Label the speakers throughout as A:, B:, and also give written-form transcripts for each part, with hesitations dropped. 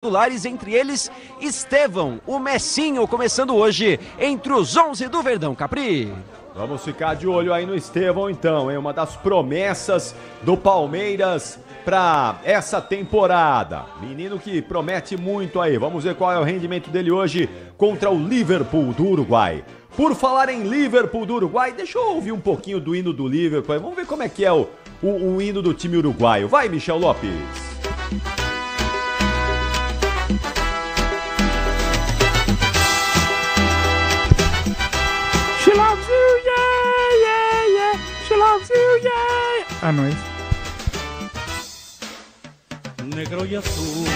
A: titulares, entre eles Estevão, o Messinho, começando hoje entre os 11 do Verdão, Capri.
B: Vamos ficar de olho aí no Estevão então, hein? Uma das promessas do Palmeiras para essa temporada. Menino que promete muito aí. Vamos ver qual é o rendimento dele hoje contra o Liverpool do Uruguai. Por falar em Liverpool do Uruguai, deixa eu ouvir um pouquinho do hino do Liverpool. Vamos ver como é que é o hino do time uruguaio. Vai, Michel Lopes.
C: She loves you, yeah, yeah, yeah. She loves you, yeah. Ah, não é isso?
D: Negro y azul,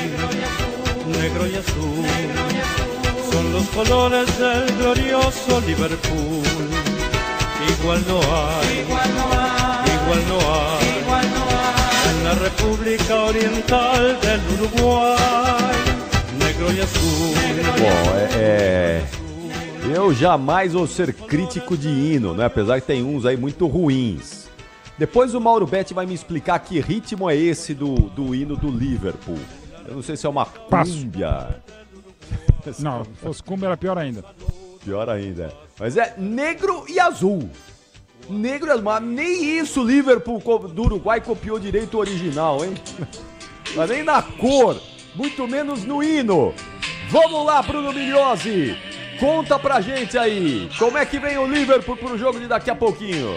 D: negro y azul, son los colores del glorioso Liverpool. Igual no hay, igual no hay, en la República Oriental del Uruguay. Negro y azul.
B: Bom, eu jamais vou ser crítico de hino, né? Apesar que tem uns aí muito ruins. Depois o Mauro Betti vai me explicar que ritmo é esse do hino do Liverpool. Eu não sei se é uma cúmbia.
C: Não, se fosse cúmbia era pior ainda.
B: Pior ainda. Mas é negro e azul. Negro e azul. Mas nem isso o Liverpool do Uruguai copiou direito o original, hein? Mas nem na cor, muito menos no hino. Vamos lá, Bruno Migliozzi. Conta pra gente aí, como é que vem o Liverpool pro jogo de daqui a pouquinho?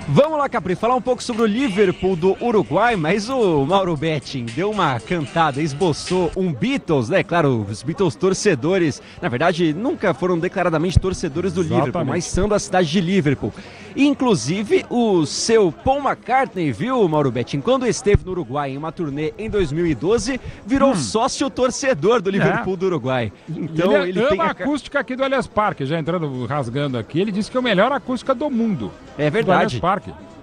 A: Vamos lá, Capri, falar um pouco sobre o Liverpool do Uruguai, mas o Mauro Betting deu uma cantada, esboçou um Beatles, né? Claro, os Beatles torcedores, na verdade, nunca foram declaradamente torcedores do Liverpool, mas são da cidade de Liverpool. Inclusive, o seu Paul McCartney, viu, Mauro Betting, quando esteve no Uruguai em uma turnê em 2012, virou sócio torcedor do Liverpool do Uruguai.
C: Então, ele ama a acústica aqui do Allianz Parque, já entrando, rasgando aqui, ele disse que é a melhor acústica do mundo.
A: É verdade.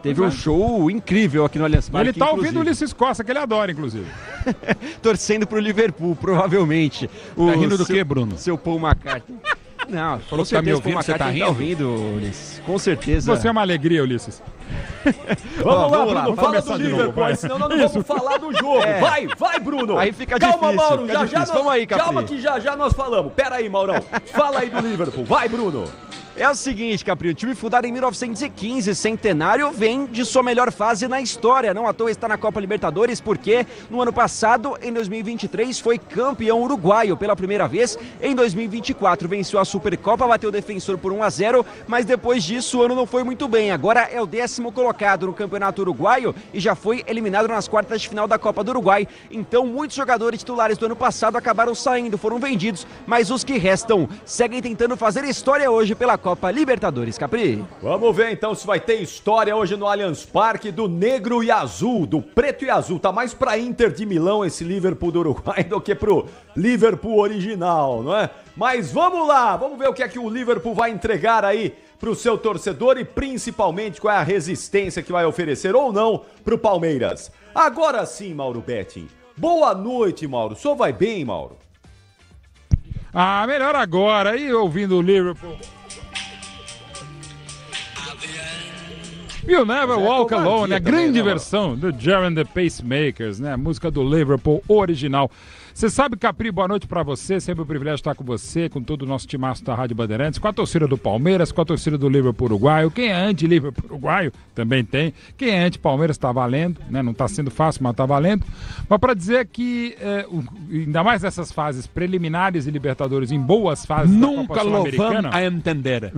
A: Teve um show incrível aqui no Allianz Parque.
C: Ele tá ouvindo o Ulisses Costa, que ele adora, inclusive.
A: Torcendo pro Liverpool, provavelmente.
C: Tá rindo do quê, Bruno?
A: Seu Paul McCartney. Não,
C: falou que tá me ouvindo, você tá rindo?
A: Ulisses. Com certeza.
C: Você é uma alegria, Ulisses.
B: Vamos lá, Bruno, fala do Liverpool, senão nós não vamos falar do jogo. Vai, Bruno.
A: Aí fica difícil.
B: Calma, Mauro,
A: Vamos aí, Capri.
B: Calma que já nós falamos. Pera aí, Maurão. Fala aí do Liverpool. Vai, Bruno.
A: É o seguinte, Capri, o time fundado em 1915, centenário, vem de sua melhor fase na história. Não à toa está na Copa Libertadores, porque no ano passado, em 2023, foi campeão uruguaio pela primeira vez. Em 2024, venceu a Supercopa, bateu o Defensor por 1-0, mas depois disso o ano não foi muito bem. Agora é o 10º colocado no Campeonato Uruguaio e já foi eliminado nas quartas de final da Copa do Uruguai. Então, muitos jogadores titulares do ano passado acabaram saindo, foram vendidos, mas os que restam seguem tentando fazer história hoje pela Copa Libertadores, Capri.
B: Vamos ver então se vai ter história hoje no Allianz Parque do negro e azul, do preto e azul. Tá mais pra Inter de Milão esse Liverpool do Uruguai do que pro Liverpool original, não é? Mas vamos lá, vamos ver o que é que o Liverpool vai entregar aí pro seu torcedor e principalmente qual é a resistência que vai oferecer ou não pro Palmeiras. Agora sim, Mauro Betting. Boa noite, Mauro. O senhor vai bem, Mauro?
C: Ah, melhor agora. E ouvindo o Liverpool... You'll Never Walk Alone, a grande versão do Jerry and the Pacemakers, né? A música do Liverpool original. Você sabe, Capri, boa noite pra você, sempre um privilégio estar com você, com todo o nosso timaço da Rádio Bandeirantes, com a torcida do Palmeiras, com a torcida do Liverpool uruguaio. Quem é anti-Liverpool uruguaio também tem. Quem é anti-Palmeiras tá valendo, né? Não tá sendo fácil, mas tá valendo. Mas pra dizer que, ainda mais nessas fases preliminares e Libertadores, em boas fases da Copa Sul-Americana...
E: Nunca lo vão a entender.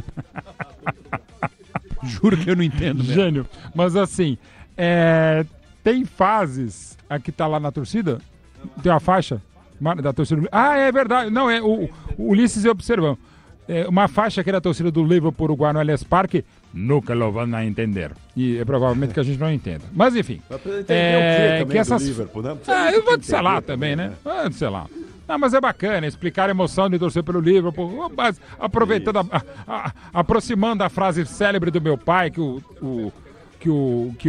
E: Juro que eu não entendo.
C: Gênio. Mas assim, tem fases aqui tá lá na torcida, tem uma faixa da torcida. Ah, é verdade. Não, o Ulisses e observando. Uma faixa que era a torcida do Liverpool Uruguai no Allianz Parque, nunca lo vão a entender. E é provavelmente que a gente não entenda. Mas enfim.
B: Que essas... Liverpool, né?
C: Eu vou te lá também, né? Sei lá. Não, mas é bacana explicar a emoção de torcer pelo Liverpool, mas aproveitando, aproximando a frase célebre do meu pai, que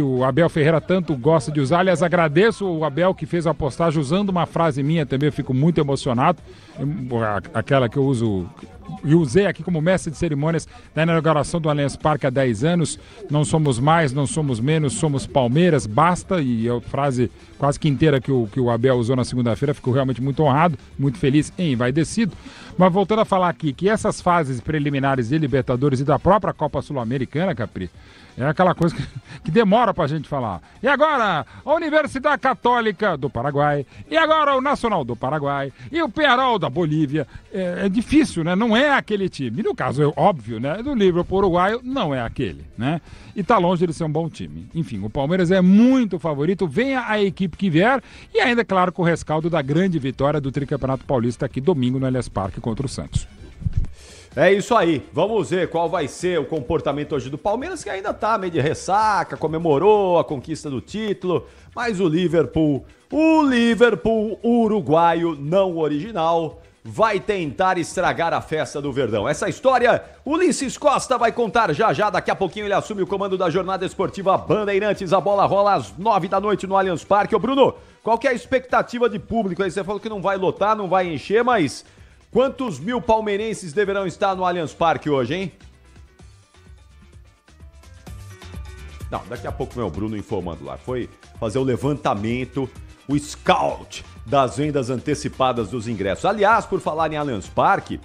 C: o Abel Ferreira tanto gosta de usar. Aliás, agradeço o Abel que fez a postagem usando uma frase minha também, eu fico muito emocionado. Aquela que eu uso, usei aqui como mestre de cerimônias da inauguração do Allianz Parque há 10 anos. Não somos mais, não somos menos, somos Palmeiras, basta. E a frase quase que inteira que o Abel usou na segunda-feira, ficou realmente muito honrado, muito feliz e envaidecido. Mas voltando a falar aqui, que essas fases preliminares de Libertadores e da própria Copa Sul-Americana, Capri, é aquela coisa que demora pra gente falar. E agora, a Universidade Católica do Paraguai, e agora o Nacional do Paraguai, e o Peñarol da Bolívia. É difícil, né? Não é aquele time. E no caso, é óbvio, né? Do Liverpool uruguaio, não é aquele, né? E tá longe de ser um bom time. Enfim, o Palmeiras é muito favorito, venha a equipe que vier, e ainda, claro, com o rescaldo da grande vitória do Tricampeonato Paulista aqui domingo no Allianz Parque contra o Santos.
B: É isso aí, vamos ver qual vai ser o comportamento hoje do Palmeiras, que ainda tá meio de ressaca, comemorou a conquista do título, mas o Liverpool uruguaio não original, vai tentar estragar a festa do Verdão. Essa história, Ulisses Costa vai contar já, daqui a pouquinho ele assume o comando da jornada esportiva Bandeirantes, a bola rola às 9 da noite no Allianz Parque. Ô Bruno, qual que é a expectativa de público aí? Você falou que não vai lotar, não vai encher, mas... quantos mil palmeirenses deverão estar no Allianz Parque hoje, hein? Não, daqui a pouco o Bruno informando lá. Foi fazer o levantamento, o scout das vendas antecipadas dos ingressos. Aliás, por falar em Allianz Parque,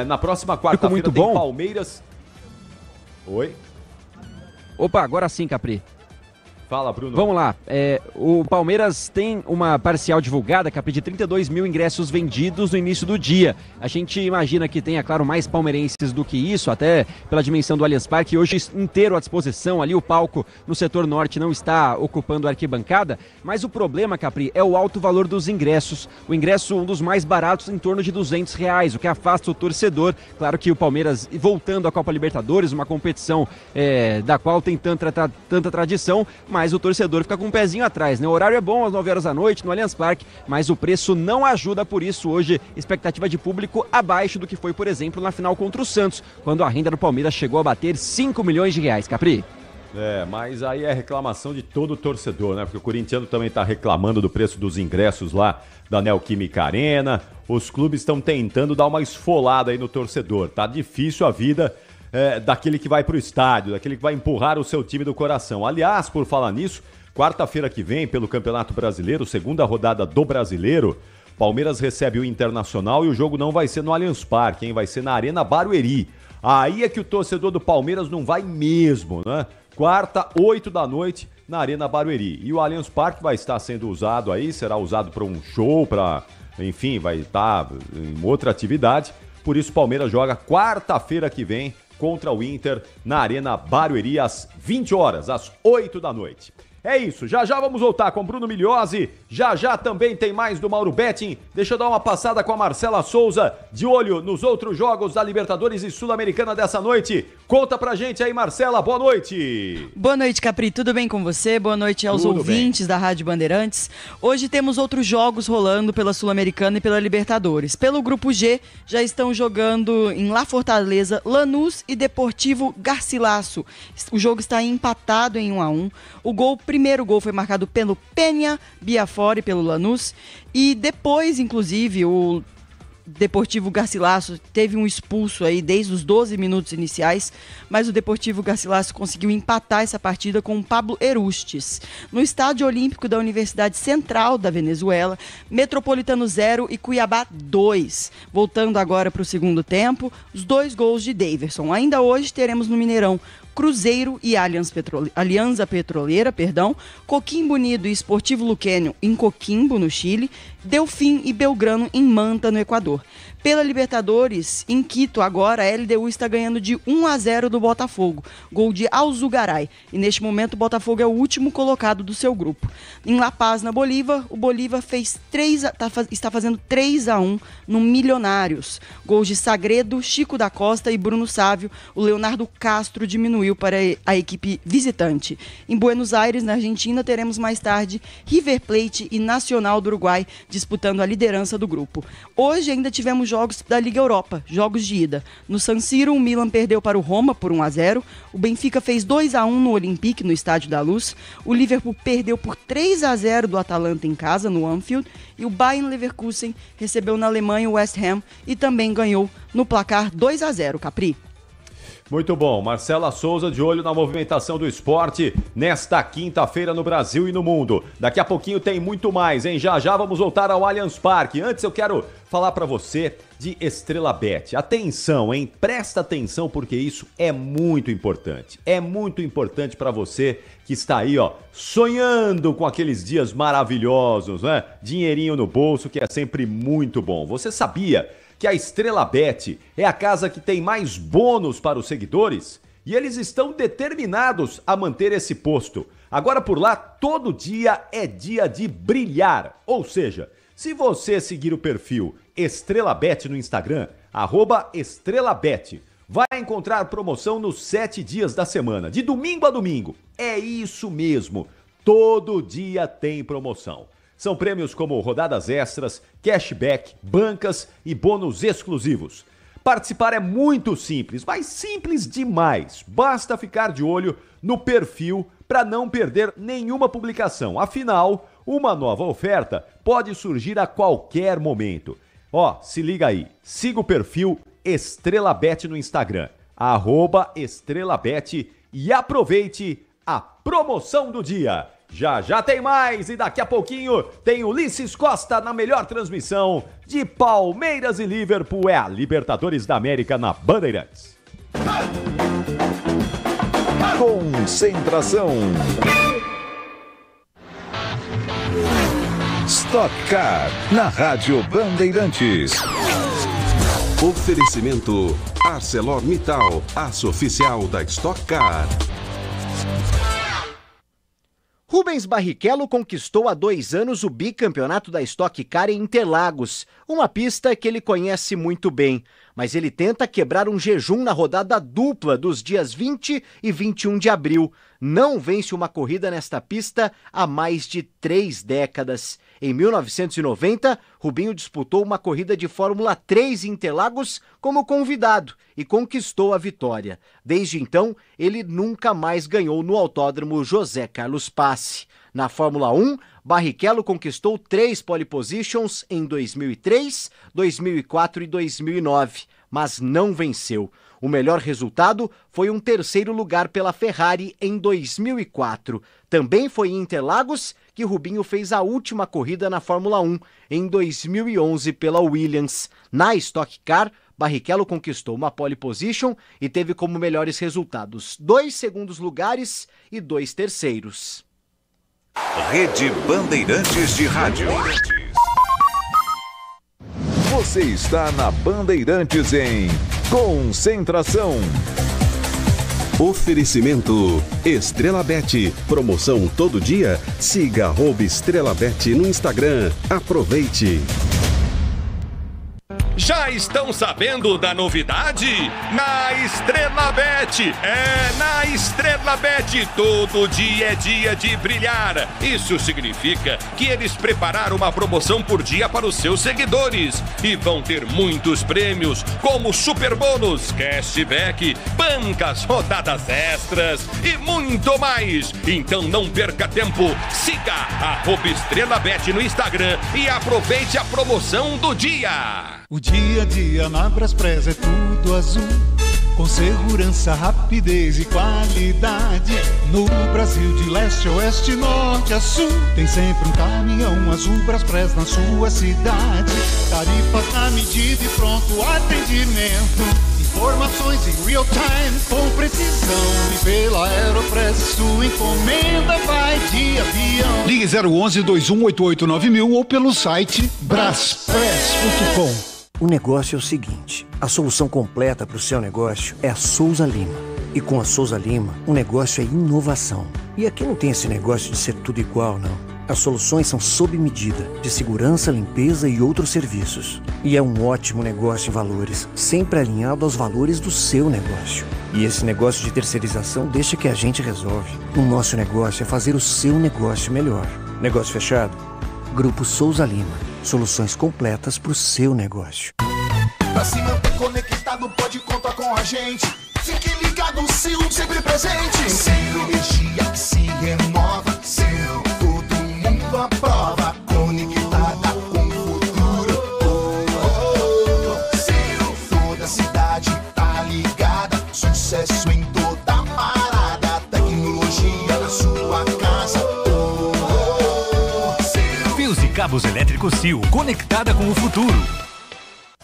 B: na próxima quarta-feira tem Palmeiras... Oi?
A: Opa, agora sim, Capri.
B: Fala, Bruno.
A: Vamos lá, o Palmeiras tem uma parcial divulgada, Capri, de 32 mil ingressos vendidos no início do dia. A gente imagina que tenha, claro, mais palmeirenses do que isso, até pela dimensão do Allianz Parque, hoje inteiro à disposição, ali o palco no setor norte não está ocupando a arquibancada, mas o problema, Capri, é o alto valor dos ingressos. O ingresso, um dos mais baratos, em torno de R$200, o que afasta o torcedor. Claro que o Palmeiras, voltando à Copa Libertadores, uma competição da qual tem tanta tradição, mas o torcedor fica com um pezinho atrás, né? O horário é bom às 9 horas da noite no Allianz Parque, mas o preço não ajuda, por isso hoje expectativa de público abaixo do que foi, por exemplo, na final contra o Santos, quando a renda do Palmeiras chegou a bater R$5 milhões, Capri.
B: Mas aí é reclamação de todo torcedor, né? Porque o corintiano também tá reclamando do preço dos ingressos lá da Neoquímica Arena. Os clubes estão tentando dar uma esfolada aí no torcedor. Tá difícil a vida daquele que vai pro estádio, daquele que vai empurrar o seu time do coração. Aliás, por falar nisso, quarta-feira que vem, pelo Campeonato Brasileiro, segunda rodada do Brasileiro, Palmeiras recebe o Internacional e o jogo não vai ser no Allianz Parque, hein? Vai ser na Arena Barueri. Aí é que o torcedor do Palmeiras não vai mesmo, né? Quarta, 8 da noite, na Arena Barueri. E o Allianz Parque vai estar sendo usado aí, será usado para um show, enfim, vai estar em outra atividade. Por isso o Palmeiras joga quarta-feira que vem contra o Inter na Arena Barueri às 20 horas, às 8 da noite. É isso, já vamos voltar com Bruno Migliozzi, já também tem mais do Mauro Betting. Deixa eu dar uma passada com a Marcela Souza, de olho nos outros jogos da Libertadores e Sul-Americana dessa noite. Conta pra gente aí, Marcela, boa noite.
F: Boa noite, Capri, tudo bem com você? Boa noite aos ouvintes da Rádio Bandeirantes. Hoje temos outros jogos rolando pela Sul-Americana e pela Libertadores. Pelo Grupo G, já estão jogando em La Fortaleza, Lanús e Deportivo Garcilaso. O jogo está empatado em 1-1. O primeiro gol foi marcado pelo Peña Biafora e pelo Lanús. E depois, inclusive, o Deportivo Garcilaso teve um expulso aí desde os 12 minutos iniciais, mas o Deportivo Garcilaso conseguiu empatar essa partida com o Pablo Erustes. No Estádio Olímpico da Universidade Central da Venezuela, Metropolitano 0 e Cuiabá 2. Voltando agora para o segundo tempo, os 2 gols de Daverson. Ainda hoje teremos no Mineirão Cruzeiro e Alianza Petroleira, Coquimbo Unido e Esportivo Luquenio em Coquimbo, no Chile, Delfim e Belgrano em Manta, no Equador. Pela Libertadores, em Quito, agora a LDU está ganhando de 1-0 do Botafogo, gol de Alzugaray. E neste momento o Botafogo é o último colocado do seu grupo. Em La Paz, na Bolívia, o Bolívia está fazendo 3-1 no Milionários. Gols de Sagredo, Chico da Costa e Bruno Sávio. O Leonardo Castro diminuiu diminuiu para a equipe visitante. Em Buenos Aires, na Argentina, teremos mais tarde River Plate e Nacional do Uruguai disputando a liderança do grupo. Hoje ainda tivemos jogos da Liga Europa, jogos de ida. No San Siro, o Milan perdeu para o Roma por 1-0. O Benfica fez 2-1 no Olympique, no Estádio da Luz. O Liverpool perdeu por 3-0 do Atalanta em casa, no Anfield. E o Bayern Leverkusen recebeu na Alemanha o West Ham e também ganhou no placar 2-0, Capri.
B: Muito bom, Marcela Souza de olho na movimentação do esporte nesta quinta-feira no Brasil e no mundo. Daqui a pouquinho tem muito mais, hein? Já já vamos voltar ao Allianz Parque. Antes eu quero falar para você de Estrela Bet. Atenção, hein? Presta atenção porque isso é muito importante. É muito importante para você que está aí, ó, sonhando com aqueles dias maravilhosos, né? Dinheirinho no bolso, que é sempre muito bom. Você sabia que a Estrela Bet é a casa que tem mais bônus para os seguidores? E eles estão determinados a manter esse posto. Agora por lá, todo dia é dia de brilhar. Ou seja, se você seguir o perfil Estrela Bet no Instagram, @EstrelaBet, vai encontrar promoção nos 7 dias da semana, de domingo a domingo. É isso mesmo, todo dia tem promoção. São prêmios como rodadas extras, cashback, bancas e bônus exclusivos. Participar é muito simples, mas simples demais. Basta ficar de olho no perfil para não perder nenhuma publicação. Afinal, uma nova oferta pode surgir a qualquer momento. Ó, se liga aí, siga o perfil Estrela Bet no Instagram, @EstrelaBet, e aproveite a promoção do dia. Já já tem mais e daqui a pouquinho tem Ulisses Costa na melhor transmissão de Palmeiras e Liverpool. É a Libertadores da América na Bandeirantes.
G: Concentração. Stock Car na Rádio Bandeirantes.
H: Oferecimento ArcelorMittal, aço oficial da Stock Car.
I: Rubens Barrichello conquistou há 2 anos o bicampeonato da Stock Car em Interlagos, uma pista que ele conhece muito bem, mas ele tenta quebrar um jejum na rodada dupla dos dias 20 e 21 de abril. Não vence uma corrida nesta pista há mais de 3 décadas. Em 1990, Rubinho disputou uma corrida de Fórmula 3 em Interlagos como convidado e conquistou a vitória. Desde então, ele nunca mais ganhou no Autódromo José Carlos Passe. Na Fórmula 1, Barrichello conquistou 3 pole positions em 2003, 2004 e 2009, mas não venceu. O melhor resultado foi um 3º lugar pela Ferrari em 2004. Também foi em Interlagos que Rubinho fez a última corrida na Fórmula 1, em 2011 pela Williams. Na Stock Car, Barrichello conquistou uma pole position e teve como melhores resultados 2 segundos lugares e 2 terceiros.
G: Rede Bandeirantes de Rádio. Você está na Bandeirantes em Concentração.
H: Oferecimento Estrela Bet. Promoção todo dia. Siga @EstrelaBet no Instagram. Aproveite.
J: Já estão sabendo da novidade? Na Estrela Bet! Na Estrela Bet todo dia é dia de brilhar. Isso significa que eles prepararam uma promoção por dia para os seus seguidores e vão ter muitos prêmios, como super bônus, cashback, bancas, rodadas extras e muito mais. Então não perca tempo, siga @EstrelaBet no Instagram e aproveite a promoção do dia.
K: O dia a dia na Braspress é tudo azul, com segurança, rapidez e qualidade. No Brasil de leste a oeste, norte a sul, tem sempre um caminhão azul Braspress na sua cidade. Tarifas na medida e pronto atendimento, informações em real time com precisão. E pela Aeropress sua encomenda vai de avião. Ligue 011 2188 9000 ou pelo site braspress.com.
L: O negócio é o seguinte, a solução completa para o seu negócio é a Souza Lima. E com a Souza Lima, o negócio é inovação. E aqui não tem esse negócio de ser tudo igual, não. As soluções são sob medida, de segurança, limpeza e outros serviços. E é um ótimo negócio em valores, sempre alinhado aos valores do seu negócio. E esse negócio de terceirização deixa que a gente resolve. O nosso negócio é fazer o seu negócio melhor. Negócio fechado? Grupo Souza Lima. Soluções completas para o seu negócio.
M: Pra se manter conectado, pode contar com a gente. Fique ligado, Sil, sempre presente. Sil, energia que se renova. Sil, todo mundo aprova. Conectada com o futuro. Sil, toda cidade tá ligada. Sucesso em toda parada. Tecnologia na sua casa.
N: Fios e cabos elétricos Sil, conectada com o futuro.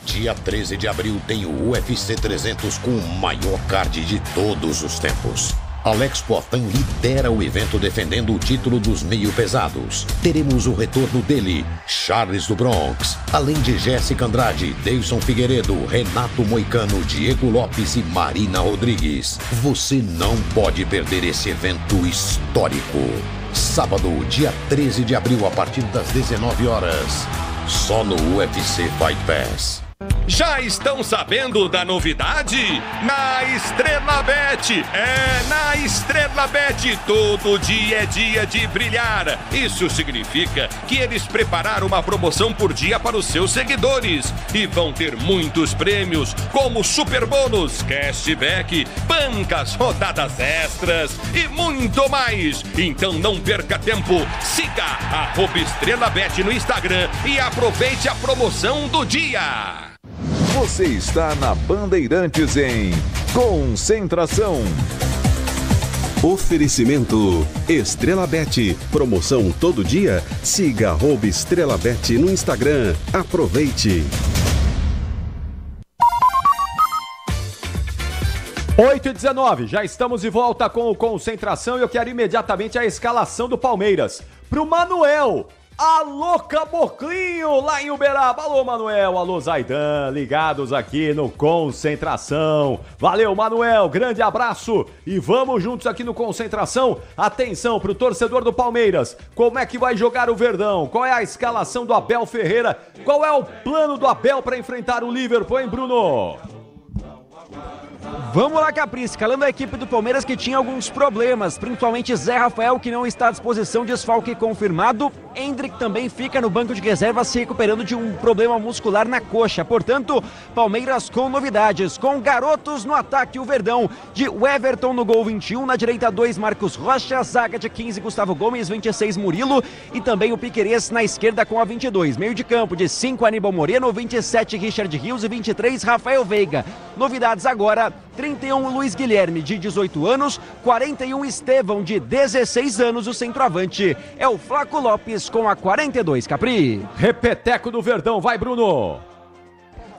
O: Dia 13 de abril tem o UFC 300 com o maior card de todos os tempos. Alex Poatan lidera o evento defendendo o título dos meio-pesados. Teremos o retorno dele, Charles do Bronx, além de Jéssica Andrade, Deilson Figueiredo, Renato Moicano, Diego Lopes e Marina Rodrigues. Você não pode perder esse evento histórico. Sábado, dia 13 de abril, a partir das 19 horas. Só no UFC Fight Pass.
J: Já estão sabendo da novidade? Na Estrela Bet! Na Estrela Bet, todo dia é dia de brilhar. Isso significa que eles prepararam uma promoção por dia para os seus seguidores. E vão ter muitos prêmios, como super bônus, cashback, bancas, rodadas extras e muito mais. Então não perca tempo, siga @EstrelaBet no Instagram e aproveite a promoção do dia.
G: Você está na Bandeirantes em Concentração.
H: Oferecimento Estrela Bet. Promoção todo dia. Siga @Estrela Bet no Instagram. Aproveite.
B: 8h19, já estamos de volta com o Concentração e eu quero imediatamente a escalação do Palmeiras. Pro Manuel. Alô, Caboclinho, lá em Uberaba. Alô, Manuel. Alô, Zaidan, ligados aqui no Concentração. Valeu, Manuel. Grande abraço. E vamos juntos aqui no Concentração. Atenção pro torcedor do Palmeiras. Como é que vai jogar o Verdão? Qual é a escalação do Abel Ferreira? Qual é o plano do Abel para enfrentar o Liverpool, hein, Bruno?
A: Vamos lá, Capri, escalando a equipe do Palmeiras que tinha alguns problemas, principalmente Zé Rafael, que não está à disposição, desfalque confirmado. Endrick também fica no banco de reserva se recuperando de um problema muscular na coxa. Portanto, Palmeiras com novidades, com garotos no ataque, o Verdão de Everton no gol 21, na direita 2 Marcos Rocha, zaga de 15 Gustavo Gomes, 26 Murilo e também o Piquerez na esquerda com a 22. Meio de campo de 5 Aníbal Moreno, 27 Richard Rios e 23 Rafael Veiga. Novidades agora, 31 Luiz Guilherme de 18 anos, 41 Estevão de 16 anos, o centroavante é o Flaco Lopes com a 42, Capri.
B: Repeteco do Verdão, vai, Bruno.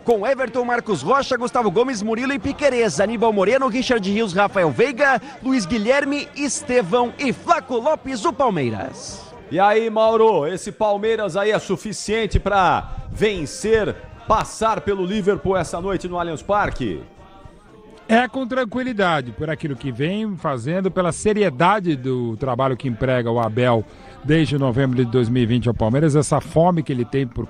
A: Com Everton, Marcos Rocha, Gustavo Gomes, Murilo e Piquerez, Aníbal Moreno, Richard Rios, Rafael Veiga, Luiz Guilherme, Estevão e Flaco Lopes, o Palmeiras.
B: E aí, Mauro, esse Palmeiras aí é suficiente para vencer, passar pelo Liverpool essa noite no Allianz Parque?
C: É com tranquilidade, por aquilo que vem fazendo, pela seriedade do trabalho que emprega o Abel desde novembro de 2020 ao Palmeiras, essa fome que ele tem por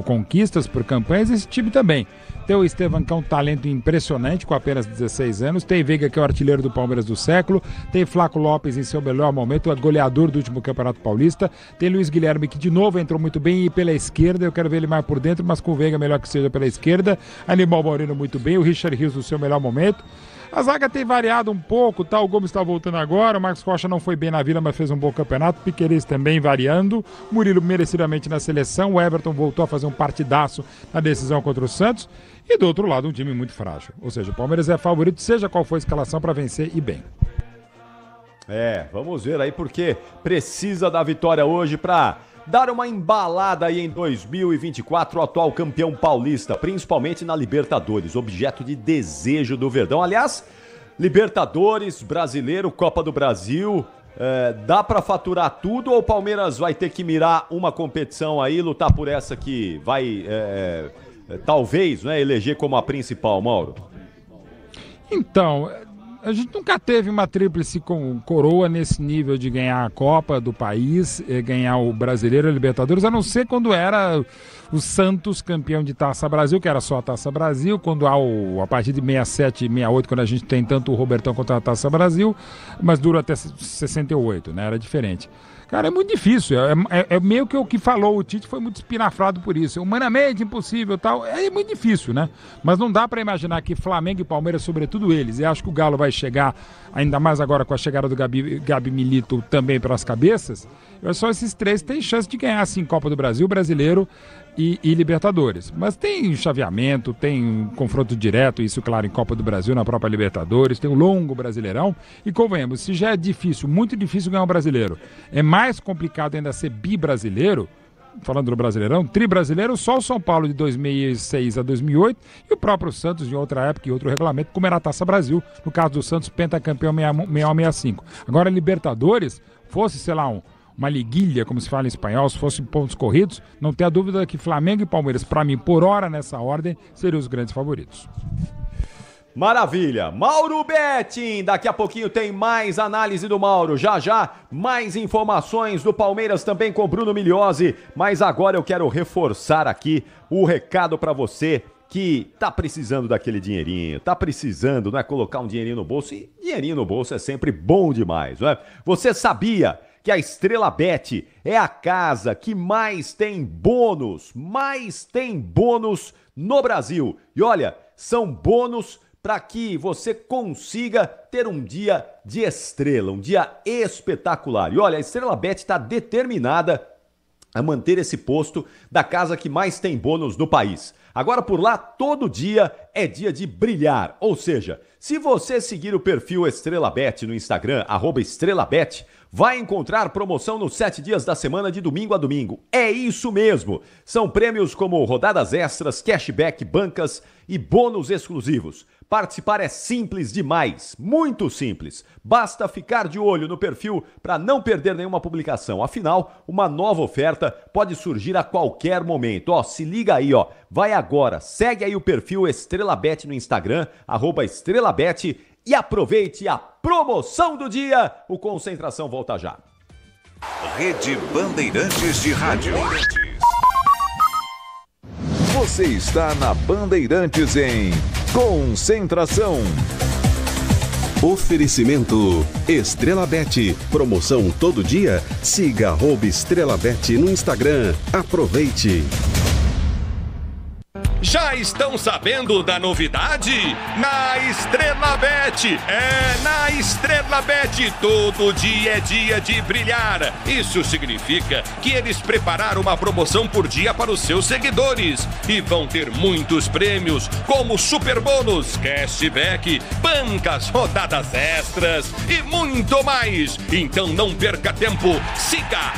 C: conquistas, por campanhas, esse time também. Tem o Estevam, que é um talento impressionante, com apenas 16 anos. Tem Veiga, que é o artilheiro do Palmeiras do século. Tem Flaco Lopes em seu melhor momento, é goleador do último Campeonato Paulista. Tem Luiz Guilherme, que de novo entrou muito bem e pela esquerda. Eu quero ver ele mais por dentro, mas com o Veiga melhor que seja pela esquerda. Aníbal Moreno muito bem. O Richard Rios no seu melhor momento. A zaga tem variado um pouco, tá? O Gomes está voltando agora, o Marcos Rocha não foi bem na Vila, mas fez um bom campeonato. Piquerez também variando, Murilo merecidamente na seleção, o Everton voltou a fazer um partidaço na decisão contra o Santos. E do outro lado, um time muito frágil. Ou seja, o Palmeiras é favorito, seja qual for a escalação, para vencer e bem.
B: Vamos ver aí, porque precisa da vitória hoje para dar uma embalada aí em 2024, o atual campeão paulista, principalmente na Libertadores, objeto de desejo do Verdão. Aliás, Libertadores, Brasileiro, Copa do Brasil, dá para faturar tudo ou o Palmeiras vai ter que mirar uma competição aí, lutar por essa que vai, talvez, eleger como a principal, Mauro?
C: Então, A gente nunca teve uma tríplice com coroa nesse nível de ganhar a Copa do país, ganhar o Brasileiro e a Libertadores, a não ser quando era o Santos campeão de Taça Brasil, que era só a Taça Brasil, quando a partir de 67 e 68, quando a gente tem tanto o Robertão quanto a Taça Brasil, mas dura até 68, né? Era diferente. Cara, é muito difícil, é meio que o que falou o Tite foi muito espinafrado por isso, humanamente impossível e tal, é muito difícil, né? Mas não dá pra imaginar que Flamengo e Palmeiras, sobretudo eles, e acho que o Galo vai chegar, ainda mais agora com a chegada do Gabi Milito também pelas cabeças, só esses três têm chance de ganhar, assim, Copa do Brasil, Brasileiro e Libertadores. Mas tem chaveamento, tem confronto direto, isso claro em Copa do Brasil, na própria Libertadores, tem um longo Brasileirão, e convenhamos, se já é difícil, muito difícil ganhar um brasileiro, é mais complicado ainda ser bibrasileiro, falando do Brasileirão, tri-brasileiro, só o São Paulo de 2006 a 2008 e o próprio Santos em outra época e outro regulamento, como era a Taça Brasil, no caso do Santos, pentacampeão 61-65. Agora Libertadores, fosse, sei lá, uma liguilha, como se fala em espanhol, se fossem pontos corridos, não tenha dúvida que Flamengo e Palmeiras, para mim, por hora nessa ordem, seriam os grandes favoritos.
B: Maravilha, Mauro Betting, daqui a pouquinho tem mais análise do Mauro, já mais informações do Palmeiras também com Bruno Migliozzi, mas agora eu quero reforçar aqui o recado para você que tá precisando daquele dinheirinho, tá precisando, não é, colocar um dinheirinho no bolso, e dinheirinho no bolso é sempre bom demais, não é? Você sabia que a Estrela Bet é a casa que mais tem bônus no Brasil. E olha, são bônus para que você consiga ter um dia de estrela, um dia espetacular. E olha, a Estrela Bet está determinada a manter esse posto da casa que mais tem bônus no país. Agora por lá, todo dia é dia de brilhar. Ou seja, se você seguir o perfil Estrela Bet no Instagram, @EstrelaBet, vai encontrar promoção nos 7 dias da semana de domingo a domingo. É isso mesmo! São prêmios como rodadas extras, cashback, bancas e bônus exclusivos. Participar é simples demais, muito simples. Basta ficar de olho no perfil para não perder nenhuma publicação. Afinal, uma nova oferta pode surgir a qualquer momento. Se liga aí, vai agora, segue aí o perfil Estrela Bet no Instagram, @EstrelaBet, e aproveite a promoção do dia. O Concentração volta já.
G: Rede Bandeirantes de Rádio. Você está na Bandeirantes em Concentração.
H: Oferecimento Estrela Bet. Promoção todo dia? Siga @EstrelaBet no Instagram. Aproveite.
J: Já estão sabendo da novidade? Na Estrela Bet! Na Estrela Bet todo dia é dia de brilhar. Isso significa que eles prepararam uma promoção por dia para os seus seguidores e vão ter muitos prêmios, como super bônus, cashback, bancas, rodadas extras e muito mais. Então não perca tempo, siga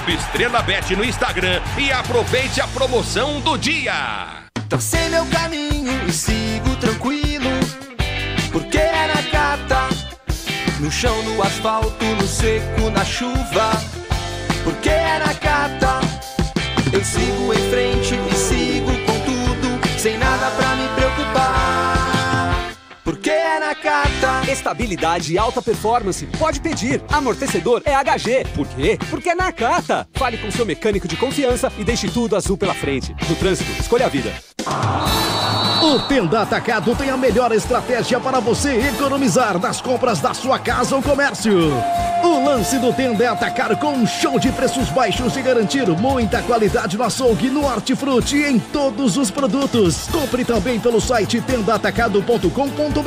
J: @EstrelaBet no Instagram e aproveite a promoção do dia.
M: Tracei meu caminho e sigo tranquilo, porque é na Cata, no chão, no asfalto, no seco, na chuva. Porque é na Cata, eu sigo em frente e sigo com tudo, sem nada pra me preocupar. Porque é na Cata.
P: Estabilidade e alta performance. Pode pedir. Amortecedor é HG. Por quê? Porque é na Cata. Fale com seu mecânico de confiança e deixe tudo azul pela frente. No trânsito, escolha a vida.
Q: O Tenda Atacado tem a melhor estratégia para você economizar nas compras da sua casa ou comércio. O lance do Tenda é atacar com um show de preços baixos e garantir muita qualidade no açougue, no hortifruti e em todos os produtos. Compre também pelo site tendaatacado.com.br.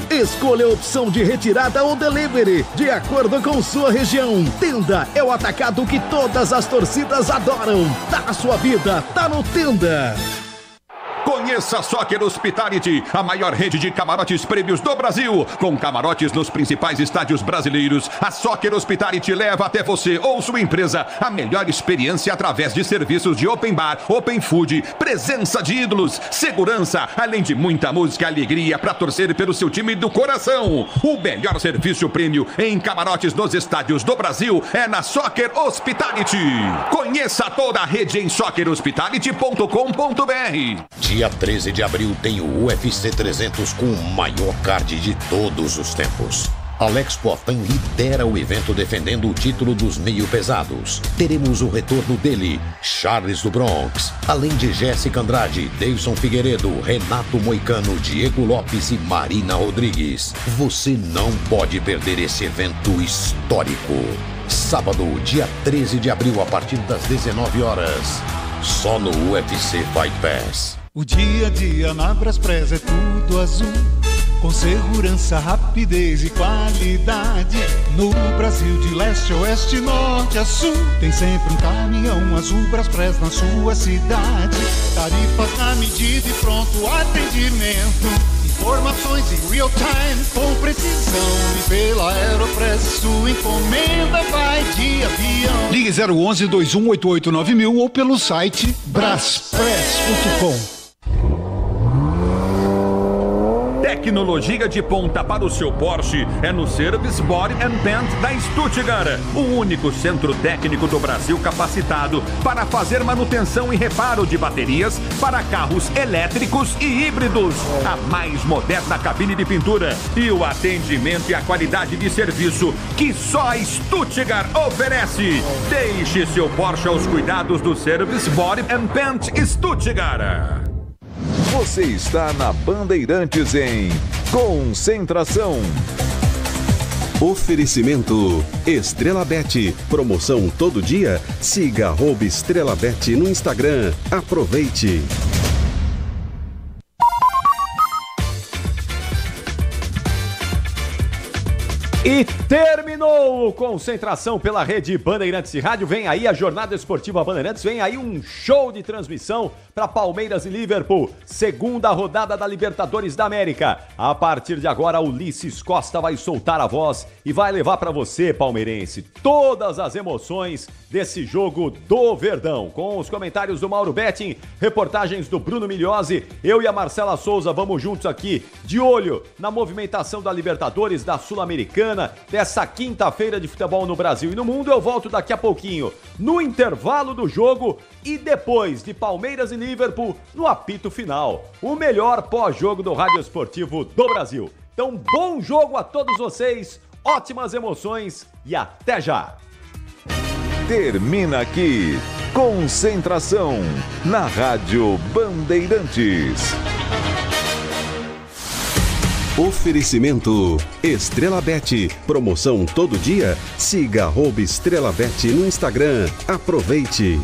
Q: Escolha a opção de retirada ou delivery, de acordo com sua região. Tenda é o atacado que todas as torcidas adoram. Tá na sua vida, tá no Tenda.
J: Conheça a Soccer Hospitality, a maior rede de camarotes prêmios do Brasil. Com camarotes nos principais estádios brasileiros, a Soccer Hospitality leva até você ou sua empresa a melhor experiência através de serviços de open bar, open food, presença de ídolos, segurança, além de muita música e alegria para torcer pelo seu time do coração. O melhor serviço prêmio em camarotes nos estádios do Brasil é na Soccer Hospitality. Conheça toda a rede em soccerhospitality.com.br.
O: Dia 13 de abril tem o UFC 300 com o maior card de todos os tempos. Alex Poatan lidera o evento defendendo o título dos meio pesados. Teremos o retorno dele, Charles do Bronx, além de Jéssica Andrade, Deison Figueiredo, Renato Moicano, Diego Lopes e Marina Rodrigues. Você não pode perder esse evento histórico. Sábado, dia 13 de abril, a partir das 19 horas. Só no UFC Fight Pass.
K: O dia a dia na Braspress é tudo azul, com segurança, rapidez e qualidade. No Brasil de leste a oeste, norte a sul, tem sempre um caminhão azul Braspress na sua cidade. Tarifas na medida e pronto atendimento. Informações em real time, com precisão. E pela Aeropress sua encomenda vai de avião.
R: Ligue 011 2188 9000 ou pelo site braspress.com.
J: Tecnologia de ponta para o seu Porsche é no Service Body and Paint da Stuttgart, o único centro técnico do Brasil capacitado para fazer manutenção e reparo de baterias para carros elétricos e híbridos. A mais moderna cabine de pintura e o atendimento e a qualidade de serviço que só a Stuttgart oferece. Deixe seu Porsche aos cuidados do Service Body and Paint Stuttgart.
G: Você está na Bandeirantes em Concentração.
H: Oferecimento Estrela Bet. Promoção todo dia. Siga @Estrela Bet no Instagram. Aproveite.
B: E terminou Concentração pela rede Bandeirantes de Rádio. Vem aí a jornada esportiva Bandeirantes, vem aí um show de transmissão para Palmeiras e Liverpool, segunda rodada da Libertadores da América. A partir de agora, Ulisses Costa vai soltar a voz e vai levar para você, palmeirense, todas as emoções desse jogo do Verdão. Com os comentários do Mauro Betting, reportagens do Bruno Migliozzi, eu e a Marcela Souza vamos juntos aqui, de olho na movimentação da Libertadores, da Sul-Americana, dessa quinta-feira de futebol no Brasil e no mundo. Eu volto daqui a pouquinho, no intervalo do jogo e depois de Palmeiras e Liverpool, no apito final. O melhor pós-jogo do Rádio Esportivo do Brasil. Então, bom jogo a todos vocês, ótimas emoções e até já!
G: Termina aqui Concentração na Rádio Bandeirantes.
H: Oferecimento Estrela Bet. Promoção todo dia. Siga @Estrela Bet no Instagram. Aproveite.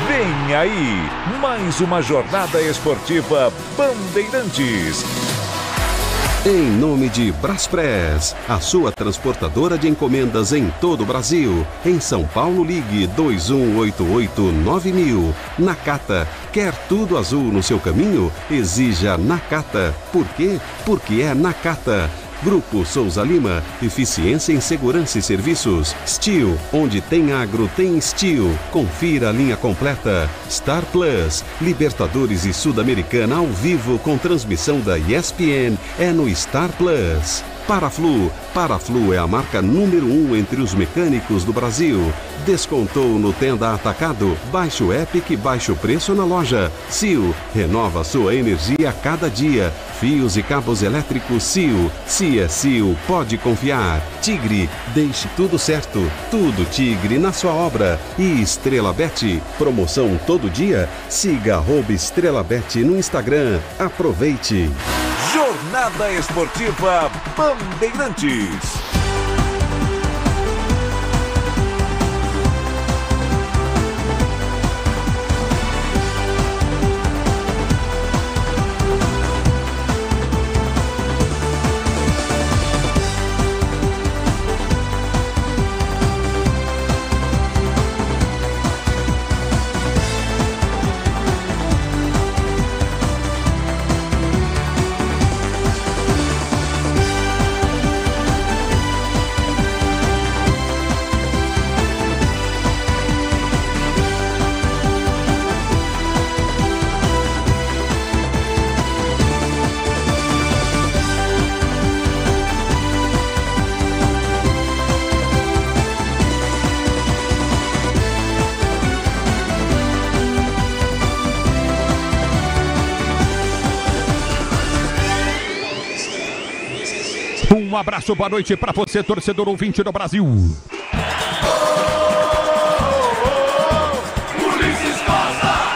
G: Vem aí, mais uma jornada esportiva Bandeirantes.
H: Em nome de Braspress, a sua transportadora de encomendas em todo o Brasil. Em São Paulo, ligue 2188-9000. Nakata, quer tudo azul no seu caminho? Exija Nakata. Por quê? Porque é Nakata. Grupo Souza Lima, eficiência em segurança e serviços. Steel, onde tem agro, tem Steel. Confira a linha completa. Star Plus, Libertadores e Sul-Americana ao vivo com transmissão da ESPN, é no Star Plus. Paraflu. Paraflu é a marca número 1 entre os mecânicos do Brasil. Descontou no Tenda Atacado. Baixe o app que baixa o preço na loja. Sil, renova sua energia a cada dia. Fios e cabos elétricos Sil. Se é Sil, pode confiar. Tigre, deixe tudo certo. Tudo Tigre na sua obra. E Estrela Bet, promoção todo dia? Siga @EstrelaBet no Instagram. Aproveite.
G: Jornada Esportiva Bandeirantes.
E: Um abraço, boa noite para você, torcedor ouvinte do Brasil.
M: Ulisses Costa!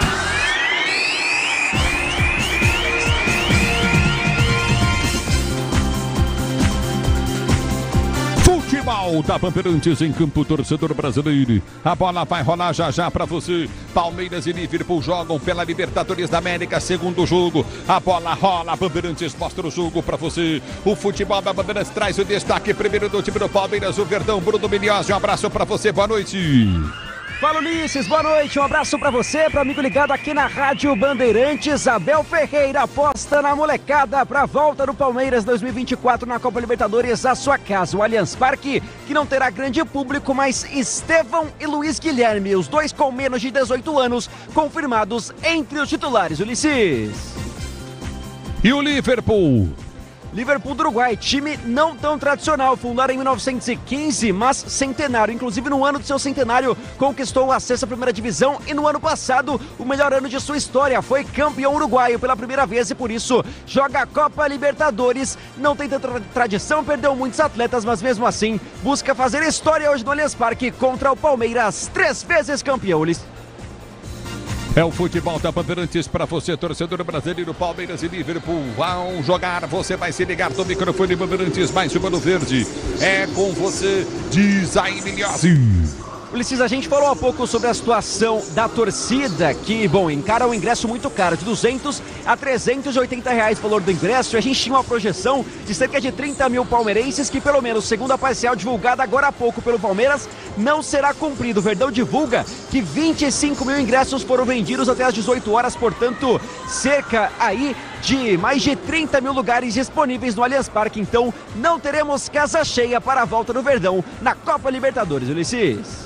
E: Futebol da Bandeirantes em campo, torcedor brasileiro. A bola vai rolar já já para você. Palmeiras e Liverpool jogam pela Libertadores da América, segundo jogo. A bola rola, a Bandeirantes mostra o jogo para você. O futebol da Bandeirantes traz o destaque primeiro do time do Palmeiras, o Verdão, Bruno Miliose. Um abraço para você, boa noite.
A: Fala, Ulisses, boa noite, um abraço pra você, pro amigo ligado aqui na Rádio Bandeirantes. Abel Ferreira aposta na molecada pra volta do Palmeiras 2024 na Copa Libertadores à sua casa, o Allianz Parque, que não terá grande público, mas Estevão e Luiz Guilherme, os dois com menos de 18 anos, confirmados entre os titulares, Ulisses.
E: E o Liverpool?
A: Liverpool do Uruguai, time não tão tradicional, fundado em 1915, mas centenário. Inclusive no ano do seu centenário conquistou o acesso à primeira divisão e no ano passado, o melhor ano de sua história, foi campeão uruguaio pela primeira vez e por isso joga a Copa Libertadores. Não tem tanta tradição, perdeu muitos atletas, mas mesmo assim busca fazer história hoje no Allianz Parque contra o Palmeiras, 3 vezes campeão.
E: É o futebol da Bandeirantes para você, torcedor brasileiro. Palmeiras e Liverpool vão jogar. Você vai se ligar do microfone Bandeirantes, mais uma no verde. É com você, diz aí, Miliose.
A: Ulisses, a gente falou há pouco sobre a situação da torcida, que, bom, encara um ingresso muito caro, de 200 a 380 reais o valor do ingresso, e a gente tinha uma projeção de cerca de 30 mil palmeirenses, que pelo menos, segundo a parcial divulgada agora há pouco pelo Palmeiras, não será cumprido. O Verdão divulga que 25 mil ingressos foram vendidos até às 18 horas, portanto, cerca aí de mais de 30 mil lugares disponíveis no Allianz Parque, então não teremos casa cheia para a volta do Verdão na Copa Libertadores, Ulisses.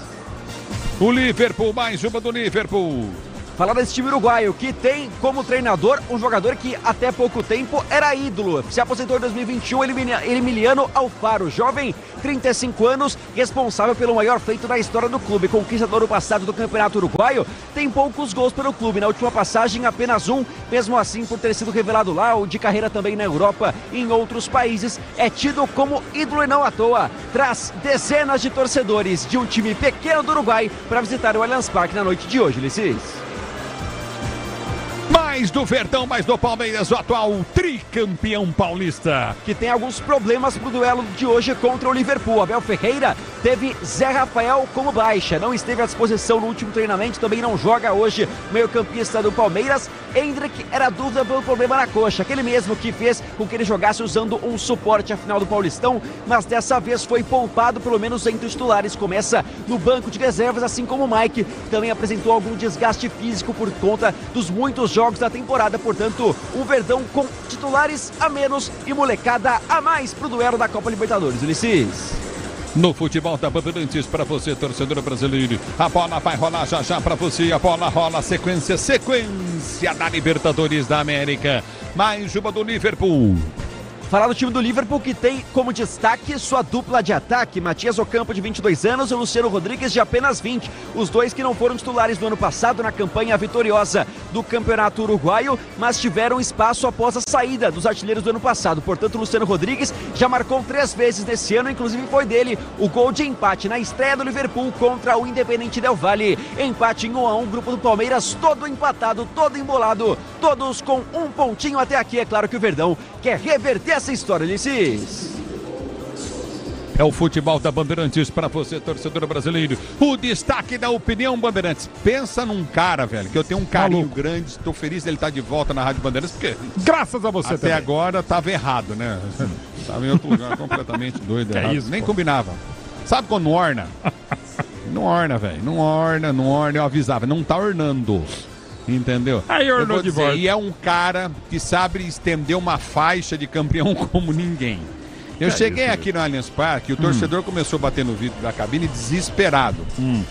E: O Liverpool, mais uma do Liverpool.
A: Falar desse time uruguaio, que tem como treinador um jogador que até pouco tempo era ídolo. Se aposentou em 2021, Emiliano Alfaro, jovem, 35 anos, responsável pelo maior feito da história do clube. Conquistador passado do Campeonato Uruguaio, tem poucos gols pelo clube. Na última passagem, apenas um, mesmo assim por ter sido revelado lá, ou de carreira também na Europa e em outros países, é tido como ídolo e não à toa. Traz dezenas de torcedores de um time pequeno do Uruguai para visitar o Allianz Parque na noite de hoje, Ulisses.
E: Mais do Verdão, mais do Palmeiras, o atual tricampeão paulista.
A: Que tem alguns problemas pro duelo de hoje contra o Liverpool. Abel Ferreira teve Zé Rafael como baixa, não esteve à disposição no último treinamento, também não joga hoje, meio-campista do Palmeiras. Hendrick era dúvida pelo problema na coxa, aquele mesmo que fez com que ele jogasse usando um suporte à final do Paulistão, mas dessa vez foi poupado, pelo menos entre os titulares. Começa no banco de reservas, assim como o Mike, que também apresentou algum desgaste físico por conta dos muitos jogos da temporada. Portanto, um Verdão com titulares a menos e molecada a mais pro duelo da Copa Libertadores, Ulisses.
E: No futebol da Bandeirantes para você, torcedor brasileiro. A bola vai rolar já já para você. A bola rola, sequência da Libertadores da América. Mais uma do Liverpool.
A: Falar do time do Liverpool, que tem como destaque sua dupla de ataque, Matias Ocampo, de 22 anos, e Luciano Rodrigues, de apenas 20. Os dois que não foram titulares no ano passado na campanha vitoriosa do Campeonato Uruguaio, mas tiveram espaço após a saída dos artilheiros do ano passado. Portanto, o Luciano Rodrigues já marcou 3 vezes nesse ano, inclusive foi dele o gol de empate na estreia do Liverpool contra o Independente Del Valle. Empate em 1-1, grupo do Palmeiras todo empatado, todo embolado, todos com um pontinho até aqui. É claro que o Verdão quer reverter essa história, Ulisses.
E: É o futebol da Bandeirantes para você, torcedor brasileiro. O destaque da opinião Bandeirantes. Pensa num cara, velho, que eu tenho um carinho grande. Estou feliz dele estar de volta na Rádio Bandeirantes, porque
C: graças a você
E: até agora estava errado, né? Estava em outro lugar completamente doido.
C: É isso,
E: nem combinava. Sabe quando não orna? Não orna, velho. Não orna. Eu avisava, não tá ornando. Entendeu?
C: Aí ornou de volta.
E: E é um cara que sabe estender uma faixa de campeão como ninguém. Eu cheguei aqui no Allianz Parque e o torcedor começou a bater no vidro da cabine desesperado.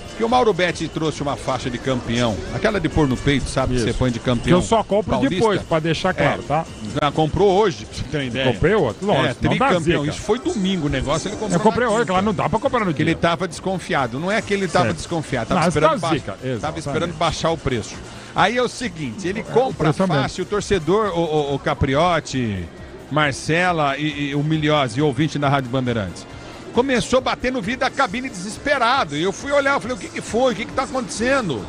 E: Porque o Mauro Betti trouxe uma faixa de campeão, aquela de pôr no peito, sabe? Que você põe de campeão.
C: Que eu só compro paulista. Depois, pra deixar claro, tá?
E: Já comprou hoje, pra você ter uma ideia.
C: Comprei outro, lógico.
E: Tricampeão. Isso foi domingo o negócio, ele comprou.
C: Eu comprei hoje, claro, não dá pra comprar no dia.
E: Ele tava desconfiado. Não é que ele tava desconfiado, tava esperando baixar o preço. Aí é o seguinte, ele compra fácil, o torcedor, o Capriotti, Marcela e o Miliose, ouvinte da Rádio Bandeirantes, começou a bater no vidro da cabine desesperado. E eu fui olhar, eu falei, o que foi? O que tá acontecendo?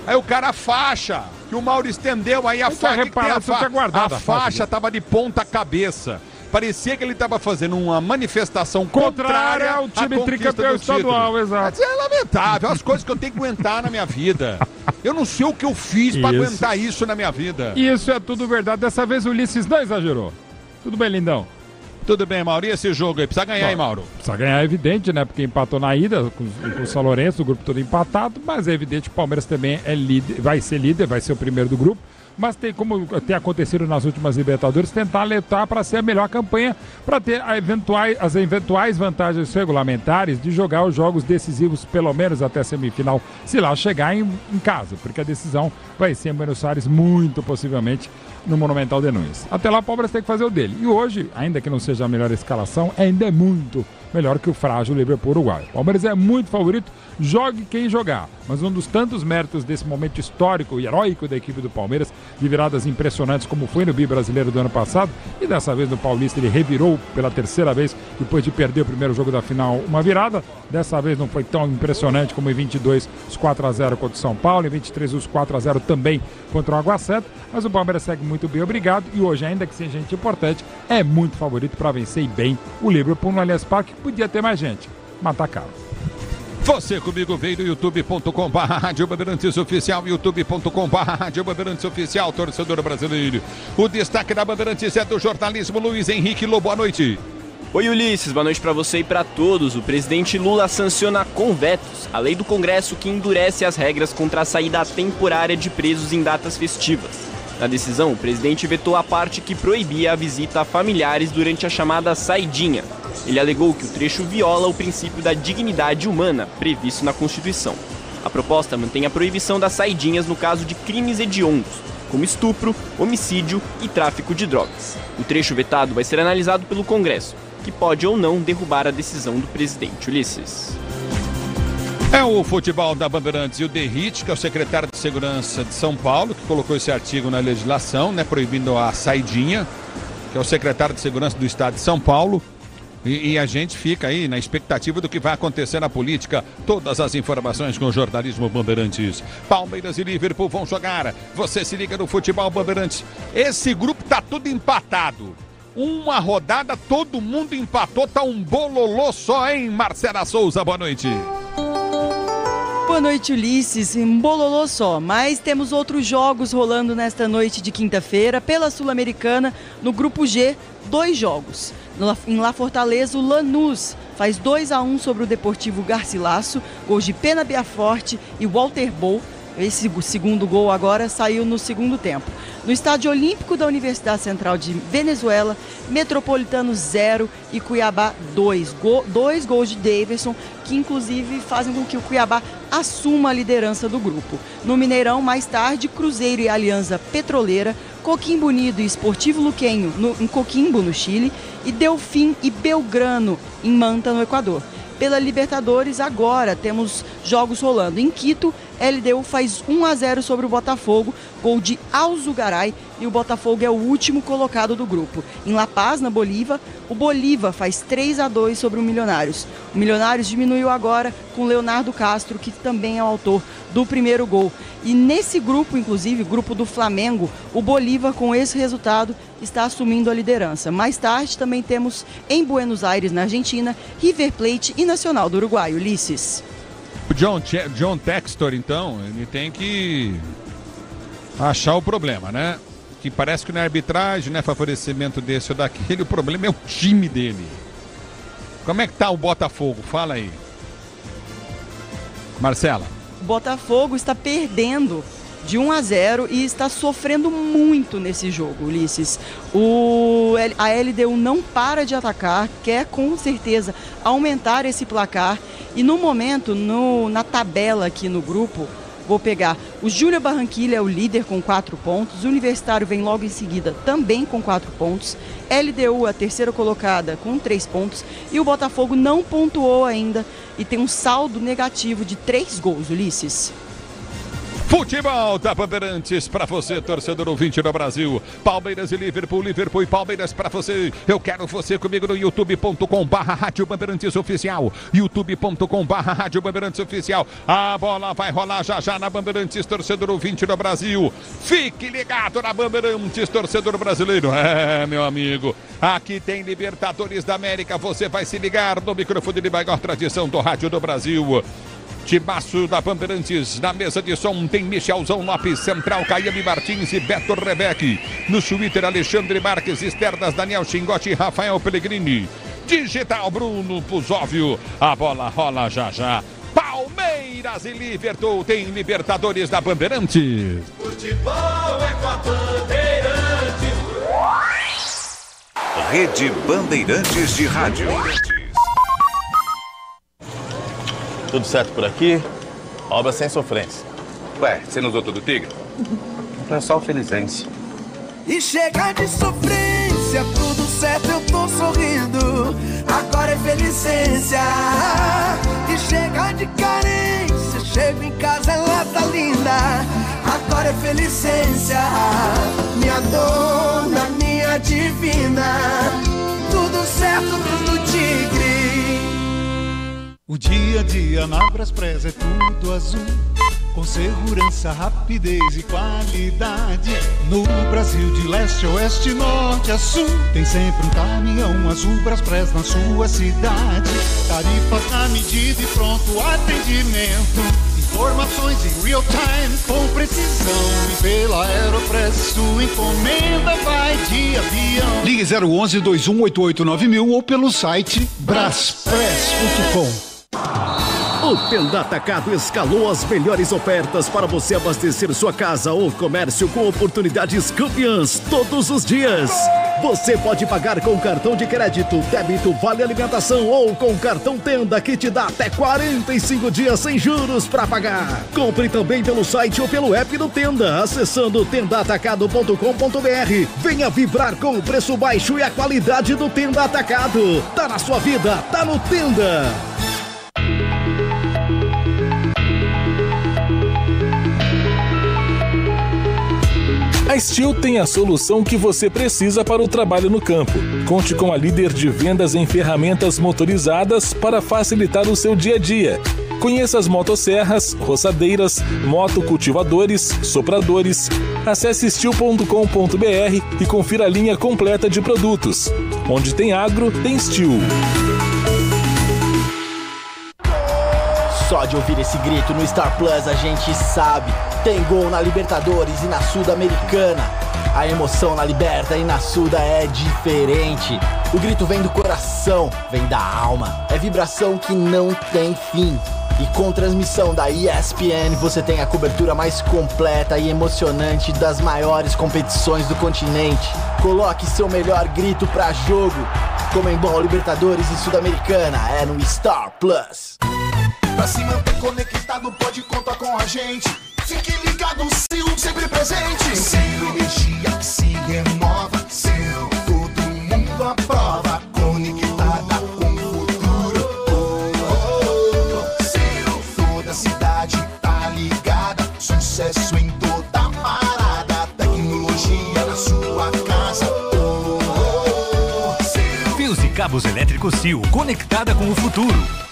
E: Aí o cara, a faixa, que o Mauro estendeu, aí a faixa tava de ponta cabeça. Parecia que ele estava fazendo uma manifestação contrária ao time tricampeão estadual, exato. É lamentável, as coisas que eu tenho que aguentar na minha vida. Eu não sei o que eu fiz para aguentar isso na minha vida.
C: Isso é tudo verdade. Dessa vez o Ulisses não exagerou. Tudo bem, lindão?
E: Tudo bem, Mauro. E esse jogo aí? Precisa ganhar, hein, Mauro?
C: Precisa ganhar, é evidente, né? Porque empatou na ida com o São Lourenço, o grupo todo empatado. Mas é evidente que o Palmeiras também é líder, vai ser líder, vai ser o primeiro do grupo. Mas tem, como tem acontecido nas últimas Libertadores, tentar lutar para ser a melhor campanha, para ter as eventuais vantagens regulamentares de jogar os jogos decisivos, pelo menos até a semifinal, se lá chegar em casa, porque a decisão vai ser em Buenos Aires, muito possivelmente no Monumental de Nunes. Até lá o Palmeiras tem que fazer o dele. E hoje, ainda que não seja a melhor escalação, ainda é muito melhor que o frágil Liverpool uruguaio. O Palmeiras é muito favorito, jogue quem jogar. Mas um dos tantos méritos desse momento histórico e heróico da equipe do Palmeiras, de viradas impressionantes como foi no Bi-Brasileiro do ano passado, e dessa vez no Paulista ele revirou pela terceira vez, depois de perder o primeiro jogo da final, uma virada. Dessa vez não foi tão impressionante como em 22, os 4-0 contra o São Paulo, em 23 os 4-0 também contra o Água Santa, mas o Palmeiras segue muito bem, obrigado, e hoje, ainda que seja gente importante, é muito favorito para vencer bem o Liverpool no Allianz Parque. Podia ter mais gente, mas tá caro.
E: Você comigo veio no youtube.com/Rádio Bandeirantes Oficial, youtube.com/Rádio Bandeirantes Oficial, torcedor brasileiro. O destaque da Bandeirantes é do jornalismo Luiz Henrique Lobo. Boa noite.
S: Oi, Ulisses, boa noite para você e para todos. O presidente Lula sanciona com vetos a lei do Congresso que endurece as regras contra a saída temporária de presos em datas festivas. Na decisão, o presidente vetou a parte que proibia a visita a familiares durante a chamada saidinha. Ele alegou que o trecho viola o princípio da dignidade humana previsto na Constituição. A proposta mantém a proibição das saidinhas no caso de crimes hediondos, como estupro, homicídio e tráfico de drogas. O trecho vetado vai ser analisado pelo Congresso, que pode ou não derrubar a decisão do presidente. Ulisses.
E: É o futebol da Bandeirantes e o Derrite, que é o secretário de Segurança de São Paulo, que colocou esse artigo na legislação, né, proibindo a saidinha, que é o secretário de Segurança do Estado de São Paulo. E a gente fica aí na expectativa do que vai acontecer na política. Todas as informações com o jornalismo Bandeirantes. Palmeiras e Liverpool vão jogar. Você se liga no futebol Bandeirantes. Esse grupo tá tudo empatado. Uma rodada, todo mundo empatou. Tá um bololô só, hein, Marcela Souza? Boa noite.
F: Boa noite, Ulisses. Um bololô só, mas temos outros jogos rolando nesta noite de quinta-feira pela Sul-Americana. No grupo G, 2 jogos. Em La Fortaleza, o Lanús faz 2-1 sobre o Deportivo Garcilasso, gols de Pena Biaforte e Walter Bol. Esse segundo gol agora saiu no segundo tempo. No Estádio Olímpico da Universidade Central de Venezuela, Metropolitano 0 e Cuiabá 2. 2 gols de Daverson, que inclusive fazem com que o Cuiabá assuma a liderança do grupo. No Mineirão, mais tarde, Cruzeiro e Alianza Petroleira, Coquimbo Unido e Esportivo Luquenho em Coquimbo, no Chile, e Delfim e Belgrano em Manta, no Equador. Pela Libertadores, agora temos jogos rolando. Em Quito, LDU faz 1-0 sobre o Botafogo, gol de Alzugaray, e o Botafogo é o último colocado do grupo. Em La Paz, na Bolívia, o Bolívar faz 3-2 sobre o Milionários. O Milionários diminuiu agora com Leonardo Castro, que também é o autor do primeiro gol. E nesse grupo, inclusive, grupo do Flamengo, o Bolívar, com esse resultado, está assumindo a liderança. Mais tarde, também temos em Buenos Aires, na Argentina, River Plate e Nacional do Uruguai. Ulisses.
E: O John Textor, então, ele tem que achar o problema, né? Que parece que não é arbitragem, não é favorecimento desse ou daquele, o problema é o time dele. Como é que tá o Botafogo? Fala aí. Marcela.
F: O Botafogo está perdendo de 1-0 e está sofrendo muito nesse jogo, Ulisses. A LDU não para de atacar, quer com certeza aumentar esse placar. E no momento, na tabela aqui no grupo, vou pegar o Júlia Barranquilla, é o líder com 4 pontos, o Universitário vem logo em seguida também com 4 pontos, LDU a terceira colocada com 3 pontos e o Botafogo não pontuou ainda e tem um saldo negativo de 3 gols, Ulisses.
E: Futebol da Bandeirantes para você, torcedor ouvinte do Brasil. Palmeiras e Liverpool, Liverpool e Palmeiras para você. Eu quero você comigo no youtube.com/Rádio Bandeirantes Oficial. youtube.com/Rádio Bandeirantes Oficial. A bola vai rolar já já na Bandeirantes, torcedor ouvinte do Brasil. Fique ligado na Bandeirantes, torcedor brasileiro. É, meu amigo, aqui tem Libertadores da América. Você vai se ligar no microfone de maior tradição do Rádio do Brasil. Timaço da Bandeirantes, na mesa de som tem Michelzão Lopes, Central, Caiame Martins e Beto Rebeque. No Twitter, Alexandre Marques, externas, Daniel Xingotti e Rafael Pellegrini. Digital, Bruno Puzóvio. A bola rola já já. Palmeiras e Liverpool tem Libertadores da Bandeirantes.
M: Futebol é com a Bandeirantes.
G: Rede Bandeirantes de Rádio.
T: Tudo certo por aqui? Obra sem sofrência.
U: Ué, você não usou todo o Tigre? É só o Felizense.
M: E chega de sofrência, tudo certo, eu tô sorrindo. Agora é Felicência. E chega de carência, chego em casa, ela tá linda. Agora é Felicência. Minha dona, minha divina. Tudo certo, tudo Tigre.
K: O dia a dia na Braspress é tudo azul, com segurança, rapidez e qualidade. No Brasil de leste a oeste, norte a sul, tem sempre um caminhão azul Braspress na sua cidade. Tarifas na medida e pronto atendimento. Informações em real time com precisão. E pela Aeropress sua encomenda vai de avião.
R: Ligue 011 2188 9000 ou pelo site braspress.com.
Q: O Tenda Atacado escalou as melhores ofertas para você abastecer sua casa ou comércio com oportunidades campeãs todos os dias. Você pode pagar com cartão de crédito, débito, vale alimentação ou com cartão Tenda que te dá até 45 dias sem juros para pagar. Compre também pelo site ou pelo app do Tenda, acessando tendaatacado.com.br. Venha vibrar com o preço baixo e a qualidade do Tenda Atacado. Tá na sua vida, tá no Tenda.
V: A Steel tem a solução que você precisa para o trabalho no campo. Conte com a líder de vendas em ferramentas motorizadas para facilitar o seu dia a dia. Conheça as motosserras, roçadeiras, motocultivadores, sopradores. Acesse steel.com.br e confira a linha completa de produtos. Onde tem agro, tem Steel.
W: Só de ouvir esse grito no Star Plus a gente sabe. Tem gol na Libertadores e na Sul-Americana. A emoção na Liberta e na Suda é diferente. O grito vem do coração, vem da alma. É vibração que não tem fim. E com transmissão da ESPN você tem a cobertura mais completa e emocionante das maiores competições do continente. Coloque seu melhor grito pra jogo. Comembol, Libertadores e Sul-Americana é no Star Plus.
M: Pra se manter conectado, pode contar com a gente. Fique ligado, Sil, sempre presente. Sil, energia que se renova. Sil, todo mundo aprova. Conectada com o futuro. Sil, toda a cidade tá ligada. Sucesso em toda parada. Tecnologia na sua casa.
N: Fios e cabos elétricos Sil, conectada com o futuro.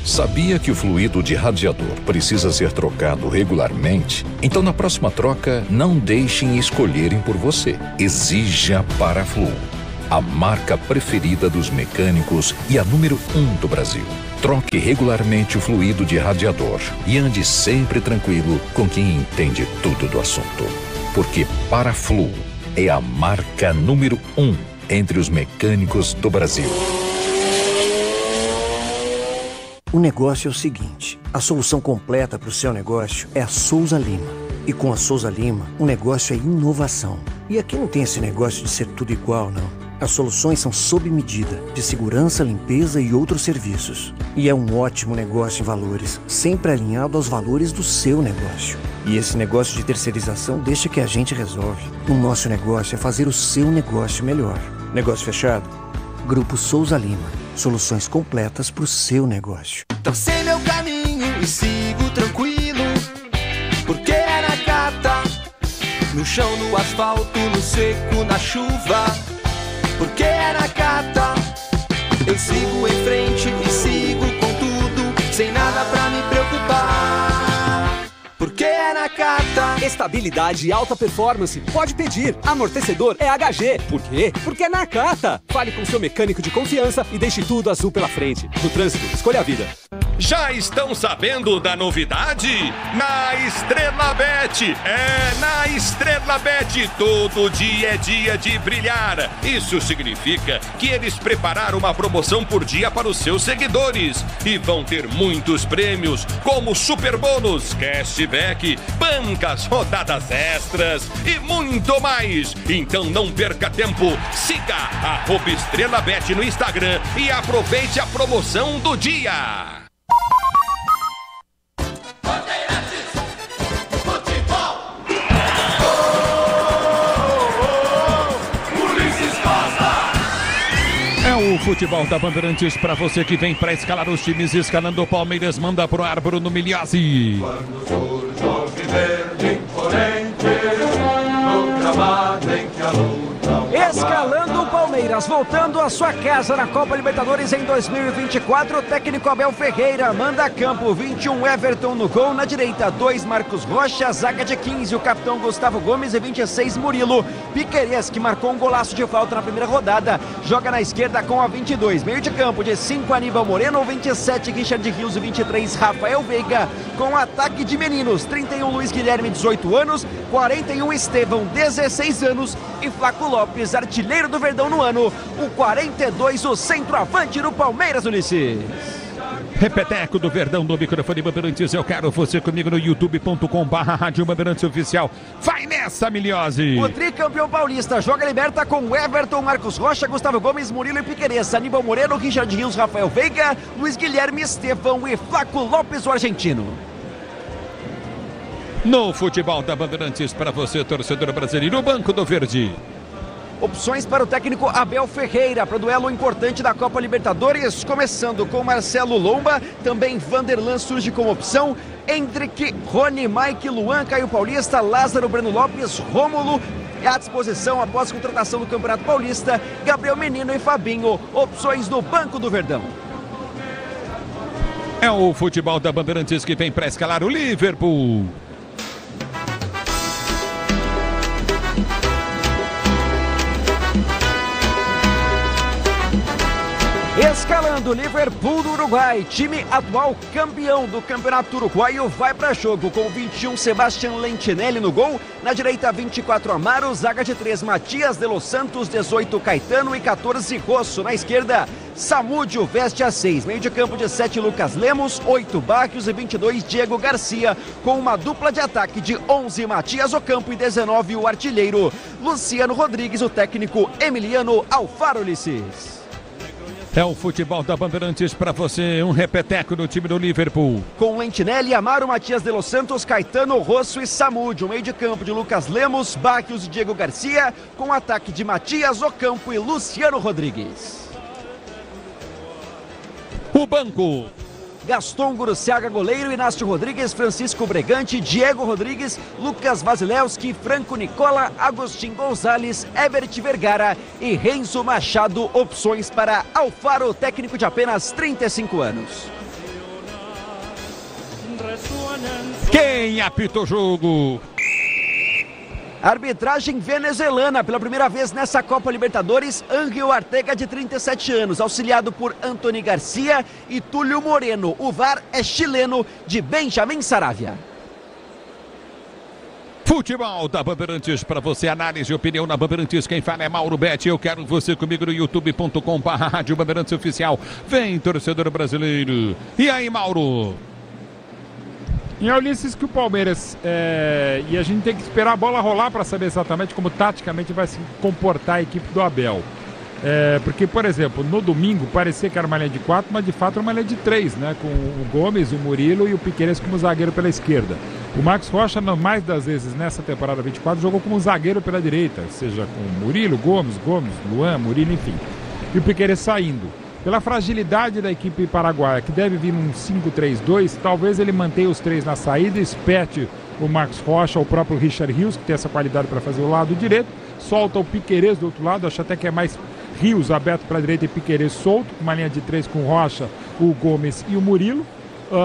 G: Sabia que o fluido de radiador precisa ser trocado regularmente? Então, na próxima troca, não deixem escolherem por você. Exija Paraflu, a marca preferida dos mecânicos e a número 1 do Brasil. Troque regularmente o fluido de radiador e ande sempre tranquilo com quem entende tudo do assunto. Porque Paraflu é a marca número 1 entre os mecânicos do Brasil.
D: O negócio é o seguinte, a solução completa para o seu negócio é a Souza Lima. E com a Souza Lima, o negócio é inovação. E aqui não tem esse negócio de ser tudo igual, não. As soluções são sob medida, de segurança, limpeza e outros serviços. E é um ótimo negócio em valores, sempre alinhado aos valores do seu negócio. E esse negócio de terceirização deixa que a gente resolve. O nosso negócio é fazer o seu negócio melhor. Negócio fechado? Grupo Souza Lima. Soluções completas para o seu negócio.
M: Tracei meu caminho e sigo tranquilo, porque é Nakata. No chão, no asfalto, no seco, na chuva, porque é Nakata. Eu sigo em frente e sigo com tudo, sem nada pra me preocupar, porque é Nakata.
P: Estabilidade e alta performance. Pode pedir. Amortecedor é HG. Por quê? Porque é Nakata. Fale com seu mecânico de confiança e deixe tudo azul pela frente. No trânsito, escolha a vida.
J: Já estão sabendo da novidade? Na Estrela Bet! É, na Estrela Bet todo dia é dia de brilhar. Isso significa que eles prepararam uma promoção por dia para os seus seguidores. E vão ter muitos prêmios, como super bônus, cashback, bancas, rodadas extras e muito mais. Então não perca tempo. Siga @EstrelaBet no Instagram e aproveite a promoção do dia.
E: O futebol da Bandeirantes para você que vem para escalar os times. Escalando o Palmeiras, manda pro ar Bruno Miliazzi.
M: Quando surge o verde imponente, no gramado em que a luta...
A: Escalando o Palmeiras, voltando à sua casa na Copa Libertadores em 2024, o técnico Abel Ferreira manda a campo 21 Everton no gol, na direita 2 Marcos Rocha, zaga de 15 o capitão Gustavo Gomes e 26 Murilo. Piquerez, que marcou um golaço de falta na primeira rodada, joga na esquerda com a 22, meio de campo de 5 Aníbal Moreno, 27 Richard Rios e 23 Rafael Veiga, com ataque de meninos, 31 Luiz Guilherme, 18 anos, 41 Estevão, 16 anos e Flaco Lopes, artilheiro do Verdão no ano, o 42, o centroavante do Palmeiras, Ulisses.
E: Repeteco do Verdão no microfone Bandeirantes. Eu quero você comigo no youtube.com/Rádio Bandeirantes Oficial. Vai nessa, Miliose!
A: O tricampeão paulista joga liberta com Everton, Marcos Rocha, Gustavo Gomes, Murilo e Piquerez, Aníbal Moreno, Richard Rios, Rafael Veiga, Luiz Guilherme, Estevão e Flaco Lopes, o argentino.
E: No futebol da Bandeirantes para você, torcedor brasileiro, o Banco do Verde.
A: Opções para o técnico Abel Ferreira para o duelo importante da Copa Libertadores, começando com Marcelo Lomba, também Vanderlan surge como opção, Hendrick, Rony, Mike, Luan, Caio Paulista, Lázaro, Breno Lopes, Rômulo, à disposição após a contratação do Campeonato Paulista, Gabriel Menino e Fabinho, opções do Banco do Verdão.
E: É o futebol da Bandeirantes que vem para escalar o Liverpool.
A: Escalando o Liverpool do Uruguai, time atual campeão do Campeonato Uruguaio, vai para jogo com 21 Sebastián Lentinelli no gol, na direita 24 Amaro, zaga de 3 Matias de los Santos, 18 Caetano e 14 Rosso, na esquerda Samúdio veste a 6, meio de campo de 7 Lucas Lemos, 8 Báquios e 22 Diego Garcia, com uma dupla de ataque de 11 Matias Ocampo e 19 o artilheiro Luciano Rodrigues, o técnico Emiliano Alfaro, Ulisses.
E: É o futebol da Bandeirantes para você, um repeteco do time do Liverpool.
A: Com Lentinelli, Amaro, Matias de los Santos, Caetano, Rosso e Samúdio. Meio de campo de Lucas Lemos, Bacchius e Diego Garcia, com ataque de Matias, Ocampo e Luciano Rodrigues.
E: O banco.
A: Gaston Guruciaga, goleiro, Inácio Rodrigues, Francisco Bregante, Diego Rodrigues, Lucas Vasilewski, Franco Nicola, Agostinho Gonzalez, Ebert Vergara e Renzo Machado, opções para Alfaro, técnico de apenas 35 anos.
E: Quem apita o jogo?
A: Arbitragem venezuelana, pela primeira vez nessa Copa Libertadores, Ángel Artega, de 37 anos, auxiliado por Antony Garcia e Túlio Moreno. O VAR é chileno, de Benjamin Saravia.
E: Futebol da Bandeirantes para você, análise e opinião na Bandeirantes. Quem fala é Mauro Betti. Eu quero você comigo no youtube.com/Rádio Bandeirantes Oficial. Vem, torcedor brasileiro. E aí, Mauro?
C: E é, Ulisses, que o Palmeiras, e a gente tem que esperar a bola rolar para saber exatamente como taticamente vai se comportar a equipe do Abel. Porque, por exemplo, no domingo parecia que era uma linha de 4, mas de fato era uma linha de 3, né? Com o Gomes, o Murilo e o Piquerez como zagueiro pela esquerda. O Marcos Rocha, mais das vezes nessa temporada 24, jogou como zagueiro pela direita, seja com Murilo, Gomes, Luan, Murilo, enfim. E o Piquerez saindo. Pela fragilidade da equipe paraguaia, que deve vir num 5-3-2, talvez ele mantenha os três na saída, espete o Marcos Rocha, o próprio Richard Rios, que tem essa qualidade para fazer o lado direito, solta o Piquerez do outro lado, acho até que é mais Rios aberto para a direita e Piquerez solto, uma linha de 3 com o Rocha, o Gomes e o Murilo,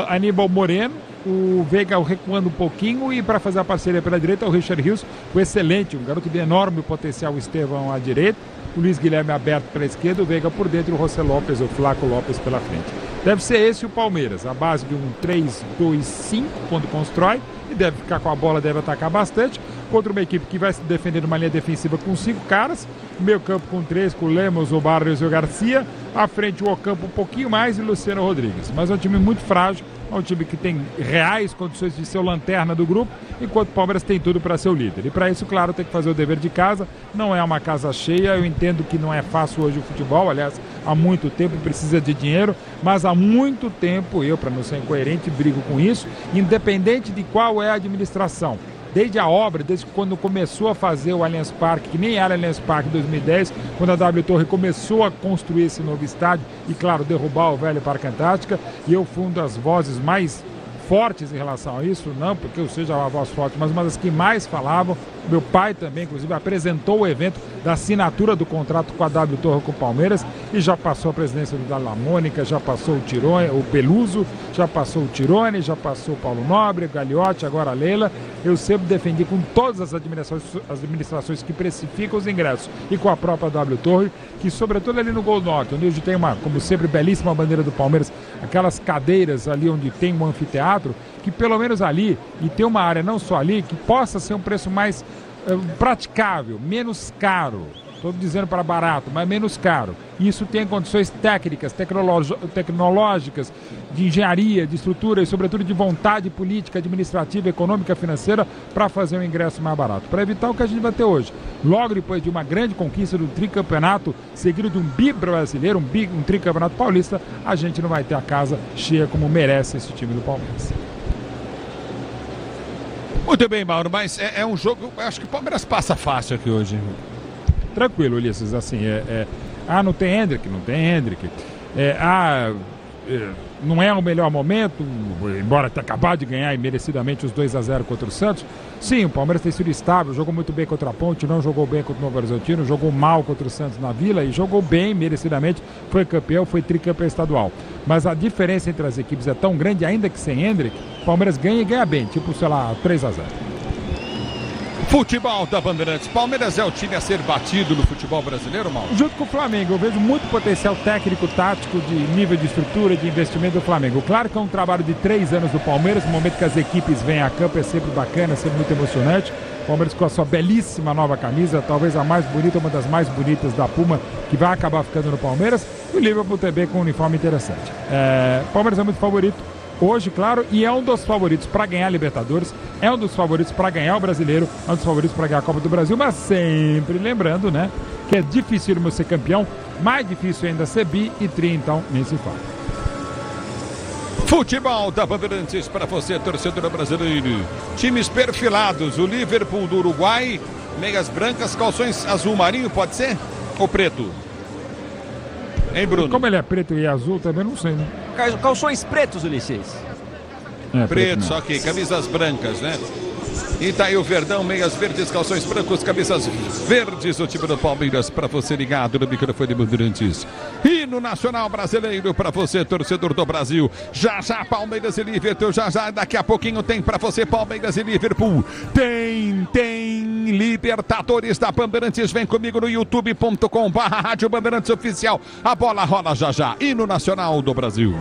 C: Aníbal Moreno, o Veiga recuando um pouquinho e para fazer a parceria pela direita o Richard Rios, o excelente, um garoto de enorme potencial, o Estevão à direita, o Luiz Guilherme aberto pela esquerda, o Veiga por dentro e o José Lopes, o Flaco Lopes pela frente. Deve ser esse o Palmeiras, a base de um 3-2-5 quando constrói, e deve ficar com a bola, deve atacar bastante, contra uma equipe que vai se defender numa linha defensiva com 5 caras, meio campo com 3, com o Lemos, o Barrios e o Garcia, à frente o Ocampo um pouquinho mais e o Luciano Rodrigues. Mas é um time muito frágil, é um time que tem reais condições de ser o lanterna do grupo, enquanto o Palmeiras tem tudo para ser o líder. E para isso, claro, tem que fazer o dever de casa, não é uma casa cheia, eu entendo que não é fácil hoje o futebol, aliás, há muito tempo precisa de dinheiro, mas há muito tempo, eu, para não ser incoerente, brigo com isso, independente de qual é a administração. Desde a obra, desde quando começou a fazer o Allianz Parque, que nem era Allianz Parque em 2010, quando a W Torre começou a construir esse novo estádio e, claro, derrubar o velho Parque Antártica, e eu fui uma das vozes mais fortes em relação a isso, não porque eu seja uma voz forte, mas uma das que mais falavam. Meu pai também, inclusive, apresentou o evento da assinatura do contrato com a W Torre com o Palmeiras e já passou a presidência do Dalla Mônica, já passou o Tirone, o Peluso, já passou o Tirone, já passou o Paulo Nobre, o Gagliotti, agora a Leila. Eu sempre defendi com todas as administrações que precificam os ingressos e com a própria W Torre, que sobretudo ali no Gol Norte, onde hoje tem uma, como sempre, belíssima bandeira do Palmeiras, aquelas cadeiras ali onde tem um anfiteatro, que pelo menos ali, e tem uma área não só ali, que possa ser um preço mais praticável, menos caro. Estou dizendo para barato, mas menos caro. Isso tem condições técnicas, tecnológicas, de engenharia, de estrutura e, sobretudo, de vontade política, administrativa, econômica, financeira para fazer um ingresso mais barato. Para evitar o que a gente vai ter hoje. Logo depois de uma grande conquista do tricampeonato, seguido de um bi brasileiro, um tricampeonato paulista, a gente não vai ter a casa cheia como merece esse time do Palmeiras.
E: Muito bem, Mauro, mas é um jogo, eu acho que o Palmeiras passa fácil aqui hoje.
C: Tranquilo, Ulisses, assim, não tem Hendrick, não é o melhor momento, embora tenha acabado de ganhar e merecidamente os 2-0 contra o Santos. Sim, o Palmeiras tem sido estável, jogou muito bem contra a Ponte, não jogou bem contra o Novo Horizontino, jogou mal contra o Santos na Vila e jogou bem, merecidamente, foi campeão, foi tricampeão estadual. Mas a diferença entre as equipes é tão grande, ainda que sem Hendrick, o Palmeiras ganha e ganha bem, tipo, sei lá, 3-0.
E: Futebol da Bandeirantes. Palmeiras é o time a ser batido no futebol brasileiro, Mauro?
C: Junto com o Flamengo, eu vejo muito potencial técnico, tático, de nível de estrutura, de investimento do Flamengo. Claro que é um trabalho de 3 anos do Palmeiras, no momento que as equipes vêm a campo é sempre bacana, é sempre muito emocionante. O Palmeiras com a sua belíssima nova camisa, talvez a mais bonita, uma das mais bonitas da Puma, que vai acabar ficando no Palmeiras. E o Liverpool também com um uniforme interessante. O Palmeiras é muito favorito. hoje, claro, e é um dos favoritos para ganhar a Libertadores, é um dos favoritos para ganhar o Brasileiro, é um dos favoritos para ganhar a Copa do Brasil, mas sempre lembrando, né, que é difícil ser campeão, mais difícil ainda ser bi e tri, então nem se fala.
E: Futebol da Bandeirantes para você, torcedor brasileiro. Times perfilados, o Liverpool do Uruguai, meias brancas, calções azul marinho, pode ser? Ou preto? Hein, Bruno?
C: Como ele é preto e azul, também não sei, né?
A: Calções pretos, Ulisses.
E: Pretos, ok, camisas brancas, né? E tá aí o Verdão, meias verdes, calções brancos, camisas verdes, o time do Palmeiras para você ligado no microfone Bandeirantes. E no Nacional Brasileiro para você, torcedor do Brasil. Já Palmeiras e Liverpool, já daqui a pouquinho tem para você Palmeiras e Liverpool. Tem Libertadores da Bandeirantes, vem comigo no youtube.com/Rádio Bandeirantes Oficial. A bola rola já. E no Nacional do Brasil.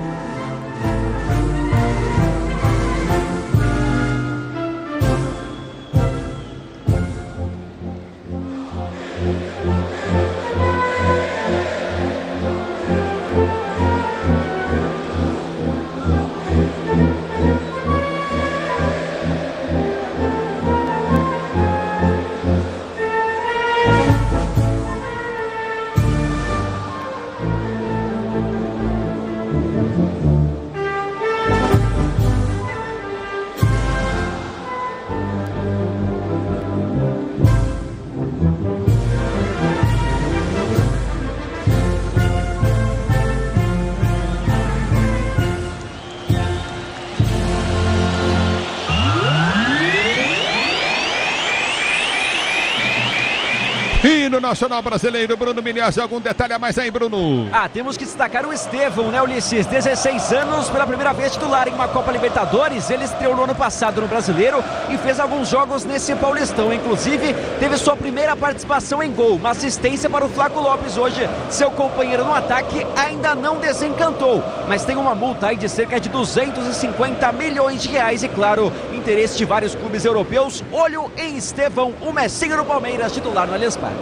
E: E no Nacional Brasileiro, Bruno Milhaz, algum detalhe a mais aí, Bruno?
A: Temos que destacar o Estevão, né, Ulisses? 16 anos, pela primeira vez titular em uma Copa Libertadores. Ele estreou no ano passado no Brasileiro e fez alguns jogos nesse Paulistão. Inclusive, teve sua primeira participação em gol, uma assistência para o Flaco Lopes hoje. Seu companheiro no ataque ainda não desencantou, mas tem uma multa aí de cerca de 250 milhões de reais e, claro, interesse de vários clubes europeus. Olho em Estevão, o Messinho do Palmeiras, titular no Allianz Parque.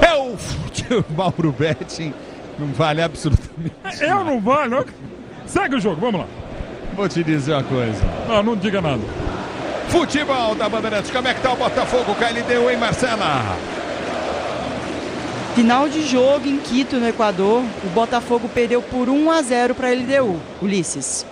E: É o Mauro Betting, não vale absolutamente.
C: Eu não vale, não. Segue o jogo, vamos lá.
E: Vou te dizer uma coisa.
C: Não diga nada.
E: Futebol da Bandeirantes, como é que tá o Botafogo? KLDU, hein, Marcela?
F: Final de jogo em Quito, no Equador. O Botafogo perdeu por 1-0 para a LDU. Ulisses.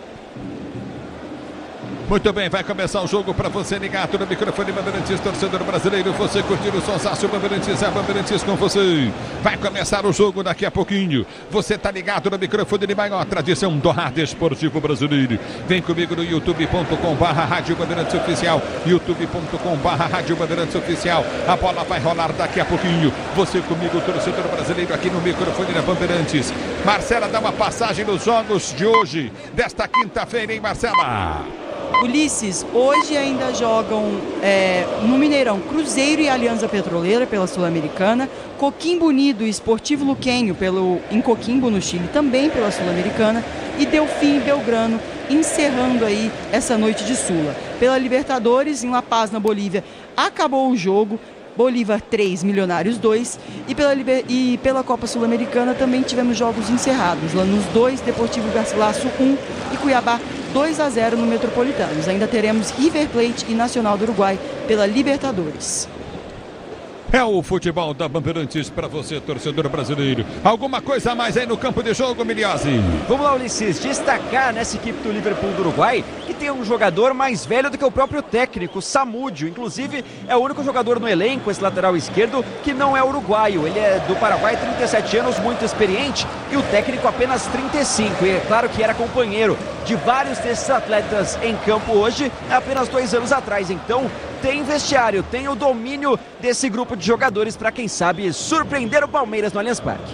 E: Muito bem, vai começar o jogo para você ligado no microfone Bandeirantes, torcedor brasileiro, você curtindo o sonsaço Bandeirantes, é Bandeirantes com você. Vai começar o jogo daqui a pouquinho. Você tá ligado no microfone de maior tradição do rádio esportivo brasileiro. Vem comigo no youtube.com/Rádio Bandeirantes Oficial, youtube.com/Rádio Bandeirantes Oficial. A bola vai rolar daqui a pouquinho. Você comigo, torcedor brasileiro, aqui no microfone da Bandeirantes. Marcela, dá uma passagem nos jogos de hoje, desta quinta-feira, hein, Marcela?
F: Ulisses, hoje ainda jogam no Mineirão Cruzeiro e Alianza Petroleira pela Sul-Americana, Coquimbo Unido e Esportivo Luquenho em Coquimbo, no Chile, também pela Sul-Americana, e Delfim e Belgrano encerrando aí essa noite de Sula. Pela Libertadores, em La Paz, na Bolívia, acabou o jogo. Bolívar 3, Milionários 2. E pela Copa Sul-Americana também tivemos jogos encerrados. Lanús 2, Deportivo Garcilaso 1 e Cuiabá 2-0 no Metropolitanos. Ainda teremos River Plate e Nacional do Uruguai pela Libertadores.
E: É o futebol da Bandeirantes para você, torcedor brasileiro. Alguma coisa a mais aí no campo de jogo, Miliozzi?
A: Vamos lá, Ulisses, destacar nessa equipe do Liverpool do Uruguai que tem um jogador mais velho do que o próprio técnico, Samúdio. Inclusive, é o único jogador no elenco, esse lateral esquerdo, que não é uruguaio. Ele é do Paraguai, 37 anos, muito experiente, e o técnico apenas 35. E é claro que era companheiro de vários desses atletas em campo hoje, apenas 2 anos atrás. Então, tem vestiário, tem o domínio desse grupo de jogadores para, quem sabe, surpreender o Palmeiras no Allianz Parque.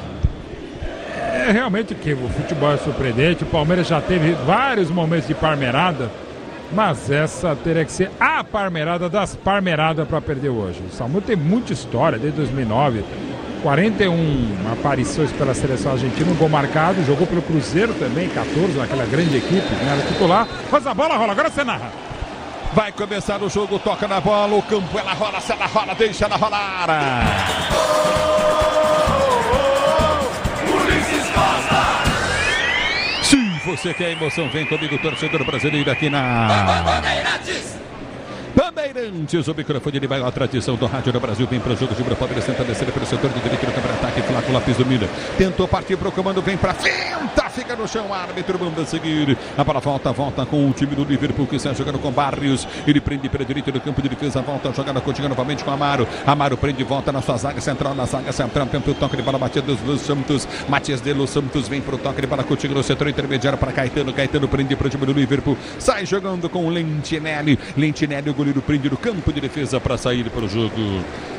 C: É realmente que o futebol é surpreendente. O Palmeiras já teve vários momentos de parmeirada, mas essa teria que ser a parmeirada das parmeiradas para perder hoje. O Samu tem muita história, desde 2009, 41 aparições pela seleção argentina, um gol marcado, jogou pelo Cruzeiro também, 14, naquela grande equipe, né, era titular. Mas a bola rola, agora você narra.
E: Vai começar o jogo, toca na bola, o campo, ela rola, se ela rola, deixa ela rolar.
M: Ulisses Costa!
E: você que a emoção vem comigo, torcedor brasileiro aqui na Bandeirantes, o microfone de maior tradição do rádio no Brasil. Vem para o jogo de Palmeiras, tenta descer pelo setor de direito no contra-ataque. Flaco Lopes domina, tentou partir para o comando, vem para finta, fica no chão, árbitro manda seguir. A bola volta com o time do Liverpool que está jogando com Barrios. Ele prende para a direita do campo de defesa, volta a jogada, continua novamente com Amaro. Amaro prende, volta na sua zaga central, tenta o toque de bola batido dos Santos. Matias de Los Santos vem para o toque de bola, continua no setor intermediário para Caetano. Caetano prende para o time do Liverpool, sai jogando com o Lentinelli. Lentinelli, o goleiro prende no campo de defesa para sair para o jogo.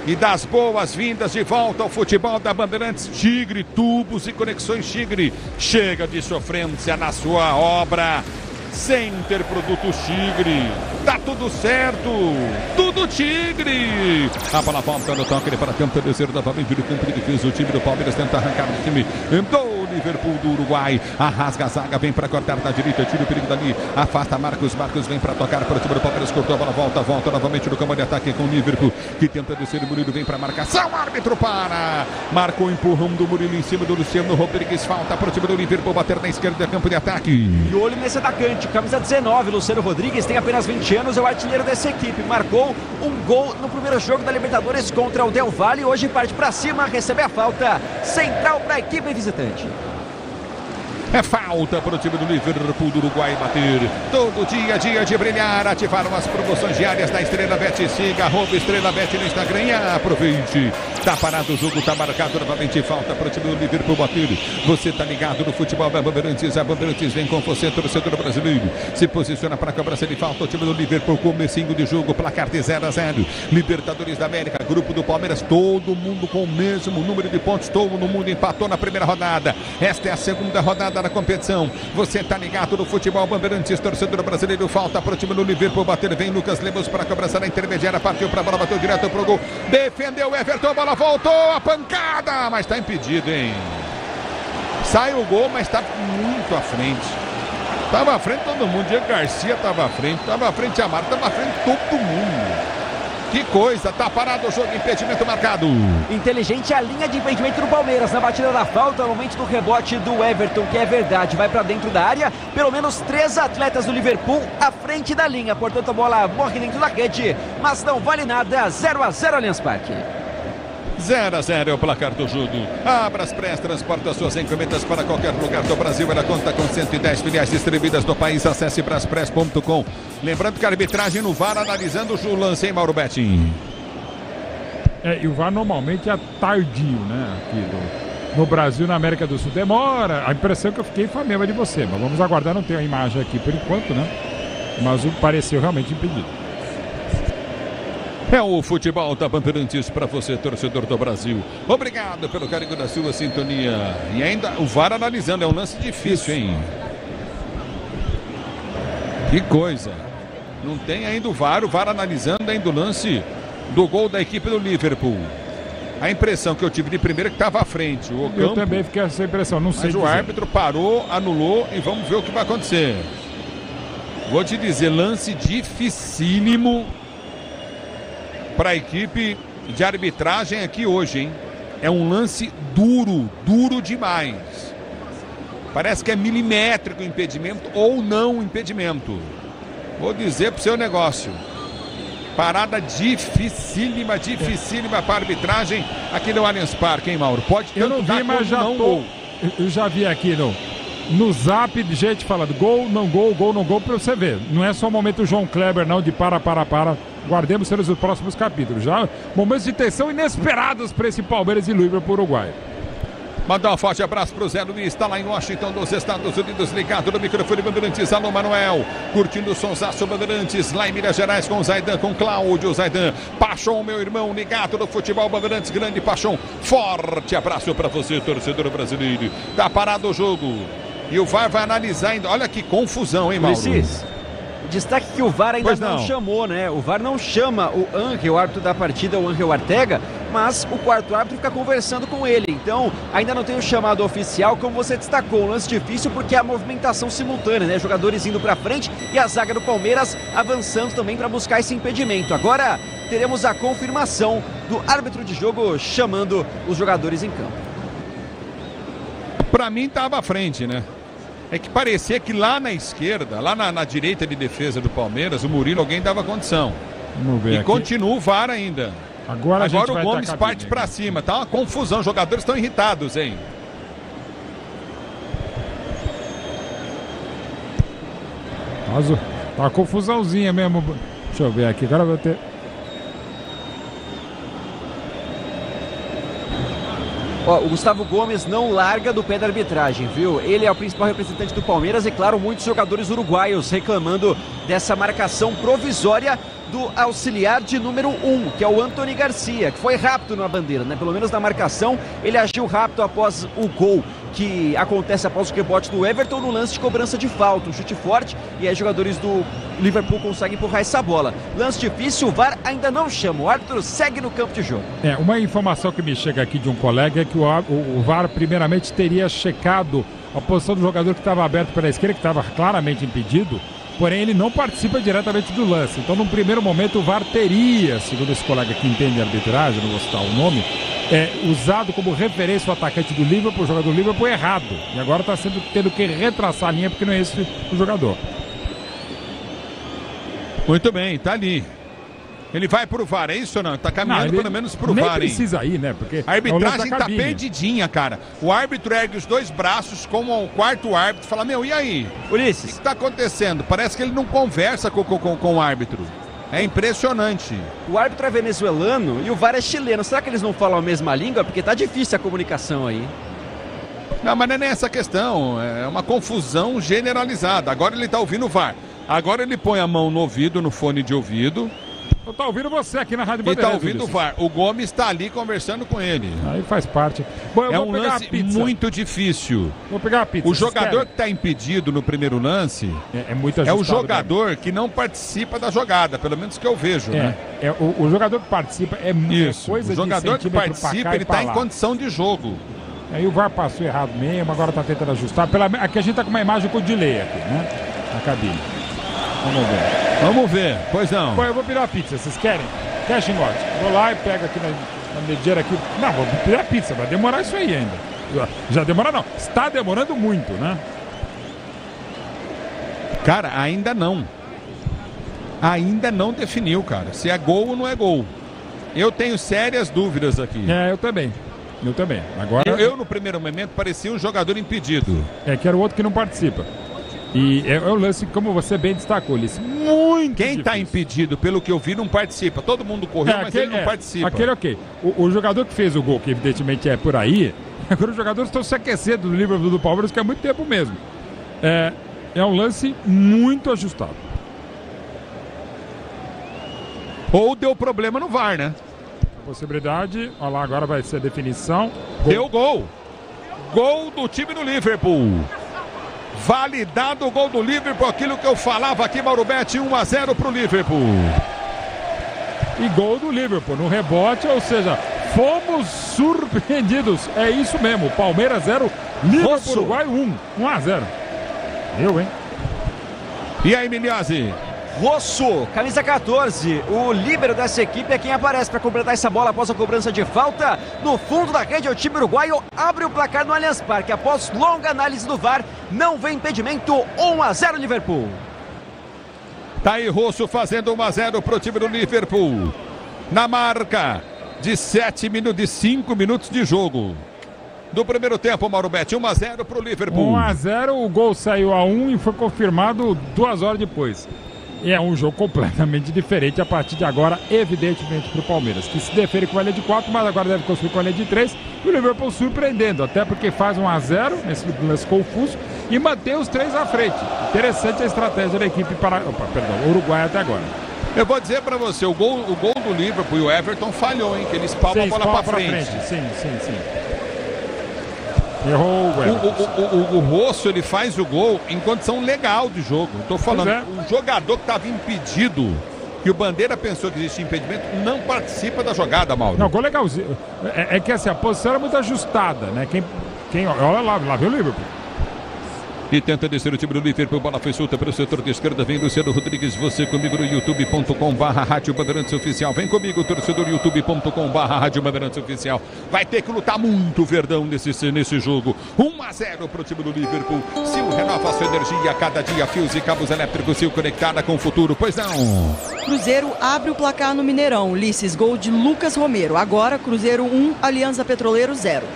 E: E das boas-vindas de volta ao futebol da Bandeirantes. Tigre, tubos e conexões Tigre. Chega de sofrência na sua obra. Center Produtos Tigre. Dá tudo certo. Tudo Tigre. A bola volta no toque para campo terceiro novamente no campo de defesa. O time do Palmeiras tenta arrancar o time do Liverpool do Uruguai. Arrasga a zaga, vem para cortar na direita. Tira o perigo dali. Afasta Marcos. Marcos vem para tocar para o time do Palmeiras. Cortou a bola, volta novamente no campo de ataque com o Liverpool, que tenta descer. O Murilo vem para marcação. Árbitro para. Marcou o empurrão do Murilo em cima do Luciano Rodrigues. Falta para o time do Liverpool bater na esquerda, campo de ataque.
A: E olho nesse atacante, camisa 19, Luciano Rodrigues, tem apenas 20 anos, é o artilheiro dessa equipe. Marcou um gol no primeiro jogo da Libertadores contra o Del Valle. Hoje parte para cima, recebe a falta central para a equipe visitante.
E: É falta para o time do Liverpool do Uruguai bater. Todo dia de brilhar. Ativaram as promoções diárias da Estrela Bet. Siga, @Estrela Bet no Instagram e aproveite. Tá parado o jogo, tá marcado novamente. Falta para o time do Liverpool bater. Você tá ligado no futebol da Bandeirantes. A Bandeirantes vem com você, torcedor brasileiro. Se posiciona para a cobrança de falta. O time do Liverpool, comecinho de jogo, placar de 0-0. Libertadores da América, grupo do Palmeiras, todo mundo com o mesmo número de pontos. Todo mundo empatou na primeira rodada. Esta é a segunda rodada da competição. Você tá ligado no futebol Bandeirantes, torcedor brasileiro. Falta para o time do Liverpool bater. Vem Lucas Lemos para a cobrança na intermediária. Partiu para a bola, bateu direto pro gol. Defendeu Everton, a bola voltou. A pancada, mas tá impedido, hein? Sai o gol, mas tá muito à frente. Tava à frente todo mundo. Diego Garcia tava à frente. Tava à frente Amaro. Tava à frente todo mundo. Que coisa, tá parado o jogo, impedimento marcado.
A: Inteligente a linha de impedimento do Palmeiras na batida da falta, no momento do rebote do Everton, que é verdade, vai pra dentro da área. Pelo menos 3 atletas do Liverpool à frente da linha, portanto a bola morre dentro da rede, mas não vale nada. 0-0 Allianz Parque.
E: 0-0 é o placar do jogo. A Braspress transporta suas encomendas para qualquer lugar do Brasil. Ela conta com 110 filiais distribuídas no país. Acesse braspress.com. Lembrando que a arbitragem no VAR analisando o lance, hein, Mauro Betting?
C: E o VAR normalmente é tardio, né? Aqui no Brasil, na América do Sul. Demora. A impressão que eu fiquei foi a mesma de você. Mas vamos aguardar, não tem a imagem aqui por enquanto, né? Mas o pareceu realmente impedido.
E: É o futebol da Bandeirantes para você, torcedor do Brasil. Obrigado pelo carinho da sua sintonia. E ainda o VAR analisando, é um lance difícil, hein? Que coisa. Não tem ainda o VAR analisando ainda o lance do gol da equipe do Liverpool. A impressão que eu tive de primeira é que estava à frente.
C: Eu também fiquei com essa impressão, não sei.
E: Mas o árbitro parou, anulou e vamos ver o que vai acontecer. Vou te dizer, lance dificílimo para a equipe de arbitragem aqui hoje, hein? É um lance duro demais. Parece que é milimétrico o impedimento ou não impedimento. Vou dizer pro seu negócio. Parada dificílima para a arbitragem aqui no Allianz Parque, hein, Mauro? Pode
C: eu não vi, mas já tô. Eu já vi aqui no zap de gente falando gol, não gol, pra você ver. Não é só o momento João Kleber, não, de para. Guardemos cenas dos próximos capítulos. Já momentos de tensão inesperados para esse Palmeiras e Liverpool Uruguai.
E: Mandar um forte abraço pro Zé Luiz, está lá em Washington, dos Estados Unidos, ligado no microfone Bandeirantes. Alô, Manuel, curtindo o sonsaço Bandeirantes, lá em Minas Gerais, com o Zaidan, com Cláudio Zaidan. Paixão, meu irmão, ligado no futebol Bandeirantes, grande paixão. Forte abraço para você, torcedor brasileiro. Tá parado o jogo. E o VAR vai analisar ainda. Olha que confusão, hein, Mauro?
A: Destaque que o VAR ainda não chamou, né? O VAR não chama o Ángel, o árbitro da partida, o Ángel Ortega, mas o quarto árbitro fica conversando com ele. Então, ainda não tem o chamado oficial, como você destacou. Um lance difícil porque é a movimentação simultânea, né? Jogadores indo para frente e a zaga do Palmeiras avançando também para buscar esse impedimento. Agora teremos a confirmação do árbitro de jogo chamando os jogadores em campo.
E: Para mim estava à frente, né? É que parecia que lá na esquerda, lá na direita de defesa do Palmeiras, o Murilo alguém dava condição.
C: Vamos ver
E: e
C: aqui.
E: Continua o VAR ainda.
C: Agora
E: o Gomes parte pra cima. Tá uma confusão. Os jogadores estão irritados, hein?
C: Tá uma confusãozinha mesmo. Deixa eu ver aqui. Agora eu vou ter...
A: Ó, o Gustavo Gomes não larga do pé da arbitragem, viu? Ele é o principal representante do Palmeiras e, claro, muitos jogadores uruguaios reclamando dessa marcação provisória do auxiliar de número 1, que é o Antony Garcia, que foi rápido na bandeira, né? Pelo menos na marcação, ele agiu rápido após o gol que acontece após o rebote do Everton no lance de cobrança de falta, um chute forte, e aí jogadores do Liverpool conseguem empurrar essa bola. Lance difícil, o VAR ainda não chama, o árbitro segue no campo de jogo.
C: Uma informação que me chega aqui de um colega é que o VAR primeiramente teria checado a posição do jogador que estava aberto pela esquerda, que estava claramente impedido, porém ele não participa diretamente do lance. Então, num primeiro momento, o VAR teria, segundo esse colega que entende a arbitragem, não vou citar o nome, usado como referência o atacante do Liverpool, o jogador do Liverpool errado. E agora está tendo que retraçar a linha porque não é esse o jogador.
E: Muito bem, tá ali. Ele vai pro VAR, é isso ou não? Tá caminhando pelo menos pro VAR, hein?
C: Nem precisa ir, né? Porque
E: a arbitragem tá perdidinha, cara. O árbitro ergue os dois braços como o quarto árbitro e fala, e aí?
A: Ulisses,
E: o que tá acontecendo? Parece que ele não conversa com o árbitro. É impressionante.
A: O árbitro é venezuelano e o VAR é chileno. Será que eles não falam a mesma língua? Porque tá difícil a comunicação aí.
E: Não, mas não é nem essa questão. É uma confusão generalizada. Agora ele tá ouvindo o VAR. Agora ele põe a mão no ouvido, no fone de ouvido.
C: Eu tô ouvindo você aqui na Rádio
E: E
C: Bandeirantes.
E: tá ouvindo o VAR. O Gomes tá ali conversando com ele.
C: Aí faz parte. Bom,
E: é um lance muito difícil.
C: Vou pegar a pizza.
E: O jogador que tá impedido no primeiro lance
C: é muito ajustado,
E: é o jogador que não participa da jogada, pelo menos que eu vejo, né?
C: O jogador que participa é
E: isso.
C: Coisa
E: o jogador
C: de
E: que participa, ele tá em condição de jogo.
C: Aí o VAR passou errado mesmo, agora tá tentando ajustar. Aqui a gente tá com uma imagem com o delay aqui, né? Na cabine. Vamos ver.
E: Vamos ver, pois não.
C: Bom, eu vou pedir a pizza, vocês querem? Quer, Xingote? Vou lá e pego aqui na medieira aqui. Não, vou pedir a pizza, vai demorar isso aí ainda. Já demora não, está demorando muito, né?
E: Cara, ainda não. Ainda não definiu, cara. Se é gol ou não é gol. Eu tenho sérias dúvidas aqui.
C: Eu também. Agora...
E: Eu no primeiro momento parecia um jogador impedido.
C: Que era o outro que não participa. E é um lance, como você bem destacou, Ulisses, muito
E: Quem está impedido, pelo que eu vi, não participa. Todo mundo correu, mas ele não participa.
C: Aquele ok. O jogador que fez o gol, que evidentemente é por aí, agora os jogadores estão se aquecendo do Liverpool do Palmeiras, que é muito tempo mesmo. É um lance muito ajustado.
E: Ou deu problema no VAR, né?
C: Possibilidade, olha lá, agora vai ser a definição.
E: Deu gol. Gol do time do Liverpool. Validado o gol do Liverpool, aquilo que eu falava aqui, Mauro Betti, 1-0 pro Liverpool.
C: E gol do Liverpool no rebote, ou seja, fomos surpreendidos. É isso mesmo, Palmeiras 0, Liverpool Uruguai 1-0. Eu, hein?
E: E aí, Miliazzi?
A: Rosso, camisa 14, o líbero dessa equipe é quem aparece para completar essa bola após a cobrança de falta. No fundo da rede, o time uruguaio abre o placar no Allianz Parque. Após longa análise do VAR, não vem impedimento, 1-0 Liverpool.
E: Tá aí Rosso fazendo 1-0 pro time do Liverpool. Na marca de 5 minutos de jogo. Do primeiro tempo, Mauro Betti, 1-0 pro Liverpool.
C: 1-0, o gol saiu a 1 e foi confirmado 2 horas depois. E é um jogo completamente diferente a partir de agora, evidentemente, para o Palmeiras, que se defende com a linha de 4, mas agora deve construir com a linha de 3. E o Liverpool surpreendendo, até porque faz 1-0 nesse lance confuso e mantém os 3 à frente. Interessante a estratégia da equipe Uruguai até agora.
E: Eu vou dizer para você, o gol do Liverpool e o Everton falhou, hein? Que ele espalma a bola para frente.
C: Sim. Errou
E: o Rosso, ele faz o gol em condição legal de jogo. Estou falando, o jogador que estava impedido, que o Bandeira pensou que existia impedimento, não participa da jogada, Mauro.
C: Não, gol legalzinho. É que assim, a posição era muito ajustada, né? Olha lá viu o Liverpool.
E: e tenta descer o time do Liverpool. Bola foi solta pelo setor de esquerda. Vem Luciano Rodrigues, você comigo no youtube.com/Rádio Bandeirantes Oficial. Vem comigo, torcedor, youtube.com/Rádio Bandeirantes Oficial. Vai ter que lutar muito o Verdão nesse jogo. 1-0 pro time do Liverpool. Sil renova a sua energia a cada dia. Fios e cabos elétricos, Sil conectada com o futuro. Pois não.
F: Cruzeiro abre o placar no Mineirão. Ulisses, gol de Lucas Romero. Agora, Cruzeiro 1, Aliança Petroleiro 0.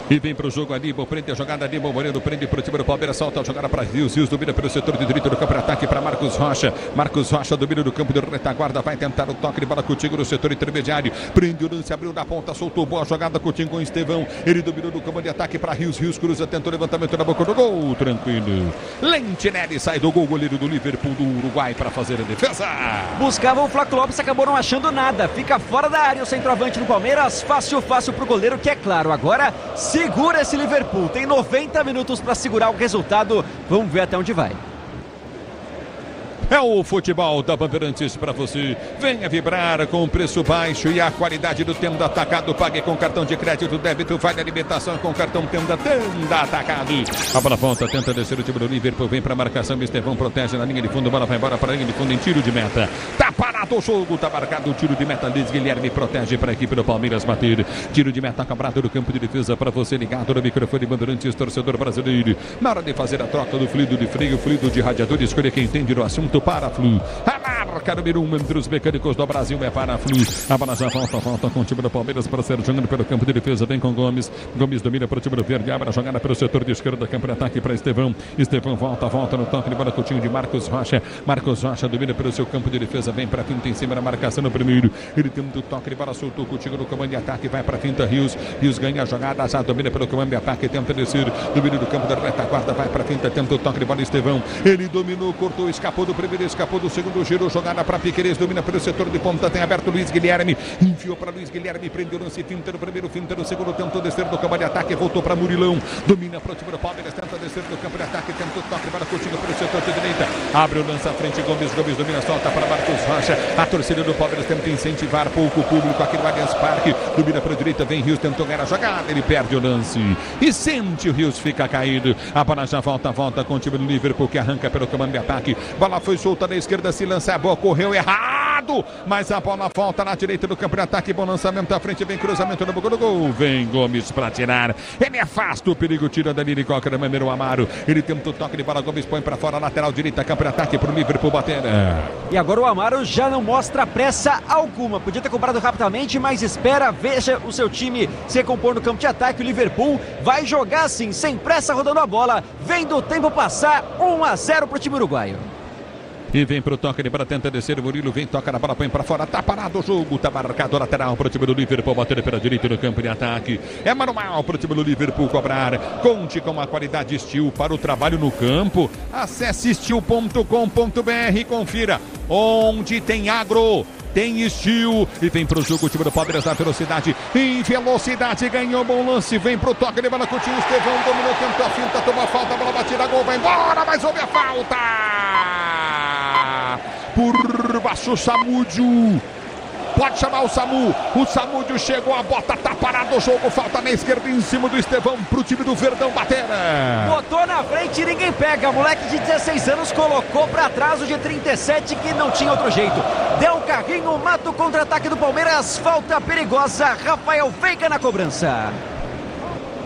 E: E vem para o jogo Aníbal, prende a jogada, Aníbal Moreno prende para o time do Palmeiras, solta a jogada para Rios, Rios domina pelo setor de direito do campo de ataque para Marcos Rocha, Marcos Rocha domina do campo de retaguarda, vai tentar o toque de bola Coutinho no setor intermediário, prende o lance, abriu da ponta, soltou boa jogada, Coutinho com Estevão, ele dominou no campo de ataque para Rios, Rios cruza, tentou levantamento na boca do gol, tranquilo, Lentinelli sai do gol, goleiro do Liverpool do Uruguai para fazer a defesa.
A: Buscava o Flávio Lopes, acabou não achando nada, fica fora da área o centroavante do Palmeiras, fácil pro goleiro, que é claro, agora segura esse Liverpool, tem 90 minutos para segurar o resultado, vamos ver até onde vai.
E: É o futebol da Bandeirantes para você. Venha vibrar com o preço baixo e a qualidade do Tenda Atacado. Pague com cartão de crédito, débito, vale alimentação com cartão Tenda Atacado. A bola volta, tenta descer o time do Liverpool. Vem para a marcação, Estevão protege na linha de fundo. A bola vai embora para a linha de fundo em tiro de meta. Tá parado o jogo, tá marcado o tiro de meta. Luiz Guilherme protege para a equipe do Palmeiras bater. Tiro de meta cobrado do campo de defesa para você ligado no microfone Bandeirantes, torcedor brasileiro. Na hora de fazer a troca do fluido de freio, fluido de radiador, escolha quem entende do assunto. Para a Flu, a marca número 1 entre os mecânicos do Brasil é para a Flu. A bola já volta com o time do Palmeiras para ser jogando pelo campo de defesa. Vem com Gomes, Gomes domina para o time do Verde, abre a jogada pelo setor de esquerda, campo de ataque para Estevão. Estevão volta no toque de bola, Coutinho de Marcos Rocha. Marcos Rocha domina pelo seu campo de defesa, vem para a finta em cima da marcação no primeiro. Ele tem um toque de bola, soltou Coutinho no comando de ataque, vai para a finta Rios. Rios ganha a jogada, já domina pelo comando de ataque, tenta descer, domina do campo da retaguarda, vai para a finta, tenta o toque de bola Estevão. Ele dominou, cortou, escapou do primeiro, escapou do segundo giro, jogada para Piquerez, domina pelo setor de ponta, tem aberto Luiz Guilherme, enfiou para Luiz Guilherme, prendeu o lance, finta no primeiro, finta no segundo, tentou descer do campo de ataque, voltou para Murilão, domina para o time do Palmeiras, tenta descer do campo de ataque, tenta o toque para Coutinho pelo setor de direita, abre o lance à frente, Gomes domina, solta para Marcos Rocha, a torcida do Palmeiras tenta incentivar pouco o público aqui no Allianz Parque, domina para a direita, vem Rios, tentou ganhar a jogada, ele perde o lance, e sente o Rios, fica caído, a bola já volta com o time do Liverpool, que arranca pelo comando de ataque, bola foi solta na esquerda, se lança a bola, correu errado, mas a bola volta na direita do campo de ataque, bom lançamento à frente, vem cruzamento no boca do gol, vem Gomes para tirar, ele afasta o perigo, tira dali de qualquer maneira o Amaro, ele tenta o toque de bola, Gomes põe para fora, lateral direita, campo de ataque para o Liverpool bater.
A: E agora o Amaro já não mostra pressa alguma, podia ter comprado rapidamente, mas espera, veja o seu time se recompor no campo de ataque, o Liverpool vai jogar assim, sem pressa, rodando a bola, vendo o tempo passar, 1-0 para o time uruguaio.
E: E vem pro toque de bola, tenta descer, o Murilo vem, toca na bola, põe pra fora, tá parado o jogo, tá marcado lateral pro time do Liverpool, bater pela direita no campo de ataque, é manual pro time do Liverpool cobrar, conte com a qualidade Steel para o trabalho no campo, acesse steel.com.br e confira onde tem agro. Tem Steel e vem pro jogo o time do Palmeiras na velocidade. Em velocidade ganhou bom lance. Vem pro toque de bola com o time Estevão. Dominou, tentou a finta, tomou a falta. A bola batida, gol, vai embora. Mas houve a falta. Por baixo o Samúdio. Pode chamar o Samu. O Samúdio chegou, a bota tá parado o jogo. Falta na esquerda em cima do Estevão pro time do Verdão bater.
A: Botou na frente e ninguém pega. Moleque de 16 anos colocou pra trás o de 37 que não tinha outro jeito. Deu um carrinho, mata o contra-ataque do Palmeiras. Falta perigosa. Rafael Veiga na cobrança.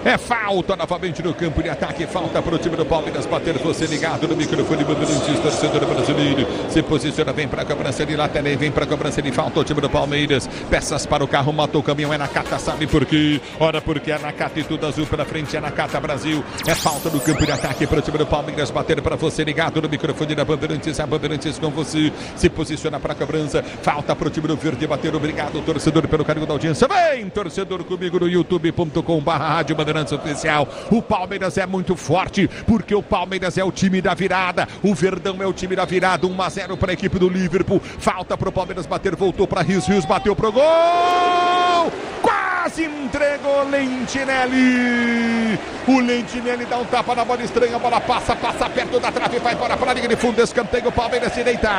E: É falta novamente no campo de ataque, falta para o time do Palmeiras bater, você ligado no microfone, Bandeirantes, torcedor brasileiro, se posiciona, vem para a cobrança de lateral, vem para a cobrança de falta o time do Palmeiras, peças para o carro, matou o caminhão, é Nakata, sabe por quê? Ora, porque é Nakata e tudo azul pela frente, é Nakata Brasil, é falta no campo de ataque para o time do Palmeiras bater para você ligado no microfone da Bandeirantes, a Bandeirantes com você, se posiciona para a cobrança, falta para o time do Verde bater, obrigado torcedor pelo carinho da audiência, vem torcedor comigo no youtube.com/Rádio Bandeirantes Oficial. O Palmeiras é muito forte, porque o Palmeiras é o time da virada, o Verdão é o time da virada, 1-0 para a equipe do Liverpool, falta para o Palmeiras bater, voltou para Rios, Rios bateu pro gol, quase entregou Lentinelli, o Lentinelli dá um tapa na bola estranha, a bola passa perto da trave, vai para a linha de fundo, escanteio, o Palmeiras direita.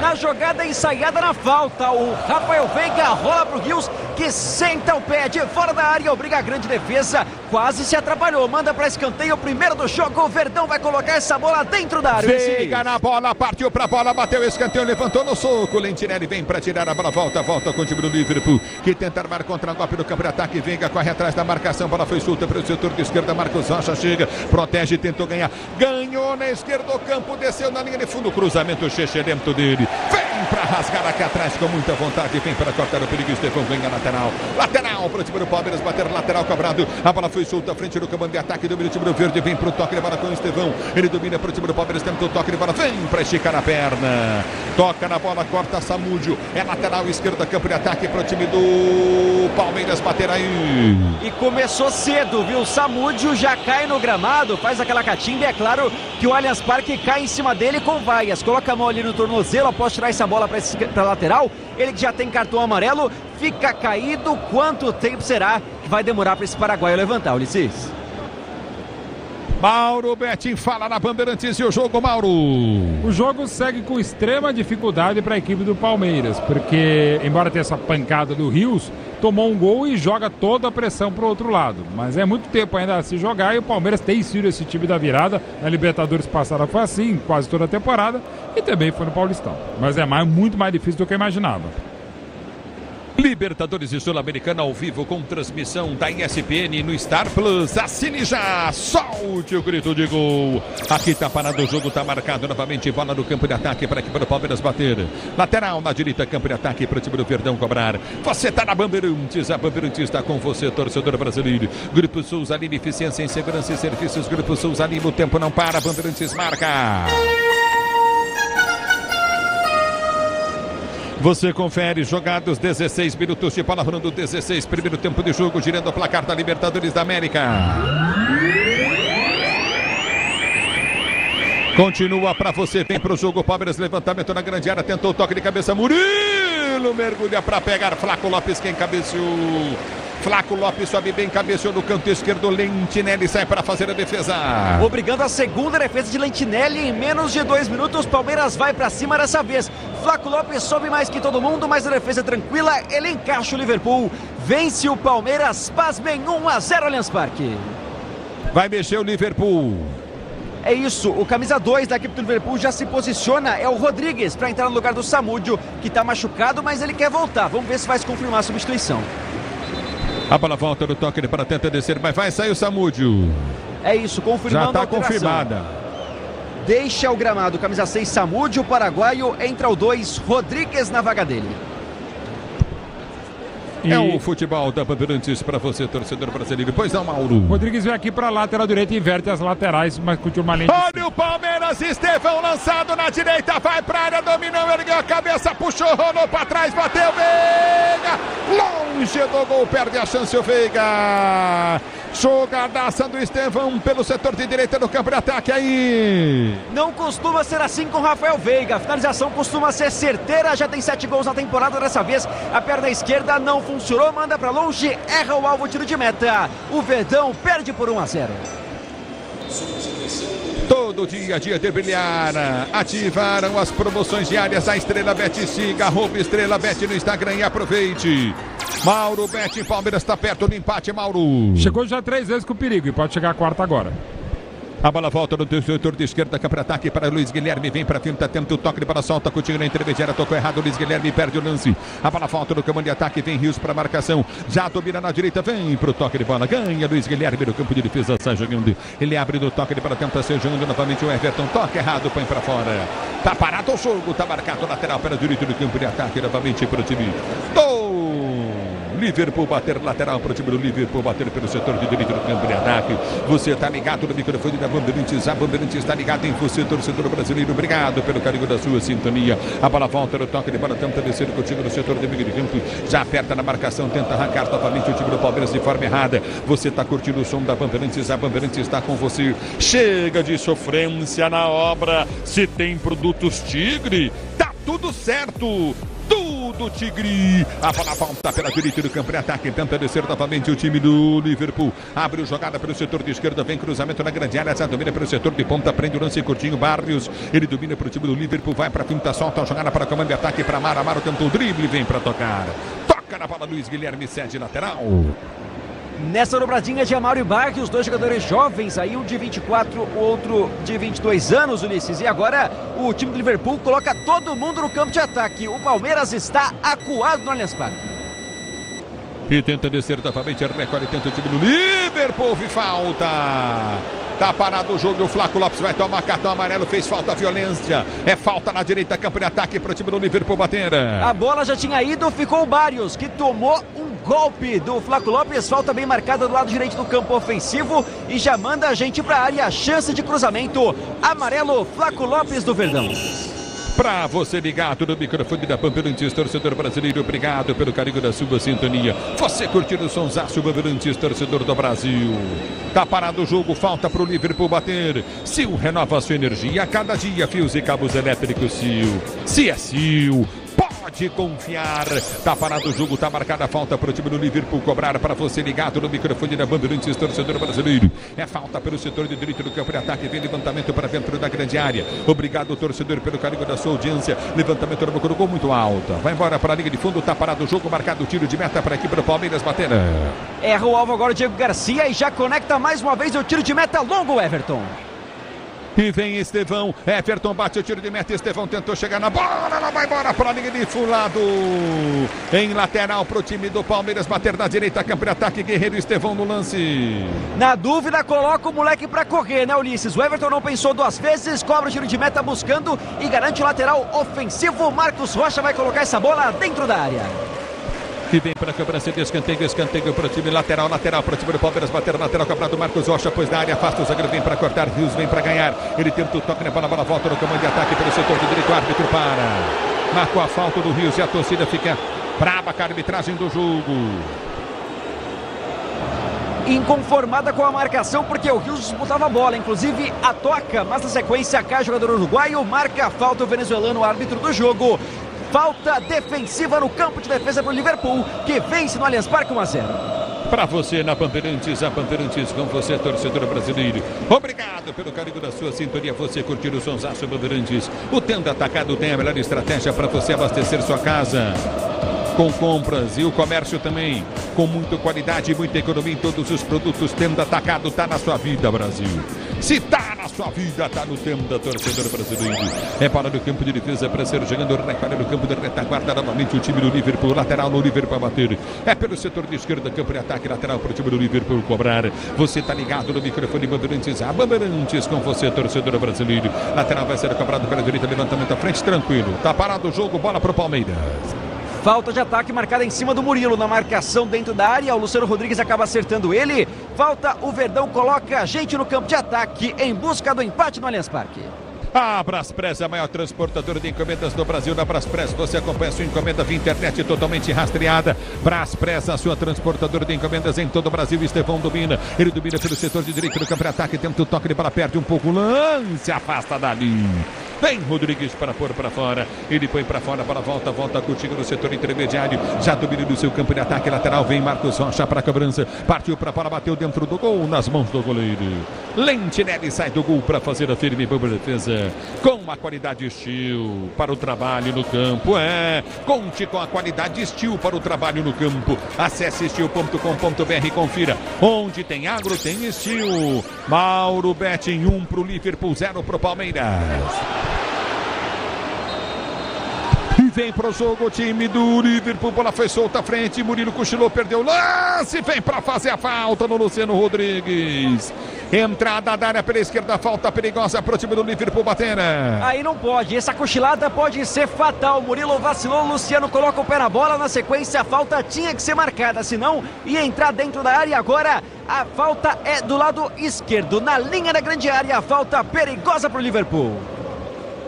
A: Na jogada ensaiada na falta, o Rafael Veiga rola pro Rios, que senta o pé de fora da área, obriga a grande defesa, quase se atrapalhou. Manda para escanteio, o primeiro do jogo. O Verdão vai colocar essa bola dentro da área.
E: Veiga na bola, partiu pra bola, bateu o escanteio, levantou no soco. Lentinelli vem para tirar a bola, volta com o time do Liverpool, que tenta armar contra-golpe no campo de ataque. Veiga corre atrás da marcação, bola foi solta para o setor de esquerda. Marcos Rocha chega, protege, tentou ganhar. Ganhou na esquerda do campo, desceu na linha de fundo. Cruzamento chechelento dele. Vem para rasgar aqui atrás com muita vontade. Vem para cortar o perigo. Estevão ganha lateral. Lateral para o time do Palmeiras, bater lateral cobrado. A bola foi solta à frente do comando de ataque do time do Verde. Vem para o toque de bola com o Estevão. Ele domina para o time do Palmeiras, tenta o toque de bola. Vem para esticar a perna. Toca na bola, corta Samúdio. É lateral esquerda, campo de ataque para o time do Palmeiras bater aí.
A: E começou cedo, viu? Samúdio já cai no gramado, faz aquela catimba. É claro que o Allianz Parque cai em cima dele com vaias. Coloca a mão ali no tornozelo após tirar essa bola para lateral. Ele que já tem cartão amarelo, fica caído. Quanto tempo será que vai demorar para esse paraguaio levantar, Ulisses?
E: Mauro Betting fala na Bandeirantes e o jogo, Mauro.
C: O jogo segue com extrema dificuldade para a equipe do Palmeiras, porque, embora tenha essa pancada do Rios, tomou um gol e joga toda a pressão para o outro lado. Mas é muito tempo ainda a se jogar e o Palmeiras tem sido esse time da virada. Na Libertadores passada foi assim, quase toda a temporada, e também foi no Paulistão. Mas é muito mais difícil do que eu imaginava.
E: Libertadores e Sul-Americana ao vivo com transmissão da ESPN no Star Plus. Assine já, solte o grito de gol. Aqui tá parado o jogo, tá marcado novamente. Bola no campo de ataque para a equipe do Palmeiras bater. Lateral na direita, campo de ataque para o time do Verdão cobrar. Você tá na Bandeirantes, a Bandeirantes está com você, torcedor brasileiro. Grupo Souza Lima, eficiência em segurança e serviços. Grupo Souza Lima, o tempo não para, Bandeirantes marca. Você confere, jogados 16 minutos de bola rolando, 16, primeiro tempo de jogo, girando o placar da Libertadores da América. Continua para você, vem para o jogo, Palmeiras, levantamento na grande área, tentou o toque de cabeça, Murilo mergulha para pegar, Flaco Lopes quem cabeceou. Flaco Lopes sobe bem, cabeceou no canto esquerdo, Lentinelli sai para fazer a defesa.
A: Obrigando a segunda defesa de Lentinelli em menos de 2 minutos, Palmeiras vai para cima dessa vez. Flaco Lopes sobe mais que todo mundo, mas a defesa é tranquila, ele encaixa o Liverpool. Vence o Palmeiras, pasmem 1-0 Allianz Parque.
E: Vai mexer o Liverpool.
A: É isso, o camisa 2 da equipe do Liverpool já se posiciona, é o Rodrigues, para entrar no lugar do Samúdio, que está machucado, mas ele quer voltar. Vamos ver se vai se confirmar a substituição.
E: A bola volta no toque para tentar descer, mas vai sair o Samúdio.
A: É isso, confirmando.
E: Já está confirmada.
A: Deixa o gramado, camisa 6, Samúdio, o paraguaio, entra o 2, Rodrigues na vaga dele.
E: É o futebol da Bandeirantes para você, torcedor brasileiro. Pois não, Mauro.
C: Rodrigues vem aqui para a lateral direita e inverte as laterais, mas continua uma linha.
E: Olha o Palmeiras, Estevão lançado na direita, vai para a área, dominou, ergueu a cabeça, puxou, rolou para trás, bateu, Veiga! Longe do gol, perde a chance o Veiga. Jogadaça do Estevão pelo setor de direita do campo de ataque aí.
A: Não costuma ser assim com Rafael Veiga. A finalização costuma ser certeira. Já tem 7 gols na temporada. Dessa vez a perna esquerda não funcionou. Manda para longe, erra o alvo, tiro de meta. O Verdão perde por 1-0.
E: Todo dia de brilhar. Ativaram as promoções diárias da Estrela Bet. Siga @Estrela Bet no Instagram e aproveite. Mauro Bet, Palmeiras está perto do empate, Mauro.
C: Chegou já 3 vezes com o perigo e pode chegar a 4ª agora.
E: A bola volta no setor de esquerda, campo de ataque para Luiz Guilherme, vem para frente, tenta o toque de bola, solta, continua na intermediária, tocou errado, Luiz Guilherme perde o lance. A bola volta no campo de ataque, vem Rios para marcação, já domina na direita, vem para o toque de bola, ganha Luiz Guilherme no campo de defesa, sai jogando, ele abre no toque de bola, tenta ser jogando novamente o Everton, toque errado, põe para fora. Tá parado o jogo, tá marcado lateral para o direito do campo de ataque, novamente para o time do Liverpool, bater lateral para o time do Liverpool, bater pelo setor de direito do campo de ataque. Você está ligado no microfone da Bandeirantes, a Bandeirantes está ligada em você, torcedor brasileiro. Obrigado pelo carinho da sua sintonia. A bola volta no toque de bola, tenta descer contigo no setor de meio de campo, já aperta na marcação, tenta arrancar novamente o time do Palmeiras de forma errada. Você está curtindo o som da Bandeirantes, a Bandeirantes está com você. Chega de sofrência na obra, se tem produtos Tigre, tá tudo certo. Tudo Tigre. A bola volta pela direita do campo de ataque. Tenta descer novamente o time do Liverpool. Abre a jogada pelo setor de esquerda. Vem cruzamento na grande área. Já domina pelo setor de ponta. Prende o lance curtinho. Barrios. Ele domina para o time do Liverpool. Vai para a finta. Solta a jogada para o comando de ataque. Para Amaro. Amaro tentou o drible. Vem para tocar. Toca na bola. Luiz Guilherme cede lateral.
A: Nessa dobradinha de Amaro e Bach, os dois jogadores jovens, aí um de 24, o outro de 22 anos, Ulisses. E agora o time do Liverpool coloca todo mundo no campo de ataque. O Palmeiras está acuado no Allianz Parque.
E: E tenta descer novamente, recolhe, tenta o time do Liverpool, falta. Tá parado o jogo, o Flaco Lopes vai tomar cartão amarelo, fez falta, violência. É falta na direita, campo de ataque para o time do Liverpool bater.
A: A bola já tinha ido, ficou o Barrios, que tomou um golpe do Flaco Lopes. Falta bem marcada do lado direito do campo ofensivo e já manda a gente para a área. Chance de cruzamento. Amarelo, Flaco Lopes do Verdão.
E: Pra você ligado no microfone da Bandeirantes, torcedor brasileiro, obrigado pelo carinho da sua sintonia. Você curtindo o sonsaço Bandeirantes, torcedor do Brasil. Tá parado o jogo, falta pro Liverpool bater. Sil renova a sua energia a cada dia. Fios e cabos elétricos Sil. Se é Sil, pode confiar. Tá parado o jogo, tá marcada a falta pro time do Liverpool cobrar. Para você ligado no microfone da Bandeirantes, torcedor brasileiro. É falta pelo setor de direito do campo de ataque. Vem levantamento para dentro da grande área. Obrigado, torcedor, pelo carinho da sua audiência. Levantamento não colocou muito alta. Vai embora para a linha de fundo, tá parado o jogo, marcado o tiro de meta para a equipe do Palmeiras bater.
A: Erra o alvo agora o Diego Garcia e já conecta mais uma vez o tiro de meta longo, Everton.
E: E vem Estevão, Everton bate o tiro de meta, Estevão tentou chegar na bola, ela vai embora para a linha de fundo, em lateral para o time do Palmeiras bater na direita, campo de ataque, Guerreiro Estevão no lance.
A: Na dúvida, coloca o moleque para correr, né, Ulisses? O Everton não pensou duas vezes, cobra o tiro de meta buscando e garante o lateral ofensivo. Marcos Rocha vai colocar essa bola dentro da área.
E: Que vem para a cobrança de escanteio para o time lateral para o time do Palmeiras, bater lateral, cobrado Marcos Rocha, pois na área, afasta o zagueiro, vem para cortar, Rios vem para ganhar, ele tenta o toque na bola, volta no comando de ataque pelo setor de direito, o árbitro para, marcou a falta do Rios e a torcida fica brava com a arbitragem do jogo.
A: Inconformada com a marcação, porque o Rios disputava a bola, inclusive a toca, mas na sequência cai o jogador uruguaio, marca a falta o venezuelano, árbitro do jogo. Falta defensiva no campo de defesa para o Liverpool, que vence no Allianz Parque 1-0.
E: Para você na Bandeirantes, a Bandeirantes com você, torcedor brasileiro. Obrigado pelo carinho da sua sintonia. Você curtir o sonsaço Bandeirantes. O Tenda Atacado tem a melhor estratégia para você abastecer sua casa com compras e o comércio também, com muita qualidade e muita economia em todos os produtos. Tenda Atacado tá na sua vida, Brasil. Se tá na sua vida, tá no Tenda, torcedor brasileiro. É para o campo de defesa para ser jogando, recolhe no campo de retaguarda novamente o time do Liverpool, lateral no Liverpool a bater. É pelo setor de esquerda, campo de ataque, lateral para o time do Liverpool cobrar. Você tá ligado no microfone Bandeirantes, a Bandeirantes com você, torcedor brasileiro. Lateral vai ser cobrado pela direita, levantamento à frente, tranquilo. Tá parado o jogo, bola pro Palmeiras.
A: Falta de ataque marcada em cima do Murilo na marcação dentro da área. O Luciano Rodrigues acaba acertando ele. Falta, o Verdão coloca a gente no campo de ataque em busca do empate no Allianz Parque.
E: A Braspress é a maior transportadora de encomendas do Brasil. Na Braspress você acompanha a sua encomenda via internet totalmente rastreada. Braspress, a sua transportadora de encomendas em todo o Brasil. Estevão domina, ele domina pelo setor de direito do campo de ataque, tenta o toque de bola, perde um pouco, lance, afasta dali. Vem Rodrigues para pôr para fora, ele põe para fora, para volta contigo no setor intermediário, já domina no seu campo de ataque lateral, vem Marcos Rocha para a cobrança, partiu para fora, bateu dentro do gol, nas mãos do goleiro. Lentinelli sai do gol para fazer a firme e boa defesa, com a qualidade Steel para o trabalho no campo, conte com a qualidade Steel para o trabalho no campo, acesse steel.com.br e confira, onde tem agro tem Steel. Mauro Betting 1 para o Liverpool, 0 para o Palmeiras. Vem pro jogo o time do Liverpool, bola foi solta à frente, Murilo cochilou, perdeu o lance, vem para fazer a falta no Luciano Rodrigues. Entrada da área pela esquerda, falta perigosa pro time do Liverpool bater.
A: Aí não pode, essa cochilada pode ser fatal. Murilo vacilou, Luciano coloca o pé na bola, na sequência a falta tinha que ser marcada, senão ia entrar dentro da área. Agora a falta é do lado esquerdo, na linha da grande área, a falta perigosa pro Liverpool.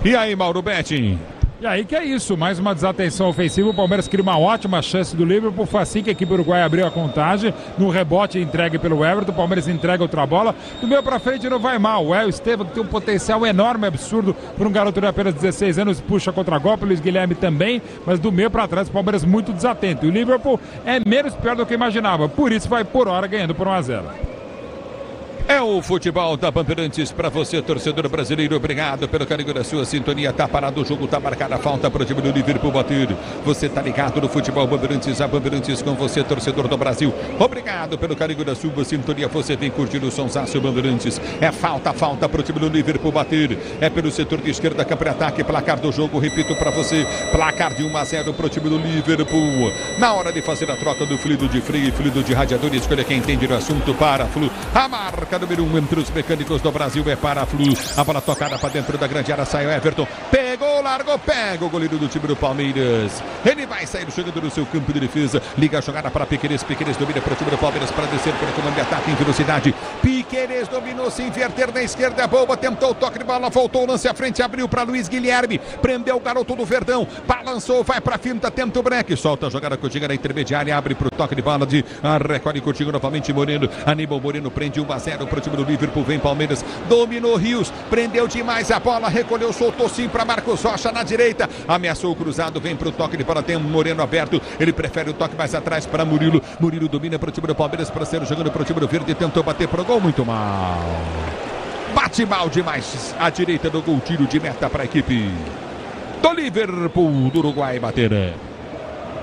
E: E aí, Mauro Betting?
C: E aí que é isso, mais uma desatenção ofensiva, o Palmeiras cria uma ótima chance do Liverpool, foi assim que a equipe uruguaia abriu a contagem, no rebote entregue pelo Everton, o Palmeiras entrega outra bola, do meio pra frente não vai mal, o El Estevam que tem um potencial enorme, absurdo, por um garoto de apenas 16 anos, puxa contra golpe, o Luiz Guilherme também, mas do meio pra trás o Palmeiras muito desatento, e o Liverpool é menos pior do que imaginava, por isso vai por hora ganhando por 1-0.
E: É o futebol da Bandeirantes para você, torcedor brasileiro. Obrigado pelo carinho da sua sintonia. Tá parado o jogo, tá marcada a falta para o time do Liverpool bater. Você tá ligado no futebol Bandeirantes, a Bandeirantes com você, torcedor do Brasil. Obrigado pelo carinho da sua sintonia. Você vem curtindo o sonsaço Bandeirantes. É falta para o time do Liverpool bater. É pelo setor de esquerda, campo de ataque. Placar do jogo, repito para você. Placar de 1-0 para o time do Liverpool. Na hora de fazer a troca do fluido de freio e fluido de radiador, escolha quem entende do assunto. Para Flu. A marca número 1 entre os mecânicos do Brasil é para a Flu. A bola tocada para dentro da grande área, saiu Everton. Pegou, largou, pega o goleiro do time do Palmeiras. Ele vai sair chegando no seu campo de defesa. Liga a jogada para Piquerez. Piquerez domina para o time do Palmeiras para descer para o comando de ataque em velocidade. Piquerez dominou, se inverter na esquerda, boa, tentou o toque de bola, voltou o lance à frente, abriu para Luiz Guilherme. Prendeu o garoto do Verdão, balançou, vai para a finta, tenta o break, solta a jogada Coutinho na intermediária, abre para o toque de bola de recolhe Coutinho novamente, Moreno. Aníbal Moreno prende 1-0 para o time do Liverpool, vem Palmeiras, dominou Rios, prendeu demais a bola, recolheu, soltou sim para Marcos Rocha na direita, ameaçou o cruzado, vem para o toque de bola, tem um Moreno aberto, ele prefere o toque mais atrás para Murilo. Murilo domina para o time do Palmeiras, para ser jogando para o time do Verde, tentou bater pro gol, muito mal. Bate mal demais à direita do gol, tiro de meta para a equipe do Liverpool do Uruguai bater.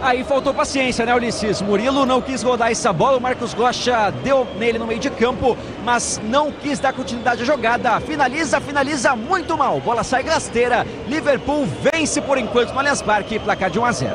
A: Aí faltou paciência, né, Ulisses? Murilo não quis rodar essa bola, o Marcos Rocha deu nele no meio de campo, mas não quis dar continuidade à jogada. Finaliza muito mal, bola sai rasteira. Liverpool vence por enquanto no Allianz Parque, placar de 1-0.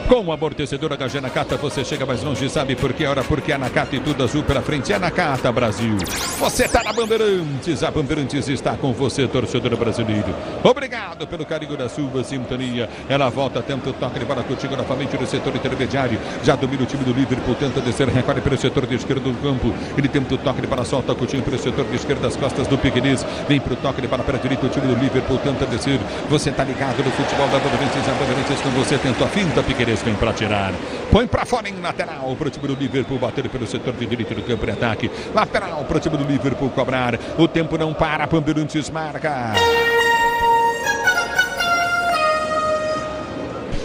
E: Com o amortecedor HG Nakata você chega mais longe, sabe por que? Ora, porque a Nakata e tudo azul pela frente é Nakata Brasil. Você tá na Bandeirantes, a Bandeirantes está com você, torcedor brasileiro. Obrigado pelo carinho da sua sintonia. Ela volta, tenta o toque de bola contigo novamente no setor intermediário. Já domina o time do Liverpool, tenta descer, recolhe pelo setor de esquerda do campo. Ele tenta o toque de bola, solta Coutinho pelo setor de esquerda das costas do Piquerez. Vem pro toque de bola para a direita, o time do Liverpool tenta descer. Você tá ligado no futebol da Bandeirantes, a Bandeirantes com você, tenta a finta, Piquerez vem para tirar, põe para fora em lateral para o time do Liverpool bater pelo setor de direito do campo de ataque, lateral para o time do Liverpool cobrar, o tempo não para, Bandeirantes marca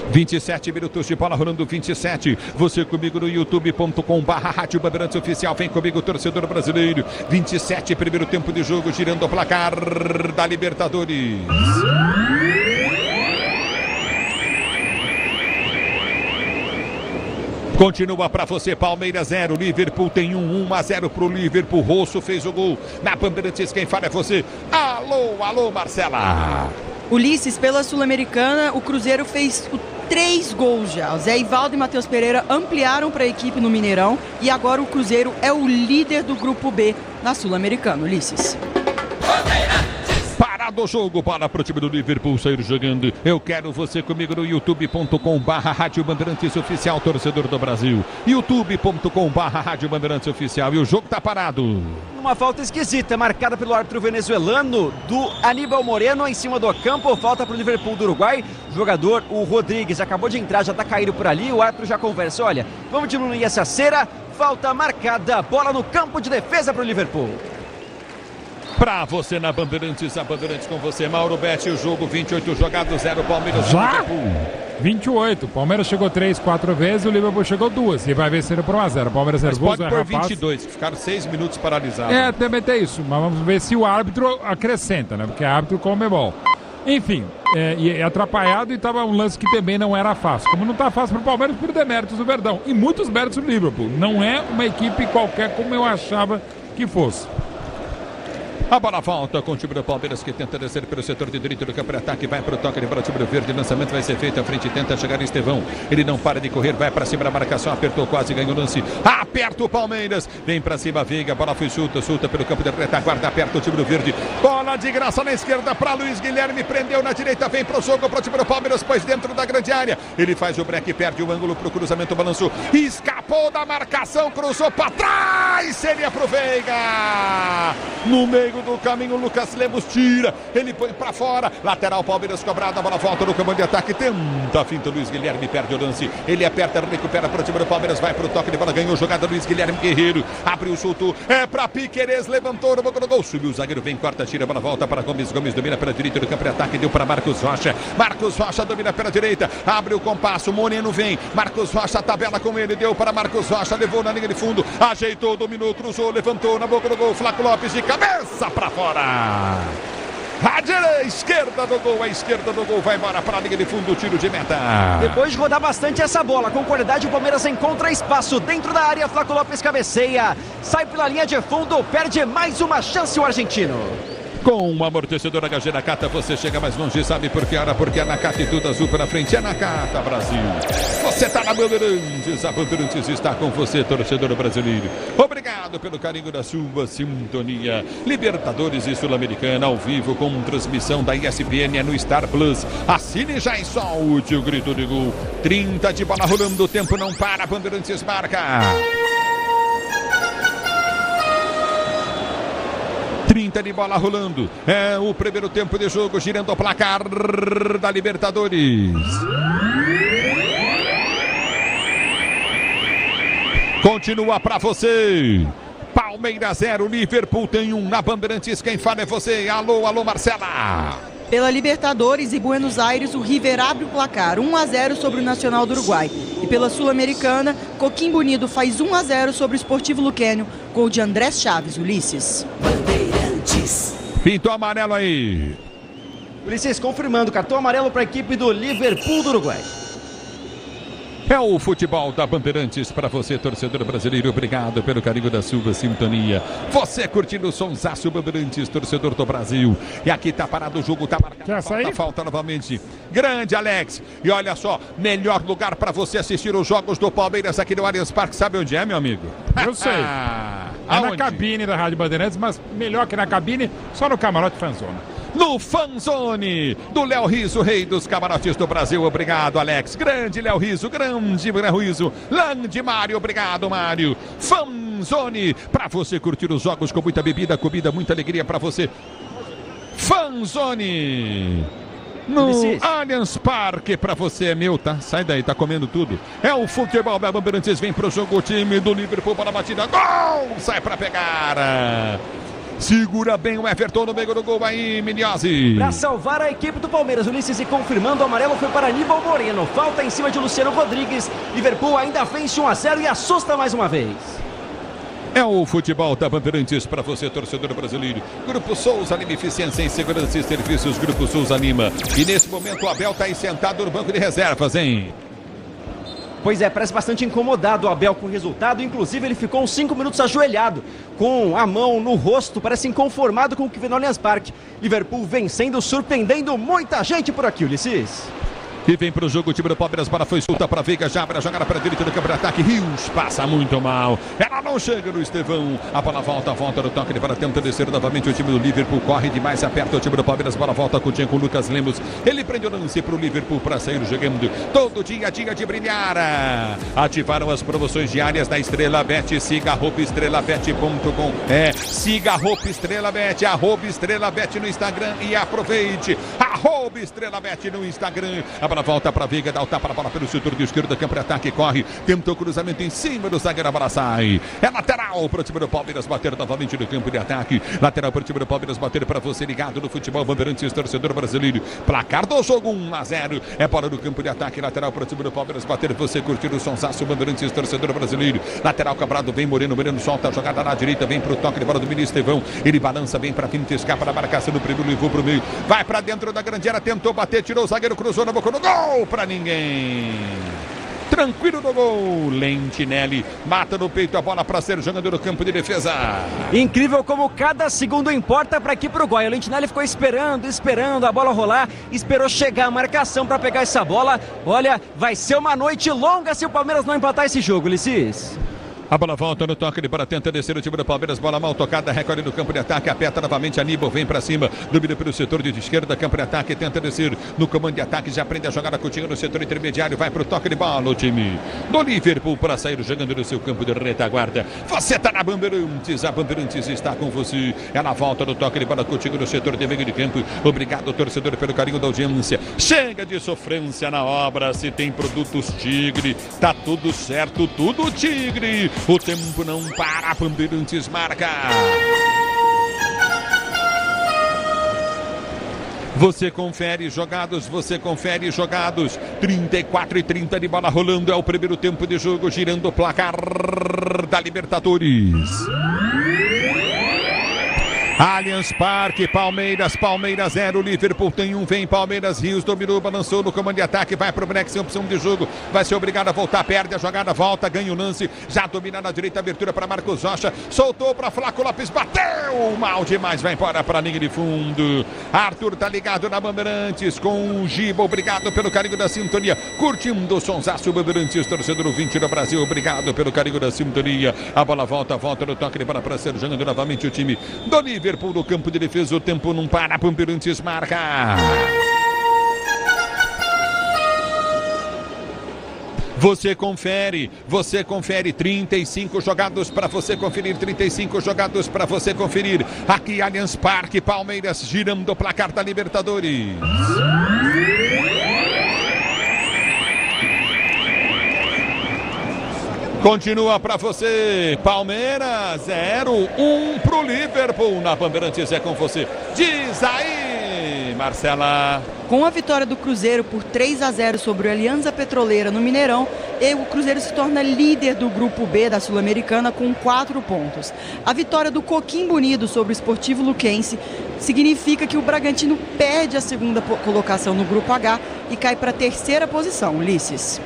E: 27 minutos de bola rolando, 27. Você comigo no youtube.com/Rádio Bandeirantes Oficial. Vem comigo, torcedor brasileiro. 27, primeiro tempo de jogo, girando o placar da Libertadores. Continua para você, Palmeiras 0, Liverpool tem 1-0 pro Liverpool. Rosso fez o gol na Bandeirantes, quem fala é você. Alô, Marcela.
F: Ulisses, pela Sul-Americana, o Cruzeiro fez 3 gols já. O Zé Ivaldo e Matheus Pereira ampliaram para a equipe no Mineirão e agora o Cruzeiro é o líder do Grupo B na Sul-Americana, Ulisses.
E: Do jogo para o time do Liverpool sair jogando. Eu quero você comigo no youtube.com/Rádio Bandeirantes Oficial, torcedor do Brasil. youtube.com/Rádio Bandeirantes Oficial. E o jogo tá parado.
A: Uma falta esquisita, marcada pelo árbitro venezuelano do Aníbal Moreno em cima do campo. Falta para o Liverpool do Uruguai. O jogador, o Rodrigues, acabou de entrar, já tá caído por ali. O árbitro já conversa. Olha, vamos diminuir essa cera. Falta marcada. Bola no campo de defesa para o Liverpool.
E: Pra você na Bandeirantes, a Bandeirantes com você, Mauro Betti, o jogo 28 jogados, 0 Palmeiras.
C: Já? 28, Palmeiras chegou 3, 4 vezes, o Liverpool chegou 2 e vai vencer por 1-0. Palmeiras nervoso,
B: pode por 22, ficaram 6 minutos paralisados.
C: Também tem isso, mas vamos ver se o árbitro acrescenta, né? Porque é árbitro Conmebol. Enfim, é atrapalhado e tava um lance que também não era fácil. Como não tá fácil pro Palmeiras, por deméritos do Verdão e muitos méritos do Liverpool. Não é uma equipe qualquer como eu achava que fosse.
E: A bola volta com o time do Palmeiras que tenta descer pelo setor de direito do campo de ataque, vai para o toque de bola, o time do Verde, lançamento vai ser feito à frente, tenta chegar em Estevão, ele não para de correr, vai para cima da marcação, apertou, quase ganhou o lance, aperta o Palmeiras, vem para cima, Veiga, a bola foi solta pelo campo de retaguarda, aperta o time do Verde, bola de graça na esquerda para Luiz Guilherme, prendeu na direita, vem para o jogo para o time do Palmeiras, pois dentro da grande área, ele faz o break, perde o ângulo para o cruzamento, balançou, escapou da marcação, cruzou para trás, seria para o Veiga, no meio do caminho, Lucas Lemos tira, ele põe pra fora, lateral Palmeiras cobrada, a bola volta no campo de ataque, tenta a finta, Luiz Guilherme perde o lance, ele aperta, recupera para o time do Palmeiras, vai pro toque de bola, ganhou jogada Luiz Guilherme Guerreiro, abriu, soltou, é pra Piquerez, levantou, no gol, subiu o zagueiro, vem, corta, tira, a bola volta para Gomes, Gomes domina pela direita do campo de ataque, deu para Marcos Rocha, Marcos Rocha domina pela direita, abre o compasso, Moreno vem, Marcos Rocha tabela com ele, deu para Marcos Rocha, levou na linha de fundo, ajeitou, dominou, cruzou, levantou na boca do gol, Flaco Lopes de cabeça para fora. A esquerda do gol, a esquerda do gol vai embora para a linha de fundo, tiro de meta.
A: Depois de rodar bastante essa bola, com qualidade o Palmeiras encontra espaço dentro da área, Flaco Lopes cabeceia, sai pela linha de fundo, perde mais uma chance o argentino.
E: Com um amortecedor HG Nakata você chega mais longe, sabe por que hora? Porque é Nakata e tudo azul pela frente, é Nakata Brasil. Você tá na Bandeirantes, a Bandeirantes está com você, torcedor brasileiro. Obrigado pelo carinho da sua sintonia. Libertadores e Sul-Americana ao vivo com transmissão da ESPN no Star Plus. Assine já e solte o grito de gol. 30 de bola rolando, o tempo não para, Bandeirantes marca. 30 de bola rolando, é o primeiro tempo de jogo, girando o placar da Libertadores. Continua pra você. Palmeiras 0, Liverpool tem 1 na Bandeirantes, quem fala é você. Alô, alô, Marcela.
F: Pela Libertadores e Buenos Aires, o River abre o placar 1-0 sobre o Nacional do Uruguai. E pela Sul-Americana, Coquimbo Unido faz 1-0 sobre o Sportivo Luquenho, gol de Andrés Chaves, Ulisses.
E: Pintou amarelo aí.
A: Ulisses confirmando, cartão amarelo para a equipe do Liverpool do Uruguai.
E: É o futebol da Bandeirantes para você, torcedor brasileiro. Obrigado pelo carinho da sua sintonia. Você curtindo o sonsaço Bandeirantes, torcedor do Brasil. E aqui tá parado o jogo, tá marcado. Falta novamente. Grande Alex. E olha só, melhor lugar para você assistir os jogos do Palmeiras aqui no Allianz Parque. Sabe onde é, meu amigo?
C: Eu sei. É na cabine da Rádio Bandeirantes, mas melhor que na cabine, só no Camarote Fanzona.
E: No Fanzone, do Léo Riso, rei dos camarotes do Brasil. Obrigado, Alex. Grande Léo Riso, grande Léo Riso. Lande Mário, obrigado, Mário. Fanzone, para você curtir os jogos com muita bebida, comida, muita alegria para você. Fanzone. No Allianz Parque, pra você é meu, tá? Sai daí, tá comendo tudo. É o futebol da Bandeirantes, vem pro jogo, o time do Liverpool para a batida. Gol! Sai pra pegar. Segura bem o Everton no meio do gol aí, Miniozzi.
A: Para salvar a equipe do Palmeiras, Ulisses, e confirmando, o amarelo foi para Aníbal Moreno. Falta em cima de Luciano Rodrigues. Liverpool ainda vence 1-0 e assusta mais uma vez.
E: É o futebol da Bandeirantes para você, torcedor brasileiro. Grupo Souza Lima, eficiência em segurança e serviços. Grupo Souza Lima. E nesse momento o Abel está aí sentado no banco de reservas, hein?
A: Pois é, parece bastante incomodado o Abel com o resultado. Inclusive, ele ficou uns 5 minutos ajoelhado, com a mão no rosto, parece inconformado com o que vê no Allianz Parque. Liverpool vencendo, surpreendendo muita gente por aqui, Ulisses.
E: E vem pro jogo o time do Palmeiras, bola foi solta para Veiga, já abre a jogada para a direita do campo de ataque. Rios passa muito mal, ela não chega no Estevão, a bola volta no toque, ele para tenta descer novamente o time do Liverpool, corre demais, aperta o time do Palmeiras, bola volta com o Lucas Lemos, ele prende o lance pro Liverpool para sair jogando todo dia de brilhar. Ativaram as promoções diárias da Estrela Bet, siga @estrelabet.com, siga @estrelabet, @estrelabet no Instagram e aproveite, @estrelabet no Instagram. A bola volta para Veiga, dá o tapa na bola pelo setor de esquerda, campo de ataque, corre, tentou cruzamento em cima do zagueiro, a bola sai. É lateral para o time do Palmeiras, bater novamente no campo de ataque. Lateral para o time do Palmeiras, bater para você ligado no futebol Bandeirantes, torcedor brasileiro. Placar do jogo 1-0. É bola no campo de ataque, lateral para o time do Palmeiras, bater você curtir o sonsaço Bandeirantes, torcedor brasileiro. Lateral cobrado, vem Moreno solta a jogada na direita, vem pro toque de bola do menino Estevão. Ele balança bem para frente, escapa da marcação do primeiro, levou pro meio. Vai para dentro da grande área, tentou bater, tirou o zagueiro, cruzou na boca no gol para ninguém. Tranquilo no gol, Lentinelli mata no peito a bola para ser jogador do campo de defesa.
A: Incrível como cada segundo importa para aqui pro Uruguai. O Lentinelli ficou esperando a bola rolar, esperou chegar a marcação para pegar essa bola. Olha, vai ser uma noite longa se o Palmeiras não empatar esse jogo, Ulisses.
E: A bola volta no toque de bola, tenta descer o time do Palmeiras, bola mal tocada, recolhe no campo de ataque, aperta novamente Aníbal, vem pra cima, domina pelo setor de esquerda, campo de ataque, tenta descer no comando de ataque, já aprende a jogar Coutinho no setor intermediário, vai pro toque de bola o time do Liverpool para sair jogando no seu campo de retaguarda. Você tá na Bandeirantes, a Bandeirantes está com você, é na volta do toque de bola, Coutinho no setor de meio de campo, obrigado torcedor pelo carinho da audiência, chega de sofrência na obra, se tem produtos Tigre, tá tudo certo, tudo Tigre. O tempo não para, Bandeirantes marca. Você confere jogados, 34-30 de bola rolando, é o primeiro tempo de jogo, girando o placar da Libertadores. Allianz Parque, Palmeiras 0, Liverpool tem um, vem Palmeiras, Rios dominou, balançou no comando de ataque, vai pro Brex, sem opção de jogo, vai ser obrigado a voltar, perde a jogada, volta, ganha o lance, já domina na direita, abertura para Marcos Rocha, soltou para Flaco Lopes, bateu, mal demais, vai embora para a linha de fundo. Arthur tá ligado na Bandeirantes com o Giba, obrigado pelo carinho da sintonia, curtindo o sonsaço Bandeirantes, torcedor 20 do Brasil, obrigado pelo carinho da sintonia, a bola volta no toque de bola para ser jogando novamente o time do Liverpool no campo de defesa, o tempo não para, Bandeirantes marca. Você confere, 35 jogados para você conferir, 35 jogados para você conferir, aqui Allianz Parque, Palmeiras girando o placar da Libertadores. Continua para você, Palmeiras 0-1 pro Liverpool, na Bandeirantes é com você, diz aí, Marcela.
F: Com a vitória do Cruzeiro por 3-0 sobre o Alianza Petroleira no Mineirão, o Cruzeiro se torna líder do Grupo B da Sul-Americana com 4 pontos. A vitória do Coquimbo Unido sobre o Sportivo Luquense significa que o Bragantino perde a segunda colocação no Grupo H e cai para a 3ª posição, Ulisses.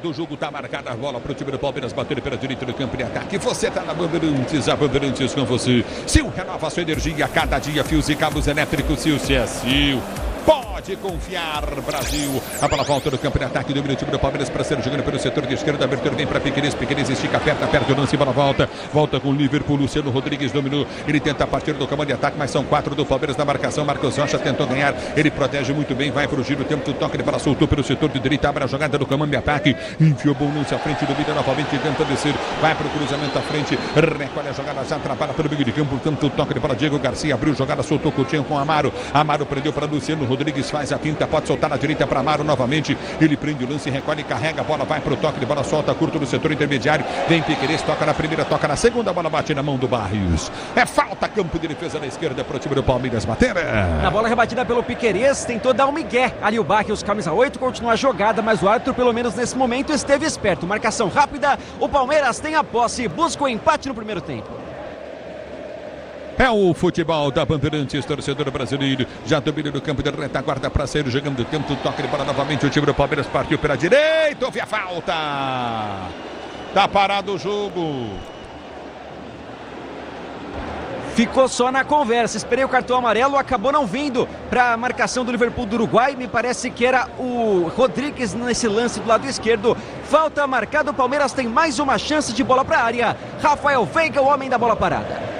E: O jogo tá marcado, a bola pro time do Palmeiras, bater pela direita do campo de ataque. Você tá na Bandeirantes, a Bandeirantes com você. Sil renova sua energia a cada dia, fios e cabos elétricos, Sil, se é Sil. Pode confiar, Brasil. A bola volta no campo de ataque, domina o time do Palmeiras para ser jogando pelo setor de esquerda. Abertura vem para Piquerez, estica, aperta o lance, bola volta com o Liverpool. Luciano Rodrigues dominou, ele tenta partir do comando de ataque, mas são 4 do Palmeiras na marcação. Marcos Rocha tentou ganhar, ele protege muito bem, vai pro giro, o tempo do toque de bola, soltou pelo setor de direita, abre a jogada do comando de ataque, enfiou bom lance à frente, domina novamente, tenta descer, vai pro cruzamento à frente, recolhe a jogada, já atrapalha pelo meio de campo, tanto o toque de bola, Diego Garcia abriu jogada, soltou Coutinho com Amaro prendeu para Luciano Rodrigues, faz a quinta, pode soltar na direita para Amaro novamente, ele prende o lance, recolhe, carrega, a bola vai pro toque de bola, solta curto no setor intermediário, vem Piquerez, toca na primeira, toca na segunda, a bola bate na mão do Barrios, é falta, campo de defesa na esquerda pro time do Palmeiras bater.
A: Na bola rebatida pelo Piquerez, tentou dar um migué, ali o Barrios, camisa 8, continua a jogada, mas o árbitro pelo menos nesse momento esteve esperto, marcação rápida, o Palmeiras tem a posse, busca o empate no primeiro tempo.
E: É o futebol da Bandeirantes, torcedor brasileiro, já domina no campo de retaguarda para sair jogando o tempo, toque de bola novamente, o time do Palmeiras partiu pela direita, houve a falta, tá parado o jogo.
A: Ficou só na conversa, esperei o cartão amarelo, acabou não vindo para a marcação do Liverpool do Uruguai, me parece que era o Rodrigues nesse lance do lado esquerdo. Falta marcada, o Palmeiras tem mais uma chance de bola para a área. Rafael Veiga, o homem da bola parada.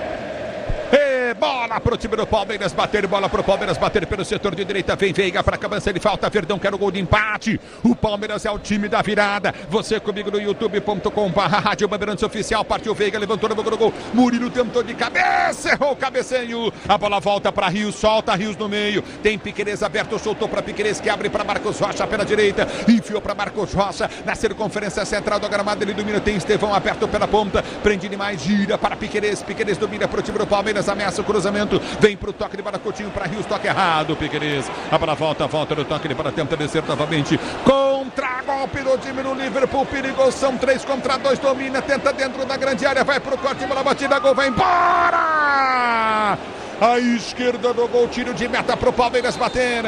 E: Bola pro time do Palmeiras bater, bola pro Palmeiras bater pelo setor de direita, vem Veiga para cabeça, ele falta, Verdão quer o gol de empate, o Palmeiras é o time da virada, você comigo no youtube.com/Rádio Bandeirantes Oficial, partiu Veiga, levantou no gol, Murilo tentou de cabeça, errou o cabeceio, a bola volta para Rios, solta Rios no meio, tem Piquerez aberto, soltou para Piquerez que abre para Marcos Rocha pela direita, enfiou para Marcos Rocha, na circunferência central do gramado, ele domina, tem Estevão aberto pela ponta, prende demais, gira para Piquerez, Piquerez domina pro time do Palmeiras, ameaça o cruzamento, vem pro toque de bola, Coutinho para Rios, toque errado, Piquerez, a bola volta no toque de bola, tenta descer novamente, contra-golpe do time do Liverpool, perigoso, são 3 contra 2, domina, tenta dentro da grande área, vai pro corte, bola batida, gol, vai embora! A esquerda do gol, tiro de meta pro Palmeiras bater.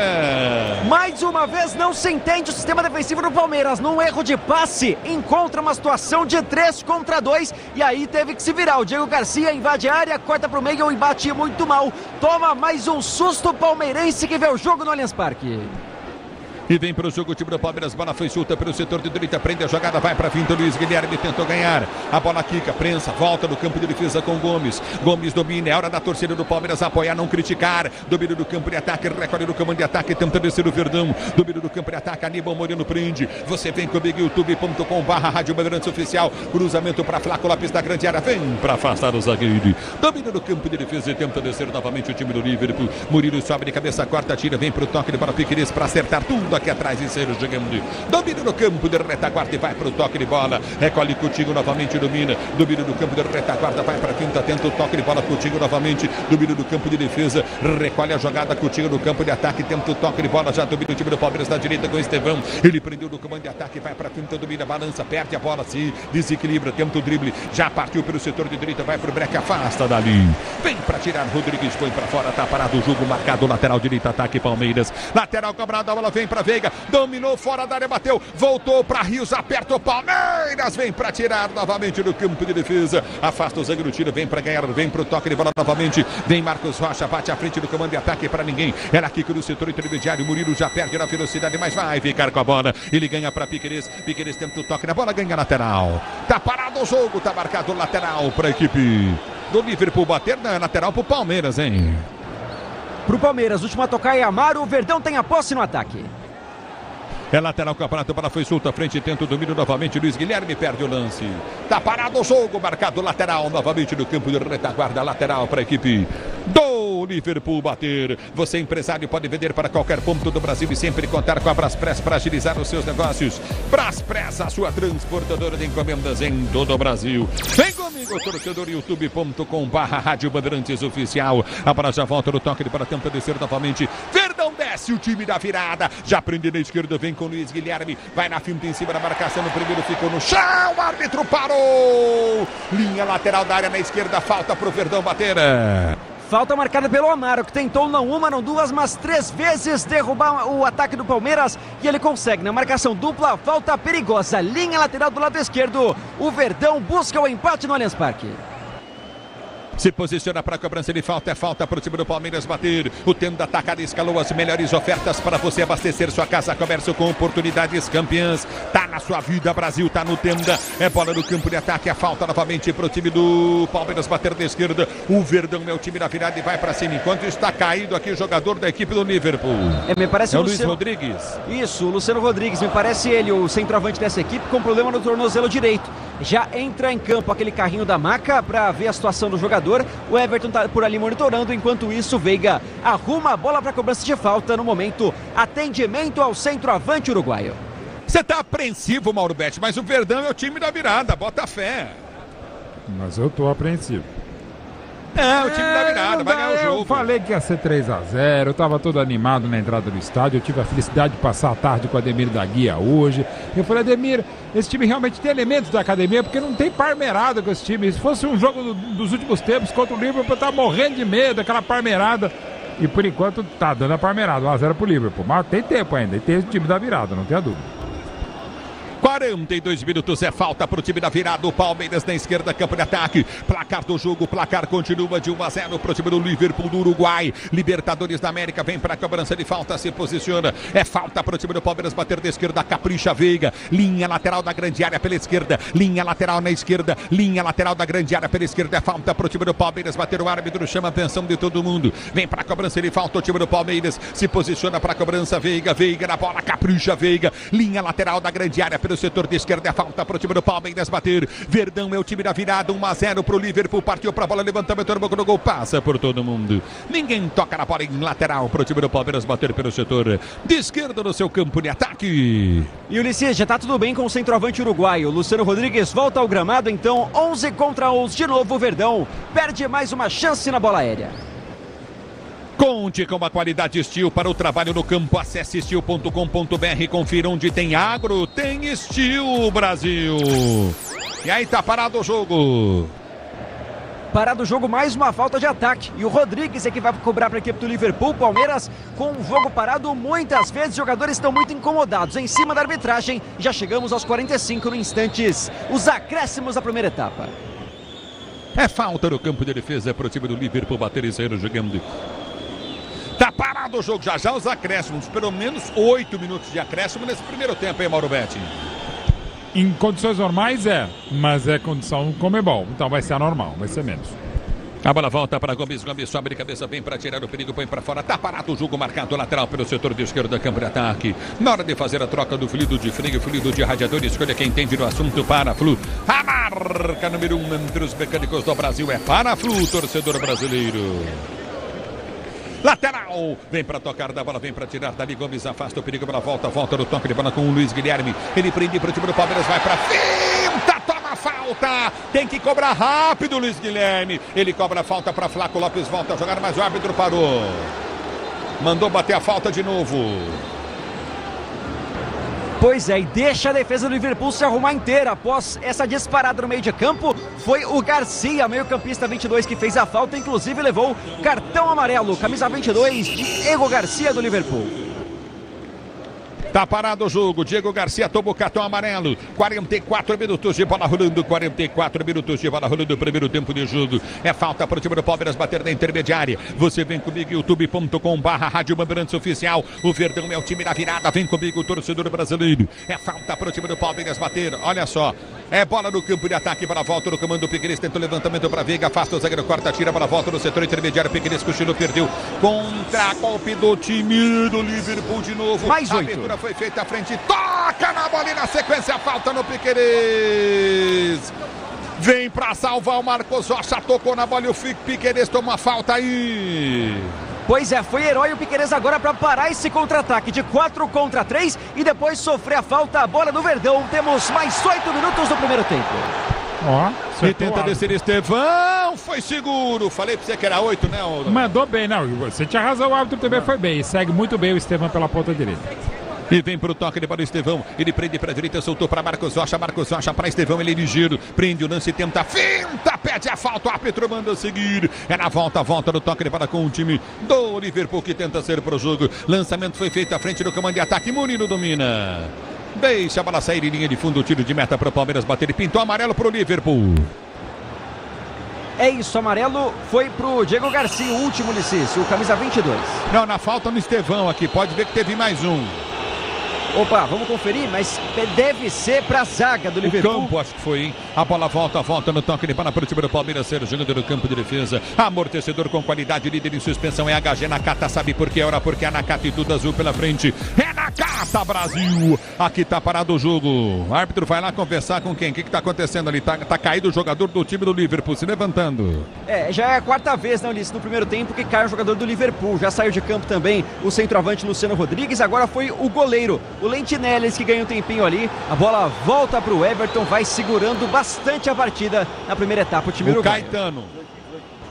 A: Mais uma vez não se entende o sistema defensivo do Palmeiras. Num erro de passe, encontra uma situação de 3 contra 2 e aí teve que se virar. O Diego Garcia invade a área, corta pro meio, o embate muito mal. Toma mais um susto palmeirense que vê o jogo no Allianz Parque.
E: E vem para o jogo o time do Palmeiras, bola foi solta pelo setor de direita, prende a jogada, vai para finta, Luiz Guilherme tentou ganhar, a bola quica, prensa, volta no campo de defesa com Gomes, Gomes domina, é hora da torcida do Palmeiras apoiar, não criticar, domínio do campo de ataque, recolhe no comando de ataque, tenta descer o Verdão, domínio do campo de ataque, Aníbal Moreno prende, você vem comigo, youtube.com/Rádio Bandeirantes Oficial, cruzamento para Flaco Lopes da grande área, vem para afastar o zagueiro, domínio do campo de defesa e tenta descer novamente o time do Liverpool, Murilo sobe de cabeça, corta, tira, vem para o toque de bola Piquerez para acertar tudo aqui atrás e ser jogando. Domínio no campo de retaguarda e vai para o toque de bola. Recolhe Coutinho novamente, domina. Domínio no campo de retaguarda, vai para a quinta, tenta o toque de bola. Coutinho novamente. Domínio no campo de defesa. Recolhe a jogada. Coutinho no campo de ataque, tenta o toque de bola. Já domina o time do Palmeiras na direita com o Estevão. Ele prendeu no comando de ataque, vai para a quinta, domina, balança, perde a bola, se desequilibra, tenta o drible. Já partiu pelo setor de direita, vai para o breque, afasta dali. Vem para tirar Rodrigues, põe para fora, tá parado o jogo, marcado lateral direito, ataque Palmeiras. Lateral cobrado, a bola vem para Veiga. Dominou fora da área, bateu, voltou para Rios, aperta o Palmeiras, vem para tirar novamente do campo de defesa, afasta o zagueiro, tira, vem para ganhar, vem para o toque de bola novamente, vem Marcos Rocha, bate à frente do comando de ataque para ninguém, era aqui que no setor intermediário, Murilo já perde na velocidade, mas vai ficar com a bola, ele ganha para Piquerez, Piquerez tenta o toque na bola, ganha lateral, tá parado o jogo, tá marcado lateral para a equipe do Liverpool, bater na lateral pro Palmeiras, hein?
A: Pro Palmeiras, última tocar é Amaro, o Verdão tem a posse no ataque.
E: É lateral campeonato, a bola foi solta à frente, tenta o domínio novamente, Luiz Guilherme perde o lance. Tá parado o jogo, marcado lateral novamente no campo de retaguarda, lateral para a equipe do Liverpool bater. Você empresário pode vender para qualquer ponto do Brasil e sempre contar com a Braspress para agilizar os seus negócios. Braspress, a sua transportadora de encomendas em todo o Brasil. Vem comigo, torcedor, youtube.com/Rádio Bandeirantes Oficial. A bola já volta no toque de bola, tenta descer novamente. Verdão desce o time da virada, já prende na esquerda, vem com Luiz Guilherme, vai na finta em cima da marcação, no primeiro ficou no chão, o árbitro parou, linha lateral da área na esquerda, falta pro Verdão bater.
A: Falta marcada pelo Amaro, que tentou não uma, não duas, mas 3 vezes derrubar o ataque do Palmeiras, e ele consegue, na marcação dupla, falta perigosa, linha lateral do lado esquerdo, o Verdão busca o empate no Allianz Parque.
E: Se posiciona para a cobrança de falta, é falta para o time do Palmeiras bater. O Tenda Atacado escalou as melhores ofertas para você abastecer sua casa, comércio com oportunidades campeãs. Tá na sua vida, Brasil, tá no Tenda. É bola no campo de ataque, é falta novamente para o time do Palmeiras bater da esquerda. O Verdão é o time da virada e vai para cima. Enquanto está caído aqui o jogador da equipe do Liverpool.
A: Me parece
E: é
A: o
E: Luiz Rodrigues.
A: Isso, o Luciano Rodrigues, me parece ele, o centroavante dessa equipe, com problema no tornozelo direito. Já entra em campo aquele carrinho da maca para ver a situação do jogador. O Everton tá por ali monitorando, enquanto isso Veiga arruma a bola para cobrança de falta no momento. Atendimento ao centroavante uruguaio.
E: Você tá apreensivo, Mauro Betti, mas o Verdão é o time da virada, bota fé.
C: Mas eu tô apreensivo.
E: É, o time da virada, vai ganhar o jogo.
C: Eu falei que ia ser 3-0, eu tava todo animado na entrada do estádio, eu tive a felicidade de passar a tarde com o Ademir da Guia hoje. Eu falei, Ademir, esse time realmente tem elementos da academia, porque não tem parmeirada com esse time. Se fosse um jogo dos últimos tempos contra o Liverpool, eu tava morrendo de medo, aquela parmeirada. E por enquanto tá dando a parmeirada, 1-0 pro Liverpool. Mas tem tempo ainda, e tem o time da virada, não tenha dúvida.
E: 42 minutos, é falta para o time da virada, o Palmeiras na esquerda, campo de ataque, placar do jogo, placar continua de 1-0 para o time do Liverpool do Uruguai, Libertadores da América, vem para a cobrança de falta, se posiciona, é falta para o time do Palmeiras bater da esquerda, capricha Veiga, linha lateral da grande área pela esquerda, linha lateral na esquerda, linha lateral da grande área pela esquerda, é falta para o time do Palmeiras bater, o árbitro chama a atenção de todo mundo, vem para a cobrança de falta, o time do Palmeiras se posiciona para a cobrança, Veiga na bola, capricha Veiga, linha lateral da grande área pelo setor de esquerda, é falta para o time do Palmeiras bater. Verdão é o time da virada, 1-0 para o Liverpool, partiu para a bola, levantamento no boca do gol, passa por todo mundo. Ninguém toca na bola em lateral para o time do Palmeiras bater pelo setor de esquerda no seu campo de ataque.
A: E Ulisses, já tá tudo bem com o centroavante uruguaio. Luciano Rodrigues volta ao gramado, então 11 contra 11, de novo o Verdão perde mais uma chance na bola aérea.
E: Conte com a qualidade Steel para o trabalho no campo. Acesse steel.com.br, confira onde tem agro, tem Steel, Brasil. E aí tá parado o jogo.
A: Parado o jogo, mais uma falta de ataque. E o Rodrigues é que vai cobrar para a equipe do Liverpool. Palmeiras com o jogo parado muitas vezes. Os jogadores estão muito incomodados em cima da arbitragem. Já chegamos aos 45 no instantes. Os acréscimos da primeira etapa.
E: É falta no campo de defesa para o time do Liverpool bater e sair jogando. Tá parado parado o jogo, já os acréscimos, pelo menos 8 minutos de acréscimo nesse primeiro tempo, hein, Mauro Betti?
C: Em condições normais mas é condição Comebol, então vai ser anormal, vai ser menos.
E: A bola volta para Gomes, sobe de cabeça, vem para tirar o perigo, põe para fora, tá parado o jogo, marcado lateral pelo setor de esquerda da campo de ataque. Na hora de fazer a troca do fluido de freio, fluido de radiador, escolha quem entende do assunto, Paraflu. A marca número 1 entre os mecânicos do Brasil é Paraflu, torcedor brasileiro. Lateral, vem para tocar da bola, vem para tirar dali, Gomes afasta o perigo, bola volta no toque de bola com o Luiz Guilherme, ele prende para o time do Palmeiras, vai para finta, toma falta, tem que cobrar rápido Luiz Guilherme, ele cobra a falta para Flaco Lopes, volta a jogar, mas o árbitro parou, mandou bater a falta de novo.
A: Pois é, e deixa a defesa do Liverpool se arrumar inteira. Após essa disparada no meio de campo, foi o Garcia, meio-campista 22, que fez a falta, inclusive levou cartão amarelo. Camisa 22, Diego Garcia do Liverpool.
E: Tá parado o jogo, Diego Garcia tomou cartão amarelo, 44 minutos de bola rolando, 44 minutos de bola rolando, primeiro tempo de jogo, é falta para o time do Palmeiras bater na intermediária, você vem comigo, youtube.com/Rádio Bandeirantes Oficial, o Verdão é o time da virada, vem comigo, torcedor brasileiro, é falta para o time do Palmeiras bater, olha só, é bola no campo de ataque, para a volta no comando, o Piqueires tenta o levantamento para Veiga, afasta o zagueiro, corta, tira, para a volta no setor intermediário, Piqueires cochilou, perdeu, contra-golpe do time do Liverpool de novo,
A: mais 8.
E: A abertura foi feita à frente, toca na bola e na sequência, falta no Piqueires. Vem pra salvar o Marcos Rocha, tocou na bola e o Piqueires toma a falta aí.
A: Pois é, foi herói o Piqueires agora para parar esse contra-ataque de 4 contra 3 e depois sofrer a falta, a bola do Verdão. Temos mais 8 minutos do primeiro tempo.
E: E tenta descer Estevão, foi seguro. Falei pra você que era 8, né?
C: Mandou bem, não. Você tinha razão, o árbitro também foi bem. Segue muito bem o Estevão pela ponta direita.
E: E vem pro toque de para o Estevão, ele prende para a direita, soltou para Marcos Rocha para Estevão, ele ligeiro, prende o lance, tenta, finta, pede a falta, o árbitro manda seguir, é na volta no toque de bola com o time do Liverpool que tenta ser pro jogo, lançamento foi feito à frente do comando de ataque, Murilo domina, deixa a bola sair em linha de fundo, tiro de meta para o Palmeiras bater e pintou amarelo pro Liverpool.
A: É isso, amarelo foi pro Diego Garcia, o último Licício, o camisa 22.
E: Não, na falta no Estevão aqui, pode ver que teve mais um.
A: Opa, vamos conferir, mas deve ser para a zaga do Liverpool.
E: O campo, acho que foi, hein? A bola volta no toque de bola para o time do Palmeiras, ser jogador do campo de defesa. Amortecedor com qualidade, líder em suspensão é HG Nakata, sabe por que hora? Porque é Nakata e tudo azul pela frente. É Nakata, Brasil! Aqui tá parado o jogo. O árbitro vai lá conversar com quem? O que tá acontecendo ali? Tá caído o jogador do time do Liverpool, se levantando.
A: Já é a quarta vez, não, Ulisses, no primeiro tempo que cai o jogador do Liverpool. Já saiu de campo também o centroavante Luciano Rodrigues, agora foi o goleiro, o Lentinelles, que ganha um tempinho ali. A bola volta para o Everton, vai segurando bastante a partida na primeira etapa. O time uruguaio.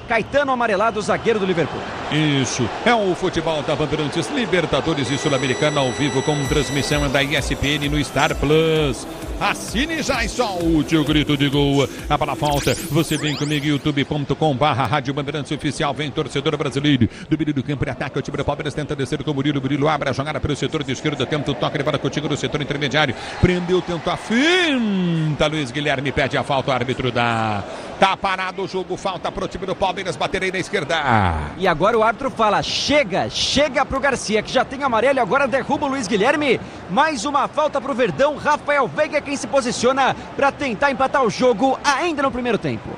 A: Caetano amarelado, zagueiro do Liverpool.
E: Isso, é o futebol da Bandeirantes, Libertadores e Sul-Americana ao vivo com transmissão da ESPN no Star Plus. Assine já e solte o grito de gol. A bola falta, você vem comigo, youtube.com/Rádio Bandeirantes Oficial, vem torcedor brasileiro. Do meio do campo de ataque, o time do Palmeiras tenta descer com o Murilo abre a jogada pelo setor de esquerda, tenta o toque de bola contigo no setor intermediário. Prendeu, tentou a finta, Luiz Guilherme pede a falta, o árbitro dá. Tá parado o jogo, falta pro time do Palmeiras, bater aí na esquerda.
A: E agora o árbitro fala, chega pro Garcia, que já tem amarelo, e agora derruba o Luiz Guilherme. Mais uma falta pro Verdão, Rafael Veiga quem se posiciona para tentar empatar o jogo ainda no primeiro tempo.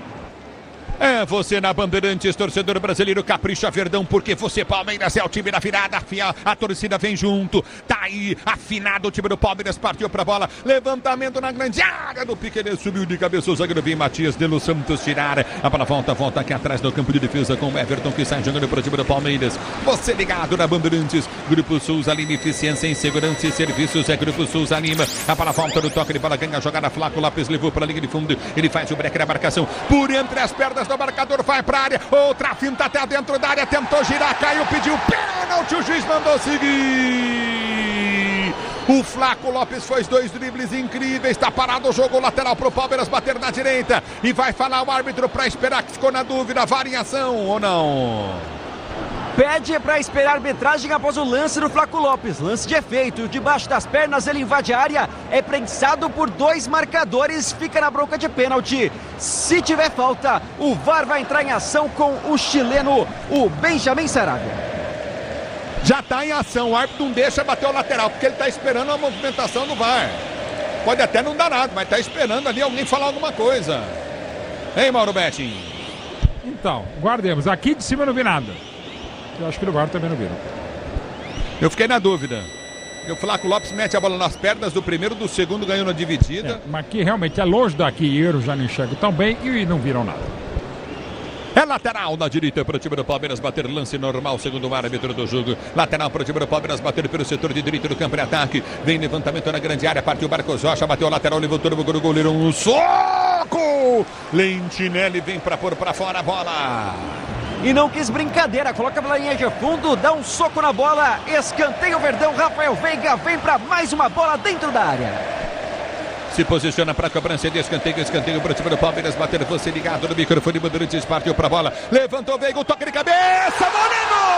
E: É você na Bandeirantes, torcedor brasileiro, capricha Verdão, porque você, Palmeiras, é o time da virada, a torcida vem junto, tá aí, afinado o time do Palmeiras, partiu pra bola, levantamento na grande área do Piqueires, subiu de cabeça o zagueiro, vem Matias de Los Santos tirar, a bola volta aqui atrás do campo de defesa com o Everton, que sai jogando pro time do Palmeiras, você ligado na Bandeirantes, Grupo Souza Lima, eficiência em segurança e serviços, é Grupo Souza Lima, a bola volta no toque de bola, ganha a jogada, Flaco Lopes levou pra linha de fundo, ele faz o break na marcação, por entre as pernas do marcador, vai pra área, outra finta até dentro da área, tentou girar, caiu, pediu pênalti, o juiz mandou seguir. O Flaco Lopes fez 2 dribles incríveis, tá parado o jogo, lateral pro Palmeiras bater na direita e vai falar o árbitro pra esperar, que ficou na dúvida, variação ou não?
A: Pede para esperar a arbitragem após o lance do Flaco Lopes. Lance de efeito, debaixo das pernas, ele invade a área, é prensado por 2 marcadores, fica na bronca de pênalti. Se tiver falta, o VAR vai entrar em ação com o chileno, o Benjamin Saravia.
E: Já tá em ação, o árbitro não deixa bater o lateral, porque ele tá esperando a movimentação do VAR. Pode até não dar nada, mas tá esperando ali alguém falar alguma coisa. Hein, Mauro Betting?
C: Então, guardemos. Aqui de cima eu não vi nada. Eu acho que no VAR também não viram.
E: Eu fiquei na dúvida. O Flaco Lopes mete a bola nas pernas do primeiro, do segundo ganhou na dividida.
C: Mas aqui realmente é longe daqui e eu já não enxergo tão bem e não viram nada.
E: É lateral na direita para o time do Palmeiras, bater lance normal, segundo o árbitro do jogo. Lateral para o time do Palmeiras, bater pelo setor de direito do campo de ataque. Vem levantamento na grande área, partiu o Marcos Rocha, bateu o lateral, levantou o goleiro, um soco! Lentinelli vem para pôr para fora a bola.
A: E não quis brincadeira, coloca a linha de fundo, dá um soco na bola, escanteia o Verdão, Rafael Veiga vem para mais uma bola dentro da área.
E: Se posiciona para a cobrança de escanteio para o time do Palmeiras, bater você ligado no microfone, Bandeirantes partiu para a bola, levantou Veiga, toque de cabeça, Moreno!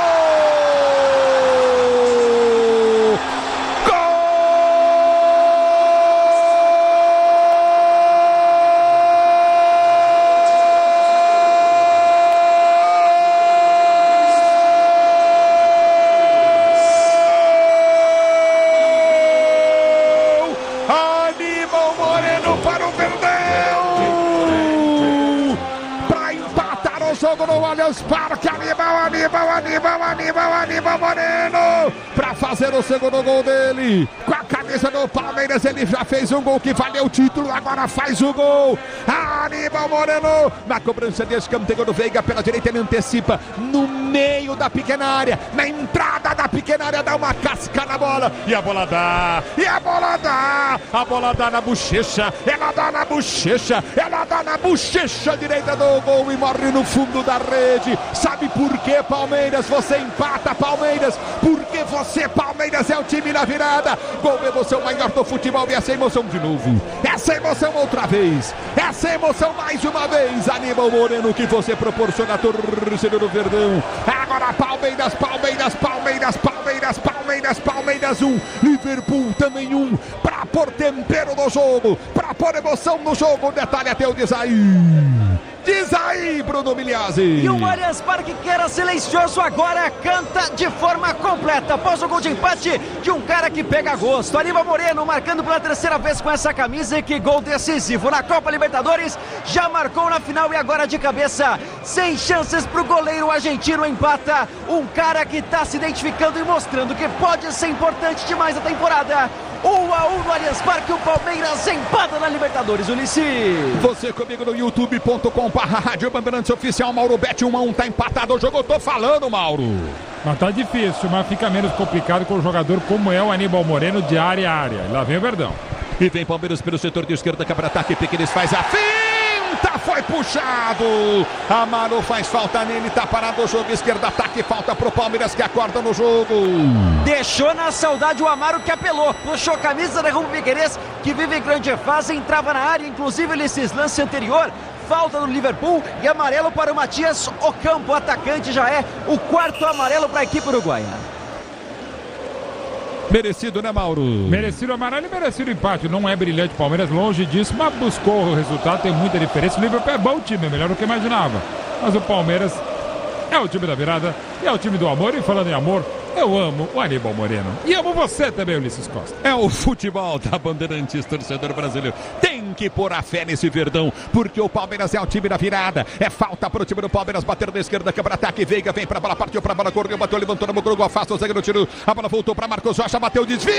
E: Jogo no Allianz Parque, Aníbal Moreno para fazer o segundo gol dele com a camisa do Palmeiras. Ele já fez um gol que valeu o título, agora faz o gol. Aníbal Moreno na cobrança de escanteio do Veiga pela direita, ele antecipa no meio da pequena área, na entrada da pequena área, dá uma casca na bola e a bola dá, a bola dá na bochecha, ela dá na bochecha direita do gol e morre no fundo da rede. Sabe por que, Palmeiras? Você empata, Palmeiras, porque você, Palmeiras, é o time na virada. Gol, emoção maior do futebol, e essa emoção de novo, essa emoção outra vez, essa emoção mais uma vez. Aníbal Moreno, que você proporciona a torcida do Verdão. Agora Palmeiras 1, Liverpool também 1, para pôr tempero no jogo, para pôr emoção no jogo. Detalhe até o Diz aí, Bruno Miliazzi.
A: E o Allianz Parque, que era silencioso, agora canta de forma completa. Após o gol de empate de um cara que pega gosto. Aníbal Moreno marcando pela terceira vez com essa camisa. E que gol decisivo na Copa Libertadores. Já marcou na final e agora de cabeça. Sem chances pro goleiro argentino, empata. Um cara que tá se identificando e mostrando que pode ser importante demais a temporada. 1-1 no Allianz Parque, o Palmeiras empata na Libertadores, Ulisses.
E: Você comigo no youtube.com/Rádio Bandeirantes Oficial. Mauro Bet 1-1, tá empatado o jogo, eu tô falando, Mauro.
C: Mas tá difícil, mas fica menos complicado com o jogador como é o Aníbal Moreno, de área a área. Lá vem o Verdão.
E: E vem Palmeiras pelo setor de esquerda, que para ataque, Piqueires faz a finta, foi puxado. Amaro faz falta nele, tá parado o jogo, esquerda, ataque, falta pro Palmeiras, que acorda no jogo.
A: Deixou na saudade o Amaro, que apelou, puxou a camisa, derruba o Piqueires, que vive em grande fase, entrava na área, inclusive nesse lance anterior. Falta no Liverpool e amarelo para o Matias Ocampo, atacante, já é o quarto amarelo para a equipe uruguaia.
E: Merecido, né, Mauro?
C: Merecido o amarelo e merecido o empate. Não é brilhante o Palmeiras, longe disso, mas buscou o resultado, tem muita diferença. O Liverpool é bom time, é melhor do que imaginava. Mas o Palmeiras é o time da virada e é o time do amor. E falando em amor, eu amo o Aníbal Moreno. E amo você também, Ulisses Costa.
E: É o futebol da Bandeirantes, torcedor brasileiro. Tem que pôr a fé nesse Verdão, porque o Palmeiras é o time da virada. É falta para o time do Palmeiras, bater da esquerda, câmara ataque, Veiga vem para a bola, partiu para a bola, correu, bateu, levantou no Mugurugu, afasta o zagueiro, tiro, a bola voltou para Marcos Rocha, bateu, desvio,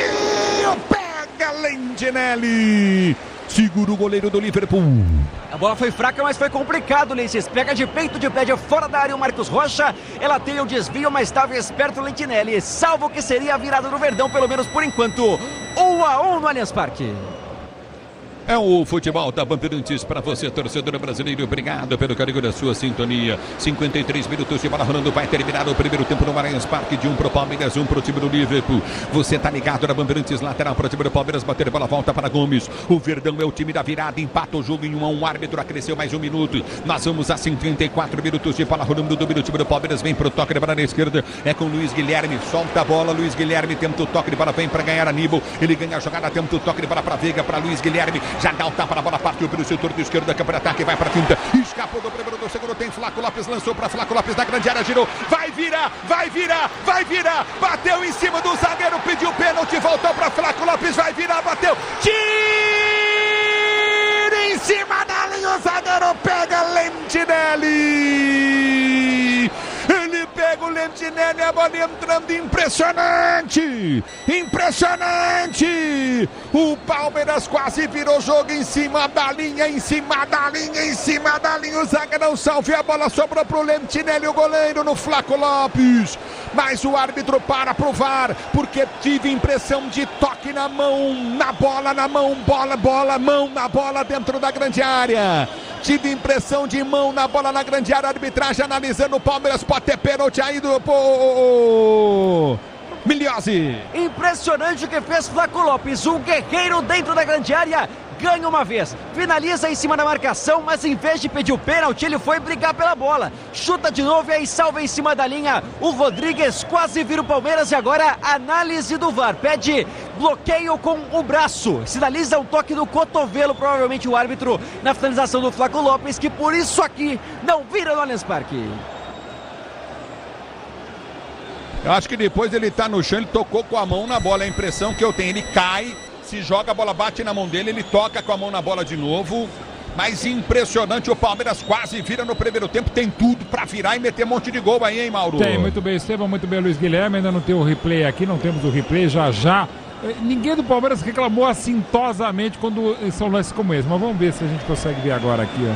E: pega Lentinelli, segura o goleiro do Liverpool.
A: A bola foi fraca, mas foi complicado, Ulisses. Pega de peito, de pé, de fora da área o Marcos Rocha. Ela tem o desvio, mas estava esperto o Lentinelli. Salvo que seria a virada do Verdão, pelo menos por enquanto. 1-1 no Allianz Parque.
E: É o futebol da Bandeirantes para você, torcedor brasileiro. Obrigado pelo carinho da sua sintonia. 53 minutos de bola rolando. Vai terminar o primeiro tempo no Allianz Parque, de 1 pro Palmeiras, 1 pro time do Liverpool. Você tá ligado na Bandeirantes, lateral para o time do Palmeiras. Bater bola, volta para Gomes. O Verdão é o time da virada. Empata o jogo em 1-1. Árbitro acresceu mais 1 minuto. Nós vamos a 54 minutos de bola rolando. Do time do Palmeiras. Vem pro toque de bola na esquerda. É com Luiz Guilherme. Solta a bola. Luiz Guilherme tenta o toque de bola. Vem para ganhar Aníbal. Ele ganha a jogada. Tenta o toque de bola para Veiga. Para Luiz Guilherme. Já dá o tapa na bola, partiu pelo setor do esquerdo, da campo de ataque, vai para a quinta. Escapou do primeiro, do segundo, tem Flaco Lopes, lançou para Flaco Lopes da grande área, girou. Vai virar. Bateu em cima do zagueiro, pediu pênalti, voltou para Flaco Lopes, vai virar, bateu. Tira em cima da linha, o zagueiro pega Lentinelli. Ele pega o Lentinelli, a bola entrando, impressionante! O Palmeiras quase virou jogo em cima da linha, o zagueirão salve, a bola sobrou pro Lentinelli, o goleiro no Flaco Lopes, mas o árbitro para pro VAR, porque tive impressão de toque na mão, mão na bola dentro da grande área. Tive impressão de mão na bola na grande área, arbitragem analisando, o Palmeiras pode ter pênalti aí do Miliose.
A: Impressionante o que fez Flaco Lopes, um guerreiro dentro da grande área, ganha uma vez, finaliza em cima da marcação, mas em vez de pedir o pênalti, ele foi brigar pela bola, chuta de novo e aí salva em cima da linha, o Rodrigues quase vira o Palmeiras e agora análise do VAR, pede bloqueio com o braço, sinaliza um toque no cotovelo, provavelmente o árbitro na finalização do Flaco Lopes, que por isso aqui não vira no Allianz Parque.
E: Eu acho que depois ele tá no chão, ele tocou com a mão na bola, a impressão que eu tenho, ele cai, se joga, a bola bate na mão dele, ele toca com a mão na bola de novo, mas impressionante, o Palmeiras quase vira no primeiro tempo, tem tudo pra virar e meter um monte de gol aí, hein, Mauro?
C: Tem, muito bem, Estevam, muito bem, Luiz Guilherme, ainda não tem o replay aqui, não temos o replay, já. Ninguém do Palmeiras reclamou assintosamente quando são lances como esse, mas vamos ver se a gente consegue ver agora aqui, ó.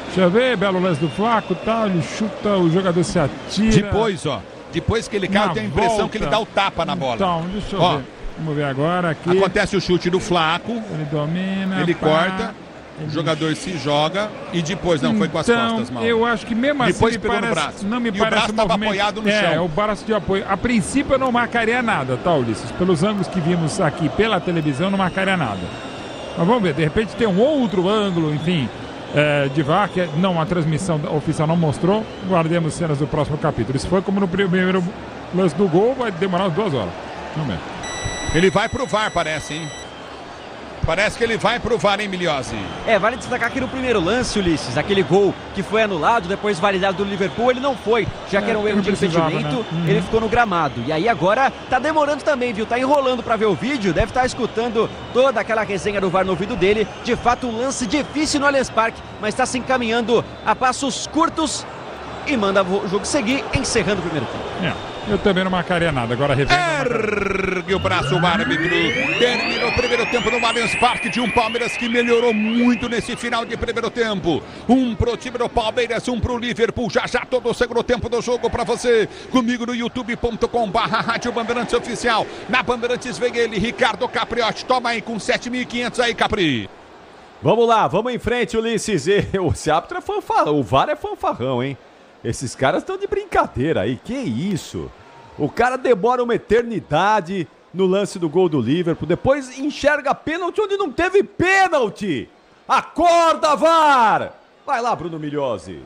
C: Deixa eu ver, belo lance do Flaco, tá, ele chuta, o jogador se atira.
E: Depois que ele cai, eu tenho a impressão que ele dá o tapa na bola.
C: Então, deixa eu ver. Vamos ver agora aqui.
E: Acontece o chute do Flaco.
C: Ele domina.
E: Ele corta. O jogador se joga e depois não foi com as costas, mal.
C: Eu acho que mesmo assim
E: depois pegou no braço.
C: Não me
E: e
C: parece
E: o braço estava apoiado no chão.
C: O braço de apoio. A princípio eu não marcaria nada, tá, Ulisses? Pelos ângulos que vimos aqui pela televisão, não marcaria nada. Mas vamos ver, de repente tem um outro ângulo, enfim, de VAR, que não, a transmissão oficial não mostrou. Guardemos cenas do próximo capítulo. Se for como no primeiro lance do gol, vai demorar umas 2 horas. Vamos ver.
E: Ele vai pro VAR, parece, hein? Parece que ele vai pro VAR, hein, Miliose?
A: Vale destacar que no primeiro lance, Ulisses, aquele gol que foi anulado, depois validado do Liverpool, ele não foi, já que era um erro de impedimento, né? Ele ficou no gramado. E aí agora tá demorando também, viu? Tá enrolando pra ver o vídeo, deve estar escutando toda aquela resenha do VAR no ouvido dele. De fato, um lance difícil no Allianz Parque, mas tá se encaminhando a passos curtos e manda o jogo seguir, encerrando o primeiro tempo.
C: Eu também não marcaria nada, agora revendo.
E: Ergue o braço, o árbitro. Terminou o primeiro tempo no Allianz Parque de um Palmeiras que melhorou muito nesse final de primeiro tempo. Um pro time do Palmeiras, um pro Liverpool. Já todo o segundo tempo do jogo pra você. Comigo no youtube.com/Rádio Bandeirantes Oficial. Na Bandeirantes vem ele, Ricardo Capriotti. Toma aí com 7.500 aí, Capri.
B: Vamos lá, vamos em frente, Ulisses. Esse árbitro é fanfarrão, o VAR é fanfarrão, hein? Esses caras estão de brincadeira aí, que isso? O cara demora uma eternidade no lance do gol do Liverpool, depois enxerga pênalti onde não teve pênalti. Acorda, VAR! Vai lá, Bruno Miliose.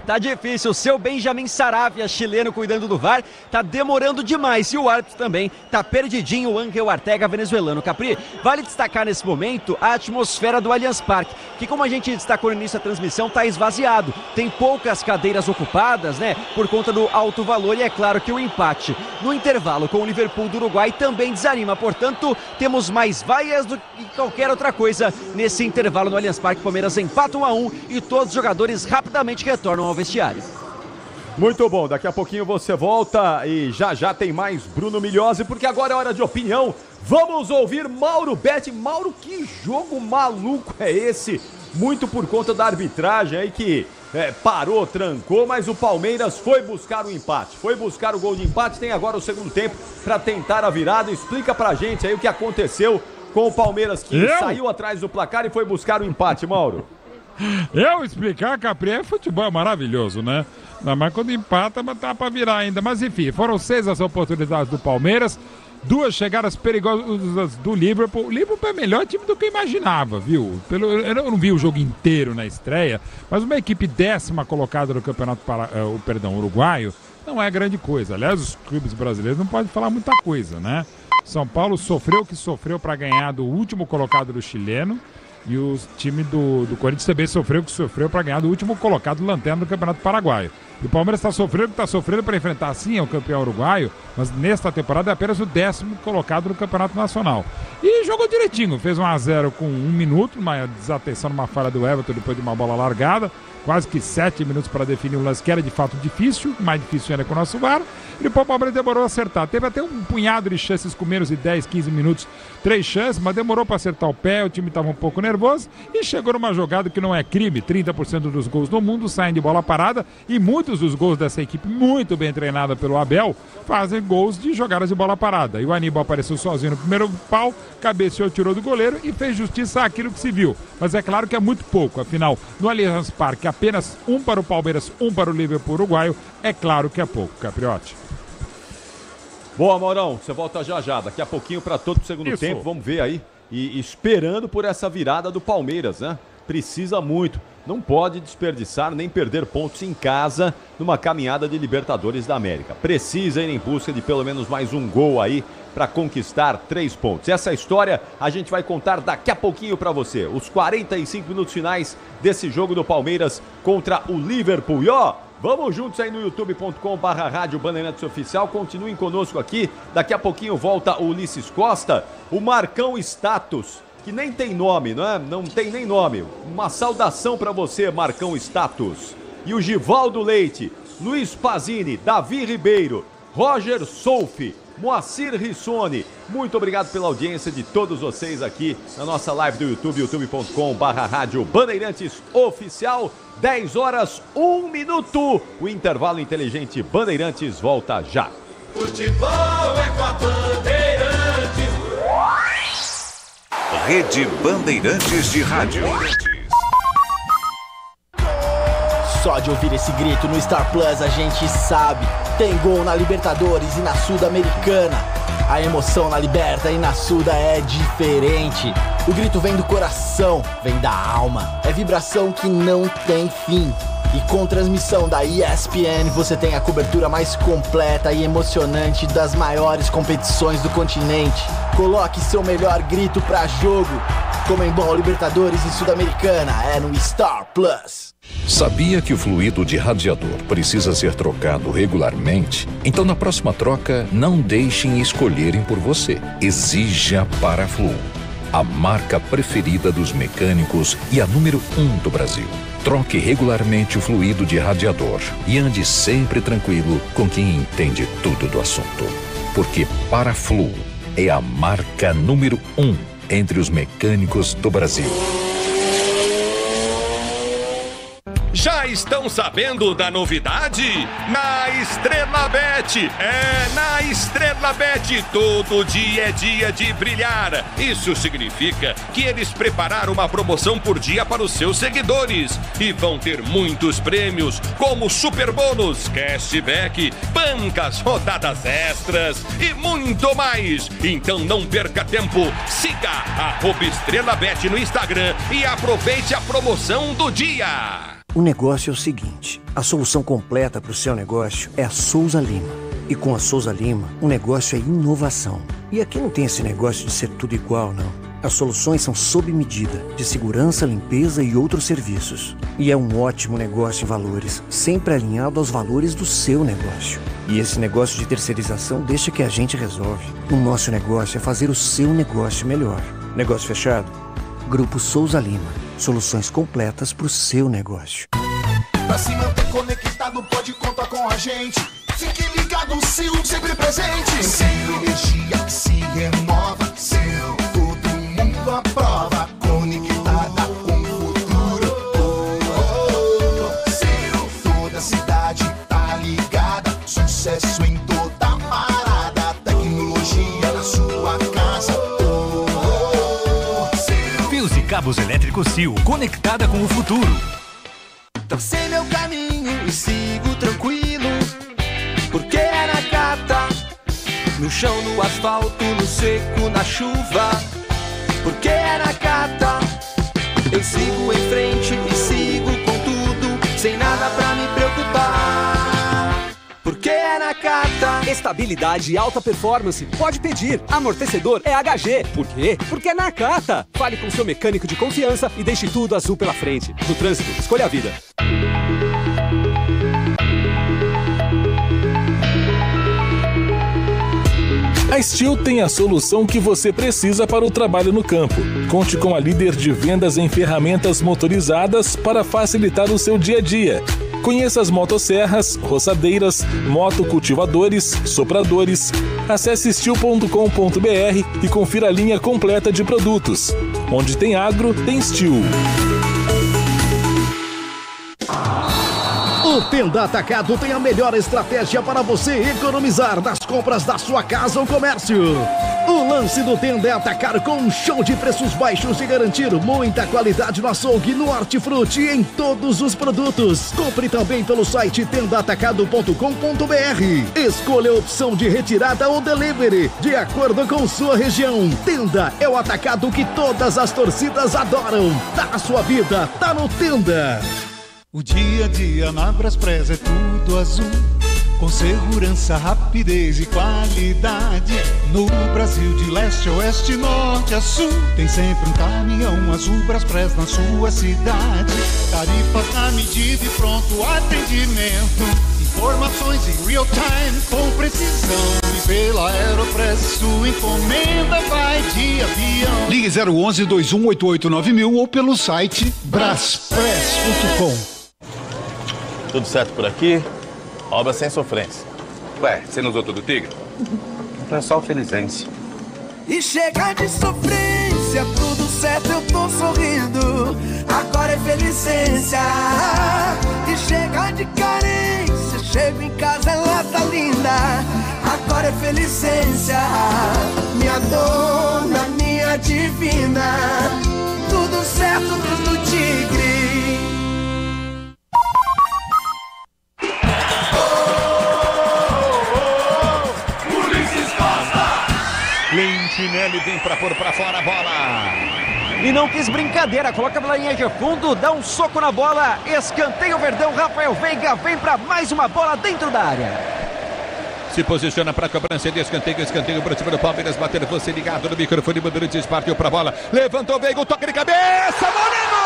A: Tá difícil, o seu Benjamin Saravia, chileno, cuidando do VAR, tá demorando demais, e o árbitro também tá perdidinho, o Ángel Ortega, venezuelano. Capri, vale destacar nesse momento a atmosfera do Allianz Parque, que como a gente destacou no início da transmissão, tá esvaziado, tem poucas cadeiras ocupadas, né, por conta do alto valor, e é claro que o empate no intervalo com o Liverpool do Uruguai também desanima, portanto, temos mais vaias do que qualquer outra coisa nesse intervalo no Allianz Parque. Palmeiras empata 1-1 e todos os jogadores rapidamente retornam ao vestiário.
B: Muito bom, daqui a pouquinho você volta e já tem mais Bruno Miliose, porque agora é hora de opinião. Vamos ouvir Mauro Betti. Mauro, que jogo maluco é esse? Muito por conta da arbitragem aí que parou, trancou, mas o Palmeiras foi buscar o empate, foi buscar o gol de empate, tem agora o segundo tempo para tentar a virada. Explica pra gente aí o que aconteceu com o Palmeiras, que saiu atrás do placar e foi buscar o empate, Mauro.
C: Eu explicar, Capri, futebol é maravilhoso, né? Não, mas quando empata, tá pra virar ainda. Mas enfim, foram 6 as oportunidades do Palmeiras, 2 chegadas perigosas do Liverpool. O Liverpool é melhor time do que eu imaginava, viu? Eu não vi o jogo inteiro na estreia, mas uma equipe 10ª colocada no campeonato uruguaio não é grande coisa. Aliás, os clubes brasileiros não podem falar muita coisa, né? São Paulo sofreu o que sofreu para ganhar do último colocado do chileno. E o time do Corinthians também sofreu o que sofreu para ganhar do último colocado lanterna do Campeonato Paraguaio. E o Palmeiras está sofrendo para enfrentar sim o campeão uruguaio, mas nesta temporada é apenas o 10º colocado do Campeonato Nacional. E jogou direitinho, fez 1-0 com 1 minuto, uma desatenção numa falha do Everton depois de uma bola largada. Quase que 7 minutos para definir um lance que era de fato difícil, mais difícil ainda com o nosso VAR. E o Palmeiras demorou a acertar. Teve até um punhado de chances com menos de 10, 15 minutos, 3 chances, mas demorou para acertar o pé, o time estava um pouco nervoso e chegou numa jogada que não é crime. 30% dos gols do mundo saem de bola parada e muitos dos gols dessa equipe, muito bem treinada pelo Abel, fazem gols de jogadas de bola parada. E o Aníbal apareceu sozinho no primeiro pau, cabeceou, tirou do goleiro e fez justiça àquilo que se viu. Mas é claro que é muito pouco, afinal, no Allianz Parque, apenas 1 para o Palmeiras, 1 para o Liverpool uruguaio, é claro que é pouco, Capriotti.
B: Boa, Maurão, você volta já. Daqui a pouquinho para todo o segundo tempo, vamos ver aí. E esperando por essa virada do Palmeiras, né? Precisa muito. Não pode desperdiçar nem perder pontos em casa numa caminhada de Libertadores da América. Precisa ir em busca de pelo menos mais um gol aí para conquistar 3 pontos. Essa história a gente vai contar daqui a pouquinho para você. Os 45 minutos finais desse jogo do Palmeiras contra o Liverpool. E ó, vamos juntos aí no youtube.com/Rádio Bandeirantes Oficial. Continuem conosco aqui. Daqui a pouquinho volta o Ulisses Costa, o Marcão Status, que nem tem nome, não é? Não tem nem nome. Uma saudação para você, Marcão Status. E o Givaldo Leite, Luiz Pazini, Davi Ribeiro, Roger Solfi, Moacir Rissone, muito obrigado pela audiência de todos vocês aqui na nossa live do YouTube, youtube.com/Rádio Bandeirantes Oficial. 10 horas, 1 minuto. O intervalo inteligente Bandeirantes volta já.
M: Futebol é com a Bandeirantes.
G: Rede Bandeirantes de Rádio.
W: Só de ouvir esse grito no Star Plus a gente sabe. Tem gol na Libertadores e na Sul-Americana. A emoção na Liberta e na Suda é diferente. O grito vem do coração, vem da alma. É vibração que não tem fim. E com transmissão da ESPN você tem a cobertura mais completa e emocionante das maiores competições do continente. Coloque seu melhor grito pra jogo. Comembol, Libertadores e Sul-Americana é no Star Plus.
G: Sabia que o fluido de radiador precisa ser trocado regularmente? Então na próxima troca, não deixem escolherem por você. Exija Paraflu, a marca preferida dos mecânicos e a número 1 do Brasil. Troque regularmente o fluido de radiador e ande sempre tranquilo com quem entende tudo do assunto. Porque Paraflu é a marca número 1 entre os mecânicos do Brasil.
J: Já estão sabendo da novidade? Na Estrela Bet. Na Estrela Bet, todo dia é dia de brilhar. Isso significa que eles prepararam uma promoção por dia para os seus seguidores. E vão ter muitos prêmios, como super bônus, cashback, bancas, rodadas extras e muito mais. Então não perca tempo. Siga @Estrela Bet no Instagram e aproveite a promoção do dia.
D: O negócio é o seguinte, a solução completa para o seu negócio é a Souza Lima. E com a Souza Lima, o negócio é inovação. E aqui não tem esse negócio de ser tudo igual, não. As soluções são sob medida, de segurança, limpeza e outros serviços. E é um ótimo negócio em valores, sempre alinhado aos valores do seu negócio. E esse negócio de terceirização deixa que a gente resolve. O nosso negócio é fazer o seu negócio melhor. Negócio fechado? Grupo Souza Lima. Soluções completas para o seu negócio.
M: Pra se manter conectado, pode contar com a gente. Fique ligado, Sil, sempre presente. Sil, energia que se renova. Sil, todo mundo aprova. Conectada com o futuro. Sil, toda a cidade tá ligada. Sucesso em toda parada. Tecnologia na sua casa.
N: Fios e cabos elétricos Sil, conectada com o futuro.
M: Tracei meu caminho e sigo tranquilo, porque é Nakata. No chão, no asfalto, no seco, na chuva, porque é Nakata. Eu sigo em frente e sigo com tudo, sem nada pra me preocupar.
P: porque é Nakata. Estabilidade e alta performance, pode pedir. Amortecedor é HG. Por quê? Porque é Nakata. Fale com seu mecânico de confiança e deixe tudo azul pela frente. No trânsito, escolha a vida.
V: A Steel tem a solução que você precisa para o trabalho no campo. Conte com a líder de vendas em ferramentas motorizadas para facilitar o seu dia a dia. Conheça as motosserras, roçadeiras, motocultivadores, sopradores. Acesse steel.com.br e confira a linha completa de produtos. Onde tem agro, tem Steel.
Q: O Tenda Atacado tem a melhor estratégia para você economizar nas compras da sua casa ou comércio. O lance do Tenda é atacar com um show de preços baixos e garantir muita qualidade no açougue, no hortifruti e em todos os produtos. Compre também pelo site tendaatacado.com.br. Escolha a opção de retirada ou delivery, de acordo com sua região. Tenda é o atacado que todas as torcidas adoram. Tá na sua vida, tá no Tenda.
K: O dia a dia na Braspress é tudo azul, com segurança, rapidez e qualidade. No Brasil de leste a oeste, norte a sul, tem sempre um caminhão azul Braspress na sua cidade. Tarifas na medida e pronto atendimento, informações em real time com precisão. E pela Aeropress sua encomenda vai de avião.
R: Ligue 011 2188 9000 ou pelo site braspress.com.
T: Tudo certo por aqui? Obra sem sofrência.
U: Ué, você não usou todo o Tigre? Então é só o Felizense.
M: E chega de sofrência, tudo certo, eu tô sorrindo. Agora é Felicência. E chega de carência, chego em casa, ela tá linda. Agora é Felicência. Minha dona, minha divina. Tudo certo, tudo Tigre.
E: Lentinelli vem pra pôr pra fora a bola.
A: E não quis brincadeira, coloca a linha de fundo, dá um soco na bola, escanteio Verdão, Rafael Veiga vem pra mais uma bola dentro da área.
E: Se posiciona para cobrança de escanteio para cima do Palmeiras, bater você ligado no microfone, Bandeirantes partiu pra bola, levantou Veiga, o toque de cabeça, Moreno!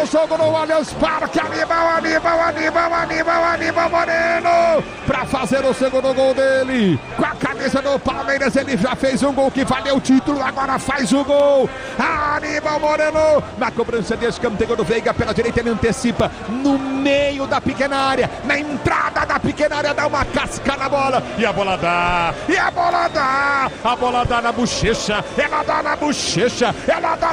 E: Jogo no Allianz Parque, Aníbal Moreno, pra fazer o segundo gol dele, com a camisa do Palmeiras, ele já fez um gol que valeu o título, agora faz o gol, Aníbal Moreno, na cobrança de escanteio do Veiga, pela direita ele antecipa, no meio da pequena área, na entrada da pequena área, dá uma casca na bola, e a bola dá na bochecha, ela dá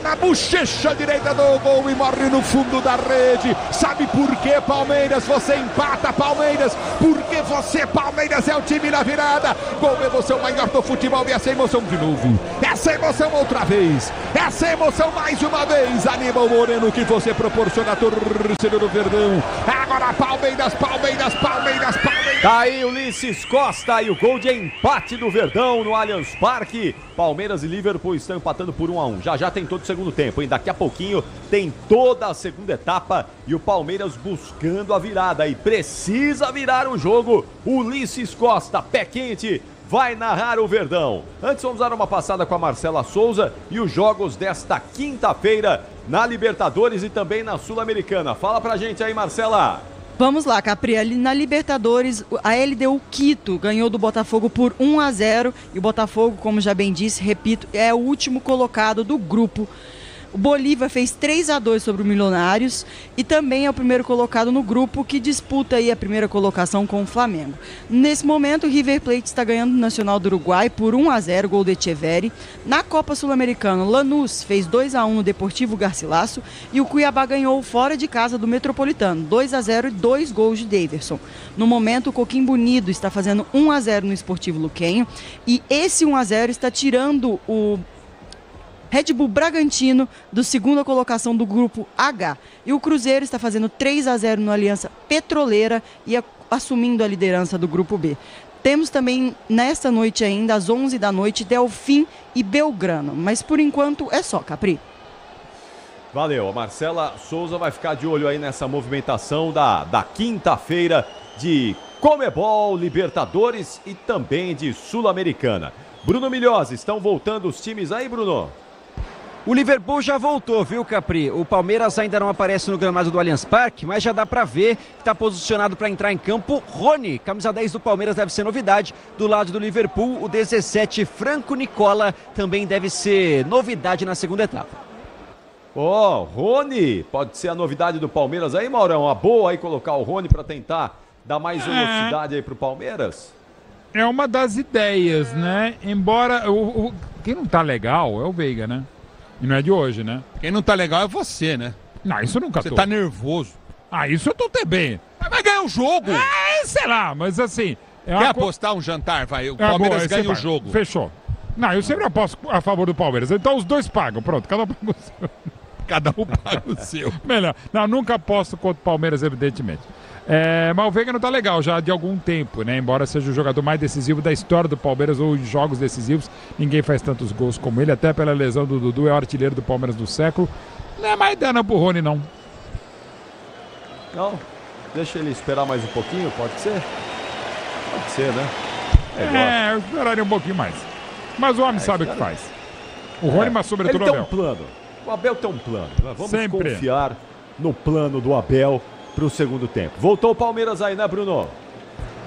E: na bochecha direita do gol e morre no fundo da rede. Sabe por que, Palmeiras? Você empata, Palmeiras, porque você, Palmeiras, é o time na virada. Gol, emoção maior do futebol, e essa emoção de novo, essa emoção outra vez, essa emoção mais uma vez. Aníbal Moreno, que você proporciona a torcida do Verdão. Agora Palmeiras.
B: Tá aí Ulisses Costa e o gol de empate do Verdão no Allianz Parque. Palmeiras e Liverpool estão empatando por 1-1. Já tem todo o segundo tempo, hein? Daqui a pouquinho tem toda a segunda etapa e o Palmeiras buscando a virada. E precisa virar o jogo. Ulisses Costa, pé quente, vai narrar o Verdão. Antes vamos dar uma passada com a Marcela Souza e os jogos desta quinta-feira na Libertadores e também na Sul-Americana. Fala pra gente aí, Marcela.
F: Vamos lá, Capri, ali na Libertadores, a LDU Quito ganhou do Botafogo por 1-0 e o Botafogo, como já bem disse, repito, é o último colocado do grupo. O Bolívar fez 3-2 sobre o Milionários e também é o primeiro colocado no grupo que disputa aí a primeira colocação com o Flamengo. Nesse momento, o River Plate está ganhando o Nacional do Uruguai por 1-0, gol de Echeverri. Na Copa Sul-Americana, Lanús fez 2-1 no Deportivo Garcilaso e o Cuiabá ganhou fora de casa do Metropolitano, 2-0 e 2 gols de Daverson. No momento, o Coquimbo Unido está fazendo 1-0 no Esportivo Luquenho e esse 1-0 está tirando o Red Bull Bragantino do segunda colocação do grupo H. E o Cruzeiro está fazendo 3-0 no Aliança Petroleira e assumindo a liderança do grupo B. Temos também, nesta noite ainda, às 11 da noite, Delfim e Belgrano. Mas por enquanto é só, Capri.
B: Valeu, a Marcela Souza vai ficar de olho aí nessa movimentação da quinta-feira de Comebol, Libertadores e também de Sul-Americana. Bruno Milhose, estão voltando os times aí, Bruno?
A: O Liverpool já voltou, viu, Capri? O Palmeiras ainda não aparece no gramado do Allianz Parque, mas já dá pra ver que está posicionado para entrar em campo Rony. Camisa 10 do Palmeiras deve ser novidade. Do lado do Liverpool, o 17, Franco Nicola, também deve ser novidade na segunda etapa.
B: Rony, pode ser a novidade do Palmeiras aí, Maurão? Uma boa aí colocar o Rony para tentar dar mais velocidade aí pro Palmeiras?
C: É uma das ideias, né? Embora quem não tá legal é o Veiga, né? E não é de hoje, né?
E: Quem não tá legal é você, né?
C: Não, isso eu nunca tô.
E: Você tá nervoso.
C: Isso eu tô até bem.
E: Vai ganhar o jogo.
C: Sei lá, mas assim...
E: Quer apostar um jantar? Vai, o Palmeiras ganha o jogo.
C: Fechou. Não, eu sempre aposto a favor do Palmeiras. Então os dois pagam. Pronto, cada um paga o seu.
E: Cada um paga o seu.
C: Melhor. Não, nunca aposto contra o Palmeiras, evidentemente. Mas o Veiga não tá legal já de algum tempo, né? Embora seja o jogador mais decisivo da história do Palmeiras ou em jogos decisivos, ninguém faz tantos gols como ele, até pela lesão do Dudu, é o artilheiro do Palmeiras do século. Não é mais dano pro Rony, não.
B: Não, deixa ele esperar mais um pouquinho, pode ser? Pode ser, né?
C: Eu esperaria um pouquinho mais. Mas o homem sabe o que faz. O Rony, mas sobretudo o Abel.
B: Ele tem um plano. O Abel tem um plano. Vamos
C: sempre
B: confiar no plano do Abel para o segundo tempo. Voltou o Palmeiras aí, né, Bruno?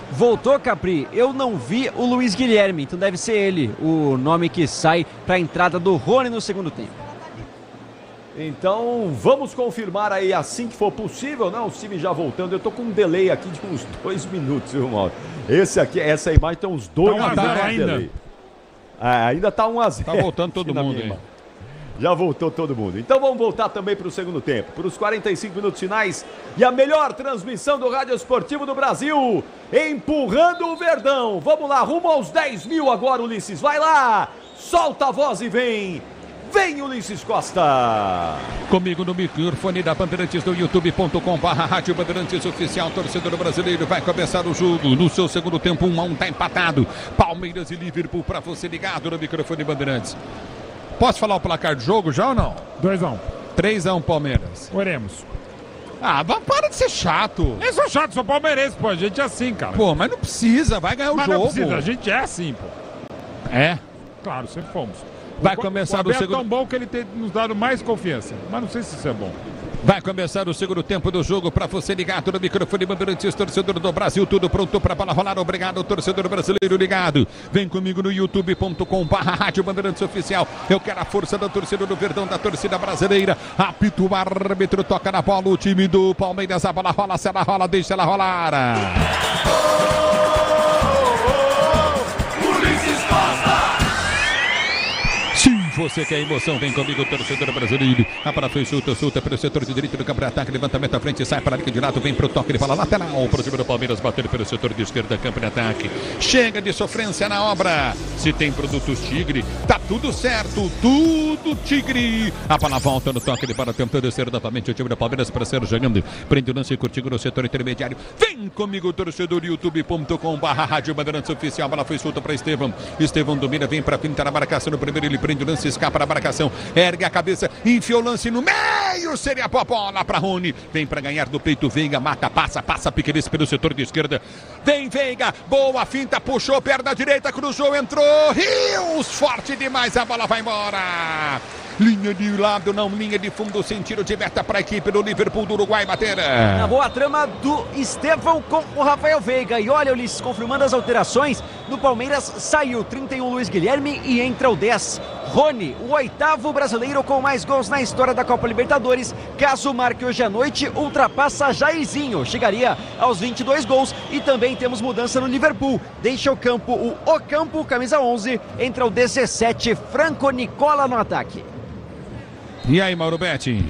A: Voltou, Capri. Eu não vi o Luiz Guilherme, então deve ser ele o nome que sai para a entrada do Rony no segundo tempo.
B: Então, vamos confirmar aí assim que for possível, né? Os times já voltando. Eu tô com um delay aqui de uns 2 minutos, viu, Mauro? Essa imagem tem uns 2 minutos de delay. Ainda tá 1-0.
E: Tá voltando todo mundo aí.
B: Já voltou todo mundo. Então vamos voltar também para o segundo tempo, para os 45 minutos finais e a melhor transmissão do Rádio Esportivo do Brasil, empurrando o Verdão. Vamos lá, rumo aos 10 mil agora, Ulisses. Vai lá, solta a voz e vem. Vem, Ulisses Costa.
E: Comigo no microfone da Bandeirantes do youtube.com/Rádio Bandeirantes Oficial, torcedor brasileiro. Vai começar o jogo no seu segundo tempo, 1-1, tá empatado. Palmeiras e Liverpool para você ligado no microfone Bandeirantes. Posso falar o placar do jogo já ou não?
C: 2-1.
E: 3-1 Palmeiras.
C: Oremos.
E: Para de ser chato.
C: Eu sou chato, sou palmeirense, pô. A gente é assim, cara.
E: Pô, mas não precisa, vai ganhar o jogo.
C: Não precisa, a gente é assim, pô.
E: É?
C: Claro, sempre fomos.
E: Vai começar o segundo...
C: é tão bom que ele tem nos dado mais confiança, mas não sei se isso é bom.
E: Vai começar o segundo tempo do jogo para você ligado no microfone Bandeirantes, torcedor do Brasil, tudo pronto para a bola rolar. Obrigado, torcedor brasileiro ligado. Vem comigo no youtube.com/Rádio Bandeirantes Oficial. Eu quero a força da torcida do Verdão, da torcida brasileira. Apita o árbitro, toca na bola o time do Palmeiras. A bola rola, se ela rola, deixa ela rolar. Você quer emoção, vem comigo, torcedor brasileiro. A bola foi solta pelo setor de direito do campo de ataque, levantamento à frente, sai para a linha de lado, vem pro toque, ele fala lateral, pro time do Palmeiras, bater pelo setor de esquerda, campo de ataque. Chega de sofrência na obra. Se tem produtos Tigre, tá tudo certo, tudo Tigre. A bola volta no toque, ele para tentar descer novamente o time do Palmeiras para ser jogando. Prende o lance curtindo no setor intermediário. Vem comigo, torcedor, youtube.com/Rádio Bandeirantes Oficial. A bola foi solta para Estevão. Estevão domina, vem para pintar a marcação no primeiro, ele prende o lance, escapa da marcação, ergue a cabeça, enfiou o lance no meio, seria a bola para Rony, vem para ganhar do peito, Veiga, mata, passa Piqueires pelo setor de esquerda, vem Veiga, boa finta, puxou, perna direita, cruzou, entrou, Rios, forte demais, a bola vai embora. Linha de lado, não, linha de fundo, sentido de meta para a equipe do Liverpool do Uruguai bater.
A: Na boa trama do Estevão com o Rafael Veiga. E olha, Ulisses, confirmando as alterações, no Palmeiras saiu 31 Luiz Guilherme e entra o 10 Rony, o 8º brasileiro com mais gols na história da Copa Libertadores. Caso marque hoje à noite, ultrapassa Jairzinho, chegaria aos 22 gols. E também temos mudança no Liverpool. Deixa o campo o Ocampo, camisa 11, entra o 17, Franco Nicola no ataque.
E: E aí, Mauro Betti?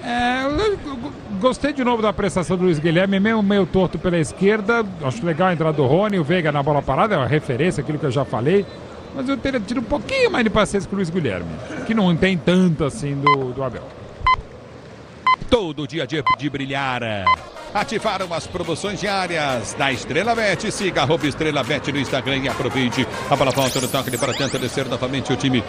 C: Eu gostei de novo da prestação do Luiz Guilherme, mesmo meio torto pela esquerda. Acho legal a entrada do Rony, o Veiga na bola parada, é uma referência, aquilo que eu já falei. Mas eu teria tido um pouquinho mais de paciência com o Luiz Guilherme, que não tem tanto assim do Abel.
E: Todo dia de brilhar. Ativaram as promoções diárias da Estrela Bet. Siga @Estrela Bet no Instagram e aproveite. A bola volta no toque para tenta descer novamente o time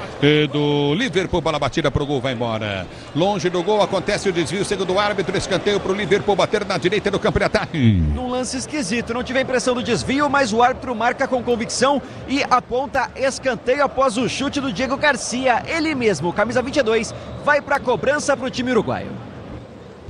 E: do Liverpool. Bola batida pro gol, vai embora. Longe do gol acontece o desvio, segundo o árbitro, escanteio pro Liverpool bater na direita do campo de ataque.
A: Num lance esquisito, não tive a impressão do desvio, mas o árbitro marca com convicção e aponta escanteio após o chute do Diego Garcia. Ele mesmo, camisa 22, vai para a cobrança pro time uruguaio.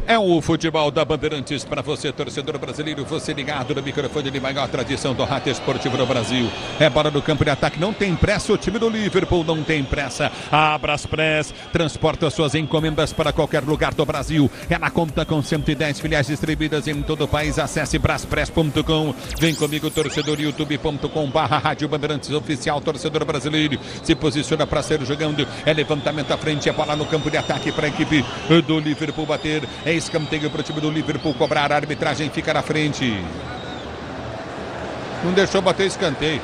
E: É o futebol da Bandeirantes para você, torcedor brasileiro. Você ligado no microfone de maior tradição do rádio esportivo no Brasil. É bola no campo de ataque, não tem pressa. O time do Liverpool não tem pressa. A Braspress transporta suas encomendas para qualquer lugar do Brasil. Ela conta com 110 filiais distribuídas em todo o país. Acesse braspress.com. Vem comigo, torcedor, youtube.com/Rádio Bandeirantes Oficial, torcedor brasileiro. Se posiciona para ser jogando. É levantamento à frente, é bola no campo de ataque para a equipe do Liverpool bater. É escanteio para o time do Liverpool cobrar, a arbitragem fica na frente. Não deixou bater escanteio.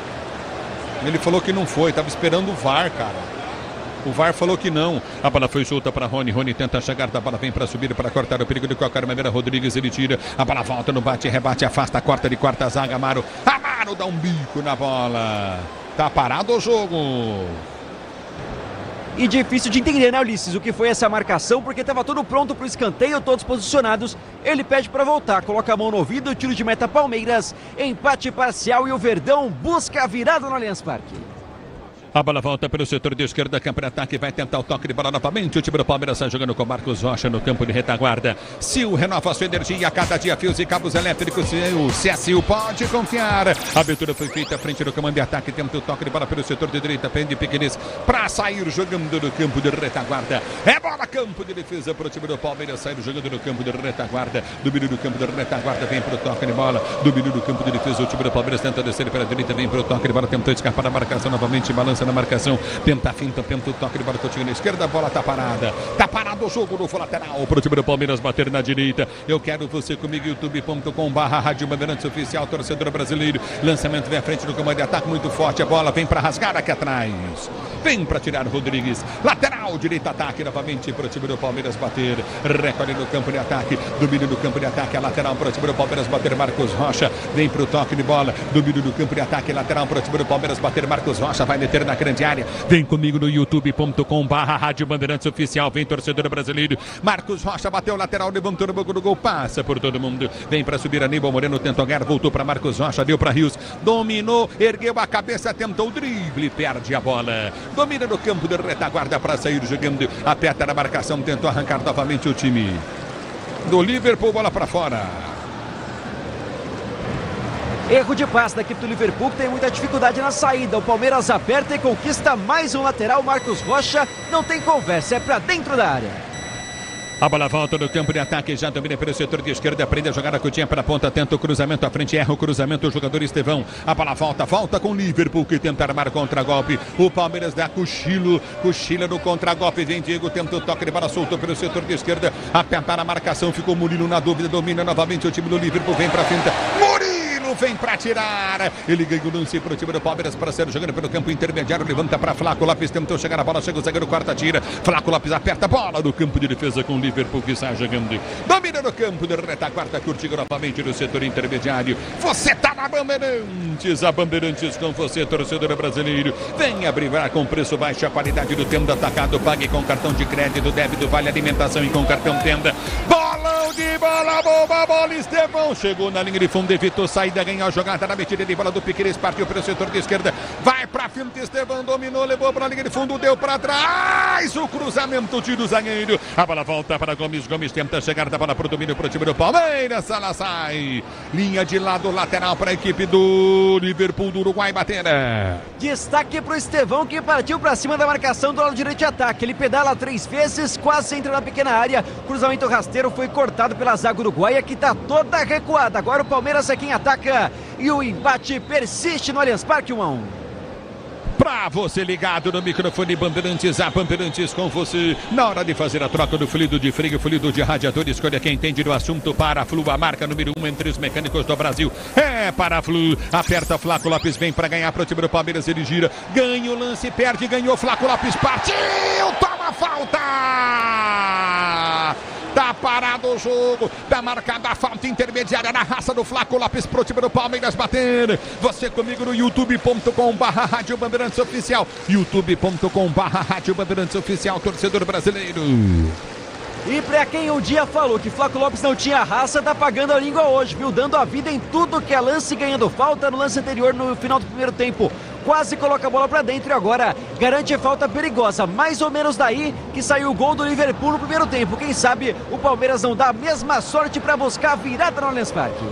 E: Ele falou que não foi, estava esperando o VAR, cara. O VAR falou que não. A bola foi solta para Rony. Rony tenta chegar, a bola vem para subir, para cortar o perigo de qualquer maneira. Rodrigues, ele tira. A bola volta no bate, rebate, afasta, corta de quarta zaga. Amaro dá um bico na bola. Tá parado o jogo.
A: E difícil de entender, né, Ulisses, o que foi essa marcação, porque estava tudo pronto para o escanteio, todos posicionados. Ele pede para voltar, coloca a mão no ouvido, tiro de meta Palmeiras, empate parcial e o Verdão busca a virada no Allianz Parque.
E: A bola volta pelo setor de esquerda, campo de ataque, vai tentar o toque de bola novamente. O time do Palmeiras está jogando com Marcos Rocha no campo de retaguarda. Sil renova sua energia a cada dia, fios e cabos elétricos. O CSU pode confiar. A abertura foi feita à frente do comando de ataque, tenta o toque de bola pelo setor de direita, prende Piqueires para sair jogando no campo de retaguarda. É bola, campo de defesa para o time do Palmeiras, sair jogando no campo de retaguarda. Domínio do campo de retaguarda, vem para o toque de bola. Domínio do campo de defesa, o time do Palmeiras tenta descer para a direita, vem para o toque de bola, tentou escapar da marcação novamente, balança na marcação, tenta a finta, tenta o toque de bola, totinho na esquerda, a bola tá parada o jogo no lateral pro time do Palmeiras bater na direita. Eu quero você comigo, youtube.com/Rádio Bandeirantes Oficial, torcedor brasileiro. Lançamento vem à frente do comando de ataque, muito forte, a bola vem para rasgar aqui atrás, vem para tirar Rodrigues, lateral direito, ataque novamente pro time do Palmeiras bater, recolhe no campo de ataque, domínio do campo de ataque, a lateral pro time do Palmeiras bater, Marcos Rocha, vem pro toque de bola, domínio do campo de ataque, lateral pro time do Palmeiras bater, Marcos Rocha vai meter na grande área, vem comigo no youtube.com/Rádio Bandeirantes Oficial, vem torcedor brasileiro, Marcos Rocha bateu lateral, levantou no banco do gol, passa por todo mundo, vem para subir Aníbal Moreno, tentou ganhar, voltou para Marcos Rocha, deu para Rios, dominou, ergueu a cabeça, tentou o drible, perde a bola, domina no campo de retaguarda para sair jogando, aperta na marcação, tentou arrancar novamente o time do Liverpool, bola para fora.
A: Erro de passe da equipe do Liverpool, que tem muita dificuldade na saída. O Palmeiras aperta e conquista mais um lateral. Marcos Rocha não tem conversa, é para dentro da área.
E: A bola volta no campo de ataque, já domina pelo setor de esquerda, aprende a jogar a Coutinho para a ponta, tenta o cruzamento à frente, erra o cruzamento, o jogador Estevão. A bola volta com o Liverpool, que tenta armar contra-golpe. O Palmeiras dá cochila no contra-golpe, vem Diego, tenta o toque de bola, soltou pelo setor de esquerda, apertar a marcação, ficou Murilo na dúvida, domina novamente o time do Liverpool, vem para a finta, Murilo vem para tirar, ele ganha o lance para o time do Palmeiras para ser jogando pelo campo intermediário, levanta para Flaco Lopes, tentou chegar a bola, chega o zagueiro, quarta, tira, Flaco Lopes aperta a bola no campo de defesa com o Liverpool que sai jogando, domina no campo de retaguarda, curtindo novamente no setor intermediário. Você tá na Bandeirantes, a Bandeirantes com você, torcedor brasileiro. Venha brilhar com preço baixo, a qualidade do Tenda Atacado, pague com cartão de crédito, débito, vale alimentação e com cartão Tenda. Bolão de bola, bola, Estevão chegou na linha de fundo, evitou saída, ganhou a jogada na metida de bola do Piqueires, partiu pelo setor de esquerda, vai pra finta, Estevão dominou, levou pra linha de fundo, deu pra trás. faz o cruzamento, tira o zagueiro. A bola volta para Gomes. Gomes tenta chegar da bola para o domínio para o time do Palmeiras. Ela sai. Linha de lado lateral para a equipe do Liverpool do Uruguai bater.
A: Destaque para o Estevão, que partiu para cima da marcação do lado direito de ataque. Ele pedala 3 vezes, quase entra na pequena área. Cruzamento rasteiro foi cortado pela zaga uruguaia, que está toda recuada. Agora o Palmeiras é quem ataca e o embate persiste no Allianz Parque, 1-1.
E: Pra você ligado no microfone Bandeirantes, a Bandeirantes com você. Na hora de fazer a troca do fluido de freio, fluido de radiador, escolha quem entende do assunto. Paraflu, a marca número 1 entre os mecânicos do Brasil. É Paraflu. Aperta Flaco Lopes, vem pra ganhar pro time do Palmeiras. Ele gira, ganha o lance, perde, ganhou. Flaco Lopes partiu, toma falta! Tá parado o jogo, tá marcada a falta intermediária na raça do Flaco Lopes pro time do Palmeiras bater. Você comigo no youtube.com/Rádio Bandeirantes Oficial, youtube.com/Rádio Bandeirantes Oficial, torcedor brasileiro.
A: E pra quem um dia falou que Flaco Lopes não tinha raça, tá pagando a língua hoje, viu? Dando a vida em tudo que é lance, ganhando falta no lance anterior no final do primeiro tempo. Quase coloca a bola pra dentro e agora garante falta perigosa. Mais ou menos daí que saiu o gol do Liverpool no primeiro tempo. Quem sabe o Palmeiras não dá a mesma sorte pra buscar a virada no Allianz Parque.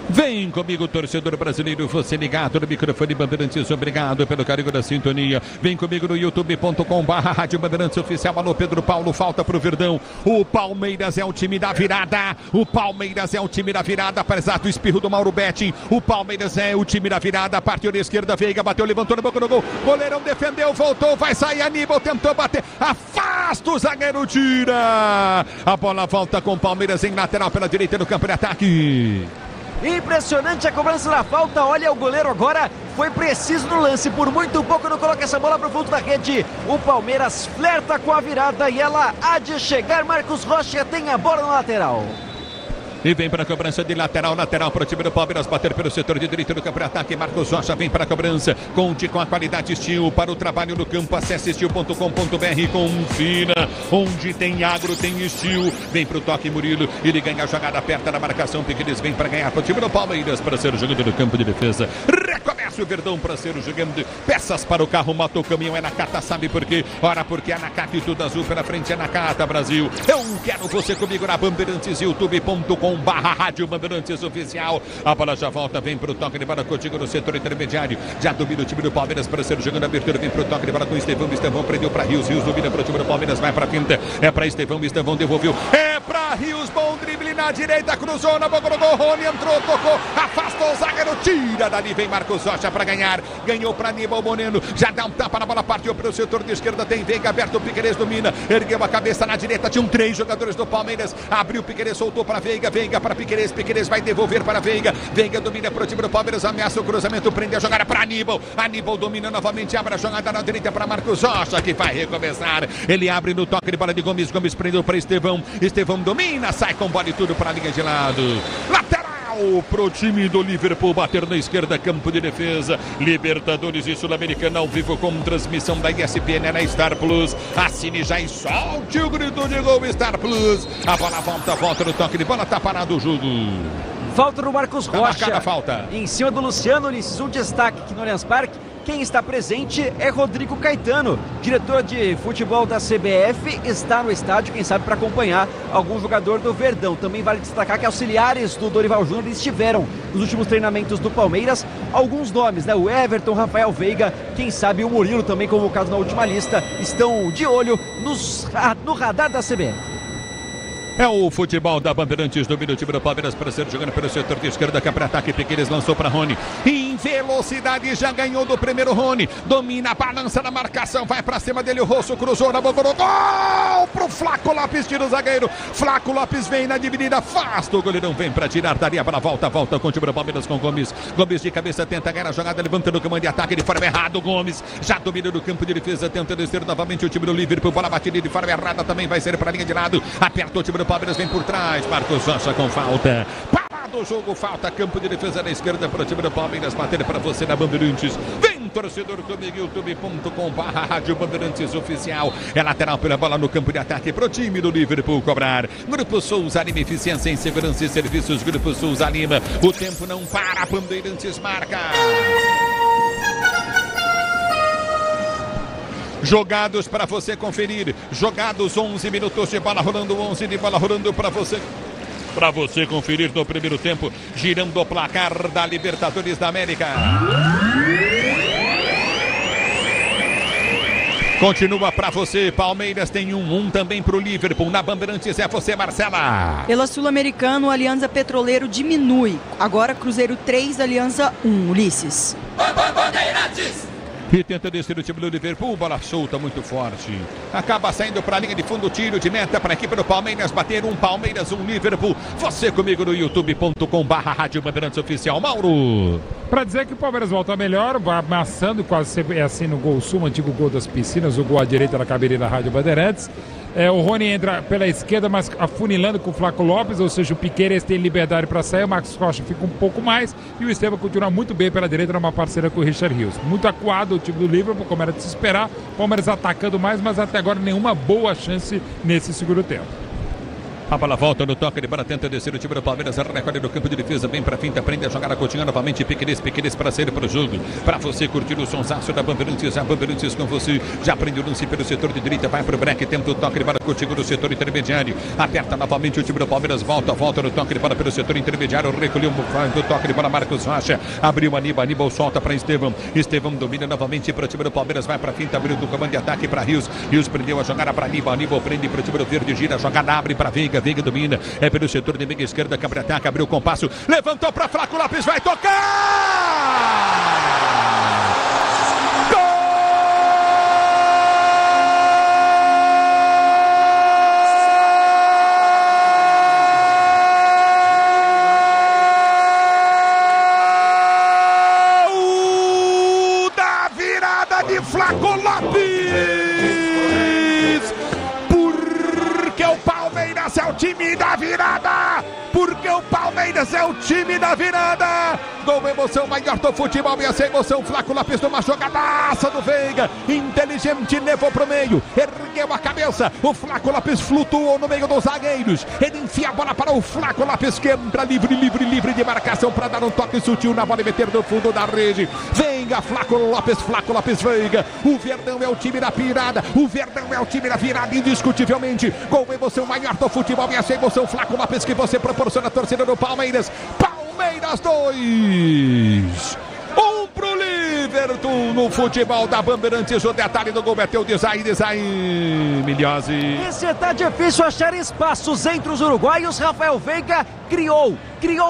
E: Vem comigo, torcedor brasileiro, você ligado no microfone Bandeirantes, obrigado pelo carinho da sintonia. Vem comigo no youtube.com/Rádio Bandeirantes Oficial. Alô, Pedro Paulo, falta pro Verdão. O Palmeiras é o time da virada. O Palmeiras é o time da virada, apesar do espirro do Mauro Betting. O Palmeiras é o time da virada. Partiu da esquerda, Veiga, bateu, levantou na boca do gol. Goleirão defendeu, voltou, vai sair. Aníbal tentou bater, afasta o zagueiro, tira. A bola volta com o Palmeiras em lateral pela direita do campo de ataque.
A: Impressionante a cobrança da falta, olha o goleiro agora, foi preciso no lance, por muito pouco não coloca essa bola pro fundo da rede. O Palmeiras flerta com a virada e ela há de chegar. Marcos Rocha tem a bola na lateral.
E: E vem para a cobrança de lateral para o time do Palmeiras bater pelo setor de direito do campo de ataque. Marcos Rocha vem para a cobrança. Conte com a qualidade Steel para o trabalho no campo. Acesse steel.com.br, confira. Onde tem agro, tem Steel. Vem para o toque Murilo. Ele ganha a jogada perto da marcação. Piqueires vem para ganhar para o time do Palmeiras para ser jogando no campo de defesa. Recomeça o Verdão para ser jogando. Peças para o carro, moto, o caminhão é Nakata, sabe por quê? Ora, porque é Nakata e tudo azul pela frente é Nakata, Brasil. Eu quero você comigo na Bandeirantes, youtube.com/Rádio Bandeirantes Oficial. A bola já volta, vem pro toque de bola contigo no setor intermediário. Já domina o time do Palmeiras para ser jogando a abertura. Vem pro toque de bola com o Estevão. Estevão prendeu para Rios. Rios domina pro time do Palmeiras. Vai pra finta. É pra Estevão. Estevão devolveu. É pra Rios. Bom drible na direita. Cruzou na boca do gol. Rony entrou, tocou. Afastou o zagueiro. Tira dali. Vem Marcos Rocha pra ganhar. Ganhou pra Aníbal Moreno. Já dá um tapa na bola. Partiu pro setor de esquerda. Tem Veiga aberto. O Piqueires domina. Ergueu a cabeça na direita. Tinham 3 jogadores do Palmeiras. Abriu o Piqueires. Soltou pra Veiga. Veiga para Piqueires. Piqueires vai devolver para Veiga. Veiga domina para o time do Palmeiras. Ameaça o cruzamento. Prende a jogada para Aníbal. Aníbal domina novamente. Abre a jogada na direita para Marcos Rocha, que vai recomeçar. Ele abre no toque de bola de Gomes. Gomes prendeu para Estevão. Estevão domina. Sai com bola e tudo para a linha de lado. Lateral pro time do Liverpool bater na esquerda, campo de defesa. Libertadores e Sul-Americana ao vivo com transmissão da ESPN na Star Plus. Assine já e solte o grito de gol Star Plus. A bola volta no toque de bola, tá parado o jogo.
A: Falta no Marcos Rocha.
E: Tá falta.
A: Em cima do Luciano Ulisses, um destaque aqui no Allianz Parque. Quem está presente é Rodrigo Caetano, diretor de futebol da CBF, está no estádio, quem sabe para acompanhar algum jogador do Verdão. Também vale destacar que auxiliares do Dorival Júnior estiveram nos últimos treinamentos do Palmeiras. Alguns nomes, né? O Everton, Rafael Veiga, quem sabe o Murilo também convocado na última lista, estão de olho no radar da CBF.
E: É o futebol da Bandeirantes, domina o time do Palmeiras para ser jogando pelo setor de esquerda, que para ataque, Piqueires lançou para Rony. Em velocidade, já ganhou do primeiro Rony. Domina a balança na marcação, vai para cima dele, o Rosso cruzou na boca do gol pro Flaco Lopes, tira o zagueiro. Flaco Lopes vem na dividida, afasta o goleirão, vem para tirar, daria para volta com o time do Palmeiras com Gomes. Gomes de cabeça tenta ganhar a jogada, levantando o comando de ataque de forma errada. Gomes já domina no campo de defesa, tenta descer novamente o time do Liverpool. Bola batida de forma errada, também vai ser para a linha de lado. Aperta o time do Palmeiras, vem por trás, Marcos Rocha com falta. Parado o jogo, falta, campo de defesa na esquerda para o time do Palmeiras, bater para você na Bandeirantes. Vem, torcedor, comigo, youtube.com/Rádio Bandeirantes Oficial. É lateral pela bola no campo de ataque para o time do Liverpool cobrar. Grupo Souza Lima, eficiência em segurança e serviços. Grupo Souza Lima, o tempo não para, Bandeirantes marca. jogados para você conferir, jogados 11 minutos de bola rolando, 11 de bola rolando para você conferir no primeiro tempo, girando o placar da Libertadores da América. Continua para você, Palmeiras tem 1-1 também para o Liverpool. Na Bandeirantes é você, Marcela.
F: Pela Sul-Americana, o Alianza Petroleiro diminui. Agora Cruzeiro 3, Alianza 1. Ulisses.
E: Bandeirantes! E tenta descer o time do Liverpool, bola solta muito forte. Acaba saindo para a linha de fundo, tiro de meta para a equipe do Palmeiras bater. Palmeiras, Liverpool. Você comigo no youtube.com/Rádio Bandeirantes Oficial. Mauro.
C: Para dizer que o Palmeiras volta melhor, vai amassando, quase sempre é assim no Gol Sul, o antigo gol das piscinas, o gol à direita da cabeceira da Rádio Bandeirantes. O Rony entra pela esquerda, mas afunilando com o Flaco Lopes, ou seja, o Piqueires tem liberdade para sair, o Marcos Rocha fica um pouco mais e o Esteban continua muito bem pela direita, numa parceira com o Richard Rios. Muito acuado o time do Liverpool, como era de se esperar, o Palmeiras atacando mais, mas até agora nenhuma boa chance nesse segundo tempo.
E: A bola volta no toque de bola, tenta descer o time do Palmeiras, recolhe no campo de defesa, bem pra finta, aprende a jogar a Coutinho novamente, Piqueires para sair para o jogo, para você curtir o sonsaço da Bandeirantes, a Bandeirantes com você, já prende o lance pelo setor de direita, vai pro break, tenta o toque de bola Coutinho no setor intermediário, aperta novamente o time do Palmeiras, volta no toque de bola pelo setor intermediário, recolheu do toque de bola Marcos Rocha, abriu Aníbal solta para Estevão domina novamente para o time do Palmeiras, vai pra finta, abriu do comando de ataque para Rios prendeu a jogada para Aníbal prende para o time do Verde, gira a jogada, abre para Veiga domina, é pelo setor de meia esquerda, câmara de ataque, abriu o compasso, levantou para Flaco Lopes, vai tocar! Da virada de Flaco Lopes! Palmeiras é o time da virada, porque o Palmeiras é o time da virada. Gol, emoção maior do futebol e essa emoção, Flaco Lopes numa jogadaça do Veiga, inteligente, levou pro meio, ergueu a cabeça, o Flaco Lopes flutuou no meio dos zagueiros, ele enfia a bola para o Flaco Lopes que entra livre de marcação para dar um toque sutil na bola e meter no fundo da rede. Veiga, Flaco Lopes, Veiga, o Verdão é o time da virada, indiscutivelmente. Gol, emoção maior do futebol e essa emoção, Flaco Lopes que você proporciona a torcida do Palmeiras. Palmeiras 2, 1 pro Liverpool no futebol da Bandeirantes. O detalhe do gol é teu design Milhose.
A: Esse tá difícil achar espaços entre os uruguaios. Rafael Veiga criou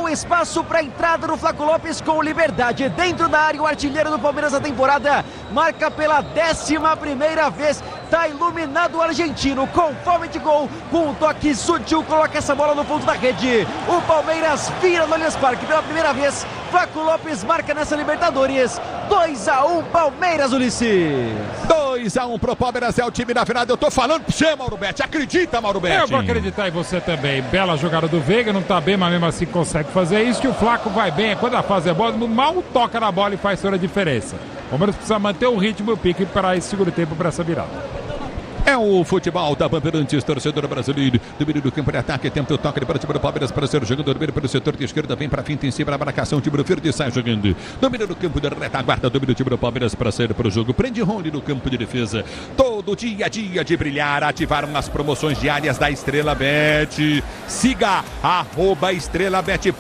A: espaço para a entrada do Flaco Lopes com liberdade dentro da área. O artilheiro do Palmeiras da temporada marca pela 11ª vez. Tá iluminado o argentino com fome de gol, com um toque sutil, coloca essa bola no fundo da rede. O Palmeiras vira no Allianz Parque pela primeira vez. Flaco Lopes marca nessa Libertadores. 2-1 Palmeiras, Ulisses.
E: 2-1 pro Palmeiras, é o time da virada. Eu tô falando pra você, Mauro Betti. Acredita, Mauro Betti?
C: Eu vou acreditar em você também. Bela jogada do Veiga, não tá bem, mas mesmo assim consegue fazer isso. Que o Flaco vai bem, quando a fase é boa, mal toca na bola e faz toda a diferença. O Palmeiras precisa manter o ritmo e o pique para esse segundo tempo, para essa virada.
E: É o futebol da Bandeirantes, torcedor brasileiro. Domínio do campo de ataque, tenta o toque de bola, time do Palmeiras para ser jogador, domínio pelo setor de esquerda, vem para finta em cima da marcação, time do Verde sai jogando. Domínio do campo de retaguarda, domínio do time do Palmeiras para sair para o jogo. Prende Rony no campo de defesa. Todo dia a dia de brilhar, ativaram as promoções diárias da Estrela Bet. Siga @Estrela Bet.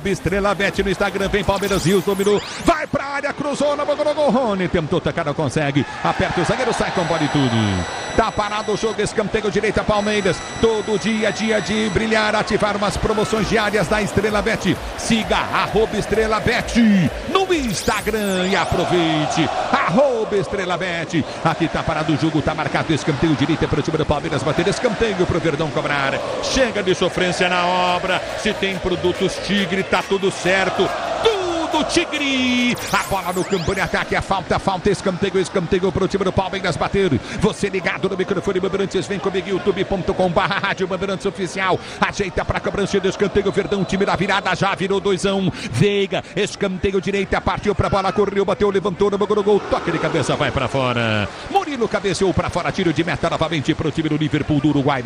E: @Estrela Bet no Instagram, vem Palmeiras, Rios dominou, vai pra área, cruzou na boca do gol, Rony tentou tocar, não consegue, aperta o zagueiro, sai com bola e tudo. Tá parado o jogo, escanteio direita Palmeiras. Todo dia a dia de brilhar, ativar umas promoções diárias da Estrela Bet. Siga @Estrela Bet no Instagram e aproveite. @Estrela Bet. Aqui tá parado o jogo, tá marcado escanteio direita para o time do Palmeiras bater, escanteio pro Verdão cobrar. Chega de sofrência na obra. Se tem produtos Tigre, tá tudo certo. Do Tigre, a bola no campo de ataque, a falta, escanteio para o time do Palmeiras bater. Você ligado no microfone Bandeirantes, vem comigo, youtube.com/Rádio Bandeirantes Oficial, ajeita para a cobrança do escanteio, Verdão, time da virada, já virou 2-1, Veiga, escanteio direita, partiu para a bola, correu, bateu, levantou, no gol, toque de cabeça, vai para fora. Murilo cabeceou para fora, tiro de meta novamente para o time do Liverpool do Uruguai.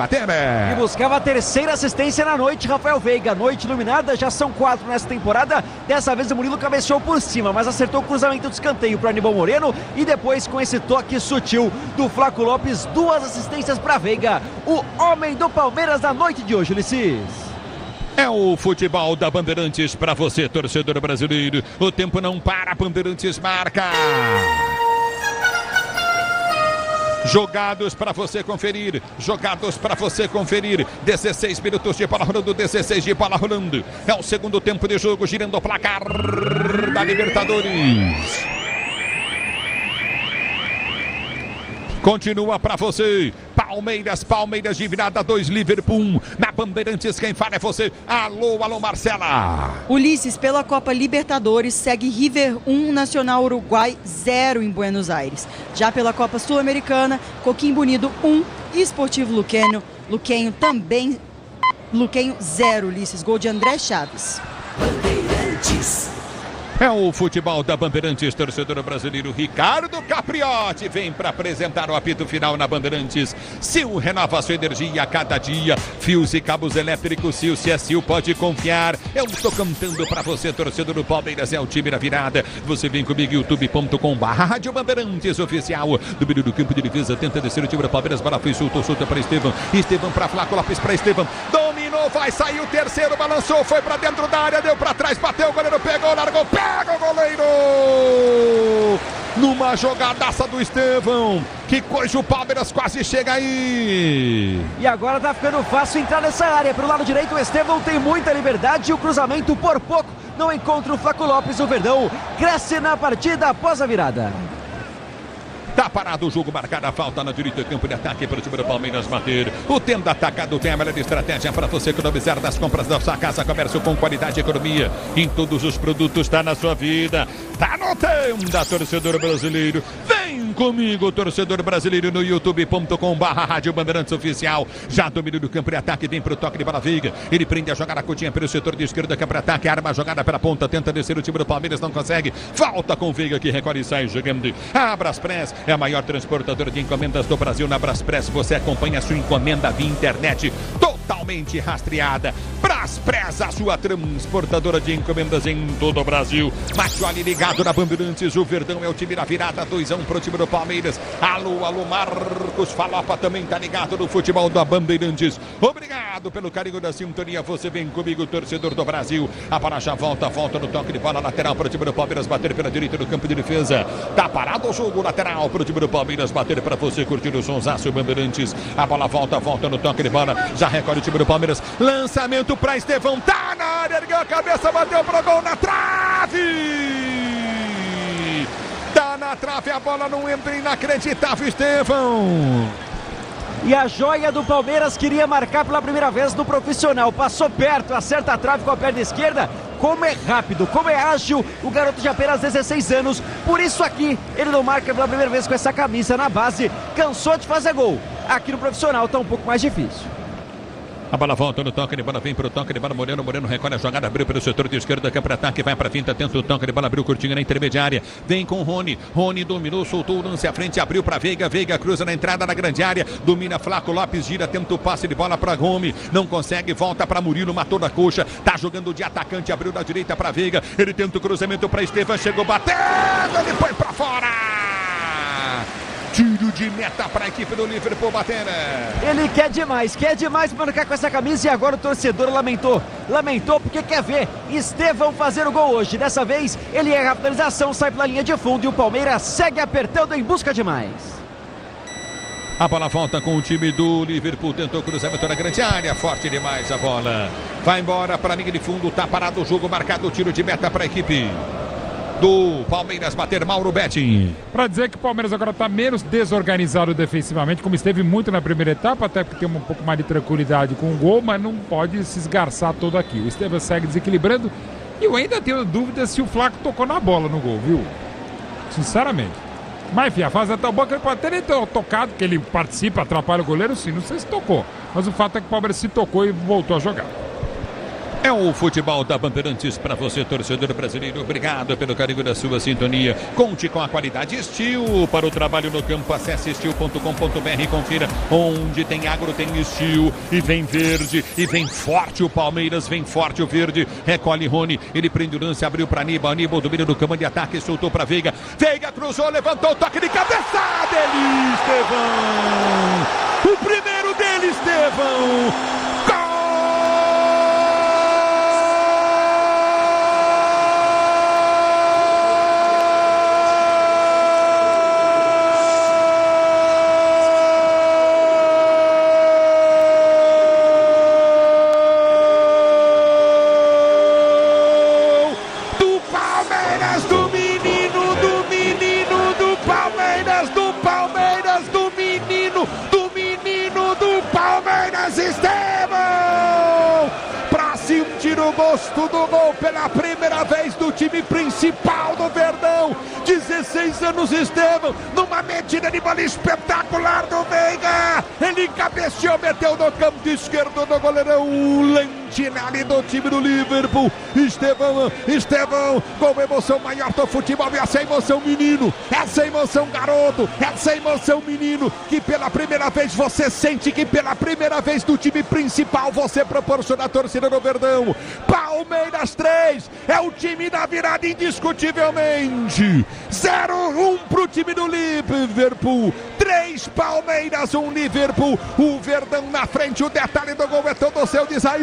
A: E buscava a terceira assistência na noite, Rafael Veiga. Noite iluminada, já são 4 nessa temporada. Dessa vez o Murilo cabeceou por cima, mas acertou o cruzamento de escanteio para Aníbal Moreno. E depois, com esse toque sutil do Flaco Lopes, 2 assistências para Veiga. O homem do Palmeiras da noite de hoje, Ulisses.
E: É o futebol da Bandeirantes para você, torcedor brasileiro. O tempo não para, Bandeirantes marca. Jogados para você conferir, 16 minutos de bola rolando, 16 de bola rolando. É o segundo tempo de jogo, girando o placar da Libertadores. Continua para você, Palmeiras de virada 2, Liverpool 1. Na Bandeirantes, quem fala é você. Alô, Marcela.
F: Ulisses, pela Copa Libertadores, segue River 1, Nacional Uruguai 0 em Buenos Aires. Já pela Copa Sul-Americana, Coquimbo Unido 1, Esportivo Luquenho também, Luquenho 0, Ulisses, gol de André Chaves.
E: Bandeirantes. É o futebol da Bandeirantes, torcedor brasileiro. Ricardo Capriotti vem para apresentar o apito final na Bandeirantes. Sil renova sua energia a cada dia. Fios e cabos elétricos Sil, se é Sil, pode confiar. Eu estou cantando para você, torcedor do Palmeiras, é o time da virada. Você vem comigo, youtube.com/Rádio Bandeirantes Oficial. Do meio do campo de defesa, tenta descer o time do Palmeiras. Bola foi solta para Estevão. Estevão para Flaco Lopes, para Estevão. Dominou, vai sair o terceiro, balançou, foi para dentro da área, deu para trás, bateu, o goleiro pegou, largou, pega o goleiro! Numa jogadaça do Estevão. Que coisa, o Palmeiras quase chega aí.
A: E agora tá ficando fácil entrar nessa área. Pro lado direito, o Estevão tem muita liberdade e o cruzamento por pouco não encontra o Flaco Lopes. O Verdão cresce na partida após a virada.
E: Tá parado o jogo, marcada a falta na direita, campo de ataque para o time do Palmeiras bater. O Tenda Atacado tem a melhor estratégia para você economizar das compras da sua casa. Comércio com qualidade e economia em todos os produtos, tá na sua vida. Tá no Tenda, torcedor brasileiro. Vem comigo, torcedor brasileiro, no youtube.com/Rádio Bandeirantes Oficial. Já domínio do campo de ataque, vem pro toque de bola Veiga. Ele prende a jogada curtinha pelo setor de esquerda, campo de ataque, arma a jogada pela ponta, tenta descer o time do Palmeiras, não consegue. Falta com Veiga que recolhe e sai jogando. A Braspress é a maior transportadora de encomendas do Brasil. Na Braspress você acompanha a sua encomenda via internet totalmente rastreada. Braspress, a sua transportadora de encomendas em todo o Brasil. Macioli ligado na Bandeirantes. O Verdão é o time da virada, 2-1 pro time do Palmeiras. Alô, Marcos Falopa também tá ligado no futebol da Bandeirantes. Obrigado pelo carinho da sintonia. Você vem comigo, torcedor do Brasil. A bola já volta no toque de bola lateral pro time do Palmeiras bater pela direita do campo de defesa. Tá parado o jogo lateral pro time do Palmeiras bater para você curtir o sonsaço Bandeirantes. A bola volta no toque de bola. Já recolhe o time do Palmeiras. Lançamento para Estevão. Tá na área, ergueu a cabeça, bateu pro gol na trave. Tá na trave, a bola não entra, inacreditável, Estevão.
A: E a joia do Palmeiras queria marcar pela primeira vez no profissional. Passou perto, acerta a trave com a perna esquerda. Como é rápido, como é ágil, o garoto de apenas 16 anos. Por isso aqui, ele não marca pela primeira vez com essa camisa na base. Cansou de fazer gol. Aqui no profissional tá um pouco mais difícil.
E: A bola volta no toque de bola, vem pro toque de bola, Moreno recolhe a jogada, abriu pelo setor de esquerda, campo de ataque, vai pra finta, tenta o toque de bola, abriu curtinho na intermediária, vem com Rony dominou, soltou o lance à frente, abriu pra Veiga cruza na entrada na grande área, domina Flaco Lopes, gira, tenta o passe de bola pra Gomes, não consegue, volta pra Murilo, matou na coxa, tá jogando de atacante, abriu da direita pra Veiga, ele tenta o cruzamento pra Estevão, chegou batendo, ele põe pra fora! Tiro de meta para a equipe do Liverpool bater.
A: Ele quer demais marcar com essa camisa e agora o torcedor lamentou porque quer ver Estevão fazer o gol hoje. Dessa vez ele erra a finalização, sai pela linha de fundo e o Palmeiras segue apertando em busca de mais.
E: A bola volta com o time do Liverpool, tentou cruzamento na grande área, forte demais a bola. Vai embora para a linha de fundo, tá parado o jogo, marcado o tiro de meta para a equipe do Palmeiras bater. Mauro Betting.
C: Para dizer que o Palmeiras agora está menos desorganizado defensivamente, como esteve muito na primeira etapa, até porque tem um pouco mais de tranquilidade com o gol, mas não pode se esgarçar todo aqui. O Estevão segue desequilibrando e eu ainda tenho dúvida se o Flaco tocou na bola no gol, viu? Sinceramente. Mas enfim, a fase é tão boa que ele pode até nem ter tocado, que ele participa, atrapalha o goleiro, sim, não sei se tocou. Mas o fato é que o Palmeiras se tocou e voltou a jogar.
E: É o futebol da Bandeirantes para você, torcedor brasileiro. Obrigado pelo carinho da sua sintonia. Conte com a qualidade Steel para o trabalho no campo. Acesse steel.com.br e confira onde tem agro, tem Steel. E vem verde, e vem forte o Palmeiras, vem forte o verde. Recolhe Rony, ele prende o lance, abriu para Aníbal. Aníbal domina no campo de ataque, soltou para Veiga. Veiga cruzou, levantou o toque de cabeça dele, Estevão. O primeiro dele, Estevão. O gosto do gol pela primeira vez do time principal do Verdão. 16 anos, Estevão, numa metida de bola espetacular do Veiga. Ele cabeceou, meteu no canto esquerdo do goleirão Lentinelli do time do Liverpool. Estevão, com emoção maior do futebol. E essa emoção, menino, essa emoção, garoto, essa emoção, menino, que pela primeira vez você sente que pela primeira vez do time principal você proporciona a torcida do Verdão. Palmeiras 3, é o time da virada indiscutivelmente. 0-1 pro time do Liverpool. 3 Palmeiras, 1 Liverpool. O Verdão na frente, o detalhe do gol é todo seu, diz aí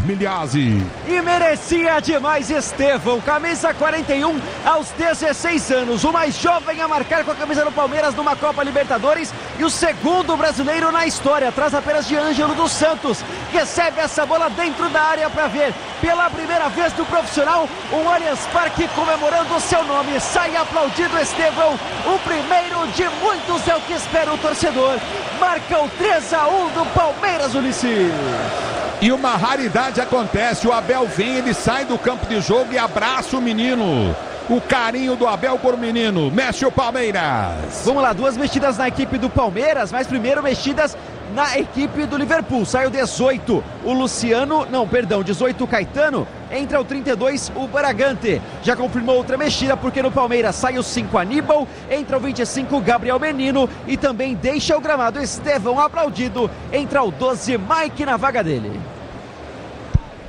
E: Miliazzi.
A: E merecia demais, Estevão. Camisa 41 aos 16 anos. O mais jovem a marcar com a camisa do Palmeiras numa Copa Libertadores e o segundo brasileiro na história, atrás apenas de Ângelo dos Santos. Recebe essa bola dentro da área para ver pela primeira vez do profissional o Allianz Parque comemorando o seu nome. Sai aplaudido, Estevão. O primeiro de muitos é o que espera o torcedor. Marca o 3-1 do Palmeiras, Ulisses.
E: E uma raridade acontece, o Abel vem, ele sai do campo de jogo e abraça o menino. O carinho do Abel por menino, mexe o Palmeiras.
A: Vamos lá, 2 mexidas na equipe do Palmeiras, mas primeiro mexidas na equipe do Liverpool. Sai o 18, o Luciano, 18 o Caetano, entra o 32 o Baragante. Já confirmou outra mexida porque no Palmeiras sai o 5 Aníbal, entra o 25 Gabriel Menino e também deixa o gramado Estevão aplaudido, entra o 12 Mike na vaga dele.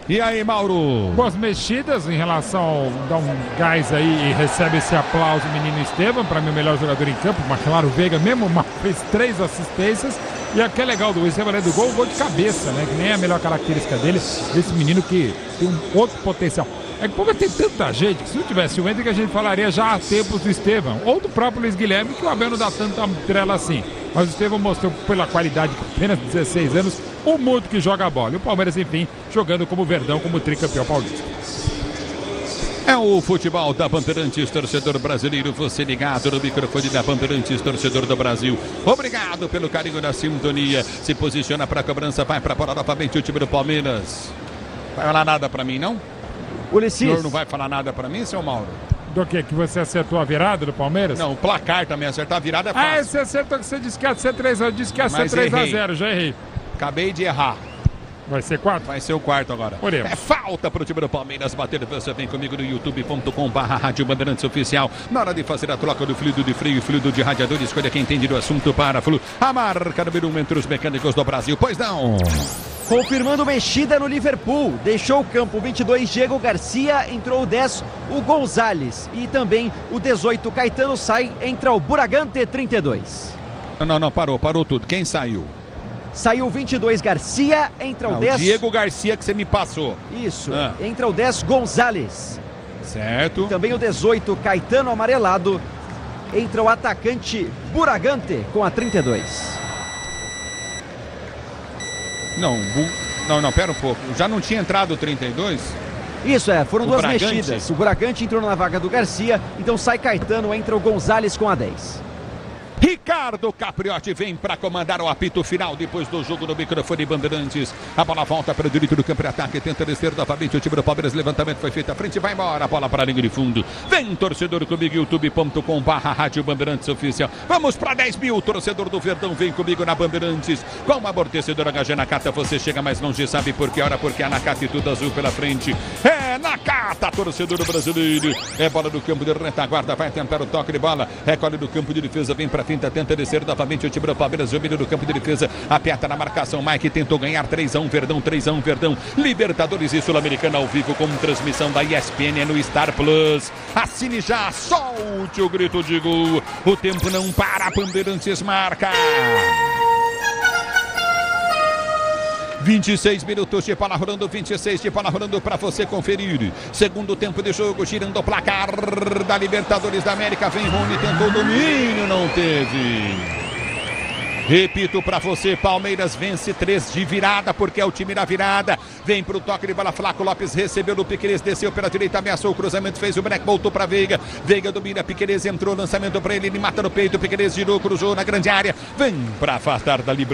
E: E aí, Mauro?
C: Boas mexidas em relação ao dar um gás aí e recebe esse aplauso o menino Estevão, para mim o melhor jogador em campo, mas claro, o Veiga mesmo fez 3 assistências. E o que é legal do Estevão, além do gol, o gol de cabeça, né? Que nem é a melhor característica dele, esse menino que tem um outro potencial. É que como tem tanta gente que se não tivesse o Hendrick a gente falaria já há tempos do Estevão, ou do próprio Luiz Guilherme, que o Abel não dá tanta trela assim. Mas o Estevão mostrou pela qualidade com apenas 16 anos o muito que joga a bola. E o Palmeiras, enfim, jogando como Verdão, como tricampeão paulista.
E: É o futebol da Bandeirantes, torcedor brasileiro, você ligado no microfone da Bandeirantes, torcedor do Brasil. Obrigado pelo carinho da sintonia. Se posiciona para a cobrança, vai para a bola novamente o time do Palmeiras. Vai falar nada para mim, não?
A: Ulisses.
E: O senhor não vai falar nada para mim, seu Mauro?
C: Do que? Que você acertou a virada do Palmeiras?
E: Não, o placar também, acertar a virada é fácil.
C: Você acertou que você disse que ia ser 3 a 0, disse que ia ser 3 a 0, já errei.
E: Acabei de errar.
C: Vai ser 4?
E: Vai ser o 4 agora.
C: Oremos.
E: É falta pro time do Palmeiras bater. Você vem comigo no youtube.com/Rádio Bandeirantes Oficial. Na hora de fazer a troca do fluido de freio e fluido de radiador, escolha quem entende do assunto para Flu. A marca número 1 entre os mecânicos do Brasil. Pois não.
A: Confirmando mexida no Liverpool. Deixou o campo 22 Diego Garcia, entrou o 10 o Gonzalez. E também o 18 Caetano sai, entra o Buragante 32.
E: Não, parou tudo. Quem saiu?
A: Saiu o 22 Garcia, entra o 10...
E: O Diego Garcia que você me passou.
A: Isso, entra o 10 Gonzalez.
E: Certo.
A: E também o 18 Caetano amarelado. Entra o atacante Buragante com a 32.
E: Não, pera um pouco. Já não tinha entrado o 32?
A: Isso, foram 2
E: Bragante.
A: mexidas. O Buragante entrou na vaga do Garcia, então sai Caetano, entra o Gonzalez com a 10.
E: Ricardo Capriotti vem para comandar o apito final depois do jogo no microfone Bandeirantes. A bola volta para o direito do campo de ataque, tenta descer novamente o time do Palmeiras. Levantamento foi feito à frente, vai embora. A bola para a linha de fundo. Vem, torcedor, comigo, youtube.com/Rádio Bandeirantes Oficial. Vamos para 10 mil, torcedor do Verdão, vem comigo na Bandeirantes. Com o amortecedor HG Nakata, você chega mais longe, sabe por que hora? Porque a Nakata e tudo azul pela frente. É Nakata, torcedor brasileiro. É bola do campo de retaguarda, vai tentar o toque de bola. Recolhe do campo de defesa, vem para finta, tenta descer novamente o time do Palmeiras, domínio do campo de defesa, aperta na marcação, Mike tentou ganhar 3-1, Verdão, 3-1, Verdão, Libertadores e Sul-Americana ao vivo com transmissão da ESPN no Star Plus. Assine já, solte o grito de gol, o tempo não para, Bandeirantes marca. 26 minutos de bola rolando, 26 de bola rolando para você conferir. Segundo tempo de jogo, girando o placar da Libertadores da América. Vem Rony, tentou o domínio, não teve. Repito para você, Palmeiras vence 3 de virada, porque é o time da virada. Vem pro toque de bola, Flaco Lopes recebeu no Piquerez, desceu pela direita, ameaçou o cruzamento, fez o break, voltou para Veiga. Veiga domina, Piquerez entrou, lançamento para ele mata no peito, Piquerez girou, cruzou na grande área. Vem para afastar dali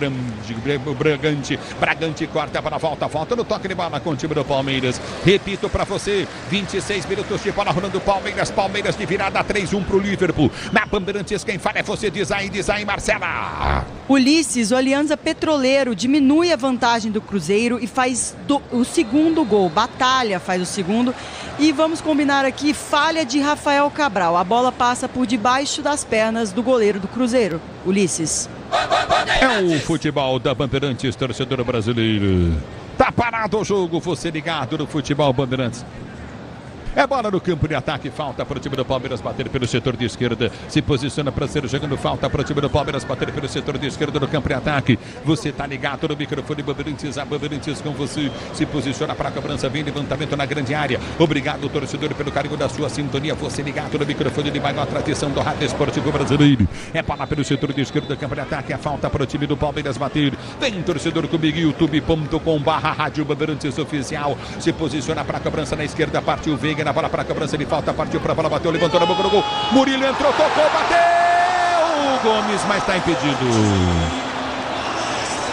E: Bragante corta para volta no toque de bola com o time do Palmeiras. Repito para você, 26 minutos de bola rolando, Palmeiras de virada, 3-1 pro Liverpool. Na Bandeirantes, quem fala é você, diz aí, Marcela.
F: Ulisses, o Alianza Petroleiro diminui a vantagem do Cruzeiro e faz o segundo gol. Batalha faz o segundo. E vamos combinar aqui, falha de Rafael Cabral. A bola passa por debaixo das pernas do goleiro do Cruzeiro. Ulisses.
E: É o futebol da Bandeirantes, torcedor brasileiro. Tá parado o jogo, você ligado no futebol Bandeirantes. É bola no campo de ataque, falta para o time do Palmeiras bater pelo setor de esquerda. Se posiciona para ser jogando falta para o time do Palmeiras bater pelo setor de esquerda no campo de ataque. Você tá ligado no microfone Bandeirantes, a Bandeirantes com você. Se posiciona para a cobrança, vem levantamento na grande área. Obrigado, torcedor, pelo carinho da sua sintonia. Você ligado no microfone de maior tradição do rádio esportivo brasileiro. É bola pelo setor de esquerda do campo de ataque, a falta para o time do Palmeiras bater. Vem, torcedor, comigo, youtube.com/Rádio Bandeirantes Oficial. Se posiciona para a cobrança na esquerda, partiu Veiga. Na bola para a cobrança de falta, partiu para a bola, bateu, levantou na boca do gol. Murilo entrou, tocou, bateu! Gomes, mas está impedido.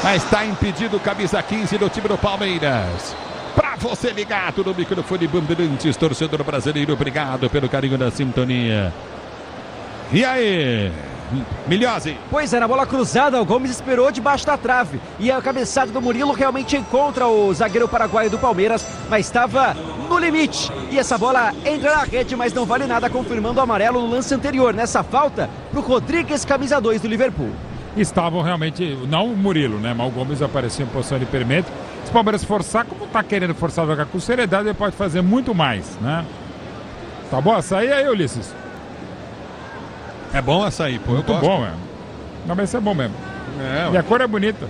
E: Mas está impedido, camisa 15 do time do Palmeiras. Para você ligado no microfone Bandeirantes, torcedor brasileiro, obrigado pelo carinho da sintonia. E aí? Milhose.
A: Pois é, na bola cruzada, o Gomes esperou debaixo da trave. E a cabeçada do Murilo realmente encontra o zagueiro paraguaio do Palmeiras, mas estava no limite. E essa bola entra na rede, mas não vale nada, confirmando o amarelo no lance anterior. Nessa falta, pro Rodrigues, camisa 2 do Liverpool.
C: Estavam realmente, não o Murilo, né? Mas o Gomes apareceu em posição de impedimento. Se o Palmeiras forçar, como tá querendo forçar a jogar com seriedade, ele pode fazer muito mais, né? Tá bom açaí aí, Ulisses?
E: É bom açaí, pô.
C: Muito bom, é. Não, mas isso é bom mesmo. E a cor é bonita.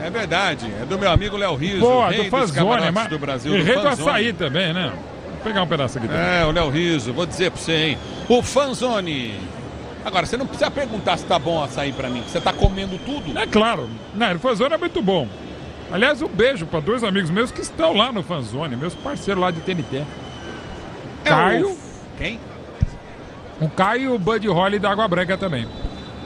E: É verdade. É do meu amigo Léo Riso,
C: pô,
E: rei
C: do Fanzone,
E: dos do Brasil.
C: E
E: do
C: rei do
E: Fanzone.
C: açaí também, né? Vou pegar um pedaço aqui também.
E: É, o Léo Riso. Vou dizer pra você, hein. O Fanzone. Agora, você não precisa perguntar se tá bom o açaí pra mim. Você tá comendo tudo?
C: É claro. Não, o Fanzone é muito bom. Aliás, um beijo para 2 amigos meus que estão lá no Fanzone, meus parceiros lá de TNT. Caio.
E: Quem?
C: O Caio e o Bud Holly da Água Branca também.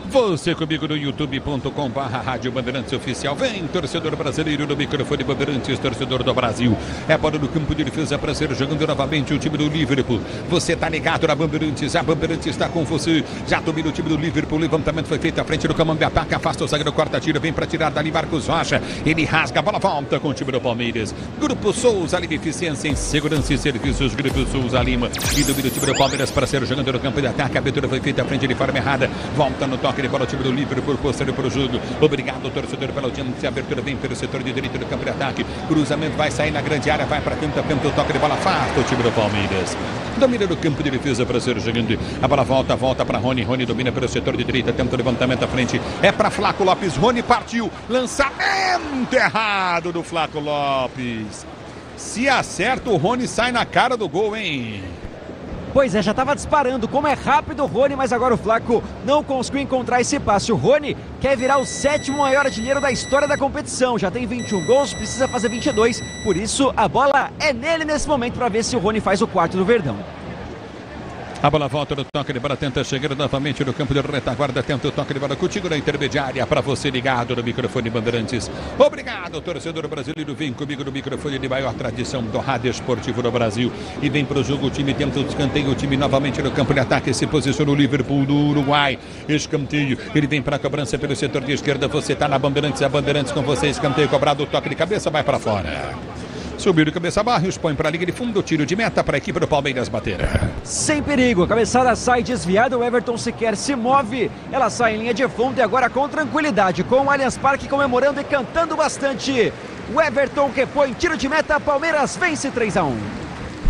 E: Você comigo no youtube.com/Rádio Bandeirantes Oficial. Vem, torcedor brasileiro no microfone Bandeirantes, torcedor do Brasil. É bola no campo de defesa para ser jogando novamente o time do Liverpool. Você tá ligado na Bandeirantes, a Bandeirantes está com você. Já domina o time do Liverpool, levantamento foi feito à frente do comando de ataque, afasta o zagueiro, corta tiro, vem para tirar dali Marcos Rocha. Ele rasga, a bola volta com o time do Palmeiras. Grupo Souza Lima, eficiência em segurança e serviços. Grupo Souza Lima. E domina o time do Palmeiras para ser jogando no campo de ataque. A abertura foi feita à frente de forma errada. Volta no toque de bola o time do Liverpool, posterior para o jogo. Obrigado, torcedor, pela audiência. A abertura vem pelo setor de direito do campo de ataque. Cruzamento vai sair na grande área, vai para canto a canto, o toque de bola afasta o time do Palmeiras. Domina no campo de defesa para ser jogando. A bola volta para Rony. Rony domina pelo setor de direita, tenta o levantamento à frente. É para Flaco Lopes. Rony partiu. Lançamento errado do Flaco Lopes. Se acerta, o Rony sai na cara do gol, hein?
A: Pois é, já estava disparando. Como é rápido o Rony, mas agora o Flaco não conseguiu encontrar esse passe. O Rony quer virar o 7º maior artilheiro da história da competição. Já tem 21 gols, precisa fazer 22. Por isso, a bola é nele nesse momento para ver se o Rony faz o 4º do Verdão.
E: A bola volta no toque de bola, tenta chegar novamente no campo de retaguarda, tenta o toque de bola contigo na intermediária, para você ligado no microfone Bandeirantes. Obrigado, torcedor brasileiro, vem comigo no microfone de maior tradição do rádio esportivo no Brasil. E vem pro jogo, o time tenta o escanteio, o time novamente no campo de ataque, se posiciona o Liverpool do Uruguai. Escanteio, ele vem para a cobrança pelo setor de esquerda, você tá na Bandeirantes, a Bandeirantes com você, escanteio cobrado, toque de cabeça, vai para fora. Subiu de cabeça, Barrios põe para a linha de fundo, tiro de meta para a equipe do Palmeiras bater.
A: Sem perigo, a cabeçada sai desviada, o Everton sequer se move. Ela sai em linha de fundo e agora com tranquilidade, com o Allianz Parque comemorando e cantando bastante. O Everton que foi em tiro de meta, Palmeiras vence 3-1.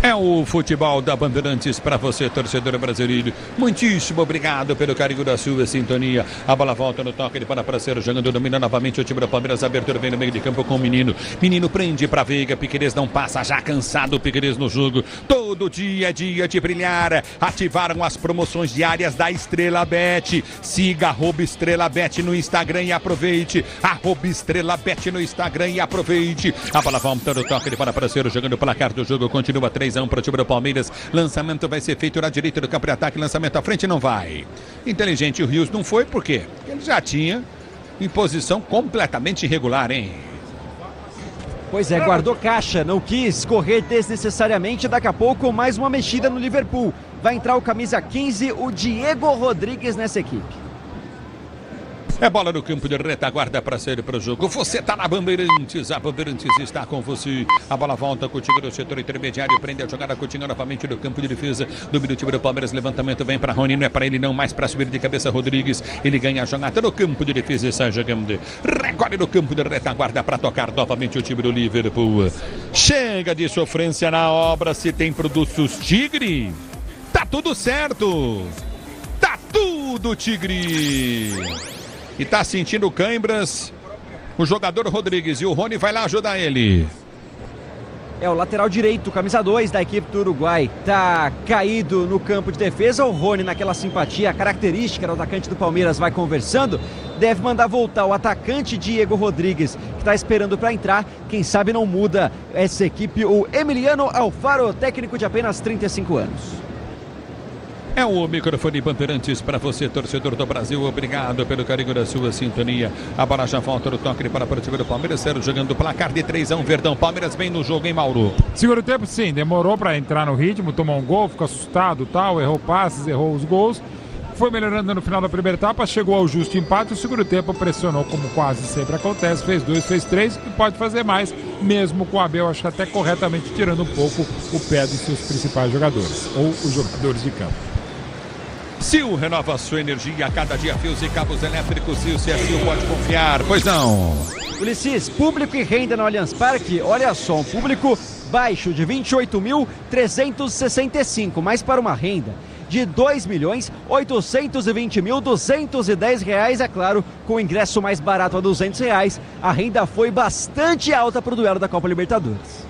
E: É o futebol da Bandeirantes para você, torcedor brasileiro. Muitíssimo obrigado pelo carinho da sua sintonia. A bola volta no toque de bola para ser jogando, domina novamente o time do Palmeiras. Abertura vem no meio de campo com o Menino. Menino prende para Veiga. Piquerez não passa, já cansado o Piquerez no jogo. Todo dia é dia de brilhar. Ativaram as promoções diárias da Estrela Bet. Siga @EstrelaBet no Instagram e aproveite. @EstrelaBet no Instagram e aproveite. A bola volta no toque de bola para ser jogando. O placar do jogo continua 3-1 para o time do Palmeiras. Lançamento vai ser feito na direita do campo de ataque. Lançamento à frente não vai. Inteligente o Rios não foi, por quê? Ele já tinha em posição completamente irregular, hein?
A: Pois é, guardou caixa, não quis correr desnecessariamente. Daqui a pouco mais uma mexida no Liverpool. Vai entrar o camisa 15, o Diego Rodrigues nessa equipe.
E: É bola no campo de retaguarda para sair para o jogo. Você está na Bandeirantes, a Bandeirantes está com você. A bola volta contigo no setor intermediário, prende a jogada contigo novamente no campo de defesa. Domina o time do Palmeiras, levantamento vem para Rony, não é para ele não, mais para subir de cabeça Rodrigues. Ele ganha a jogada no campo de defesa e sai jogando. Recolhe no campo de retaguarda para tocar novamente o time do Liverpool. Chega de sofrência na obra, se tem produtos Tigre, tá tudo certo. Tá tudo Tigre. E tá sentindo cãibras o jogador Rodrigues. E o Rony vai lá ajudar ele.
A: É o lateral direito, camisa 2 da equipe do Uruguai. Tá caído no campo de defesa. O Rony, naquela simpatia característica do atacante do Palmeiras, vai conversando. Deve mandar voltar o atacante Diego Rodrigues, que tá esperando para entrar. Quem sabe não muda essa equipe. O Emiliano Alfaro, técnico de apenas 35 anos.
E: É o microfone Bandeirantes para você, torcedor do Brasil. Obrigado pelo carinho da sua sintonia. A bola já volta no toque para o time do Palmeiras. Sério jogando placar de 3-1. Verdão, Palmeiras vem no jogo, hein, Mauro?
C: Segundo tempo, sim. Demorou para entrar no ritmo, tomou um gol, ficou assustado tal, errou passes, errou os gols. Foi melhorando no final da primeira etapa, chegou ao justo empate. O segundo tempo pressionou, como quase sempre acontece. Fez 2, fez 3 e pode fazer mais, mesmo com o Abel, acho que até corretamente tirando um pouco o pé dos seus principais jogadores, ou os jogadores de campo.
E: Sil renova sua energia a cada dia, fios e cabos elétricos. Sil, se é Sil, pode confiar. Pois não.
A: Ulisses, público e renda no Allianz Parque. Olha só, um público baixo de 28.365, mas para uma renda de R$2.820.210, é claro, com o ingresso mais barato a R$200. A renda foi bastante alta para o duelo da Copa Libertadores.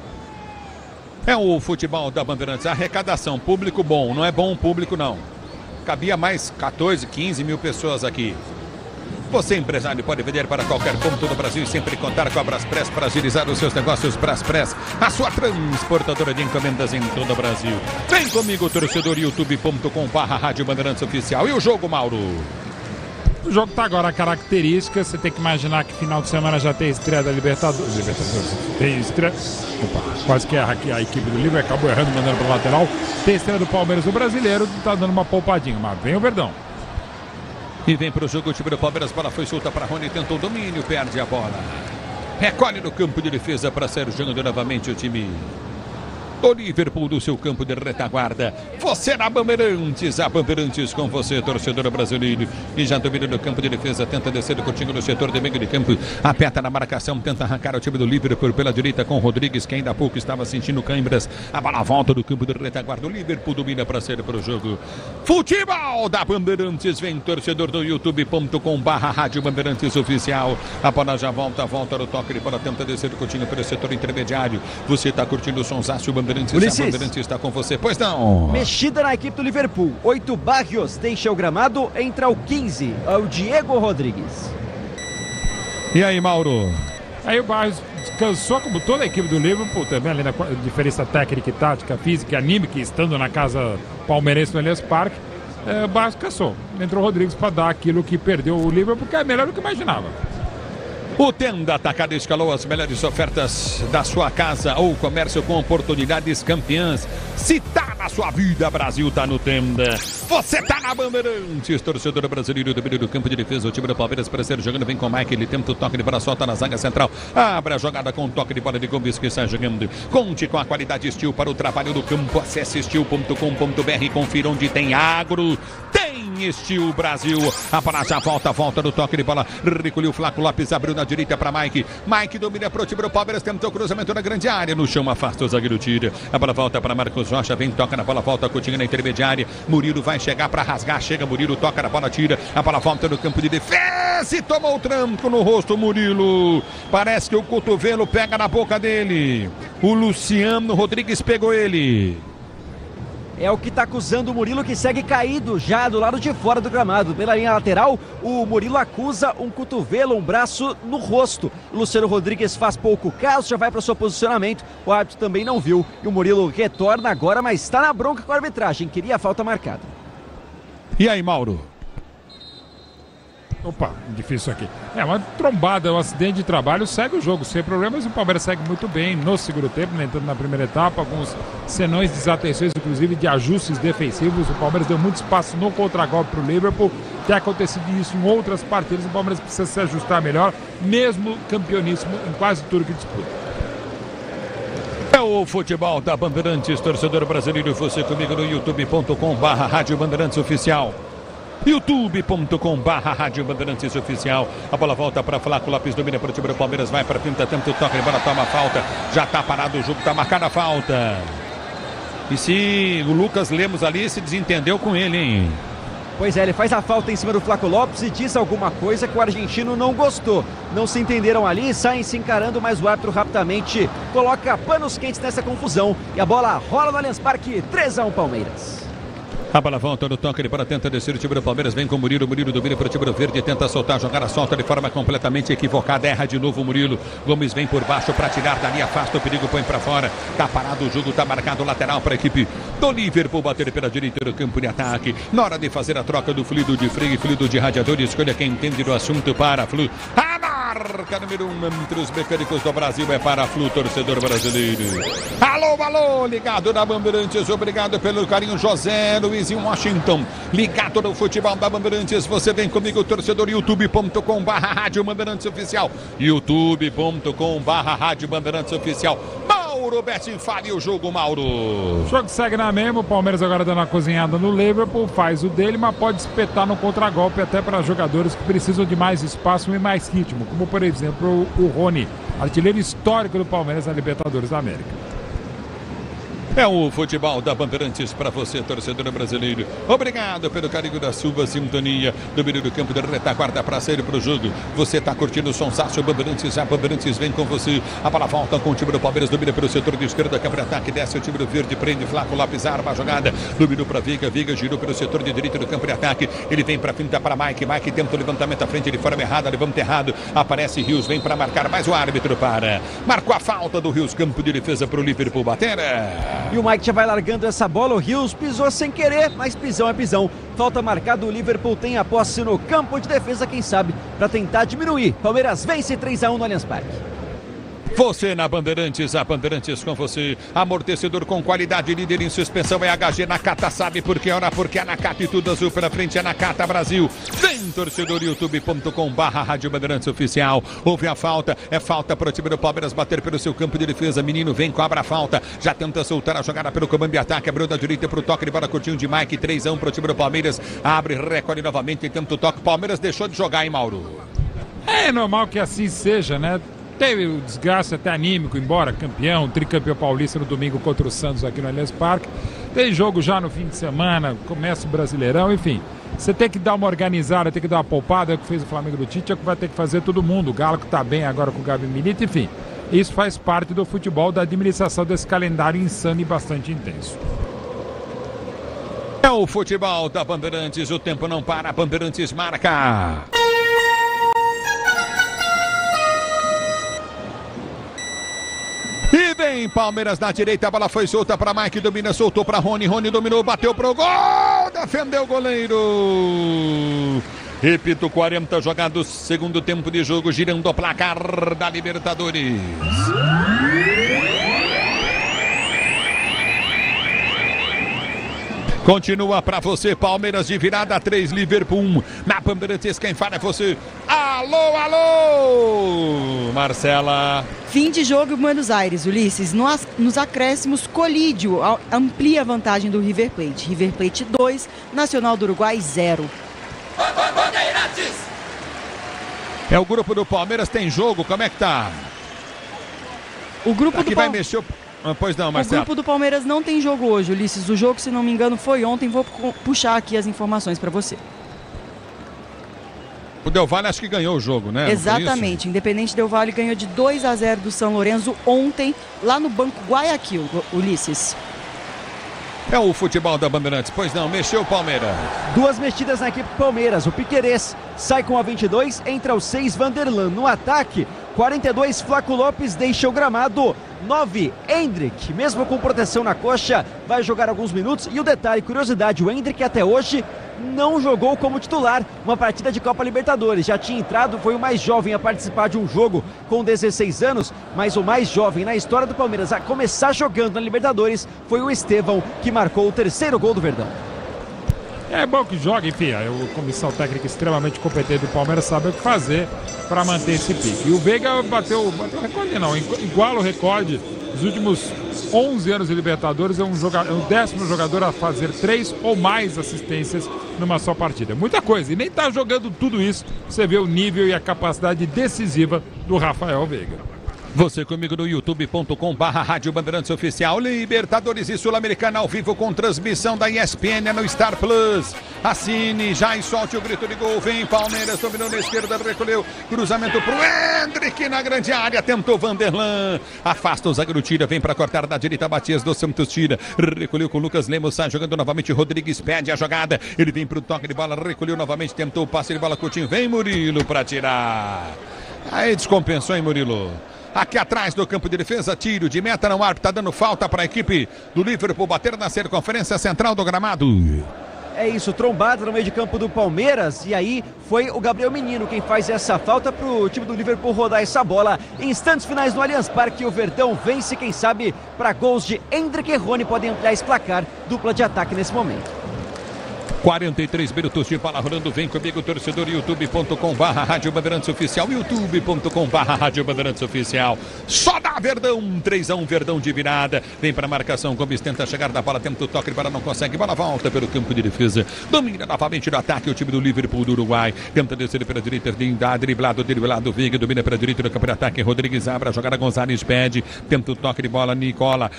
E: É o futebol da Bandeirantes. Arrecadação, público bom, não é bom público não. Cabia mais 14, 15 mil pessoas aqui. Você, empresário, pode vender para qualquer ponto do Brasil e sempre contar com a Braspress para agilizar os seus negócios. Braspress, a sua transportadora de encomendas em todo o Brasil. Vem comigo, torcedor, youtube.com/Rádio Bandeirantes Oficial. E o jogo, Mauro?
C: O jogo tá agora a característica, você tem que imaginar que final de semana já tem estreia da Libertadores. Tem estreia. Opa, quase que erra aqui a equipe do Liverpool, acabou errando, mandando para o lateral. Tem estreia do Palmeiras, o brasileiro, tá dando uma poupadinha, mas vem o Verdão.
E: E vem para o jogo o time do Palmeiras, bola foi solta para Rony, tentou o domínio, perde a bola. Recolhe no campo de defesa para sair jogando novamente o time do Liverpool do seu campo de retaguarda. Você na Bandeirantes, a Bandeirantes com você, torcedor brasileiro. E já domina no campo de defesa, tenta descer do continho no setor de meio de campo. Aperta na marcação, tenta arrancar o time do Liverpool pela direita com o Rodrigues, que ainda há pouco estava sentindo câimbras. A bola volta do campo de retaguarda. O Liverpool domina para sair para o jogo. Futebol da Bandeirantes, vem torcedor do youtube.com/Rádio Bandeirantes Oficial. A bola já volta no toque de bola, tenta descer do continho pelo setor intermediário. Você está curtindo o sonsaço Bandeirantes.
A: Ulisses.
E: A Bandeirantes está com você, pois não.
A: Mexida na equipe do Liverpool. 8 Barrios deixa o gramado, entra o 15, o Diego Rodrigues.
E: E aí, Mauro?
C: Aí o Barrios descansou, como toda a equipe do Liverpool, também ali na diferença técnica e tática, física e anímica, estando na casa palmeirense no Allianz Parque, descansou. Entrou o Rodrigues para dar aquilo que perdeu o Liverpool, porque é melhor do que imaginava.
E: O Tenda Atacado escalou as melhores ofertas da sua casa ou comércio com oportunidades campeãs. Se tá na sua vida, Brasil tá no Tenda. Você tá na Bandeirantes, torcedor brasileiro do meio do campo de defesa. O time do Palmeiras para ser jogando, vem com o Mike, ele tenta o toque de bola, solta na zaga central. Abre a jogada com o toque de bola de Gomes que sai jogando. Conte com a qualidade Steel para o trabalho do campo. Acesse steel.com.br e confira onde tem agro. Tem Steel Brasil. A bola já volta do toque de bola. Recolheu o Flaco Lopes, abriu na direita para Mike. Mike domina pro time do Palmeiras, tentou o cruzamento na grande área. No chão, afasta o zagueiro, tira. A bola volta para Marcos Rocha, vem, toca na bola, volta Coutinho na intermediária. Murilo vai chegar para rasgar, chega Murilo, toca na bola, tira. A bola volta no campo de defesa e tomou o tranco no rosto, Murilo. Parece que o cotovelo pega na boca dele. O Luciano Rodrigues pegou ele.
A: É o que está acusando o Murilo, que segue caído já do lado de fora do gramado. Pela linha lateral, o Murilo acusa um cotovelo, um braço no rosto. O Luciano Rodrigues faz pouco caso, já vai para o seu posicionamento. O árbitro também não viu. E o Murilo retorna agora, mas está na bronca com a arbitragem. Queria a falta marcada.
E: E aí, Mauro?
C: Opa, difícil aqui. Uma trombada, um acidente de trabalho, segue o jogo sem problemas. O Palmeiras segue muito bem no segundo tempo, né, entrando na primeira etapa, alguns senões, desatenções, inclusive de ajustes defensivos. O Palmeiras deu muito espaço no contragolpe para o Liverpool. Tem acontecido isso em outras partidas. O Palmeiras precisa se ajustar melhor, mesmo campeoníssimo em quase tudo que disputa.
E: É o futebol da Bandeirantes, torcedor brasileiro. Você comigo no youtube.com/Rádio Bandeirantes Oficial. youtube.com/Rádio Bandeirantes Oficial. A bola volta para Flaco Lopes, domina para o time do Palmeiras, vai para pinta, tenta o toque de bola, toma a falta. Já está parado o jogo, está marcada a falta. E se o Lucas Lemos ali se desentendeu com ele, hein?
A: Pois é, ele faz a falta em cima do Flaco Lopes e diz alguma coisa que o argentino não gostou. Não se entenderam ali, saem se encarando, mas o árbitro rapidamente coloca panos quentes nessa confusão. E a bola rola no Allianz Parque, 3-1 Palmeiras.
E: A bola volta no toque, ele para tenta descer o time do Palmeiras, vem com o Murilo domina para o time do Verde, tenta soltar, jogar a solta de forma completamente equivocada, erra de novo o Murilo. Gomes vem por baixo para tirar dali, afasta o perigo, põe para fora. Tá parado o jogo, tá marcado lateral para a equipe do Liverpool, bater pela direita do campo de ataque. Na hora de fazer a troca do fluido de freio e fluido de radiador, escolha quem entende do assunto para a Flu. A marca número 1 entre os mecânicos do Brasil é para a Flu, torcedor brasileiro. Alô, ligado na Bandeirantes, obrigado pelo carinho, José Luizinho Washington, ligado no futebol da Bandeirantes. Você vem comigo, torcedor, youtube.com/Rádio Bandeirantes Oficial, youtube.com/Rádio Bandeirantes Oficial. Mauro Betting, fale o jogo, Mauro.
C: O jogo segue na mesma, o Palmeiras agora dando uma cozinhada no Liverpool, faz o dele, mas pode espetar no contragolpe até para jogadores que precisam de mais espaço e mais ritmo, como por exemplo o Rony, artilheiro histórico do Palmeiras na Libertadores da América.
E: É o futebol da Bandeirantes para você, torcedor brasileiro. Obrigado pelo carinho da sua sintonia. Domínio do campo da retaguarda para sair para o jogo. Você está curtindo o sonsaço Bandeirantes. A Bandeirantes vem com você. A bola volta com o time do Palmeiras. Domina pelo setor de esquerda. Câmara ataque. Desce o time do Verde. Prende Flaco Lopes. Arma a jogada. Dominou para Veiga. Veiga girou pelo setor de direita do campo de ataque. Ele vem para finta para Mike. Mike tenta o levantamento à frente de forma errada. Levanta errado. Aparece Rios. Vem para marcar. Mas o árbitro para. Marcou a falta do Rios. Campo de defesa para o Liverpool bater.
A: E o Mike já vai largando essa bola, o Rios pisou sem querer, mas pisão é pisão. Falta marcada, o Liverpool tem a posse no campo de defesa, quem sabe, para tentar diminuir. Palmeiras vence 3-1 no Allianz Parque.
E: Você na Bandeirantes, a Bandeirantes com você. Amortecedor com qualidade, líder em suspensão é HG. Nakata, sabe por que hora? Porque é Nakata e tudo azul pela frente, é Nakata Brasil. Vem, torcedor, youtube.com/Rádio Bandeirantes Oficial. Houve a falta, é falta para o time do Palmeiras bater pelo seu campo de defesa. Menino vem, cobra a falta, já tenta soltar a jogada pelo comando de ataque. Abriu da direita para o toque de bola curtinho de Mike. 3-1 para o time do Palmeiras. Abre, recolhe novamente e tenta o toque. Palmeiras deixou de jogar, hein, Mauro?
C: É normal que assim seja, né? Teve o desgaste até anímico, embora campeão, tricampeão paulista no domingo contra o Santos aqui no Allianz Parque. Tem jogo já no fim de semana, começa o Brasileirão, enfim. Você tem que dar uma organizada, tem que dar uma poupada, é o que fez o Flamengo do Tite, é o que vai ter que fazer todo mundo. O Galo que tá bem agora com o Gabi Milito, enfim. Isso faz parte do futebol, da administração desse calendário insano e bastante intenso.
E: É o futebol da Bandeirantes, o tempo não para, Bandeirantes marca. Vem Palmeiras na direita, a bola foi solta para Mike, domina, soltou para Rony, Rony dominou, bateu pro gol, defendeu o goleiro. Repito, 40 jogados, segundo tempo de jogo, girando o placar da Libertadores. Continua pra você, Palmeiras de virada, 3, Liverpool 1. Na Bandeirantes, quem fala é você. Alô, alô! Marcela.
F: Fim de jogo em Buenos Aires, Ulisses. Nos acréscimos, Colídio amplia a vantagem do River Plate. River Plate 2, Nacional do Uruguai 0.
E: É o grupo do Palmeiras, tem jogo, como é que tá?
F: O grupo
E: aqui
F: do
E: vai mexer o... Pois não, Marcelo.
F: O grupo do Palmeiras não tem jogo hoje, Ulisses. O jogo, se não me engano, foi ontem. Vou puxar aqui as informações para você.
E: O Del Valle acho que ganhou o jogo, né?
F: Exatamente. Independente Del Valle ganhou de 2-0 do São Lourenço ontem, lá no Banco Guayaquil, Ulisses.
E: É o futebol da Bandeirantes. Pois não, mexeu o Palmeiras.
A: 2 mexidas na equipe Palmeiras. O Piquerez sai com a 22, entra o 6, Vanderlan. No ataque, 42, Flaco Lopes deixa o gramado. 9, Endrick, mesmo com proteção na coxa, vai jogar alguns minutos. E o detalhe, curiosidade, o Endrick até hoje não jogou como titular uma partida de Copa Libertadores. Já tinha entrado, foi o mais jovem a participar de um jogo com 16 anos, mas o mais jovem na história do Palmeiras a começar jogando na Libertadores foi o Estevão, que marcou o 3º gol do Verdão.
C: É bom que jogue, enfim, a comissão técnica extremamente competente do Palmeiras sabe o que fazer para manter esse pique. E o Veiga bateu recorde, não, iguala o recorde dos últimos 11 anos de Libertadores, é um 10º jogador a fazer 3 ou mais assistências numa só partida. Muita coisa, e nem tá jogando tudo isso, você vê o nível e a capacidade decisiva do Rafael Veiga.
E: Você comigo no youtube.com/Rádio Bandeirantes Oficial. Libertadores e Sul-Americana ao vivo com transmissão da ESPN no Star Plus. Assine já e solte o grito de gol. Vem Palmeiras, dominou na esquerda, recolheu. Cruzamento pro Endrick na grande área. Tentou Vanderlan. Afasta o zagueiro, tira. Vem para cortar da direita. Matias dos Santos tira. Recolheu com Lucas Lemos. Sai jogando novamente. Rodrigues pede a jogada. Ele vem pro toque de bola. Recolheu novamente. Tentou o passe de bola. Coutinho. Vem Murilo para tirar. Aí descompensou, hein, Murilo? Aqui atrás do campo de defesa, tiro de meta no ar, tá dando falta para a equipe do Liverpool bater na circunferência central do gramado.
A: É isso, trombada no meio de campo do Palmeiras, e aí foi o Gabriel Menino quem faz essa falta pro time do Liverpool rodar essa bola. Em instantes finais no Allianz Parque, o Verdão vence, quem sabe, para gols de Endrick e Rony, podem ampliar esse placar, dupla de ataque nesse momento.
E: 43 minutos de bola rolando, vem comigo, torcedor, youtube.com/Rádio Bandeirantes Oficial, youtube.com/Rádio Bandeirantes Oficial. Só dá Verdão, 3-1, Verdão de virada, vem para a marcação, Gomes tenta chegar na bola, tenta o toque, bola não consegue, bola volta pelo campo de defesa, domina novamente no ataque o time do Liverpool do Uruguai, tenta descer pela direita, driblado, Veiga, domina pela direita no campo de ataque, Rodrigues abre a jogada, Gonzalez pede, tenta o toque de bola, Nicola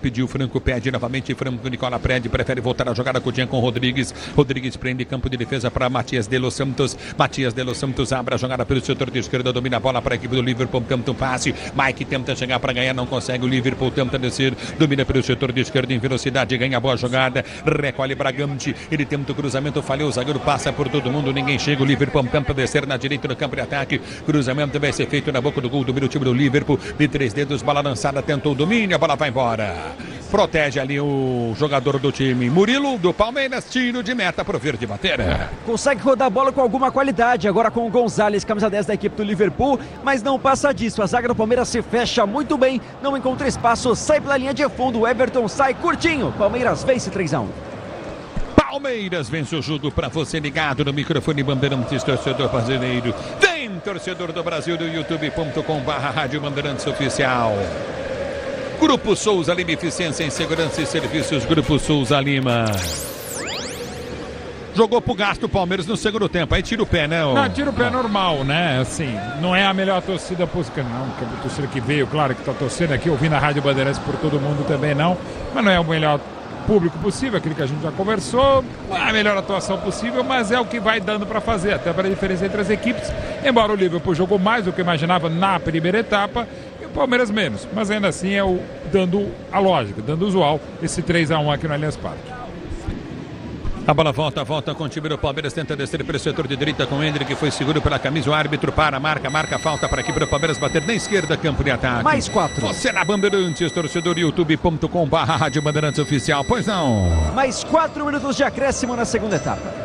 E: pediu, Franco pede novamente, Franco, Nicola pede, prefere voltar a jogada com Rodrigues prende campo de defesa para Matias de los Santos. Matias de los Santos abre a jogada pelo setor de esquerda, domina a bola para a equipe do Liverpool, tenta um passe. Mike tenta chegar para ganhar, não consegue. O Liverpool tenta descer, domina pelo setor de esquerda em velocidade, ganha a boa jogada. Recolhe Bragante, ele tenta o cruzamento, falhou. O zagueiro passa por todo mundo, ninguém chega. O Liverpool tenta descer na direita no campo de ataque. Cruzamento vai ser feito na boca do gol, domina o time do Liverpool. De 3 dedos, bola lançada, tentou o domínio, a bola vai embora. Protege ali o jogador do time. Murilo do Palmeiras, tiro de meta pro verde bater.
A: Consegue rodar a bola com alguma qualidade, agora com o Gonzalez, camisa 10 da equipe do Liverpool, mas não passa disso. A zaga do Palmeiras se fecha muito bem, não encontra espaço, sai pela linha de fundo. O Everton sai curtinho. Palmeiras vence 3-1.
E: Palmeiras vence o jogo para você ligado no microfone Bandeirantes, torcedor brasileiro. Vem, torcedor do Brasil, do youtube.com/Rádio Bandeirantes Oficial. Grupo Souza Lima, eficiência em segurança e serviços. Grupo Souza Lima. Jogou pro gasto o Palmeiras no segundo tempo. Aí tira o pé, né?
C: Não, tira o pé normal, né? Assim, não é a melhor torcida possível, não. Que a torcida que veio, claro que tá torcendo aqui, ouvindo a Rádio Bandeirantes por todo mundo também não. Mas não é o melhor público possível, aquele que a gente já conversou. Não é a melhor atuação possível, mas é o que vai dando para fazer, até para a diferença entre as equipes. Embora o Liverpool jogou mais do que imaginava na primeira etapa, Palmeiras menos, mas ainda assim é dando a lógica, dando o usual, esse 3-1 aqui no Allianz Parque.
E: A bola volta com o time do Palmeiras, tenta descer pelo setor de direita com o Hendrick, que foi seguro pela camisa, o árbitro para, marca falta para aqui para o Palmeiras bater na esquerda, campo de ataque.
A: Mais 4.
E: Você na Bandeirantes, torcedor, youtube.com/Rádio Bandeirantes Oficial, pois não.
A: Mais 4 minutos de acréscimo na segunda etapa.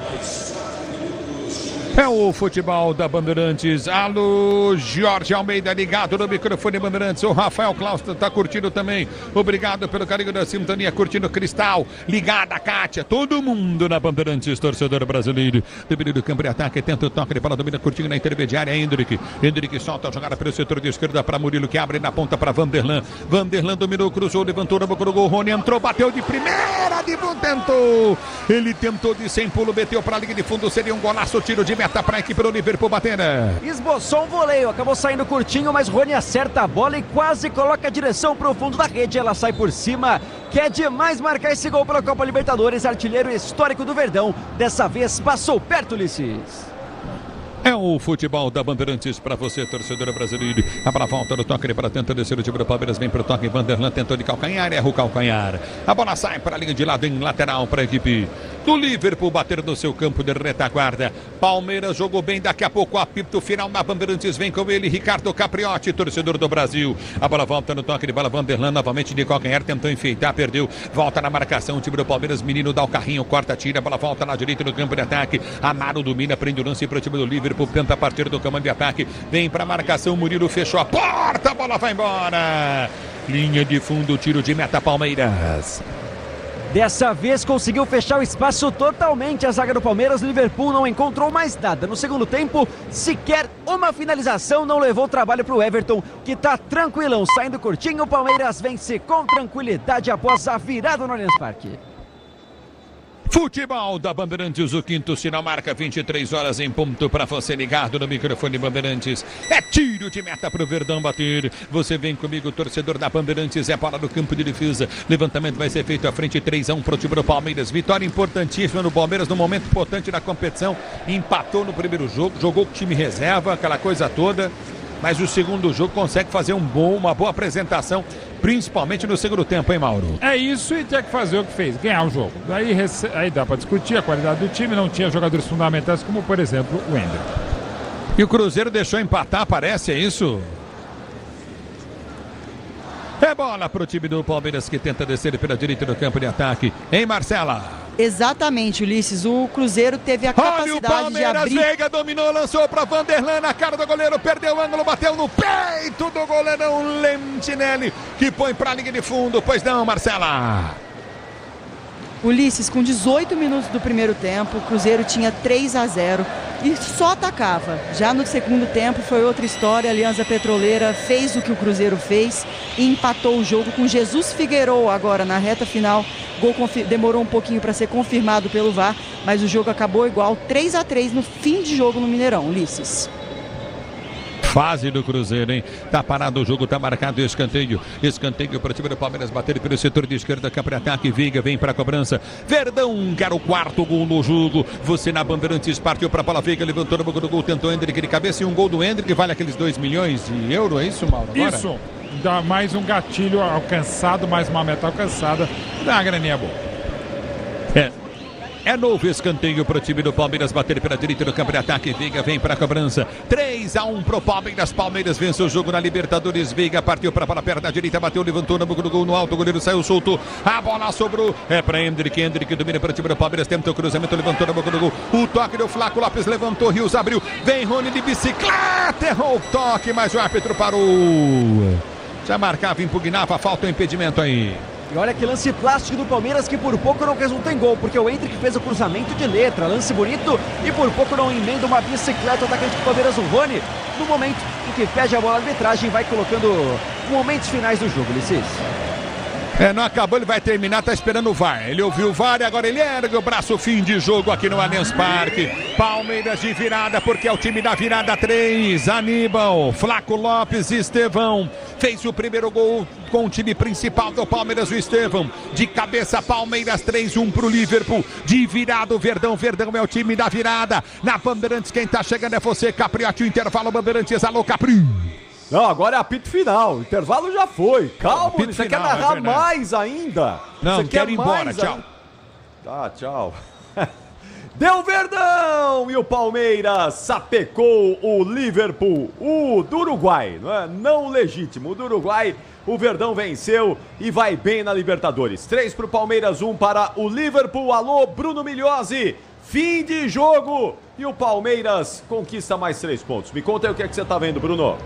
E: É o futebol da Bandeirantes. Alô, Jorge Almeida ligado no microfone Bandeirantes. O Rafael Klaus está curtindo também. Obrigado pelo carinho da sintonia, curtindo Cristal. Ligada, Kátia. Todo mundo na Bandeirantes, torcedor brasileiro. Domínio do campo de ataque, tenta o toque de bola, domina curtinho na intermediária. Hendrick solta a jogada pelo setor de esquerda para Murilo, que abre na ponta para Vanderlan. Vanderlan dominou, cruzou, levantou na boca do gol. Rony entrou, bateu de primeira. Dibu tentou. Ele tentou de sem pulo, meteu para a linha de fundo. Seria um golaço, tiro de meta para a equipe do Liverpool bater.
A: Esboçou um voleio, acabou saindo curtinho, mas Rony acerta a bola e quase coloca a direção para o fundo da rede. Ela sai por cima. Quer demais marcar esse gol pela Copa Libertadores. Artilheiro histórico do Verdão. Dessa vez passou perto, Ulisses.
E: É o futebol da Bandeirantes para você, torcedor brasileiro. A bola volta no toque para tentar descer o time do Palmeiras. Vem para o toque, Vanderlan tentou de calcanhar, erra o calcanhar. A bola sai para a linha de lado em lateral para a equipe do Liverpool bater no seu campo de retaguarda. Palmeiras jogou bem, daqui a pouco o apito final na Bandeirantes. Vem com ele, Ricardo Capriotti, torcedor do Brasil. A bola volta no toque de bola, Vanderlan novamente de calcanhar, tentou enfeitar, perdeu. Volta na marcação, o time do Palmeiras, menino dá o carrinho, corta, tira, a bola volta na direita no campo de ataque. Amaro domina, prende o lance para o time do Liverpool. Tenta partir do comando de ataque, vem para a marcação, Murilo fechou a porta, a bola vai embora. Linha de fundo, tiro de meta, Palmeiras.
A: Dessa vez conseguiu fechar o espaço totalmente a zaga do Palmeiras. Liverpool não encontrou mais nada. No segundo tempo, sequer uma finalização, não levou trabalho para o Everton, que está tranquilão, saindo curtinho. O Palmeiras vence com tranquilidade após a virada no Allianz Parque.
E: Futebol da Bandeirantes, o quinto sinal marca 23 horas em ponto para você ligado no microfone Bandeirantes. É tiro de meta para o Verdão bater. Você vem comigo, torcedor da Bandeirantes, é bola no campo de defesa. Levantamento vai ser feito à frente, 3-1 para o time do Palmeiras. Vitória importantíssima no Palmeiras, no momento importante da competição. Empatou no primeiro jogo, jogou com o time reserva, aquela coisa toda. Mas o segundo jogo consegue fazer uma boa apresentação, principalmente no segundo tempo, hein, Mauro?
C: É isso, e tinha que fazer o que fez, ganhar o jogo. Aí dá para discutir a qualidade do time, não tinha jogadores fundamentais como, por exemplo, o Ender.
E: E o Cruzeiro deixou empatar, parece, é isso? É bola para o time do Palmeiras, que tenta descer pela direita do campo de ataque. Hein, Marcela?
F: Exatamente, Ulisses. O Cruzeiro teve a capacidade de abrir...
E: Veiga dominou, lançou para Vanderlan na cara do goleiro, perdeu o ângulo, bateu no peito do goleirão Lentinelli, que põe para a linha de fundo. Pois não, Marcela?
F: Ulisses, com 18 minutos do primeiro tempo, o Cruzeiro tinha 3-0 e só atacava. Já no segundo tempo foi outra história, a Aliança Petroleira fez o que o Cruzeiro fez e empatou o jogo com Jesus Figueiredo agora na reta final. O gol demorou um pouquinho para ser confirmado pelo VAR, mas o jogo acabou igual, 3-3 no fim de jogo no Mineirão, Ulisses.
E: Fase do Cruzeiro, hein? Tá parado o jogo, tá marcado o escanteio. Escanteio para o time do Palmeiras bater pelo setor de esquerda, campo de ataque. Veiga vem para a cobrança. Verdão quer o quarto gol no jogo. Você na Bandeirantes partiu para a bola. Veiga levantou no boca do gol, tentou Hendrick de cabeça e um gol do Hendrick vale aqueles 2 milhões de euros, é isso, Mauro? Agora?
C: Isso, dá mais um gatilho alcançado, mais uma meta alcançada, dá uma graninha boa.
E: É novo escanteio para o time do Palmeiras bater pela direita do campo de ataque. Veiga vem para a cobrança. 3-1 para o Palmeiras. Palmeiras vence o jogo na Libertadores. Veiga partiu para a perna direita, bateu, levantou no boca do gol no alto. O goleiro saiu solto. A bola sobrou. É para Hendrick. Hendrick domina para o time do Palmeiras. Tenta o cruzamento, levantou na boca do gol. O toque do Flaco Lopes levantou. Rios abriu. Vem Rony de bicicleta. Errou o toque, mas o árbitro parou. Já marcava, impugnava. Falta o impedimento aí.
A: E olha que lance plástico do Palmeiras que por pouco não resulta em gol, porque o Hendrick fez o cruzamento de letra, lance bonito e por pouco não emenda uma bicicleta. O atacante do Palmeiras, o Rony, no momento em que pede a bola, a arbitragem vai colocando momentos finais do jogo, Ulisses.
E: Não acabou, ele vai terminar, tá esperando o VAR. Ele ouviu o VAR e agora ele ergue o braço, fim de jogo aqui no Allianz Parque. Palmeiras de virada, porque é o time da virada 3. Aníbal, Flaco Lopes e Estevão. Fez o primeiro gol com o time principal do Palmeiras, o Estevão. De cabeça, Palmeiras 3-1 pro Liverpool. De virada, o Verdão. Verdão é o time da virada. Na Bandeirantes, quem tá chegando é você, Capriotti. O intervalo, Bandeirantes, alô, Capri.
B: Não, agora é apito final. O intervalo já foi. Calma, você quer narrar mais ainda?
E: Não, quero ir embora. Tchau.
B: Tá, tchau. Deu Verdão! E o Palmeiras sapecou o Liverpool, o do Uruguai, não é? Não legítimo, o do Uruguai. O Verdão venceu e vai bem na Libertadores. 3 para o Palmeiras, 1 para o Liverpool. Alô, Bruno Migliozzi. Fim de jogo e o Palmeiras conquista mais 3 pontos. Me conta aí o que é que você tá vendo, Bruno.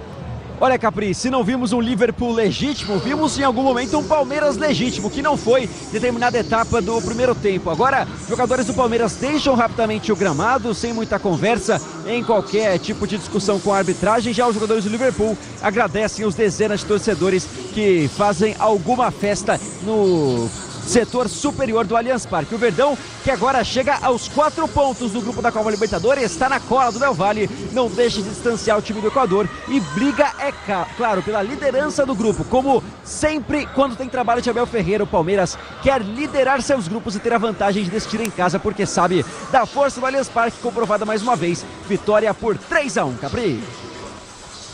A: Olha, Capri, se não vimos um Liverpool legítimo, vimos em algum momento um Palmeiras legítimo, que não foi determinada etapa do primeiro tempo. Agora, jogadores do Palmeiras deixam rapidamente o gramado, sem muita conversa, em qualquer tipo de discussão com a arbitragem. Já os jogadores do Liverpool agradecem os dezenas de torcedores que fazem alguma festa no setor superior do Allianz Parque. O Verdão, que agora chega aos 4 pontos do grupo da Copa Libertadores, está na cola do Del Valle, não deixa de distanciar o time do Equador e briga, claro, pela liderança do grupo. Como sempre, quando tem trabalho de Abel Ferreira, o Palmeiras quer liderar seus grupos e ter a vantagem de decidir em casa, porque sabe da força do Allianz Parque, comprovada mais uma vez. Vitória por 3-1, Capri.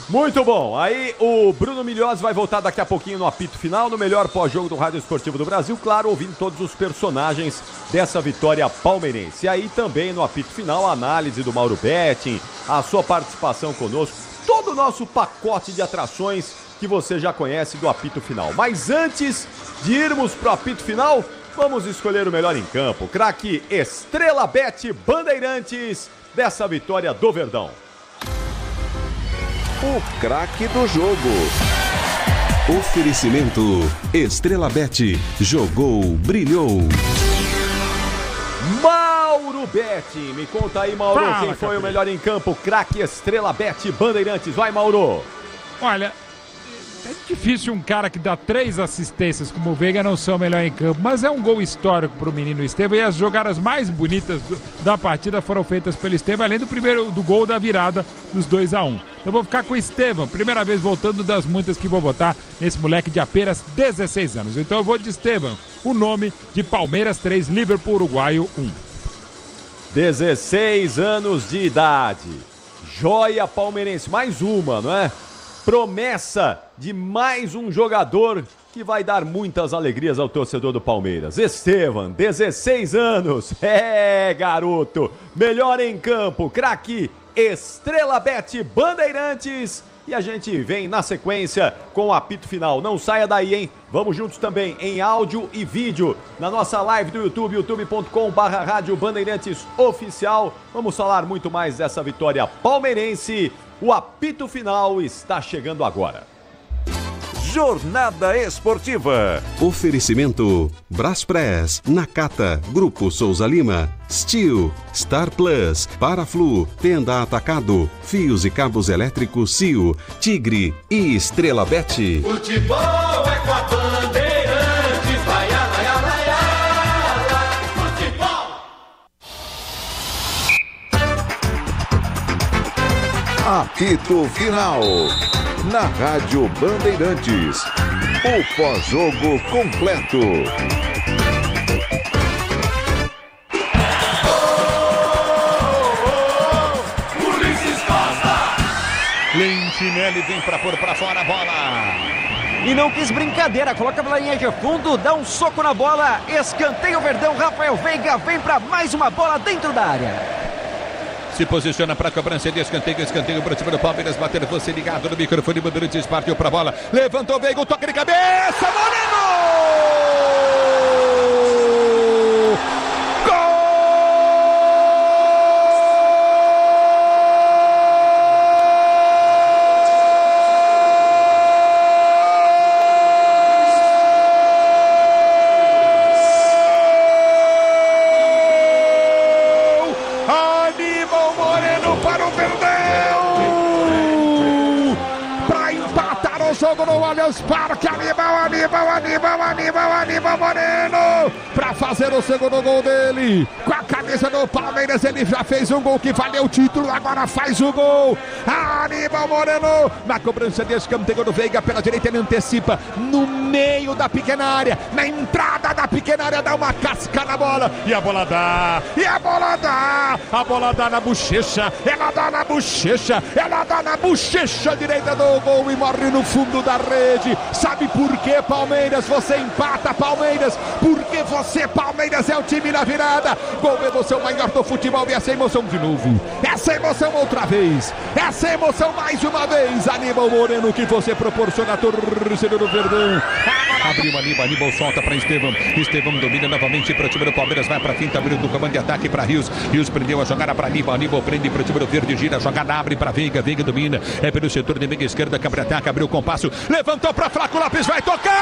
B: Muito bom, aí o Bruno Migliozzi vai voltar daqui a pouquinho no apito final, no melhor pós-jogo do Rádio Esportivo do Brasil, claro, ouvindo todos os personagens dessa vitória palmeirense. E aí também no apito final, a análise do Mauro Betting, a sua participação conosco, todo o nosso pacote de atrações que você já conhece do apito final. Mas antes de irmos pro apito final, vamos escolher o melhor em campo, craque Estrela Bet Bandeirantes dessa vitória do Verdão.
H: O craque do jogo. Oferecimento Estrela Bet. Jogou, brilhou.
B: Mauro Betting. Me conta aí, Mauro, quem foi o melhor em campo? Craque Estrela Bet Bandeirantes. Vai, Mauro.
C: Olha, é difícil um cara que dá 3 assistências como o Veiga não ser o melhor em campo, mas é um gol histórico para o menino Estevão e as jogadas mais bonitas da partida foram feitas pelo Estevão, além do gol da virada dos 2-1. Eu vou ficar com o Estevão, primeira vez voltando das muitas que vou votar nesse moleque de apenas 16 anos. Então eu vou de Estevão, o nome de Palmeiras 3, Liverpool Uruguaio 1.
B: 16 anos de idade, joia palmeirense, mais uma, não é? Promessa de mais um jogador que vai dar muitas alegrias ao torcedor do Palmeiras. Estevão, 16 anos, garoto, melhor em campo, craque Estrela Bet Bandeirantes. E a gente vem na sequência com o apito final. Não saia daí, hein? Vamos juntos também em áudio e vídeo na nossa live do YouTube, youtube.com/Rádio Bandeirantes Oficial. Vamos falar muito mais dessa vitória palmeirense. O apito final está chegando agora.
H: Jornada Esportiva. Oferecimento Braspress, Nakata, Grupo Souza Lima, Steel, Star Plus, Paraflu, Tenda Atacado, Fios e Cabos Elétricos Cio, Tigre e Estrela Bet.
M: Futebol é com a Bandeirantes, vai, futebol.
G: Apito final. Na Rádio Bandeirantes, o pós-jogo completo.
M: Ulisses Costa!
E: Lentinelli vem pra pôr pra fora a bola.
A: E não quis brincadeira, coloca a linha de fundo, dá um soco na bola, escanteio Verdão, Rafael Veiga vem pra mais uma bola dentro da área.
E: Se posiciona para a cobrança de escanteio para cima do Palmeiras, bater você ligado no microfone, Bandeirantes partiu para a bola, levantou, Veiga, o toque de cabeça, Moreno! Jogo no Allianz Parque, Aníbal Moreno para fazer o segundo gol dele, com a camisa do Palmeiras, ele já fez um gol que valeu o título, agora faz o gol, Aníbal Moreno, na cobrança de escanteio do Veiga, pela direita ele antecipa, no meio da pequena área, na entrada da pequena área, dá uma casca na bola, e a bola dá na bochecha, ela dá na bochecha direita do gol e morre no fundo fundo da rede. Sabe por que, Palmeiras? Você empata, Palmeiras, porque você, Palmeiras, é o time na virada. Gol, emoção maior do futebol, e essa emoção de novo, essa emoção outra vez, essa emoção mais uma vez. Aníbal Moreno, que você proporciona a torcida do Verdão.
I: Abriu Aníbal solta para Estevão domina novamente para o time do Palmeiras, vai para finta, abriu do comando de ataque para Rios prendeu a jogada para Aníbal prende para o time do Verde, gira a jogada, abre para Veiga domina, é pelo setor de meia esquerda, câmara ataca, abriu o compasso, levantou para Flaco Lopes, vai tocar!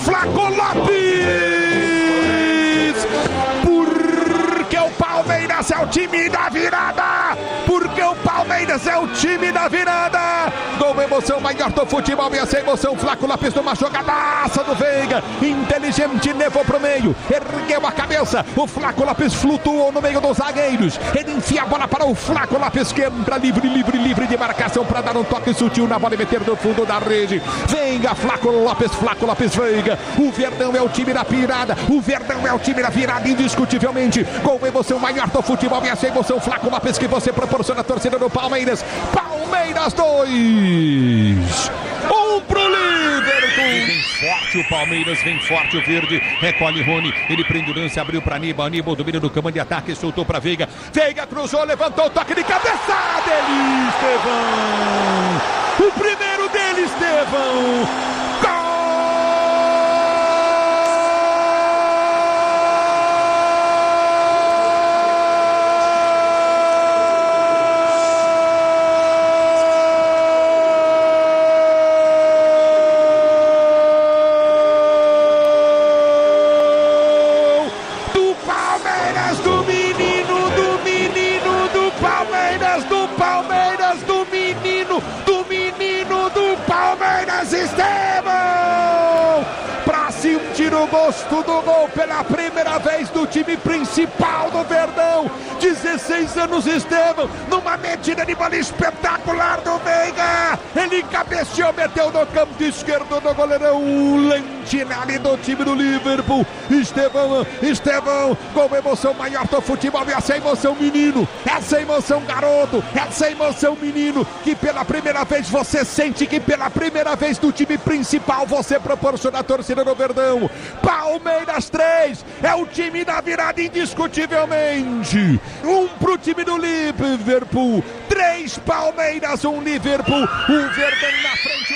E: Flaco Lopes, porque o Palmeiras é o time da virada, porque o Palmeiras é o time da virada. Gol, emoção maior do futebol, e essa emoção, Flaco Lopes numa jogadaça do Veiga, inteligente, levou pro meio, ergueu a cabeça, o Flaco Lopes flutuou no meio dos zagueiros, ele enfia a bola para o Flaco Lopes, que entra livre de marcação para dar um toque sutil na bola e meter no fundo da rede. Veiga, Flaco Lopes, Veiga, o Verdão é o time da virada, o Verdão é o time da virada, indiscutivelmente. Gol, emoção maior do futebol, e essa emoção, Flaco Lopes, que você proporciona a torcida do Palmeiras. Palmeiras 2, 1 pro Liverpool.
I: Vem forte o Palmeiras, vem forte o Verde, recolhe Rony, ele prende o lance, abriu para Aníbal domina no comando de ataque, soltou para Veiga cruzou, levantou o toque de cabeça dele, Estevão, o primeiro dele, Estevão, gol! Estevão, pra sentir o gosto do gol pela primeira vez do time principal do Verdão. 16 anos, Estevão, numa medida de bola espetacular do Veiga. Ele cabeceou, meteu no canto esquerdo do goleirão Lentinelli do time do Liverpool. Estevão, gol, emoção maior do futebol, e essa emoção, menino, essa emoção, garoto, essa emoção, menino, que pela primeira vez você sente, que pela primeira vez do time principal você proporciona a torcida do Verdão. Palmeiras 3, é o time da virada indiscutivelmente. 1 pro time do Liverpool, 3 Palmeiras, 1 Liverpool, o Verdão na frente.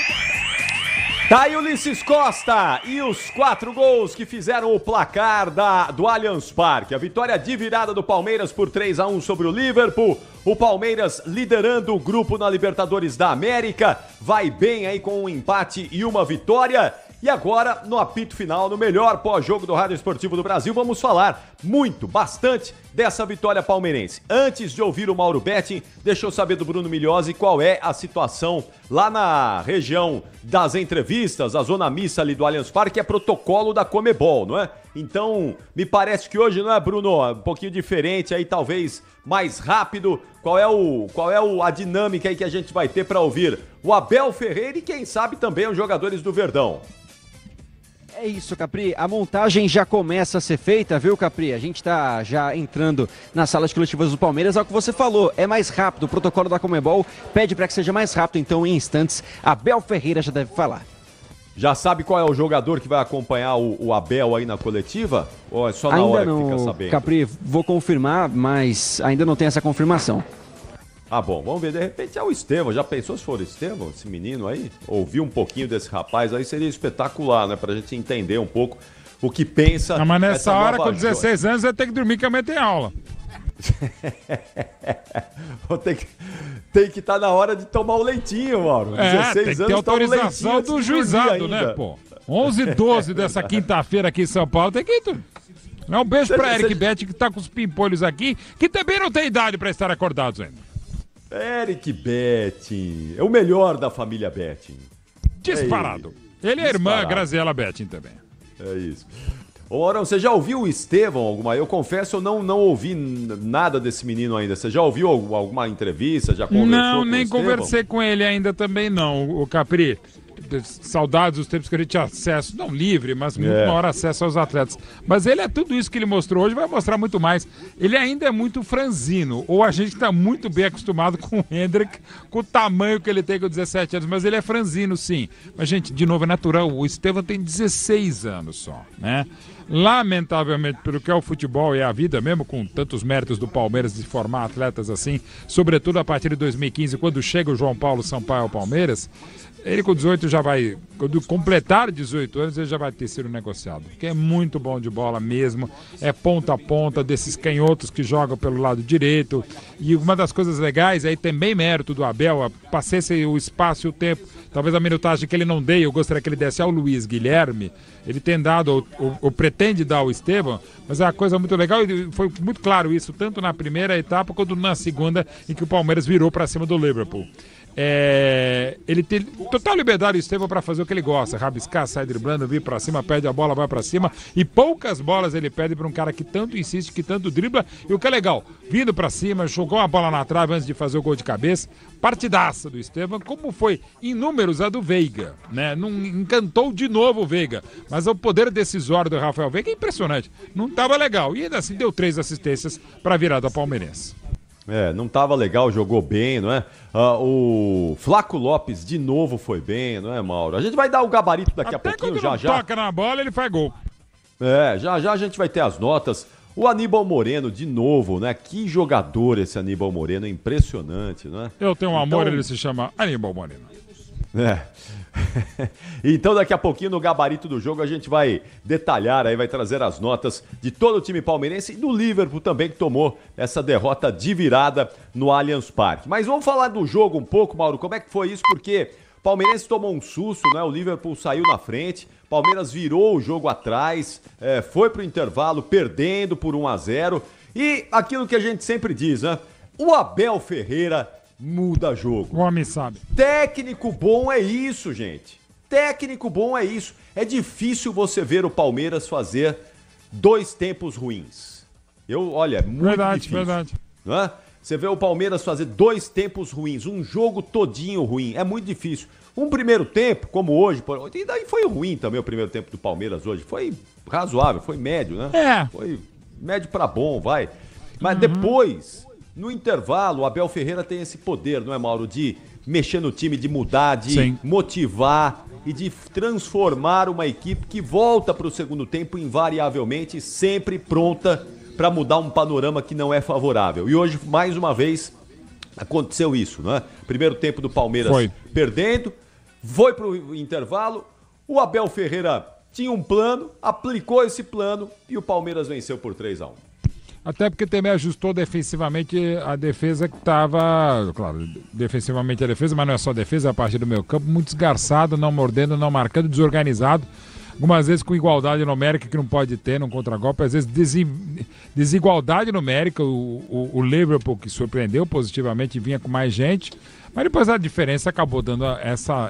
B: Tá aí Ulisses Costa e os 4 gols que fizeram o placar do Allianz Parque. A vitória de virada do Palmeiras por 3-1 sobre o Liverpool. O Palmeiras liderando o grupo na Libertadores da América. Vai bem aí com um empate e uma vitória. E agora, no apito final, no melhor pós-jogo do Rádio Esportivo do Brasil, vamos falar bastante dessa vitória palmeirense. Antes de ouvir o Mauro Betting, deixa eu saber do Bruno Migliosi qual é a situação lá na região das entrevistas, a zona mista ali do Allianz Parque, é protocolo da Comebol, não é? Então, me parece que hoje, não é, Bruno? Um pouquinho diferente aí, talvez mais rápido. Qual é a dinâmica aí que a gente vai ter para ouvir o Abel Ferreira e quem sabe também os jogadores do Verdão?
A: É isso, Capri. A montagem já começa a ser feita, viu, Capri? A gente tá já entrando na sala de coletivas do Palmeiras. É o que você falou, é mais rápido. O protocolo da Comebol pede para que seja mais rápido, então em instantes, Abel Ferreira já deve falar.
B: Já sabe qual é o jogador que vai acompanhar o Abel aí na coletiva? Ou é só na hora que fica sabendo?
A: Capri, vou confirmar, mas ainda não tem essa confirmação.
B: Ah, bom, vamos ver, de repente é o Estevão. Já pensou se for o Estevão, esse menino aí? Ouvir um pouquinho desse rapaz aí seria espetacular, né? Pra gente entender um pouco o que pensa.
C: Não, mas nessa hora, com 16 anos, vai ter que dormir que amanhã tem aula.
B: Tem que estar na hora de tomar o leitinho, Mauro. 16
C: tem que ter autorização do juizado, né, pô? 11h12 dessa quinta-feira aqui em São Paulo, tem que ir. Um beijo pra Eric Betting, que tá com os pimpolhos aqui, que também não tem idade pra estar acordados ainda.
B: Eric Betting, é o melhor da família Betting.
C: Disparado. Ele é a irmã Graziela Betting também.
B: É isso. Ô, Arão, você já ouviu o Estevão alguma? Eu confesso, eu não ouvi nada desse menino ainda. Você já ouviu alguma entrevista? Já conversou
C: não,
B: com
C: nem
B: o Estevão?
C: conversei com ele ainda também não, o Capri. Saudades dos tempos que a gente tinha acesso, não livre, mas muito maior acesso aos atletas. Mas ele é tudo isso que ele mostrou hoje, vai mostrar muito mais. Ele ainda é muito franzino, ou a gente está muito bem acostumado com o Hendrick, com o tamanho que ele tem com 17 anos, mas ele é franzino, sim. Mas, gente, de novo, é natural, o Estevão tem 16 anos só, né? Lamentavelmente, pelo que é o futebol e a vida, mesmo com tantos méritos do Palmeiras de formar atletas assim, sobretudo a partir de 2015, quando chega o João Paulo Sampaio ao Palmeiras, ele com 18 já vai, quando completar 18 anos, ele já vai ter sido negociado. Porque é muito bom de bola mesmo, é ponta a ponta desses canhotos que jogam pelo lado direito. E uma das coisas legais, aí também mérito do Abel, passei o espaço e o tempo, talvez a minutagem que ele não dei, eu gostaria que ele desse ao Luiz Guilherme, ele tem dado, ou pretende dar ao Estevão, mas é uma coisa muito legal e foi muito claro isso, tanto na primeira etapa quanto na segunda, em que o Palmeiras virou para cima do Liverpool. Ele tem total liberdade, o Estevão, para fazer o que ele gosta, rabiscar, sai driblando, vir pra cima, pede a bola, vai pra cima, e poucas bolas ele pede pra um cara que tanto insiste, que tanto dribla, e o que é legal, vindo pra cima, jogou a bola na trave antes de fazer o gol de cabeça, partidaça do Estevão, como foi em números a do Veiga, né? Não encantou de novo o Veiga, mas o poder decisório do Rafael Veiga é impressionante, não tava legal, e ainda assim deu 3 assistências pra virada palmeirense.
B: Não tava legal, jogou bem, não é? O Flaco Lopes de novo foi bem, não é, Mauro? A gente vai dar o gabarito daqui a pouquinho, já.
C: Toca na bola, ele faz gol.
B: Já a gente vai ter as notas. O Aníbal Moreno de novo, né? Que jogador esse Aníbal Moreno, impressionante, não é?
C: Eu tenho um amor, ele se chama Aníbal Moreno.
B: Então daqui a pouquinho no gabarito do jogo a gente vai detalhar aí, vai trazer as notas de todo o time palmeirense e do Liverpool também, que tomou essa derrota de virada no Allianz Parque. Mas vamos falar do jogo um pouco, Mauro, como é que foi isso? Porque o Palmeirense tomou um susto, né? O Liverpool saiu na frente, Palmeiras virou o jogo atrás, foi pro intervalo perdendo por 1-0 e aquilo que a gente sempre diz, né? O Abel Ferreira muda jogo.
C: O homem sabe.
B: Técnico bom é isso, gente. Técnico bom é isso. É difícil você ver o Palmeiras fazer 2 tempos ruins. Olha, é muito difícil.
C: Verdade.
B: Não é? Você vê o Palmeiras fazer 2 tempos ruins, um jogo todinho ruim. É muito difícil. Um primeiro tempo, como hoje, e daí foi ruim também o primeiro tempo do Palmeiras hoje. Foi razoável, foi médio, né? Foi médio pra bom, vai. Mas depois, no intervalo, o Abel Ferreira tem esse poder, não é, Mauro? De mexer no time, de mudar, de motivar e de transformar uma equipe que volta para o segundo tempo invariavelmente, sempre pronta para mudar um panorama que não é favorável. E hoje, mais uma vez, aconteceu isso, né? Primeiro tempo do Palmeiras perdendo, foi para o intervalo, o Abel Ferreira tinha um plano, aplicou esse plano e o Palmeiras venceu por 3-1.
C: Até porque também ajustou defensivamente a defesa que estava, claro, defensivamente a defesa, mas não é só defesa, a partir do meio campo, muito esgarçado, não mordendo, não marcando, desorganizado, algumas vezes com igualdade numérica que não pode ter num contragolpe, às vezes desigualdade numérica, o Liverpool que surpreendeu positivamente vinha com mais gente, mas depois a diferença acabou dando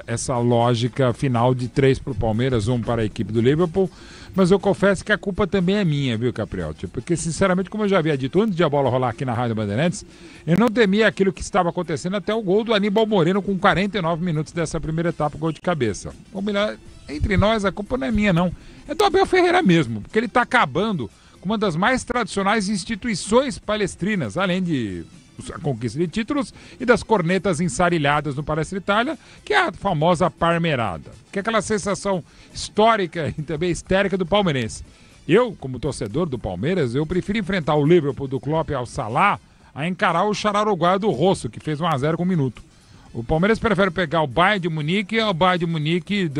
C: essa lógica final de 3 para o Palmeiras, 1 para a equipe do Liverpool. Mas eu confesso que a culpa também é minha, viu, Capriotti? Porque, sinceramente, como eu já havia dito antes de a bola rolar aqui na Rádio Bandeirantes, eu não temia aquilo que estava acontecendo até o gol do Aníbal Moreno com 49 minutos dessa primeira etapa, gol de cabeça. Ou melhor, entre nós, a culpa não é minha, não. É do Abel Ferreira mesmo, porque ele está acabando com uma das mais tradicionais instituições palestrinas, além de a conquista de títulos e das cornetas ensarilhadas no Palestra Itália, que é a famosa parmerada, que é aquela sensação histórica e também histérica do palmeirense. Eu, como torcedor do Palmeiras, eu prefiro enfrentar o Liverpool do Klopp ao Salah a encarar o Chararuguaia do Rosso, que fez 1-0 com 1 minuto. O Palmeiras prefere pegar o Bayern de Munique ao Bayern de Munique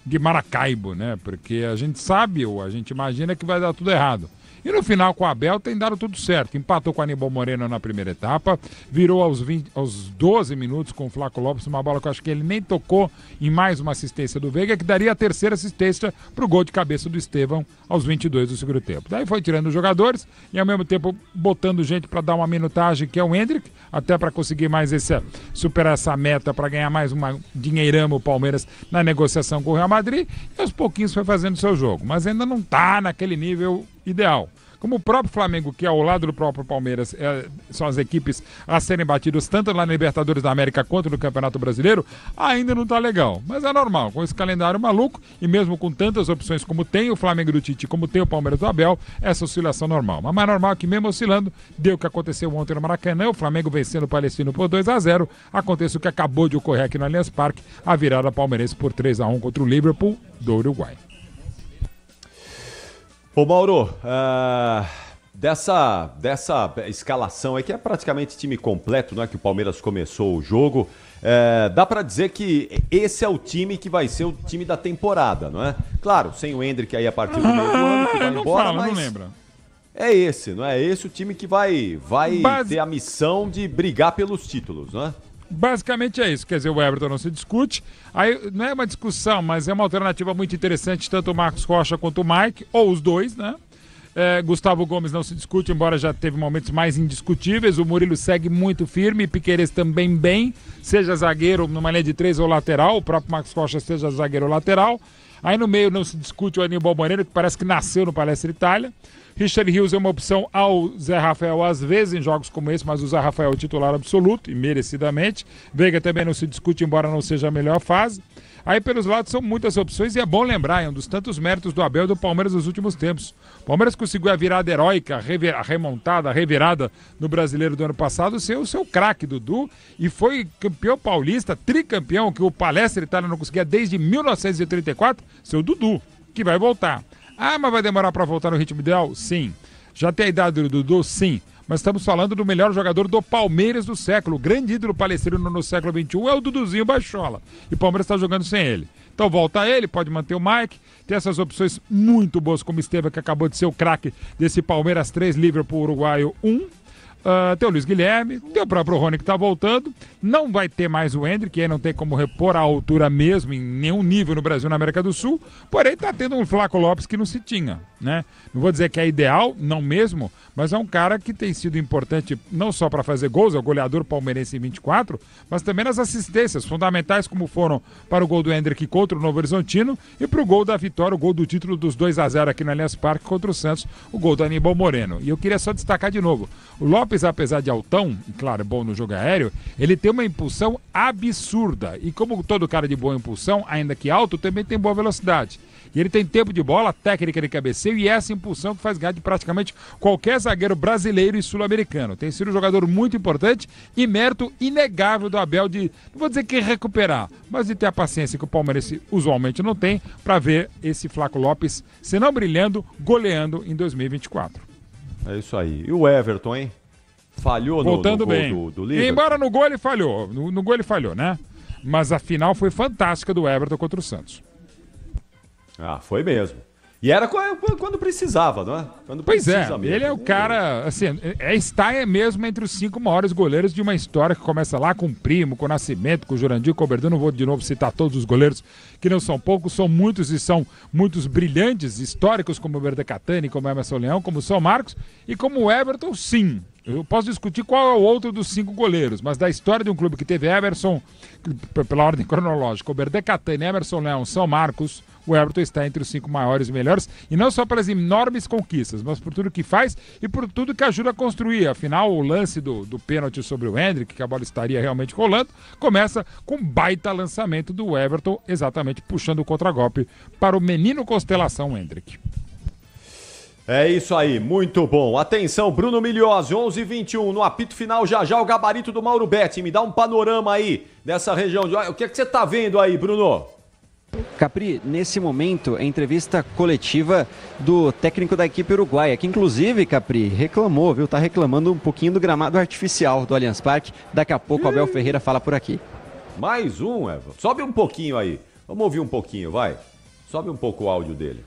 C: de Maracaibo, né? Porque a gente sabe ou a gente imagina que vai dar tudo errado. E no final, com o Abel, tem dado tudo certo. Empatou com o Aníbal Moreno na primeira etapa, virou aos 12 minutos com o Flaco Lopes, uma bola que eu acho que ele nem tocou, em mais uma assistência do Veiga, que daria a terceira assistência para o gol de cabeça do Estevão aos 22 do segundo tempo. Daí foi tirando os jogadores e, ao mesmo tempo, botando gente para dar uma minutagem, que é o Endrick, até para conseguir mais superar essa meta, para ganhar mais uma dinheirama o Palmeiras na negociação com o Real Madrid, e aos pouquinhos foi fazendo seu jogo, mas ainda não está naquele nível ideal. Como o próprio Flamengo, que é ao lado do próprio Palmeiras, são as equipes a serem batidas tanto lá na Libertadores da América quanto no Campeonato Brasileiro, ainda não tá legal. Mas é normal, com esse calendário maluco e mesmo com tantas opções como tem o Flamengo do Tite, como tem o Palmeiras do Abel, essa oscilação normal. Mas mais normal que mesmo oscilando, deu o que aconteceu ontem no Maracanã, o Flamengo vencendo o Palestino por 2-0, acontece o que acabou de ocorrer aqui no Allianz Parque, a virada palmeirense por 3-1 contra o Liverpool do Uruguai.
B: Ô Mauro, dessa escalação aí, que é praticamente time completo, né, que o Palmeiras começou o jogo, dá pra dizer que esse é o time que vai ser o time da temporada, não é? Claro, sem o Endrick aí a partir do meio do ano, que vai embora, mas...
C: Não lembra.
B: É esse, não é? Esse o time que vai ter a missão de brigar pelos títulos, não é?
C: Basicamente é isso, quer dizer, o Everton não se discute, aí não é uma discussão, mas é uma alternativa muito interessante, tanto o Marcos Rocha quanto o Mike, ou os dois, né? Gustavo Gomes não se discute, embora já teve momentos mais indiscutíveis, o Murilo segue muito firme, Piquerez também bem, seja zagueiro numa linha de 3 ou lateral, o próprio Marcos Rocha seja zagueiro ou lateral, aí no meio não se discute o Aníbal Moreno, que parece que nasceu no Palestra Itália. Richard Rios é uma opção ao Zé Rafael às vezes em jogos como esse, mas o Zé Rafael é o titular absoluto e merecidamente. Veiga também não se discute, embora não seja a melhor fase. Aí pelos lados são muitas opções e é bom lembrar, é um dos tantos méritos do Abel e do Palmeiras nos últimos tempos. O Palmeiras conseguiu a virada heróica, a remontada, a revirada no Brasileiro do ano passado, ser o seu craque, Dudu, e foi campeão paulista, tricampeão, que o Palestra Itália não conseguia desde 1934, seu Dudu, que vai voltar. Ah, mas vai demorar para voltar no ritmo ideal? Sim. Já tem a idade do Dudu? Sim. Mas estamos falando do melhor jogador do Palmeiras do século. O grande ídolo palestrino no século XXI é o Duduzinho Bachola. E o Palmeiras está jogando sem ele. Então volta ele, pode manter o Mike. Tem essas opções muito boas, como Estevão, que acabou de ser o craque desse Palmeiras 3, Liverpool Uruguaio 1. Tem o Luiz Guilherme, tem o próprio Rony que tá voltando, não vai ter mais o Endrick, que aí não tem como repor a altura mesmo em nenhum nível no Brasil, na América do Sul, porém tá tendo um Flaco Lopes que não se tinha, né? Não vou dizer que é ideal, não mesmo, mas é um cara que tem sido importante não só para fazer gols, é o goleador palmeirense em 24, mas também nas assistências fundamentais, como foram para o gol do Endrick contra o Novo Horizontino e para o gol da vitória, o gol do título dos 2-0 aqui no Allianz Parque contra o Santos, o gol do Aníbal Moreno. E eu queria só destacar de novo, o Lopes, apesar de altão, e claro, é bom no jogo aéreo, ele tem uma impulsão absurda. E como todo cara de boa impulsão, ainda que alto, também tem boa velocidade. E ele tem tempo de bola, técnica de cabeceio e essa impulsão que faz ganhar de praticamente qualquer zagueiro brasileiro e sul-americano. Tem sido um jogador muito importante e mérito inegável do Abel de, não vou dizer que recuperar, mas de ter a paciência que o Palmeiras usualmente não tem para ver esse Flaco Lopes, se não brilhando, goleando em 2024.
B: É isso aí. E o Everton, hein? Falhou
C: voltando
B: no gol
C: bem.
B: do Liverpool.
C: Embora no gol ele falhou. No gol ele falhou, né? Mas a final foi fantástica do Everton contra o Santos.
B: Ah, foi mesmo. E era quando precisava, não é? Quando
C: pois é,
B: mesmo.
C: Ele é o cara, assim, está mesmo entre os 5 maiores goleiros de uma história que começa lá com o Primo, com o Nascimento, com o Jurandir, com o Verdão. Não vou de novo citar todos os goleiros, que não são poucos, são muitos e são muitos brilhantes, históricos, como o Berdecatani, como o Emerson Leão, como o São Marcos e como o Everton, sim. Eu posso discutir qual é o outro dos 5 goleiros, mas da história de um clube que teve Emerson, pela ordem cronológica, o Berdecatani, Emerson Leão, São Marcos, o Everton está entre os 5 maiores e melhores, e não só pelas enormes conquistas, mas por tudo que faz e por tudo que ajuda a construir. Afinal, o lance do pênalti sobre o Endrick, que a bola estaria realmente rolando, começa com um baita lançamento do Everton, exatamente puxando o contragolpe para o menino constelação Endrick.
B: É isso aí, muito bom. Atenção, Bruno Migliozzi, 11h21, no apito final já o gabarito do Mauro Betti. Me dá um panorama aí dessa região. O que é que você tá vendo aí, Bruno?
A: Capri, nesse momento, a entrevista coletiva do técnico da equipe uruguaia, que inclusive, Capri, reclamou, viu? Tá reclamando um pouquinho do gramado artificial do Allianz Parque. Daqui a pouco o Abel Ferreira fala por aqui.
B: Mais um, Eva. Sobe um pouquinho aí. Vamos ouvir um pouquinho, vai. Sobe um pouco o áudio dele.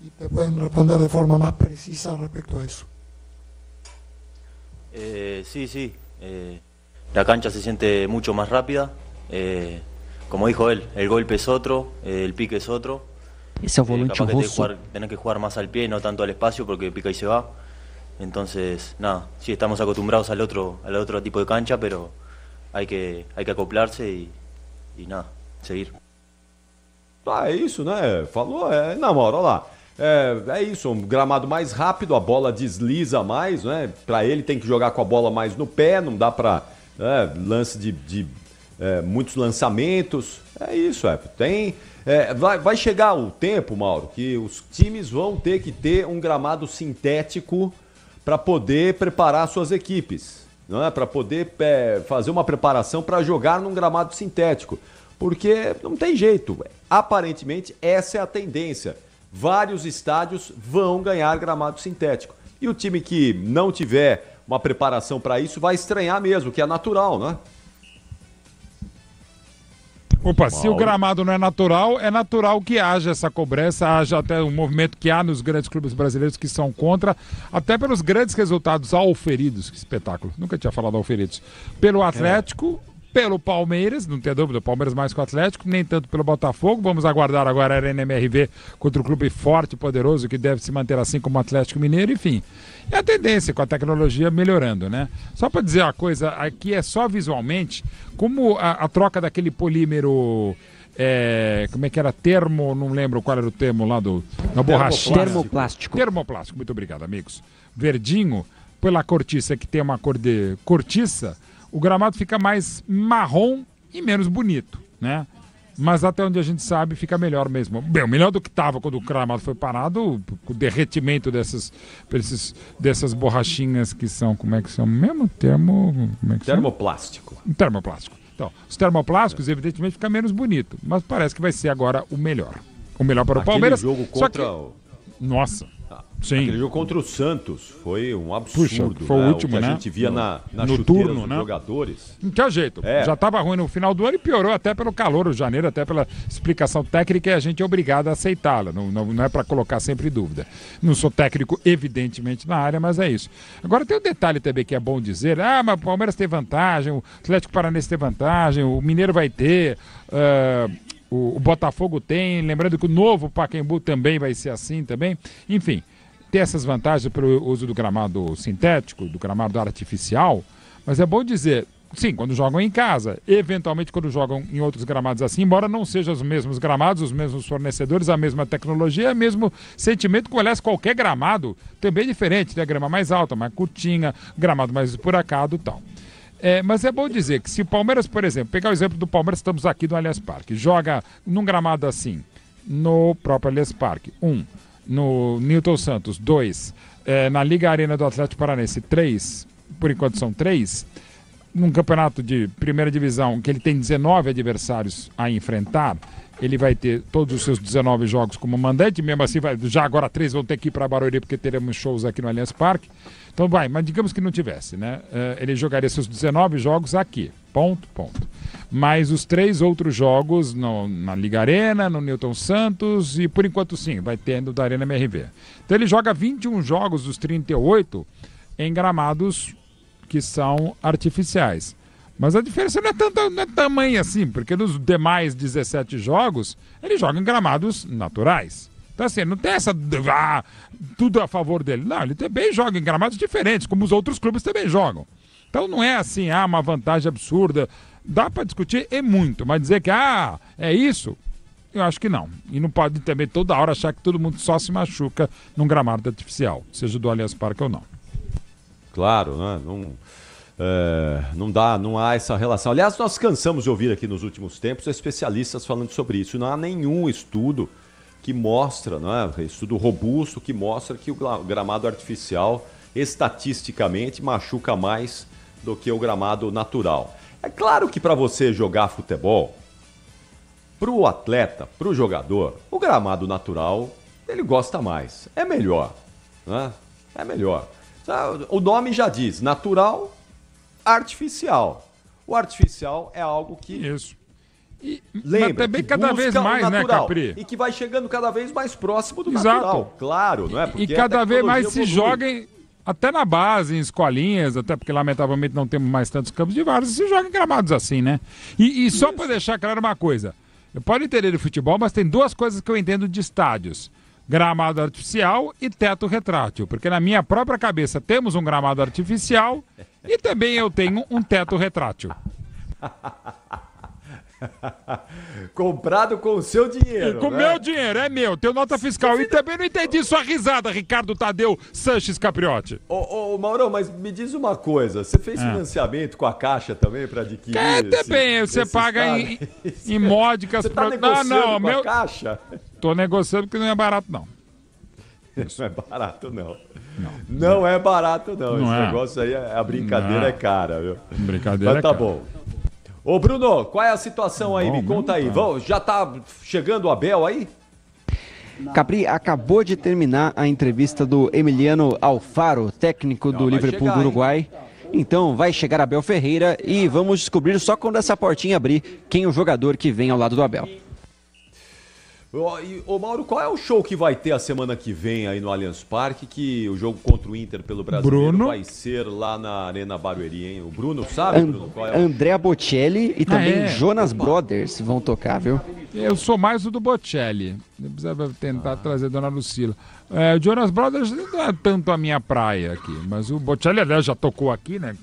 L: y te pueden responder de forma más precisa respecto a eso.
O: Sí. La cancha se siente mucho más rápida. Como dijo él, el golpe es otro, el pique es otro.
S: Esse é o volante russo.
O: Tener que jugar más al pie, no tanto al espacio, porque pica y se va. Entonces, nada, sí estamos acostumbrados al otro tipo de cancha, pero hay que acoplarse e nada, seguir.
B: É isso, né? Falou, não, Mauro, olha lá. É isso, um gramado mais rápido, a bola desliza mais, né? Pra ele tem que jogar com a bola mais no pé, não dá pra lance de muitos lançamentos. É isso, vai chegar o tempo, Mauro, que os times vão ter que ter um gramado sintético para poder preparar suas equipes, não é? Para poder fazer uma preparação para jogar num gramado sintético, porque não tem jeito. Aparentemente, essa é a tendência. Vários estádios vão ganhar gramado sintético. E o time que não tiver uma preparação para isso vai estranhar mesmo, que é natural, né?
C: Opa, se o gramado não é natural que haja essa cobrança, haja até um movimento que há nos grandes clubes brasileiros que são contra, até pelos grandes resultados auferidos, que espetáculo, nunca tinha falado auferidos, pelo Atlético, pelo Palmeiras, não tem dúvida, o Palmeiras mais que o Atlético, nem tanto pelo Botafogo. Vamos aguardar agora a Arena MRV contra um clube forte e poderoso que deve se manter assim como o Atlético Mineiro, enfim. É a tendência com a tecnologia melhorando, né? Só para dizer uma coisa, aqui é só visualmente, como a troca daquele polímero, como é que era? Não lembro qual era o termo lá da borrachinha. Termoplástico, muito obrigado, amigos. Verdinho, pela cortiça, que tem uma cor de cortiça, o gramado fica mais marrom e menos bonito, né? Mas até onde a gente sabe, fica melhor mesmo. Bem, melhor do que estava quando o gramado foi parado, o derretimento dessas borrachinhas que são, como é que são mesmo?
B: Termoplástico.
C: Termoplástico. Então, os termoplásticos, evidentemente, fica menos bonito, mas parece que vai ser agora o melhor. O melhor para o Palmeiras.
B: Jogo contra
C: Nossa. Sim.
B: Aquele jogo contra o Santos foi um absurdo.
C: Puxa, foi o último,
B: o que
C: né?
B: a gente via na
C: no
B: chuteira
C: turno,
B: dos
C: né?
B: jogadores.
C: Não tinha jeito. Já estava ruim no final do ano e piorou até pelo calor, o janeiro, até pela explicação técnica, e a gente é obrigado a aceitá-la. Não é para colocar sempre dúvida. Não sou técnico, evidentemente, na área, mas é isso. Agora tem um detalhe também que é bom dizer. Mas o Palmeiras tem vantagem, o Atlético Paranaense tem vantagem, o Mineiro vai ter... O Botafogo tem, lembrando que o novo Pacaembu também vai ser assim também. Enfim, ter essas vantagens pelo uso do gramado sintético, do gramado artificial, mas é bom dizer, sim, quando jogam em casa, eventualmente quando jogam em outros gramados assim, embora não sejam os mesmos gramados, os mesmos fornecedores, a mesma tecnologia, o mesmo sentimento, que aliás qualquer gramado também é diferente, né? Grama mais alta, mais curtinha, gramado mais esburacado e tal. Mas é bom dizer que se o Palmeiras, por exemplo, pegar o exemplo do Palmeiras, estamos aqui no Allianz Parque, joga num gramado assim, no próprio Allianz Parque, 1, no Newton Santos, 2, na Liga Arena do Atlético Paranaense, 3, por enquanto são 3, num campeonato de primeira divisão que ele tem 19 adversários a enfrentar, ele vai ter todos os seus 19 jogos como mandante, mesmo assim, já agora 3 vão ter que ir para Barueri porque teremos shows aqui no Allianz Parque. Então mas digamos que não tivesse, né? Ele jogaria seus 19 jogos aqui, ponto. Mais os 3 outros jogos na Liga Arena, no Newton Santos e por enquanto sim, vai tendo da Arena MRV. Então ele joga 21 jogos dos 38 em gramados que são artificiais. Mas a diferença não é tamanha assim, porque nos demais 17 jogos ele joga em gramados naturais. Então assim, não tem essa tudo a favor dele. Não, ele também joga em gramados diferentes, como os outros clubes também jogam. Então não é assim, uma vantagem absurda. Dá para discutir muito, mas dizer que é isso, eu acho que não. E não pode também toda hora achar que todo mundo só se machuca num gramado artificial, seja do Allianz Parque ou não.
B: Claro, né? Não há essa relação. Aliás, nós cansamos de ouvir aqui nos últimos tempos especialistas falando sobre isso. Não há nenhum estudo que mostra, estudo robusto que mostra que o gramado artificial estatisticamente machuca mais do que o gramado natural. É claro que para você jogar futebol, para o atleta, para o jogador, o gramado natural ele gosta mais, é melhor, né? É melhor. O nome já diz, natural, artificial. O artificial é algo que Lembra,
C: mas também
B: que
C: cada vez
B: busca o
C: mais, né,
B: natural,
C: Capri?
B: E que vai chegando cada vez mais próximo do
C: Exato.
B: natural, claro, não é? Porque
C: E cada
B: a
C: vez mais
B: tecnologia
C: se
B: evolui.
C: joguem, até na base, em escolinhas, até porque lamentavelmente não temos mais tantos campos de várzea, se joga em gramados assim, né? E só para deixar claro uma coisa, eu posso entender de futebol, mas tem duas coisas que eu entendo de estádios. Gramado artificial e teto retrátil, porque na minha própria cabeça temos um gramado artificial e também eu tenho um teto retrátil.
B: Comprado com o seu dinheiro.
C: Com o
B: né?
C: meu dinheiro, é meu, tenho nota fiscal. E também não entendi sua risada, Ricardo Tadeu Sanches Capriotti.
B: Ô, Maurão, mas me diz uma coisa, você fez financiamento com a Caixa também para adquirir
C: também, você paga em módicas...
B: Você tá negociando com a Caixa?
C: Tô negociando porque não é barato, não.
B: Não é barato, não. Não é barato, não.
C: Não
B: Esse
C: é.
B: negócio aí, a brincadeira
C: Não.
B: é cara, viu?
C: Brincadeira
B: Mas tá
C: é cara.
B: bom. Ô, Bruno, qual é a situação aí?
A: Bom,
B: Me conta aí.
A: bom.
B: Já tá chegando o Abel aí?
A: Capri, acabou de terminar a entrevista do Emiliano Alfaro, técnico do
B: vai
A: Liverpool
B: chegar,
A: do Uruguai. Então vai chegar Abel Ferreira e vamos descobrir só quando essa portinha abrir quem é o jogador que vem ao lado do Abel.
B: Ô, Mauro, qual é o show que vai ter a semana que vem aí no Allianz Parque, que o jogo contra o Inter pelo Brasileiro
C: Bruno.
B: vai ser lá na Arena Barueri, hein? O Bruno sabe, Bruno? Qual é o...
A: Andrea Bocelli e também
C: é?
A: Jonas Brothers vão tocar, viu?
C: Eu sou mais o do Bocelli. Eu precisava tentar trazer a Dona Lucila. O Jonas Brothers não é tanto a minha praia aqui, mas o Bocelli, aliás, já tocou aqui, né?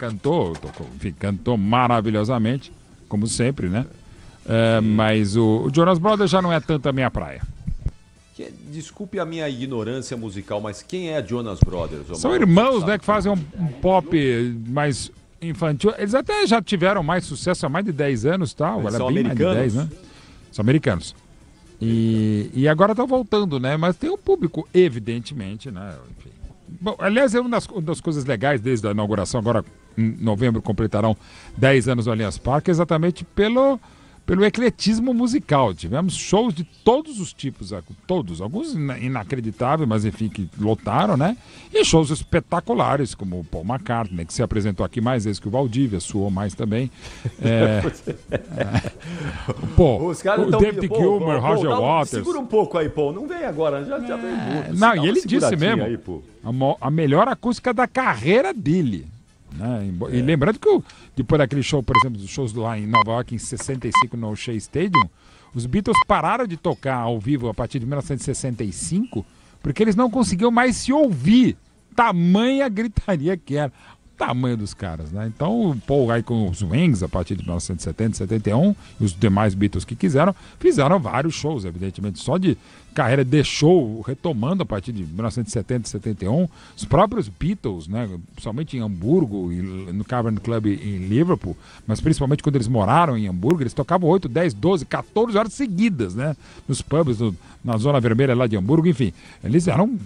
C: Cantou maravilhosamente, como sempre, né? Mas o Jonas Brothers já não é tanto a minha praia.
B: Desculpe a minha ignorância musical, mas quem é Jonas Brothers? Ô,
C: São
B: Mauro?
C: irmãos, né, que fazem um pop mais infantil. Eles até já tiveram mais sucesso há mais de 10 anos, tal.
B: Eles
C: Era
B: são
C: bem
B: americanos?
C: mais de 10, né? São americanos. E agora estão voltando, né? Mas tem um público, evidentemente, né? Enfim. Bom, aliás, é uma das coisas legais desde a inauguração, agora em novembro completarão 10 anos do Allianz Parque, exatamente pelo ecletismo musical. Tivemos shows de todos os tipos, todos, alguns inacreditáveis, mas enfim, que lotaram, né? E shows espetaculares, como o Paul McCartney, que se apresentou aqui mais vezes que o Valdívia, suou mais também.
B: Os caras
C: o David Gilmour, Roger Waters.
B: Segura um pouco aí, Paul. Não vem agora, já veio muito.
C: Não, e ele disse mesmo,
B: aí, Paul.
C: a melhor acústica da carreira dele. Né? E lembrando que depois daquele show, por exemplo, dos shows lá em Nova York em 65 no Shea Stadium, os Beatles pararam de tocar ao vivo a partir de 1965 porque eles não conseguiam mais se ouvir. Tamanha gritaria que era. O tamanho dos caras, né? Então o Paul aí com os Wings a partir de 1970, 71 e os demais Beatles que fizeram vários shows, evidentemente, só de carreira de show, retomando a partir de 1970 e 71, os próprios Beatles, né? Principalmente em Hamburgo e no Cavern Club em Liverpool, mas principalmente quando eles moraram em Hamburgo, eles tocavam 8, 10, 12, 14 horas seguidas, né? Nos pubs, na zona vermelha lá de Hamburgo, enfim, eles eram...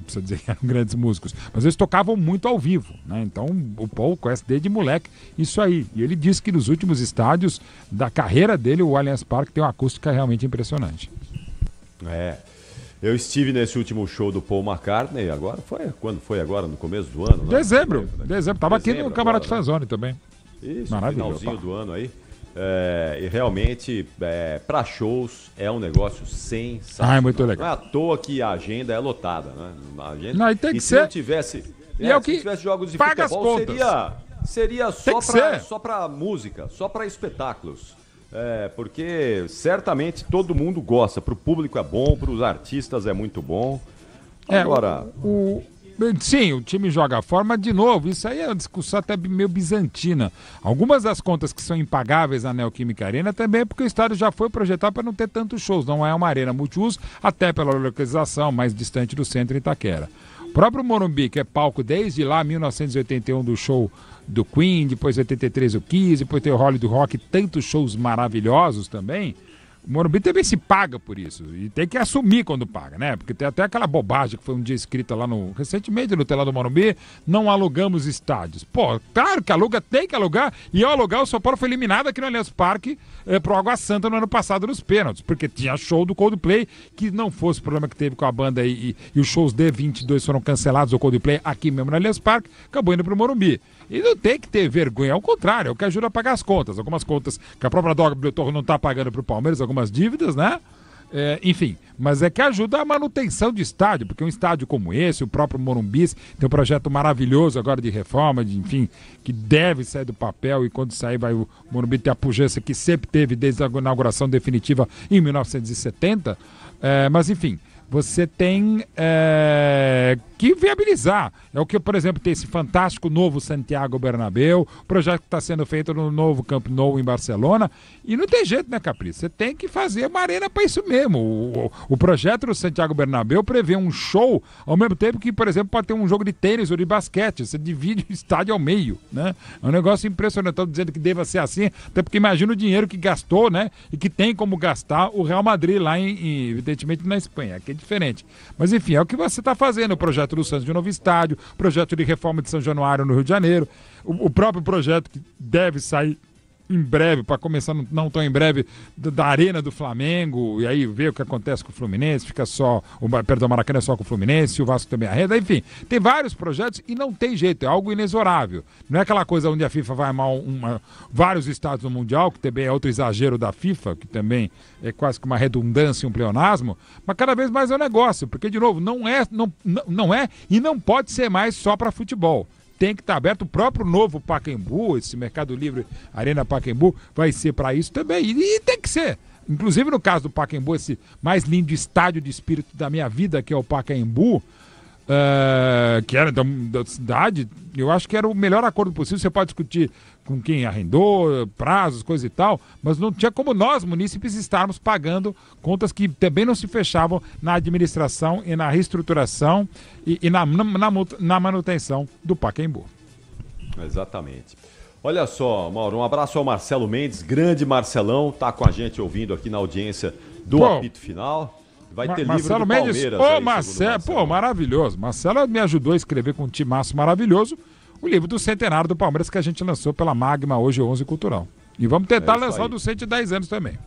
C: precisa dizer que eram grandes músicos, mas eles tocavam muito ao vivo, né? Então o Paul conhece desde moleque isso aí, e ele disse que nos últimos estádios da carreira dele, o Allianz Parque tem uma acústica realmente impressionante.
B: Eu estive nesse último show do Paul McCartney, agora quando foi agora? No começo do ano? Né?
C: Dezembro, estava aqui no Camarote Fanzone também.
B: Isso, finalzinho do ano aí. E realmente, para shows, é um negócio sensacional.
C: É muito legal.
B: Não é à toa que a agenda é lotada, né? A agenda...
C: Não, e tem que
B: se
C: ser.
B: não tivesse,
C: E é o
B: se
C: que
B: tivesse jogos de
C: paga as
B: futebol,
C: contas.
B: seria só para música, só para espetáculos. Porque certamente todo mundo gosta. Para o público é bom, para os artistas é muito bom. Agora...
C: Sim, o time joga fora, mas de novo, isso aí é uma discussão até meio bizantina. Algumas das contas que são impagáveis na Neoquímica Arena também é porque o estádio já foi projetado para não ter tantos shows. Não é uma arena multiuso, até pela localização mais distante do centro Itaquera. O próprio Morumbi, que é palco desde lá, 1981, do show do Queen, depois 83 o Kiss, depois tem o Hollywood Rock, tantos shows maravilhosos também. O Morumbi também se paga por isso. E tem que assumir quando paga, né? Porque tem até aquela bobagem que foi um dia escrita lá recentemente no telão do Morumbi, não alugamos estádios. Pô, claro que aluga, tem que alugar. E ao alugar, o São Paulo foi eliminado aqui no Allianz Parque pro Água Santa no ano passado nos pênaltis. Porque tinha show do Coldplay, que não fosse o problema que teve com a banda e os shows D22 foram cancelados, o Coldplay aqui mesmo no Allianz Parque, acabou indo pro Morumbi. E não tem que ter vergonha, ao contrário, é o que ajuda a pagar as contas. Algumas contas que a própria W Torre não está pagando para o Palmeiras, algumas dívidas, né? Enfim, mas é que ajuda a manutenção de estádio, porque um estádio como esse, o próprio Morumbi, tem um projeto maravilhoso agora de reforma, enfim, que deve sair do papel e quando sair vai o Morumbi ter a pujança que sempre teve desde a inauguração definitiva em 1970, mas enfim... Você tem que viabilizar. É o que, por exemplo, tem esse fantástico novo Santiago Bernabéu, o projeto que está sendo feito no novo Camp Nou em Barcelona, e não tem jeito, né, Capricho? Você tem que fazer uma arena para isso mesmo. O projeto do Santiago Bernabéu prevê um show, ao mesmo tempo que, por exemplo, pode ter um jogo de tênis ou de basquete. Você divide o estádio ao meio, né? É um negócio impressionante. Estou dizendo que deva ser assim, até porque imagina o dinheiro que gastou, né? E que tem como gastar o Real Madrid lá, evidentemente, na Espanha, que é diferente. Mas, enfim, é o que você está fazendo. O projeto do Santos de novo estádio, projeto de reforma de São Januário no Rio de Janeiro, o próprio projeto que deve sair em breve, para começar não tão em breve, da Arena do Flamengo, e aí ver o que acontece com o Fluminense, fica só, o Maracanã é só com o Fluminense, o Vasco também arrenda, enfim, tem vários projetos e não tem jeito, é algo inexorável. Não é aquela coisa onde a FIFA vai amar vários estádios no Mundial, que também é outro exagero da FIFA, que também é quase que uma redundância, um pleonasmo, mas cada vez mais é um negócio, porque, de novo, não é e não pode ser mais só para futebol. Tem que estar aberto. O próprio novo Pacaembu, esse Mercado Livre Arena Pacaembu, vai ser para isso também. E tem que ser. Inclusive no caso do Pacaembu, esse mais lindo estádio de espírito da minha vida, que é o Pacaembu, que era da cidade, eu acho que era o melhor acordo possível. Você pode discutir com quem arrendou, prazos, coisa e tal, mas não tinha como nós, munícipes, estarmos pagando contas que também não se fechavam na administração e na reestruturação e na manutenção do Pacaembu.
B: Exatamente. Olha só, Mauro, um abraço ao Marcelo Mendes, grande Marcelão, tá com a gente ouvindo aqui na audiência do Apito Final. Vai ter
C: Marcelo
B: livro do
C: Mendes,
B: Palmeiras.
C: Ô, Marcelo, maravilhoso. Marcelo me ajudou a escrever com um timaço maravilhoso o livro do centenário do Palmeiras que a gente lançou pela Magma hoje 11 Cultural. E vamos tentar lançar o dos 110 anos também.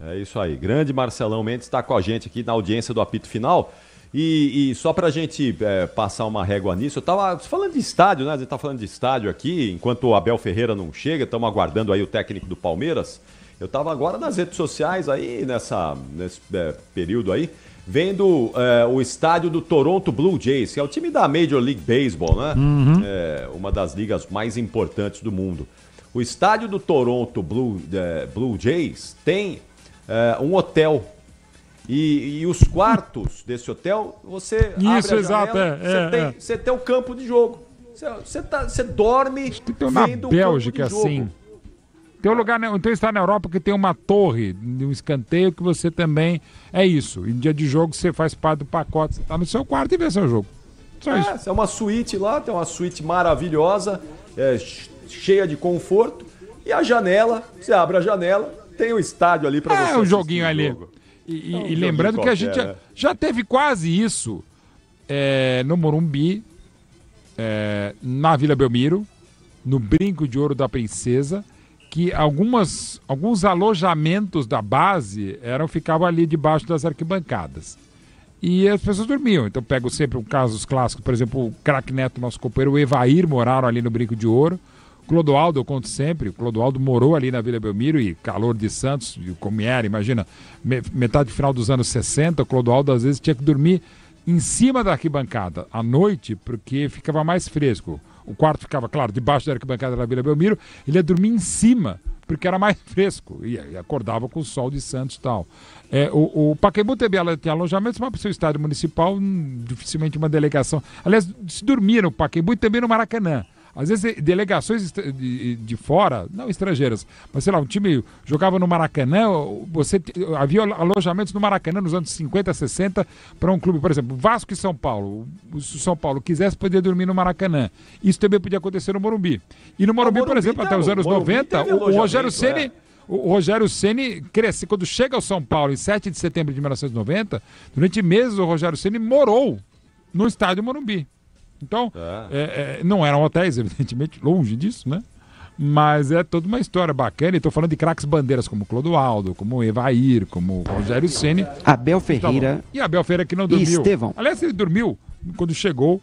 B: É isso aí. Grande Marcelão Mendes está com a gente aqui na audiência do Apito Final. E só pra gente passar uma régua nisso, eu tava falando de estádio, né? A gente tá falando de estádio aqui, enquanto o Abel Ferreira não chega, estamos aguardando aí o técnico do Palmeiras. Eu tava agora nas redes sociais aí, nesse período aí, vendo o estádio do Toronto Blue Jays, que é o time da Major League Baseball, né? Uhum. Uma das ligas mais importantes do mundo. O estádio do Toronto Blue Jays tem um hotel. E os quartos desse hotel, você abre a janela, você tem o campo de jogo. Você dorme
C: tem uma vendo Bélgica, o campo de jogo. Assim. Tem um lugar, então está na Europa que tem uma torre, um escanteio que você também... É isso, em dia de jogo você faz parte do pacote, você está no seu quarto e vê seu jogo. Só isso.
B: É uma suíte lá, tem uma suíte maravilhosa, cheia de conforto. E a janela, você abre a janela, tem o estádio ali para você
C: um joguinho ali. Jogo. E lembrando que a gente já teve quase isso no Morumbi, na Vila Belmiro, no Brinco de Ouro da Princesa, que alguns alojamentos da base ficavam ali debaixo das arquibancadas. E as pessoas dormiam. Então pego sempre casos clássicos, por exemplo, o craque Neto, nosso companheiro, o Evair, moraram ali no Brinco de Ouro. Clodoaldo, eu conto sempre, o Clodoaldo morou ali na Vila Belmiro e calor de Santos, como era, imagina, metade final dos anos 60, o Clodoaldo às vezes tinha que dormir em cima da arquibancada à noite, porque ficava mais fresco. O quarto ficava, claro, debaixo da arquibancada da Vila Belmiro, ele ia dormir em cima, porque era mais fresco, e acordava com o sol de Santos e tal. O Pacaembu tem alojamentos, mas para o seu estádio municipal, dificilmente uma delegação. Aliás, se dormia no Pacaembu e também no Maracanã. Às vezes delegações de fora, não estrangeiras, mas sei lá, um time jogava no Maracanã, havia alojamentos no Maracanã nos anos 50, 60 para um clube, por exemplo, Vasco e São Paulo. Se o São Paulo quisesse, podia dormir no Maracanã. Isso também podia acontecer no Morumbi. E no Morumbi, por exemplo, até os anos 90, o O Rogério Ceni cresce. Quando chega ao São Paulo em 7 de setembro de 1990, durante meses o Rogério Ceni morou no estádio Morumbi. Então, não eram hotéis, evidentemente, longe disso, né? Mas é toda uma história bacana. E estou falando de craques bandeiras como Clodoaldo, como Evair, como Rogério Ceni.
A: Abel Ferreira.
C: E Abel Ferreira que não dormiu.
A: E Estevão.
C: Aliás, ele dormiu quando chegou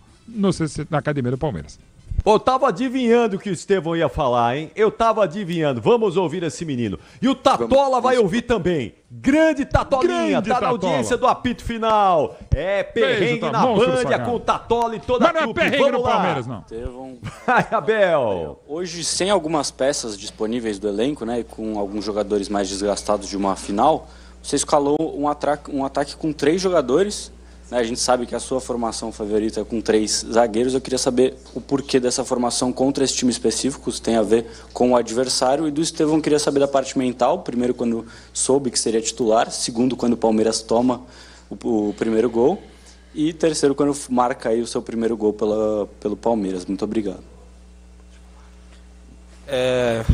C: na academia do Palmeiras.
B: Eu tava adivinhando o que o Estevão ia falar, hein? Eu tava adivinhando. Vamos ouvir esse menino. E o Tatola vai ouvir também. Grande Tatolinha, tá na audiência do apito final. É perrengue na Band com o Tatola e toda a trupe. Vamos lá.
C: Palmeiras, não.
D: Estevão.
B: Ai, Abel.
D: Hoje, sem algumas peças disponíveis do elenco, né, e com alguns jogadores mais desgastados de uma final, você escalou um ataque com 3 jogadores. A gente sabe que a sua formação favorita é com 3 zagueiros. Eu queria saber o porquê dessa formação contra esse time específico, se tem a ver com o adversário. E do Estevão, queria saber da parte mental. Primeiro, quando soube que seria titular. Segundo, quando o Palmeiras toma o primeiro gol. E terceiro, quando marca aí o seu primeiro gol pelo Palmeiras. Muito obrigado.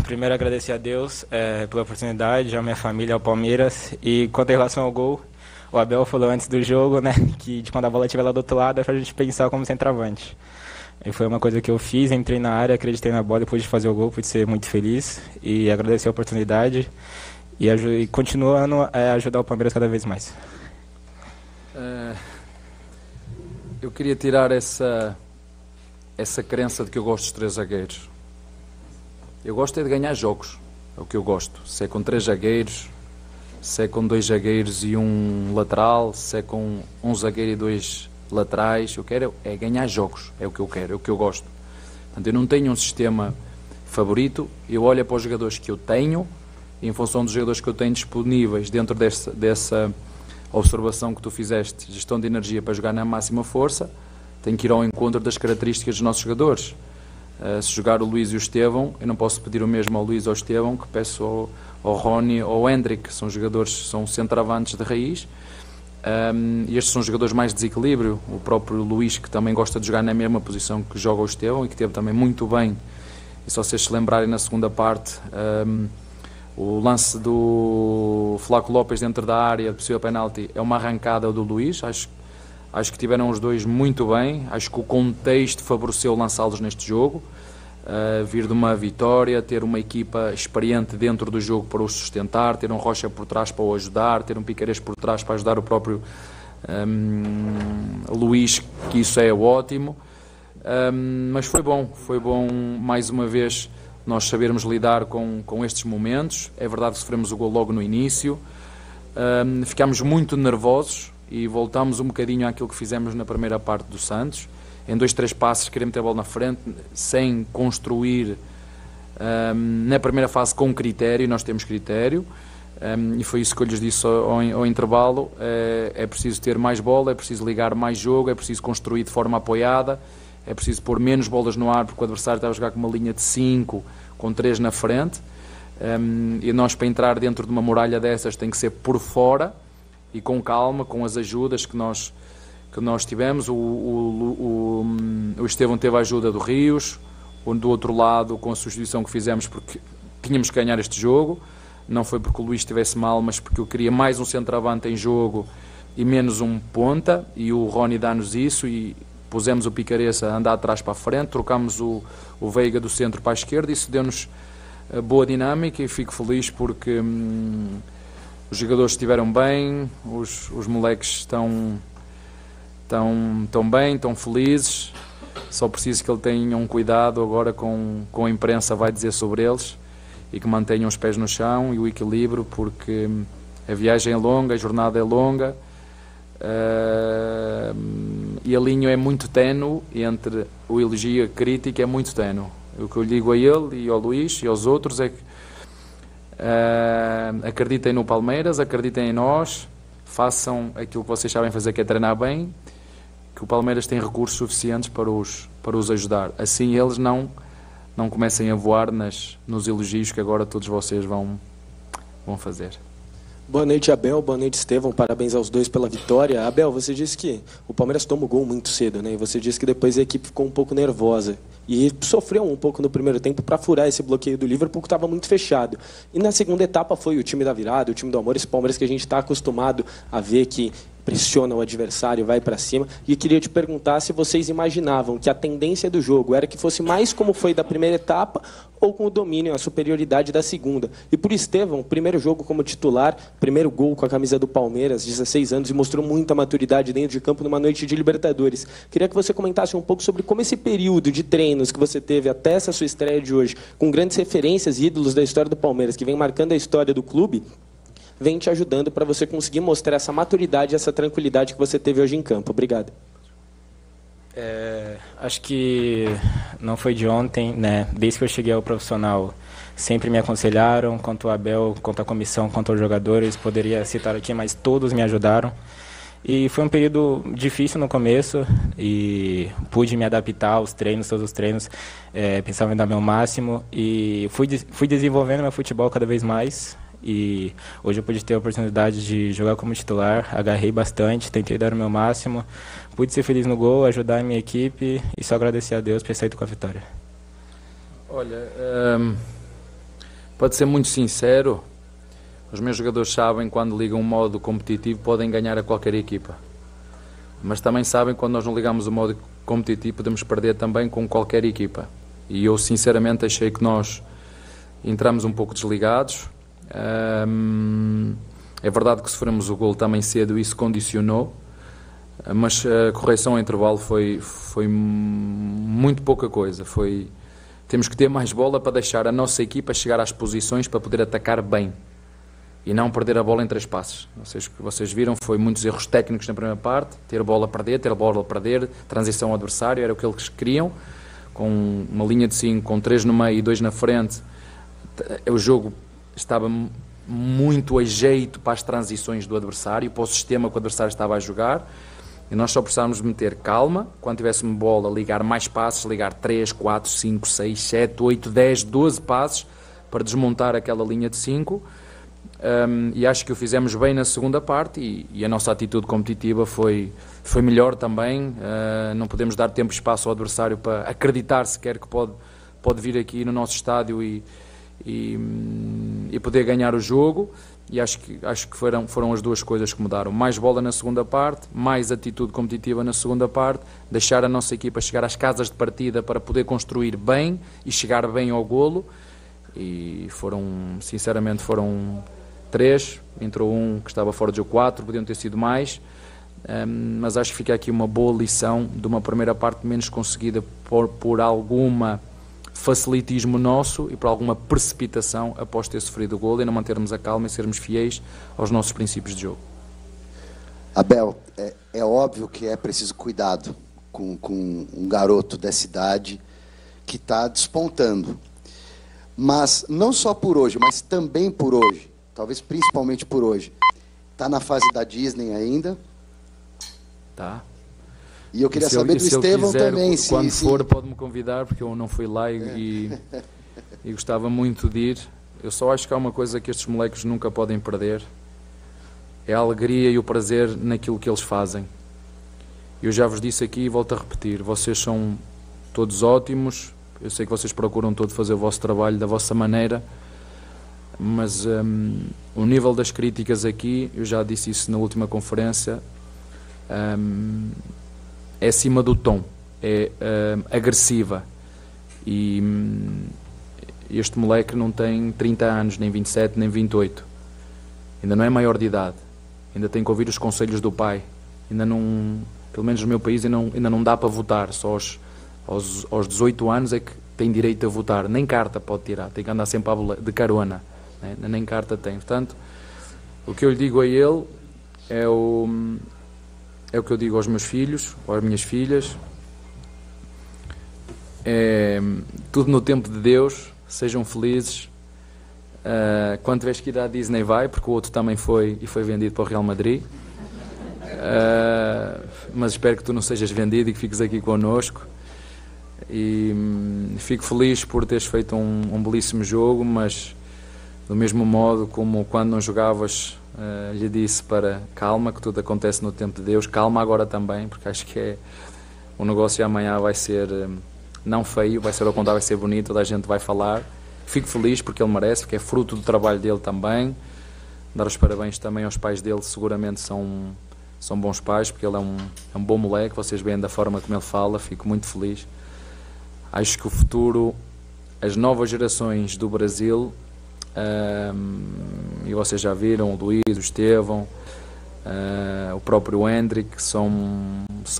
J: Primeiro, agradecer a Deus pela oportunidade, a minha família, ao Palmeiras. E quanto em relação ao gol, o Abel falou antes do jogo, né, que quando a bola estiver lá do outro lado é pra gente pensar como centroavante. E foi uma coisa que eu fiz, entrei na área, acreditei na bola e pude fazer o gol, pude ser muito feliz e agradecer a oportunidade e continuando a ajudar o Palmeiras cada vez mais.
W: Eu queria tirar essa crença de que eu gosto dos 3 zagueiros. Eu gosto é de ganhar jogos, é o que eu gosto. Se é com 3 zagueiros, se é com 2 zagueiros e um lateral, se é com um zagueiro e 2 laterais, eu quero é ganhar jogos, é o que eu quero, é o que eu gosto. Portanto, eu não tenho um sistema favorito, eu olho para os jogadores que eu tenho, e em função dos jogadores que eu tenho disponíveis dentro dessa observação que tu fizeste, gestão de energia para jogar na máxima força, tenho que ir ao encontro das características dos nossos jogadores. Se jogar o Luís e o Estevão, eu não posso pedir o mesmo ao Luís ou ao Estevão que peço ao Rony ou ao Hendrick, são jogadores, são centroavantes de raiz, e estes são jogadores mais de desequilíbrio. O próprio Luís, que também gosta de jogar na mesma posição que joga o Estevão e que teve também muito bem, e se vocês se lembrarem na segunda parte, o lance do Flaco Lopes dentro da área, de possível penalti, é uma arrancada do Luís. Acho que tiveram os dois muito bem, acho que o contexto favoreceu lançá-los neste jogo, vir de uma vitória, ter uma equipa experiente dentro do jogo para os sustentar, ter um Rocha por trás para o ajudar, ter um Piqueires por trás para ajudar o próprio Luís, que isso é ótimo, mas foi bom mais uma vez nós sabermos lidar com estes momentos. É verdade que sofremos o gol logo no início, ficámos muito nervosos e voltamos um bocadinho àquilo que fizemos na primeira parte do Santos, em 2, 3 passos queremos ter a bola na frente, sem construir na primeira fase com critério. Nós temos critério, e foi isso que eu lhes disse ao intervalo. É preciso ter mais bola, é preciso ligar mais jogo, é preciso construir de forma apoiada, é preciso pôr menos bolas no ar, porque o adversário estava a jogar com uma linha de 5, com 3 na frente, e nós, para entrar dentro de uma muralha dessas, tem que ser por fora e com calma, com as ajudas que nós tivemos. O Estevão teve a ajuda do Rios, do outro lado, com a substituição que fizemos, porque tínhamos que ganhar este jogo. Não foi porque o Luís estivesse mal, mas porque eu queria mais um centroavante em jogo e menos um ponta, e o Rony dá-nos isso, e pusemos o Piqueires a andar atrás para a frente, trocámos o Veiga do centro para a esquerda. Isso deu-nos boa dinâmica e fico feliz porque os jogadores estiveram bem, os moleques estão bem, estão felizes. Só preciso que ele tenha um cuidado agora com a imprensa vai dizer sobre eles, e que mantenham os pés no chão e o equilíbrio, porque a viagem é longa, a jornada é longa, e a linha é muito ténue entre o elogio e a crítica, é muito ténue. O que eu digo a ele e ao Luís e aos outros é que acreditem no Palmeiras, acreditem em nós, façam aquilo que vocês sabem fazer, que é treinar bem, que o Palmeiras tem recursos suficientes para os ajudar. Assim eles não comecem a voar nos elogios que agora todos vocês vão fazer.
X: Boa noite, Abel. Boa noite, Estevão. Parabéns aos dois pela vitória. Abel, você disse que o Palmeiras toma o gol muito cedo, né? E você disse que depois a equipe ficou um pouco nervosa. e sofreu um pouco no primeiro tempo para furar esse bloqueio do Liverpool, que estava muito fechado. E na segunda etapa foi o time da virada, o time do amor, esse Palmeiras que a gente está acostumado a ver que pressiona o adversário, vai para cima. E queria te perguntar se vocês imaginavam que a tendência do jogo era que fosse mais como foi da primeira etapa ou com o domínio, a superioridade da segunda. E por Estevão, primeiro jogo como titular, primeiro gol com a camisa do Palmeiras, 16 anos, e mostrou muita maturidade dentro de campo numa noite de Libertadores. Queria que você comentasse um pouco sobre como esse período de treinos que você teve até essa sua estreia de hoje, com grandes referências e ídolos da história do Palmeiras, que vem marcando a história do clube, vem te ajudando para você conseguir mostrar essa maturidade e essa tranquilidade que você teve hoje em campo. Obrigado.
J: Acho que não foi de ontem, né? Desde que eu cheguei ao profissional, sempre me aconselharam, quanto o Abel, quanto a comissão, quanto os jogadores, poderia citar aqui, mas todos me ajudaram. E foi um período difícil no começo e pude me adaptar aos treinos, todos os treinos, pensava em dar meu máximo e fui desenvolvendo meu futebol cada vez mais. E hoje eu pude ter a oportunidade de jogar como titular, agarrei bastante, tentei dar o meu máximo, pude ser feliz no gol, ajudar a minha equipe e só agradecer a Deus por ter saído com a vitória.
W: Olha, pode ser muito sincero, os meus jogadores sabem quando ligam um modo competitivo podem ganhar a qualquer equipa, mas também sabem quando nós não ligamos o modo competitivo podemos perder também com qualquer equipa, e eu sinceramente achei que nós entramos um pouco desligados. É verdade que sofremos o gol também cedo e isso condicionou, mas a correção ao intervalo foi muito pouca coisa. Temos que ter mais bola para deixar a nossa equipa chegar às posições para poder atacar bem e não perder a bola em 3 passes. Não sei se vocês viram, foi muitos erros técnicos na primeira parte, ter bola a perder, transição ao adversário, era o que eles queriam, com uma linha de 5, com 3 no meio e 2 na frente. O jogo estava muito a jeito para as transições do adversário, para o sistema que o adversário estava a jogar, e nós só precisávamos meter calma, quando tivéssemos bola, ligar mais passes, ligar 3, 4, 5, 6, 7, 8, 10, 12 passes para desmontar aquela linha de 5, e acho que o fizemos bem na segunda parte e a nossa atitude competitiva foi melhor também. Não podemos dar tempo e espaço ao adversário para acreditar sequer que pode vir aqui no nosso estádio e poder ganhar o jogo, e acho que foram as duas coisas que mudaram. Mais bola na segunda parte, mais atitude competitiva na segunda parte, deixar a nossa equipa chegar às casas de partida para poder construir bem e chegar bem ao golo, e sinceramente foram 3, entrou um que estava fora de jogo, 4, podiam ter sido mais, mas acho que fica aqui uma boa lição de uma primeira parte menos conseguida por alguma facilitismo nosso e por alguma precipitação após ter sofrido o golo, e não mantermos a calma e sermos fiéis aos nossos princípios de jogo.
N: Abel, é óbvio que é preciso cuidado com um garoto dessa idade que está despontando, mas não só por hoje, mas também por hoje, talvez principalmente por hoje, está na fase da Disney ainda?
W: Tá.
N: E eu queria saber do Estevão também.
W: Quando for, pode-me convidar, porque eu não fui lá e gostava muito de ir. Eu só acho que há uma coisa que estes moleques nunca podem perder, é a alegria e o prazer naquilo que eles fazem. Eu já vos disse aqui e volto a repetir, vocês são todos ótimos, eu sei que vocês procuram todos fazer o vosso trabalho da vossa maneira, mas o nível das críticas aqui, eu já disse isso na última conferência, é acima do tom, é agressiva, e este moleque não tem 30 anos, nem 27, nem 28, ainda não é maior de idade, ainda tem que ouvir os conselhos do pai, ainda não, pelo menos no meu país ainda não dá para votar, só aos 18 anos é que tem direito a votar, nem carta pode tirar, tem que andar sempre de carona, né? Nem carta tem. Portanto, o que eu lhe digo a ele é o que eu digo aos meus filhos, às minhas filhas, tudo no tempo de Deus, sejam felizes. Quando tiveres que ir à Disney vai, porque o outro também foi e foi vendido para o Real Madrid, mas espero que tu não sejas vendido e que fiques aqui connosco, e fico feliz por teres feito um belíssimo jogo, mas do mesmo modo como quando não jogavas, lhe disse para calma, que tudo acontece no tempo de Deus, calma agora também, porque acho que o negócio amanhã vai ser não feio, vai ser ao contrário, vai ser bonito, toda a gente vai falar. Fico feliz porque ele merece, porque é fruto do trabalho dele também. Dar os parabéns também aos pais dele, seguramente são bons pais, porque ele é um bom moleque, vocês veem da forma como ele fala, fico muito feliz. Acho que o futuro, as novas gerações do Brasil, e vocês já viram, o Luís, o Estevão, o próprio Hendrick, são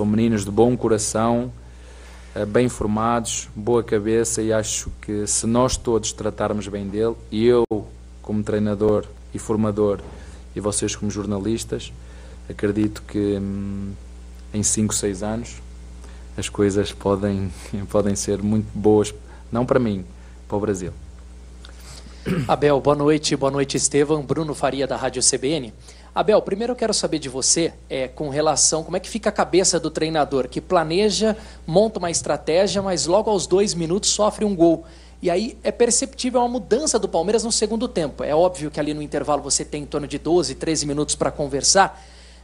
W: meninos de bom coração, bem formados, boa cabeça, e acho que se nós todos tratarmos bem dele, e eu como treinador e formador e vocês como jornalistas, acredito que em 5, 6 anos as coisas podem ser muito boas, não para mim, para o Brasil.
K: Abel, boa noite Estevam, Bruno Faria da Rádio CBN. Abel, primeiro eu quero saber de você, com relação, como é que fica a cabeça do treinador, que planeja, monta uma estratégia, mas logo aos 2 minutos sofre um gol. E aí é perceptível uma mudança do Palmeiras no segundo tempo. É óbvio que ali no intervalo você tem em torno de 12, 13 minutos para conversar,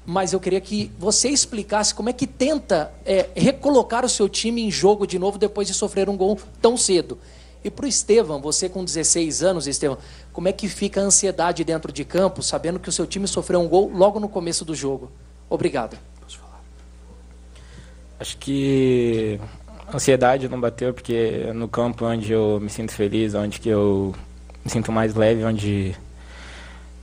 K: mas eu queria que você explicasse como é que tenta recolocar o seu time em jogo de novo depois de sofrer um gol tão cedo. E para o Estevão, você com 16 anos, Estevão, como é que fica a ansiedade dentro de campo, sabendo que o seu time sofreu um gol logo no começo do jogo? Obrigado.
W: Posso falar?
J: Acho que a ansiedade não bateu, porque no campo onde eu me sinto feliz, onde que eu me sinto mais leve, onde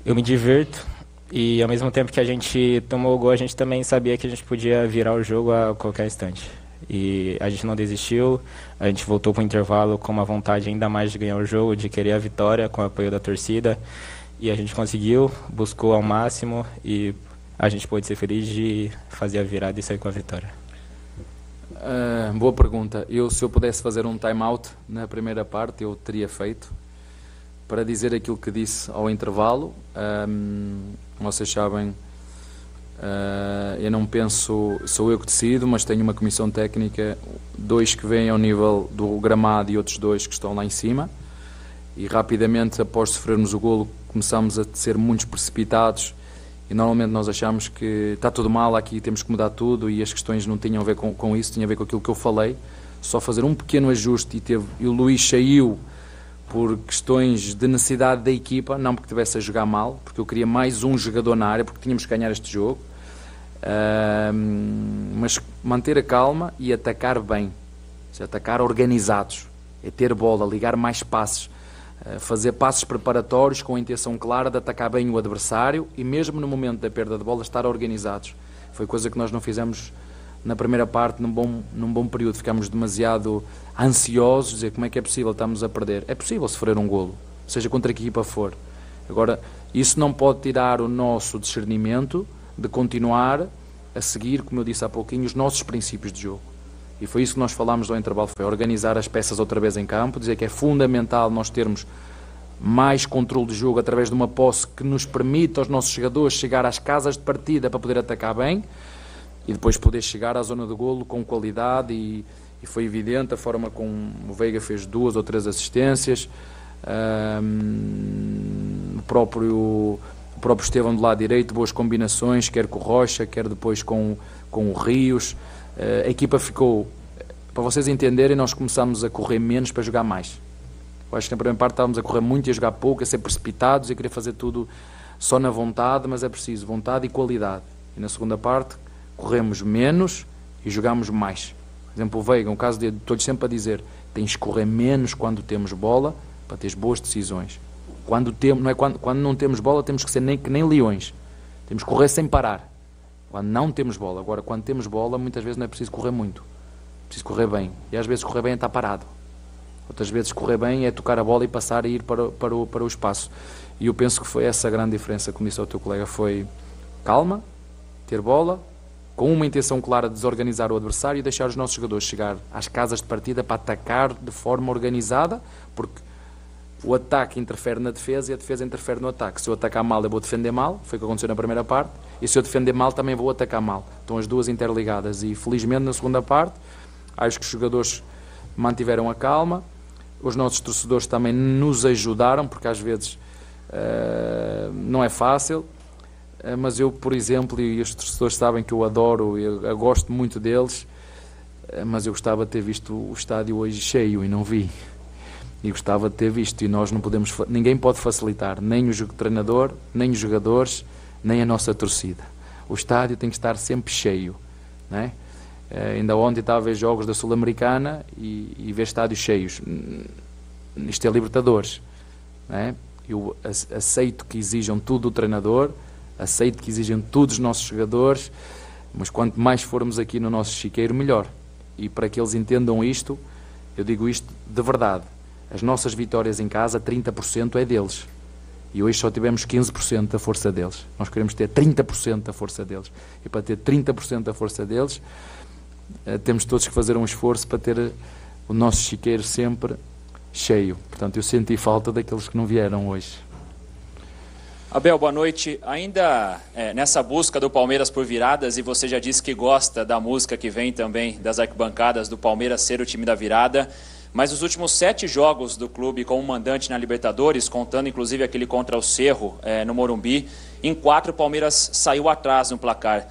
J: eu me divirto. E ao mesmo tempo que a gente tomou o gol, a gente também sabia que a gente podia virar o jogo a qualquer instante. E a gente não desistiu, a gente voltou para o intervalo com uma vontade ainda mais de ganhar o jogo, de querer a vitória, com o apoio da torcida. E a gente conseguiu, buscou ao máximo e a gente pôde ser feliz de fazer a virada e sair com a vitória.
W: Boa pergunta. Se eu pudesse fazer um time-out na primeira parte, eu teria feito, para dizer aquilo que disse ao intervalo. Vocês sabem, eu não penso, sou eu que decido, mas tenho uma comissão técnica, 2 que vêm ao nível do gramado e outros 2 que estão lá em cima, e rapidamente após sofrermos o golo começamos a ser muito precipitados, e normalmente nós achamos que está tudo mal aqui, temos que mudar tudo, e as questões não tinham a ver com isso, tinha a ver com aquilo que eu falei, só fazer um pequeno ajuste, e o Luís saiu por questões de necessidade da equipa, não porque estivesse a jogar mal, porque eu queria mais um jogador na área, porque tínhamos que ganhar este jogo. Mas manter a calma e atacar bem, atacar organizados, ter bola, ligar mais passes, fazer passes preparatórios com a intenção clara de atacar bem o adversário e mesmo no momento da perda de bola estar organizados. Foi coisa que nós não fizemos na primeira parte, num bom período. Ficámos demasiado ansiosos, dizer como é que é possível, estamos a perder. É possível sofrer um golo, seja contra que equipa for. Agora, isso não pode tirar o nosso discernimento de continuar a seguir, como eu disse há pouquinho, os nossos princípios de jogo. E foi isso que nós falámos ao intervalo, foi organizar as peças outra vez em campo, dizer que é fundamental nós termos mais controle de jogo através de uma posse que nos permita aos nossos jogadores chegar às casas de partida para poder atacar bem e depois poder chegar à zona do golo com qualidade, e foi evidente a forma como o Veiga fez 2 ou 3 assistências, o próprio Estevão do lado direito, boas combinações, quer com o Rocha, quer depois com o Rios. A equipa ficou, para vocês entenderem, nós começámos a correr menos para jogar mais. Eu acho que na primeira parte estávamos a correr muito e a jogar pouco, a ser precipitados e a querer fazer tudo só na vontade, mas é preciso vontade e qualidade. E na segunda parte corremos menos e jogamos mais. Por exemplo, o Veiga, um caso de, estou-lhe sempre a dizer, tens que correr menos quando temos bola para teres boas decisões. Quando não temos bola temos que ser que nem leões, temos que correr sem parar. Quando não temos bola, agora quando temos bola muitas vezes não é preciso correr muito, é preciso correr bem, e às vezes correr bem é estar parado, outras vezes correr bem é tocar a bola e passar e ir para o espaço. E eu penso que foi essa a grande diferença, como disse ao teu colega, foi calma, ter bola, com uma intenção clara de desorganizar o adversário e deixar os nossos jogadores chegar às casas de partida para atacar de forma organizada, porque o ataque interfere na defesa e a defesa interfere no ataque. Se eu atacar mal, eu vou defender mal, foi o que aconteceu na primeira parte, e se eu defender mal, também vou atacar mal. Estão as duas interligadas, e felizmente na segunda parte, acho que os jogadores mantiveram a calma, os nossos torcedores também nos ajudaram, porque às vezes não é fácil, mas eu, por exemplo, e os torcedores sabem que eu adoro, eu gosto muito deles, mas eu gostava de ter visto o estádio hoje cheio e não vi. E gostava de ter visto, e nós não podemos, ninguém pode facilitar, nem o treinador, nem os jogadores, nem a nossa torcida. O estádio tem que estar sempre cheio, não é? Ainda ontem estava a ver jogos da Sul-Americana e ver estádios cheios. Isto é Libertadores, não é? Eu aceito que exijam tudo do treinador, aceito que exijam tudo dos nossos jogadores, mas quanto mais formos aqui no nosso chiqueiro, melhor. E para que eles entendam isto, eu digo isto de verdade. As nossas vitórias em casa, 30% é deles. E hoje só tivemos 15% da força deles. Nós queremos ter 30% da força deles. E para ter 30% da força deles, temos todos que fazer um esforço para ter o nosso chiqueiro sempre cheio. Portanto, eu senti falta daqueles que não vieram hoje.
P: Abel, boa noite. Ainda nessa busca do Palmeiras por viradas, e você já disse que gosta da música que vem também das arquibancadas do Palmeiras ser o time da virada, mas os últimos 7 jogos do clube como mandante na Libertadores, contando inclusive aquele contra o Cerro no Morumbi, em 4 o Palmeiras saiu atrás no placar.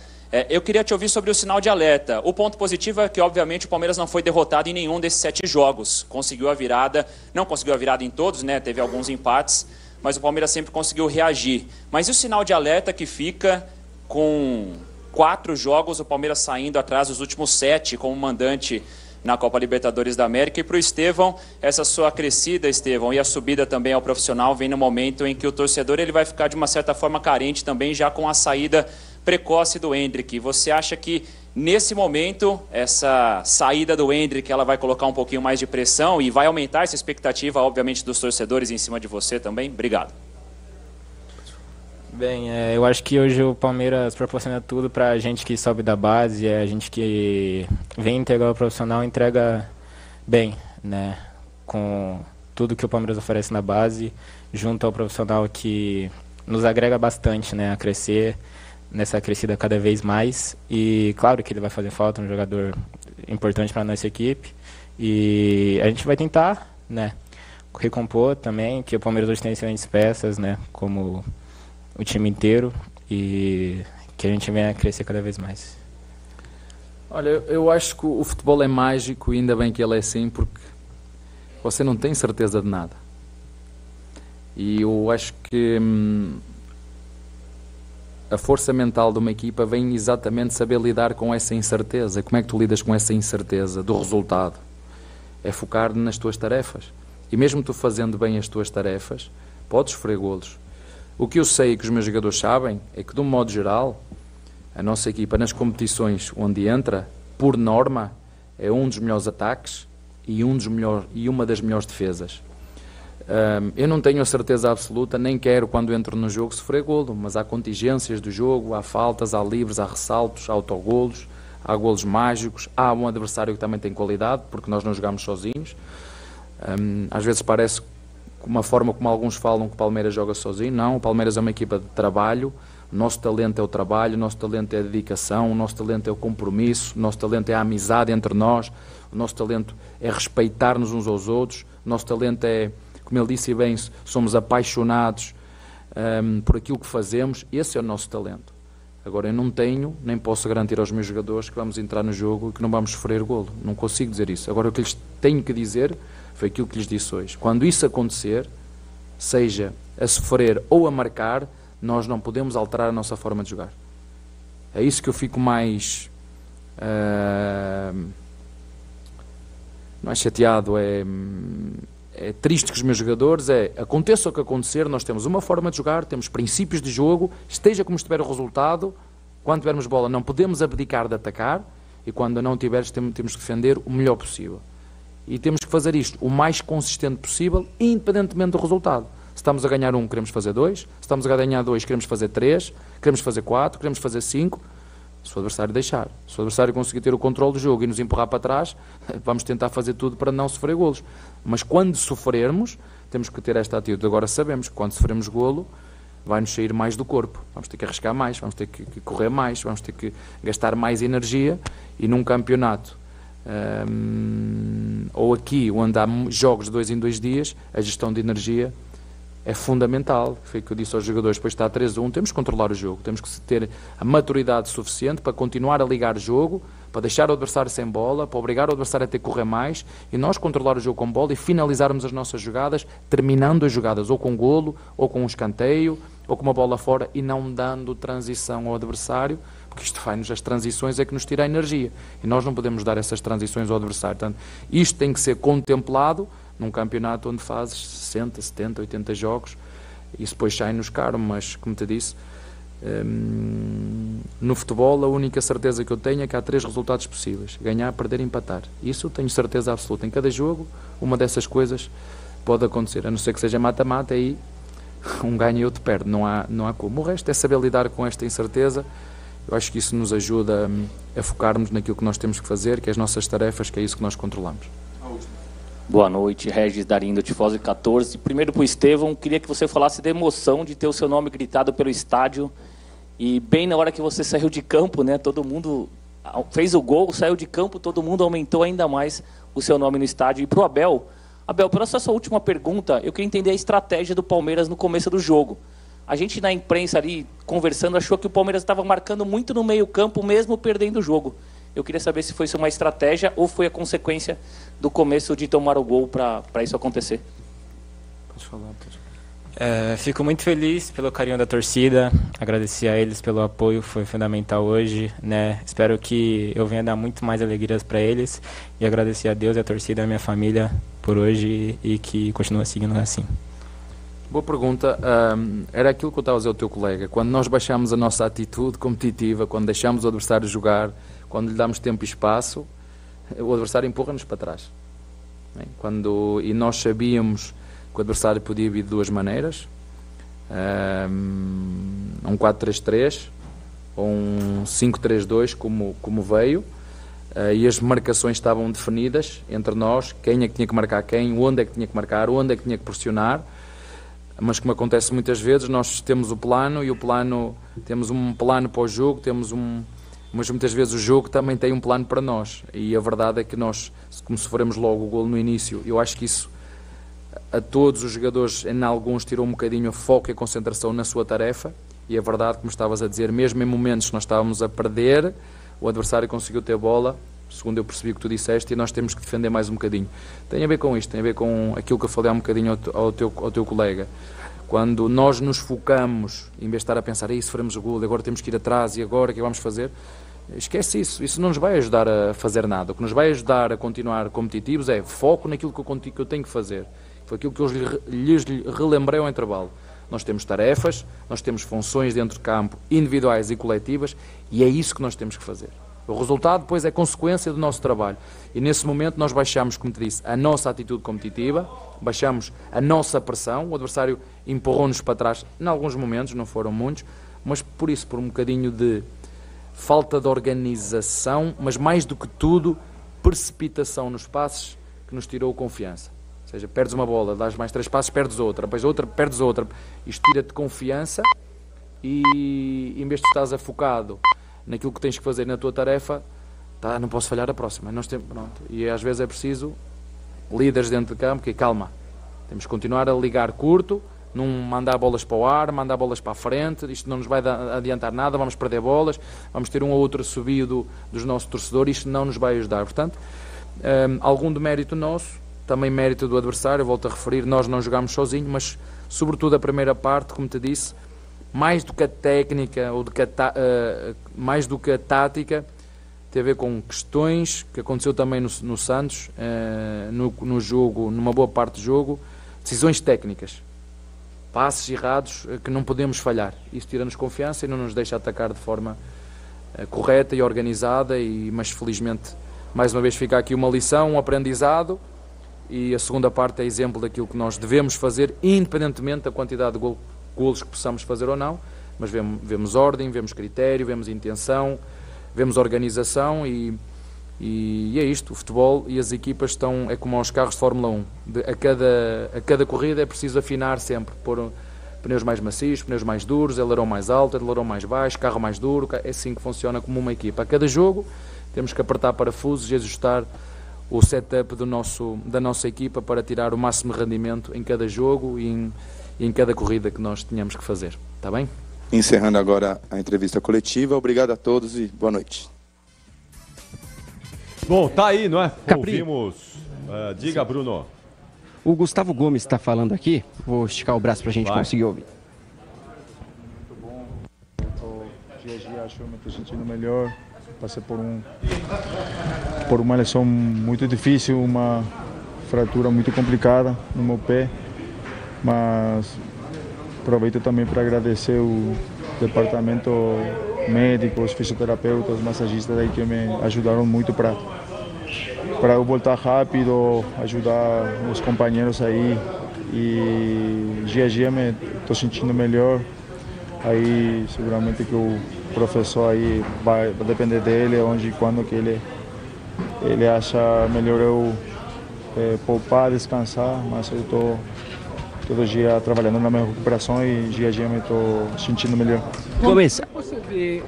P: Eu queria te ouvir sobre o sinal de alerta. O ponto positivo é que, obviamente, o Palmeiras não foi derrotado em nenhum desses 7 jogos. Conseguiu a virada, não conseguiu a virada em todos, né? Teve alguns empates, mas o Palmeiras sempre conseguiu reagir. Mas e o sinal de alerta que fica com 4 jogos, o Palmeiras saindo atrás dos últimos 7 como mandante na Copa Libertadores da América? E para o Estevão, essa sua crescida, Estevão, e a subida também ao profissional vem no momento em que o torcedor ele vai ficar de uma certa forma carente também já com a saída precoce do Endrick. Você acha que nesse momento essa saída do Endrick ela vai colocar um pouquinho mais de pressão e vai aumentar essa expectativa, obviamente, dos torcedores em cima de você também? Obrigado.
J: Bem, eu acho que hoje o Palmeiras proporciona tudo para a gente que sobe da base, a gente que vem entregar o profissional entrega bem, né? Com tudo que o Palmeiras oferece na base, junto ao profissional que nos agrega bastante, né? A crescer nessa crescida cada vez mais. E claro que ele vai fazer falta, um jogador importante para a nossa equipe. E a gente vai tentar, né? Recompor também, que o Palmeiras hoje tem excelentes peças, né? Como o time inteiro, e que a gente venha a crescer cada vez mais.
W: Olha, eu acho que o futebol é mágico, e ainda bem que ele é assim, porque você não tem certeza de nada. E eu acho que a força mental de uma equipa vem exatamente saber lidar com essa incerteza. Como é que tu lidas com essa incerteza do resultado? É focar nas tuas tarefas. E mesmo tu fazendo bem as tuas tarefas, podes sofrer golos. O que eu sei e que os meus jogadores sabem é que, de um modo geral, a nossa equipa nas competições onde entra, por norma, é um dos melhores ataques e uma das melhores defesas. Eu não tenho a certeza absoluta, nem quero, quando entro no jogo, sofrer golo, mas há contingências do jogo, há faltas, há livres, há ressaltos, há autogolos, há golos mágicos, há um adversário que também tem qualidade, porque nós não jogamos sozinhos. Às vezes parece uma forma como alguns falam que o Palmeiras joga sozinho. Não, o Palmeiras é uma equipa de trabalho. O nosso talento é o trabalho, o nosso talento é a dedicação, o nosso talento é o compromisso, o nosso talento é a amizade entre nós, o nosso talento é respeitar-nos uns aos outros, o nosso talento é, como ele disse bem, somos apaixonados por aquilo que fazemos. Esse é o nosso talento. Agora, eu não tenho, nem posso garantir aos meus jogadores que vamos entrar no jogo e que não vamos sofrer golo. Não consigo dizer isso. Agora, o que lhes tenho que dizer foi aquilo que lhes disse hoje. Quando isso acontecer, seja a sofrer ou a marcar, nós não podemos alterar a nossa forma de jogar. É isso que eu fico mais... não é chateado, é triste com os meus jogadores. Aconteça o que acontecer, nós temos uma forma de jogar, temos princípios de jogo, esteja como estiver o resultado, quando tivermos bola não podemos abdicar de atacar, e quando não tiveres temos que defender o melhor possível. E temos que fazer isto o mais consistente possível, independentemente do resultado. Se estamos a ganhar 1, queremos fazer 2. Se estamos a ganhar 2, queremos fazer 3. Queremos fazer 4, queremos fazer 5. Se o adversário deixar. Se o adversário conseguir ter o controle do jogo e nos empurrar para trás, vamos tentar fazer tudo para não sofrer golos. Mas quando sofrermos, temos que ter esta atitude. Agora sabemos que quando sofremos golo, vai-nos sair mais do corpo. Vamos ter que arriscar mais, vamos ter que correr mais, vamos ter que gastar mais energia. E num campeonato ou aqui, onde há jogos de 2 em 2 dias, a gestão de energia é fundamental. Foi o que eu disse aos jogadores: depois está 3-1, temos que controlar o jogo, temos que ter a maturidade suficiente para continuar a ligar o jogo, para deixar o adversário sem bola, para obrigar o adversário a ter que correr mais e nós controlar o jogo com bola e finalizarmos as nossas jogadas, terminando as jogadas ou com golo, ou com um escanteio, ou com uma bola fora e não dando transição ao adversário, porque isto faz-nos, as transições é que nos tira a energia e nós não podemos dar essas transições ao adversário. Portanto, isto tem que ser contemplado num campeonato onde fazes 60, 70, 80 jogos e isso depois sai-nos caro, mas como te disse, no futebol a única certeza que eu tenho é que há 3 resultados possíveis: ganhar, perder e empatar. Isso eu tenho certeza absoluta. Em cada jogo uma dessas coisas pode acontecer, a não ser que seja mata-mata, aí um ganha e outro perde, não há como. O resto é saber lidar com esta incerteza. Eu acho que isso nos ajuda a focarmos naquilo que nós temos que fazer, que é as nossas tarefas, que é isso que nós controlamos.
Q: Boa noite, Regis Darindo, Tifose 14. Primeiro para o Estevão, queria que você falasse da emoção de ter o seu nome gritado pelo estádio. E bem na hora que você saiu de campo, né, todo mundo fez o gol, saiu de campo, todo mundo aumentou ainda mais o seu nome no estádio. E para o Abel, pela sua última pergunta, eu queria entender a estratégia do Palmeiras no começo do jogo. A gente na imprensa ali, conversando, achou que o Palmeiras estava marcando muito no meio campo, mesmo perdendo o jogo. Eu queria saber se foi uma estratégia ou foi a consequência do começo de tomar o gol para isso acontecer.
W: Pode falar, pode.
J: Fico muito feliz pelo carinho da torcida, agradecer a eles pelo apoio, foi fundamental hoje, né? Espero que eu venha dar muito mais alegrias para eles e agradecer a Deus e a torcida, a minha família por hoje e que continua seguindo assim.
W: Boa pergunta. Era aquilo que eu estava a dizer ao teu colega. Quando nós baixamos a nossa atitude competitiva, quando deixamos o adversário jogar, quando lhe damos tempo e espaço, o adversário empurra-nos para trás. E nós sabíamos que o adversário podia vir de 2 maneiras, um 4-3-3 ou um 5-3-2 como veio, e as marcações estavam definidas entre nós, quem é que tinha que marcar quem, onde é que tinha que marcar, onde é que tinha que pressionar. Mas como acontece muitas vezes, nós temos o plano e temos um plano para o jogo, mas muitas vezes o jogo também tem um plano para nós, e a verdade é que nós, como sofremos logo o golo no início, eu acho que isso a todos os jogadores, em alguns, tirou um bocadinho o foco e a concentração na sua tarefa, e a verdade, como estavas a dizer, mesmo em momentos que nós estávamos a perder, o adversário conseguiu ter bola, segundo eu percebi o que tu disseste, e nós temos que defender mais um bocadinho. Tem a ver com isto, tem a ver com aquilo que eu falei há um bocadinho ao teu colega. Quando nós nos focamos, em vez de estar a pensar, se faremos o gol, agora temos que ir atrás, e agora o que vamos fazer? Esquece isso não nos vai ajudar a fazer nada. O que nos vai ajudar a continuar competitivos é foco naquilo que eu tenho que fazer. Foi aquilo que eu lhes relembrei ao intervalo. Nós temos tarefas, nós temos funções dentro de campo, individuais e coletivas, e é isso que nós temos que fazer. O resultado depois é consequência do nosso trabalho. E nesse momento nós baixamos, como te disse, a nossa atitude competitiva, baixamos a nossa pressão, o adversário empurrou-nos para trás, em alguns momentos, não foram muitos, mas por um bocadinho de falta de organização, mas mais do que tudo, precipitação nos passes que nos tirou confiança. Ou seja, perdes uma bola, dás mais 3 passos, perdes outra, depois outra, perdes outra. Isto tira-te confiança e em vez de estás afocado naquilo que tens que fazer na tua tarefa, não posso falhar a próxima. Pronto. E às vezes é preciso líderes dentro de campo que calma, temos que continuar a ligar curto, não mandar bolas para o ar, mandar bolas para a frente, isto não nos vai adiantar nada, vamos perder bolas, vamos ter um ou outro assobio dos nossos torcedores, isto não nos vai ajudar. Portanto, algum de mérito nosso, também mérito do adversário, volto a referir, nós não jogámos sozinhos, mas sobretudo a primeira parte, como te disse, mais do que a técnica, mais do que a tática, tem a ver com questões que aconteceu também no Santos, no jogo, numa boa parte do jogo, decisões técnicas, passes errados que não podemos falhar. Isso tira-nos confiança e não nos deixa atacar de forma correta e organizada, mas felizmente, mais uma vez, fica aqui uma lição, um aprendizado, e a segunda parte é exemplo daquilo que nós devemos fazer, independentemente da quantidade de golos que possamos fazer ou não, mas vemos ordem, vemos critério, vemos intenção, vemos organização e é isto. O futebol e as equipas é como aos carros de Fórmula 1. A cada corrida é preciso afinar sempre, pôr pneus mais macios, pneus mais duros, alerão mais alto, alerão mais baixo, carro mais duro. É assim que funciona como uma equipa. A cada jogo temos que apertar parafusos e ajustar o setup da nossa equipa para tirar o máximo rendimento em cada jogo e em cada corrida que nós tenhamos que fazer. Está bem?
R: Encerrando agora a entrevista coletiva. Obrigado a todos e boa noite.
B: Bom, tá aí, não é? Ouvimos. Diga, Bruno.
R: O Gustavo Gomes está falando aqui. Vou esticar o braço pra gente conseguir ouvir.
T: Muito bom. Dia a dia acho que eu me estou sentindo melhor. Passei por uma lesão muito difícil, uma fratura muito complicada no meu pé. Mas aproveito também para agradecer o departamento médico, os fisioterapeutas, os massagistas aí que me ajudaram muito para eu voltar rápido, ajudar os companheiros aí. E dia a dia me estou sentindo melhor. Aí seguramente que o professor aí vai depender dele, onde e quando que ele acha melhor eu poupar, descansar, mas eu estou todo dia trabalhando na minha recuperação e dia a dia me estou sentindo melhor.
U: Começa. Você vê,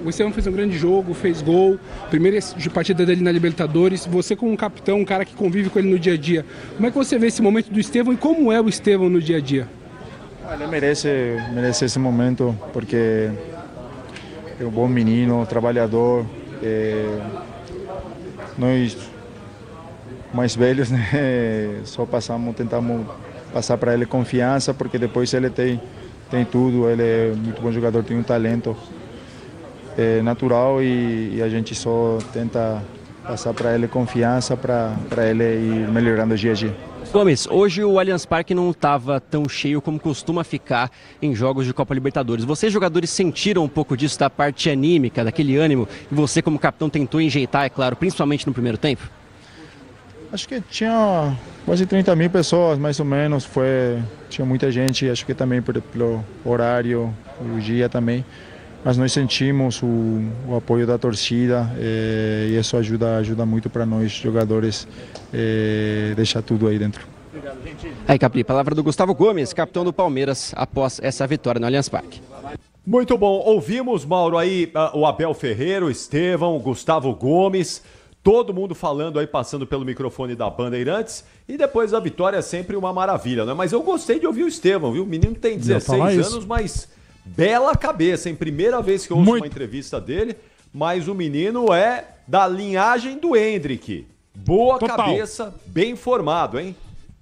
U: o Estevão fez um grande jogo, fez gol, primeira partida dele na Libertadores, você como um capitão, um cara que convive com ele no dia a dia, como é que você vê esse momento do Estevão e como é o Estevão no dia a dia?
T: Ele merece esse momento porque é um bom menino, trabalhador, nós mais velhos, né, só tentamos passar para ele confiança, porque depois ele tem tudo, ele é muito bom jogador, tem um talento natural e a gente só tenta passar para ele confiança para ele ir melhorando dia a dia.
R: Gomes, hoje o Allianz Parque não estava tão cheio como costuma ficar em jogos de Copa Libertadores. Vocês, jogadores, sentiram um pouco disso, da parte anímica, daquele ânimo, e você como capitão tentou enjeitar, é claro, principalmente no primeiro tempo?
T: Acho que tinha quase 30 mil pessoas, mais ou menos. Tinha muita gente, acho que também pelo horário, o dia também. Mas nós sentimos o apoio da torcida e isso ajuda muito para nós, jogadores, deixar tudo aí dentro.
R: Aí, Capri, palavra do Gustavo Gomes, capitão do Palmeiras, após essa vitória no Allianz Parque.
B: Muito bom. Ouvimos, Mauro, aí o Abel Ferreira, o Estevão, o Gustavo Gomes... Todo mundo falando aí, passando pelo microfone da Bandeirantes. E depois a vitória é sempre uma maravilha, né? Mas eu gostei de ouvir o Estevão, viu? O menino tem 16 anos, mas bela cabeça, hein? Primeira vez que eu ouço uma entrevista dele. Mas o menino é da linhagem do Endrick. Boa cabeça, bem formado, hein?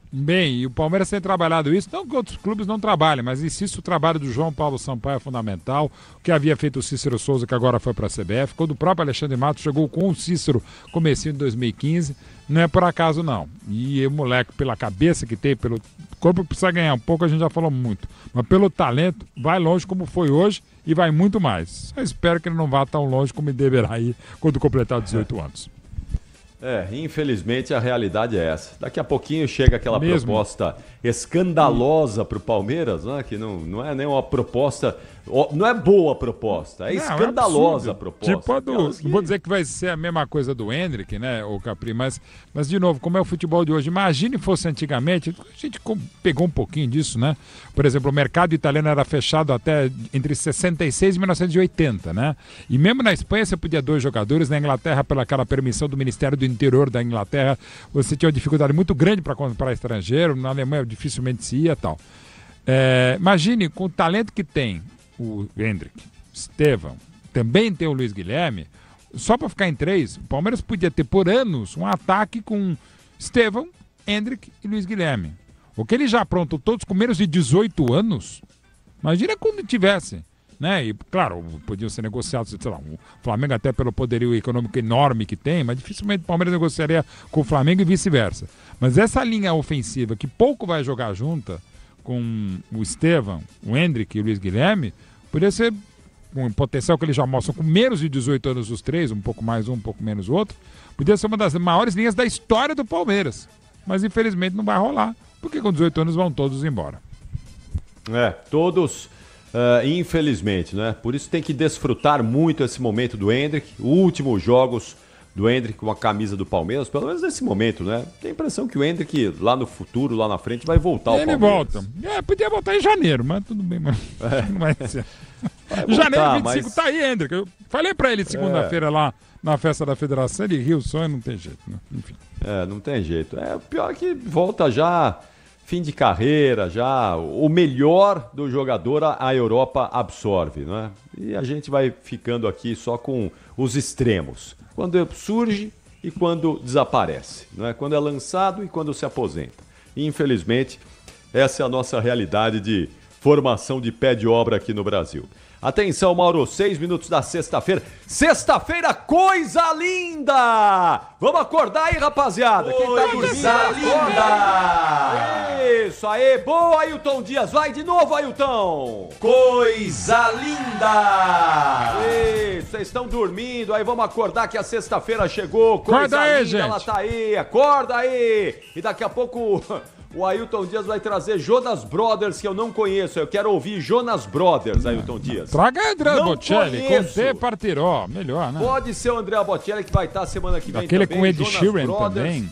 C: Bem, e o Palmeiras tem trabalhado isso, não que outros clubes não trabalhem, mas insisto, o trabalho do João Paulo Sampaio é fundamental, o que havia feito o Cícero Souza, que agora foi para a CBF, quando o próprio Alexandre Matos chegou com o Cícero comecinho de 2015, não é por acaso não. E o moleque, pela cabeça que tem, pelo corpo, precisa ganhar um pouco, a gente já falou muito, mas pelo talento, vai longe como foi hoje e vai muito mais. Eu espero que ele não vá tão longe como ele deverá ir quando completar 18 anos.
B: Infelizmente a realidade é essa. Daqui a pouquinho chega aquela proposta escandalosa para o Palmeiras, né? Que não é nem uma proposta, não é boa a proposta, é escandalosa a proposta.
C: Tipo não vou dizer que vai ser a mesma coisa do Endrick, né, o Capri, mas de novo, como é o futebol de hoje, imagine fosse antigamente, a gente pegou um pouquinho disso, né? Por exemplo, o mercado italiano era fechado até entre 66 e 1980, né? E mesmo na Espanha você podia 2 jogadores, na Inglaterra, pela aquela permissão do Ministério do Interior da Inglaterra, você tinha uma dificuldade muito grande para comprar estrangeiro, na Alemanha dificilmente se ia e tal. Imagine, com o talento que tem o Endrick, Estevão, também tem o Luiz Guilherme, só para ficar em 3, o Palmeiras podia ter por anos um ataque com Estevão, Endrick e Luiz Guilherme. O que ele já aprontou todos com menos de 18 anos, imagina quando tivesse, né? E claro, podiam ser negociados, sei lá, o Flamengo até pelo poderio econômico enorme que tem, mas dificilmente o Palmeiras negociaria com o Flamengo e vice-versa. Mas essa linha ofensiva que pouco vai jogar junta com o Estevão, o Endrick e o Luiz Guilherme, poderia ser com o potencial que eles já mostram com menos de 18 anos os 3, um pouco mais um pouco menos o outro, poderia ser uma das maiores linhas da história do Palmeiras. Mas infelizmente não vai rolar, porque com 18 anos vão todos embora.
B: Todos, infelizmente, né? Por isso tem que desfrutar muito esse momento do Endrick, últimos jogos do Endrick com a camisa do Palmeiras, pelo menos nesse momento, né? Tem a impressão que o Endrick lá no futuro, lá na frente, vai voltar ao Palmeiras.
C: Ele volta. Podia voltar em janeiro, mas tudo bem, mas não vai ser. Janeiro 25 tá aí, Endrick. Eu falei pra ele segunda-feira lá na festa da federação, ele riu só e não tem jeito, né? Enfim.
B: Não tem jeito. O pior é que volta já fim de carreira já, o melhor do jogador a Europa absorve, né? E a gente vai ficando aqui só com os extremos. Quando surge e quando desaparece, né? Quando é lançado e quando se aposenta. E, infelizmente, essa é a nossa realidade de formação de pé de obra aqui no Brasil. Atenção, Mauro, 6 minutos da sexta-feira. Sexta-feira, coisa linda! Vamos acordar aí, rapaziada. Quem tá dormindo, acorda! Isso aí, boa, Ailton Dias. Vai de novo, Ailton.
A: Coisa linda!
B: Isso, vocês estão dormindo, aí vamos acordar que a sexta-feira chegou. Coisa
C: Acorda aí,
B: linda,
C: gente.
B: ela tá aí, acorda aí. E daqui a pouco... O Ailton Dias vai trazer Jonas Brothers, que eu não conheço. Eu quero ouvir Jonas Brothers, Ailton Dias.
C: Traga André
B: Não
C: Bocelli,
B: conheço.
C: Conte Partiró, melhor, né?
B: Pode ser o André Bocelli, que vai estar semana que vem
C: Aquele
B: também.
C: com Ed
B: Jonas
C: Sheeran
B: Brothers.
C: também.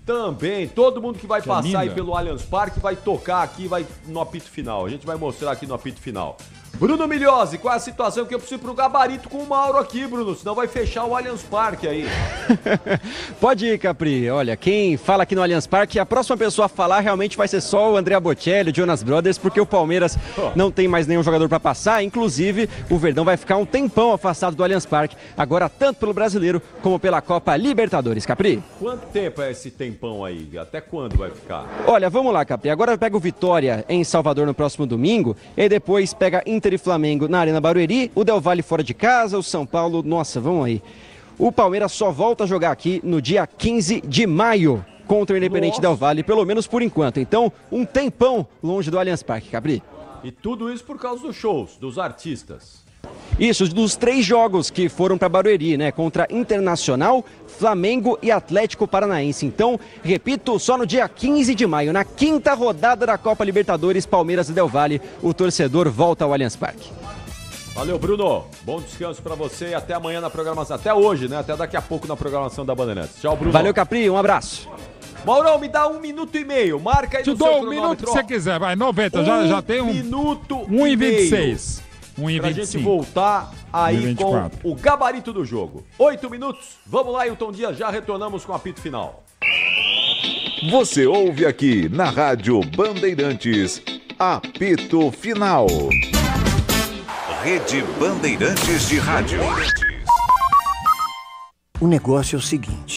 B: Também. Todo mundo que vai
C: Que
B: passar aí
C: linda.
B: pelo Allianz Parque vai tocar aqui, vai no apito final. A gente vai mostrar aqui no apito final. Bruno Milhozzi, qual é a situação que eu preciso pro gabarito com o Mauro aqui, Bruno? Senão vai fechar o Allianz Parque aí.
R: Pode ir, Capri. Olha, quem fala aqui no Allianz Parque, a próxima pessoa a falar realmente vai ser só o André Bocelli, o Jonas Brothers, porque o Palmeiras não tem mais nenhum jogador para passar. Inclusive, o Verdão vai ficar um tempão afastado do Allianz Parque, agora tanto pelo Brasileiro como pela Copa Libertadores, Capri.
B: Quanto tempo é esse tempão aí? Até quando vai ficar?
R: Olha, vamos lá, Capri. Agora pega o Vitória em Salvador no próximo domingo e depois pega Inter e Flamengo na Arena Barueri, o Del Valle fora de casa, o São Paulo, nossa, vamos aí. O Palmeiras só volta a jogar aqui no dia 15 de maio contra o Independente Del Valle, pelo menos por enquanto. Então, um tempão longe do Allianz Parque, Capri.
B: E tudo isso por causa dos shows, dos artistas.
R: Isso, dos 3 jogos que foram para Barueri, né? Contra Internacional, Flamengo e Atlético Paranaense. Então, repito, só no dia 15 de maio, na 5ª rodada da Copa Libertadores, Palmeiras e Del Valle, o torcedor volta ao Allianz Parque.
B: Valeu, Bruno. Bom descanso pra você e até amanhã na programação. Até hoje, né? Até daqui a pouco na programação da Bandeirantes. Tchau, Bruno.
R: Valeu, Capri. Um abraço.
B: Maurão, me dá 1 minuto e meio. Marca aí
C: Te
B: no seu
C: dou
B: cronômetro.
C: 1 minuto que
B: ó.
C: você quiser, vai, 90, já tem um...
B: 1 minuto
C: 1,26.
B: Pra gente
C: 1,25.
B: voltar aí
C: 1,24.
B: com o gabarito do jogo. 8 minutos. Vamos lá, Ailton Dias. Já retornamos com o apito final.
F: Você ouve aqui na Rádio Bandeirantes, apito final. Rede Bandeirantes de Rádio.
G: O negócio é o seguinte.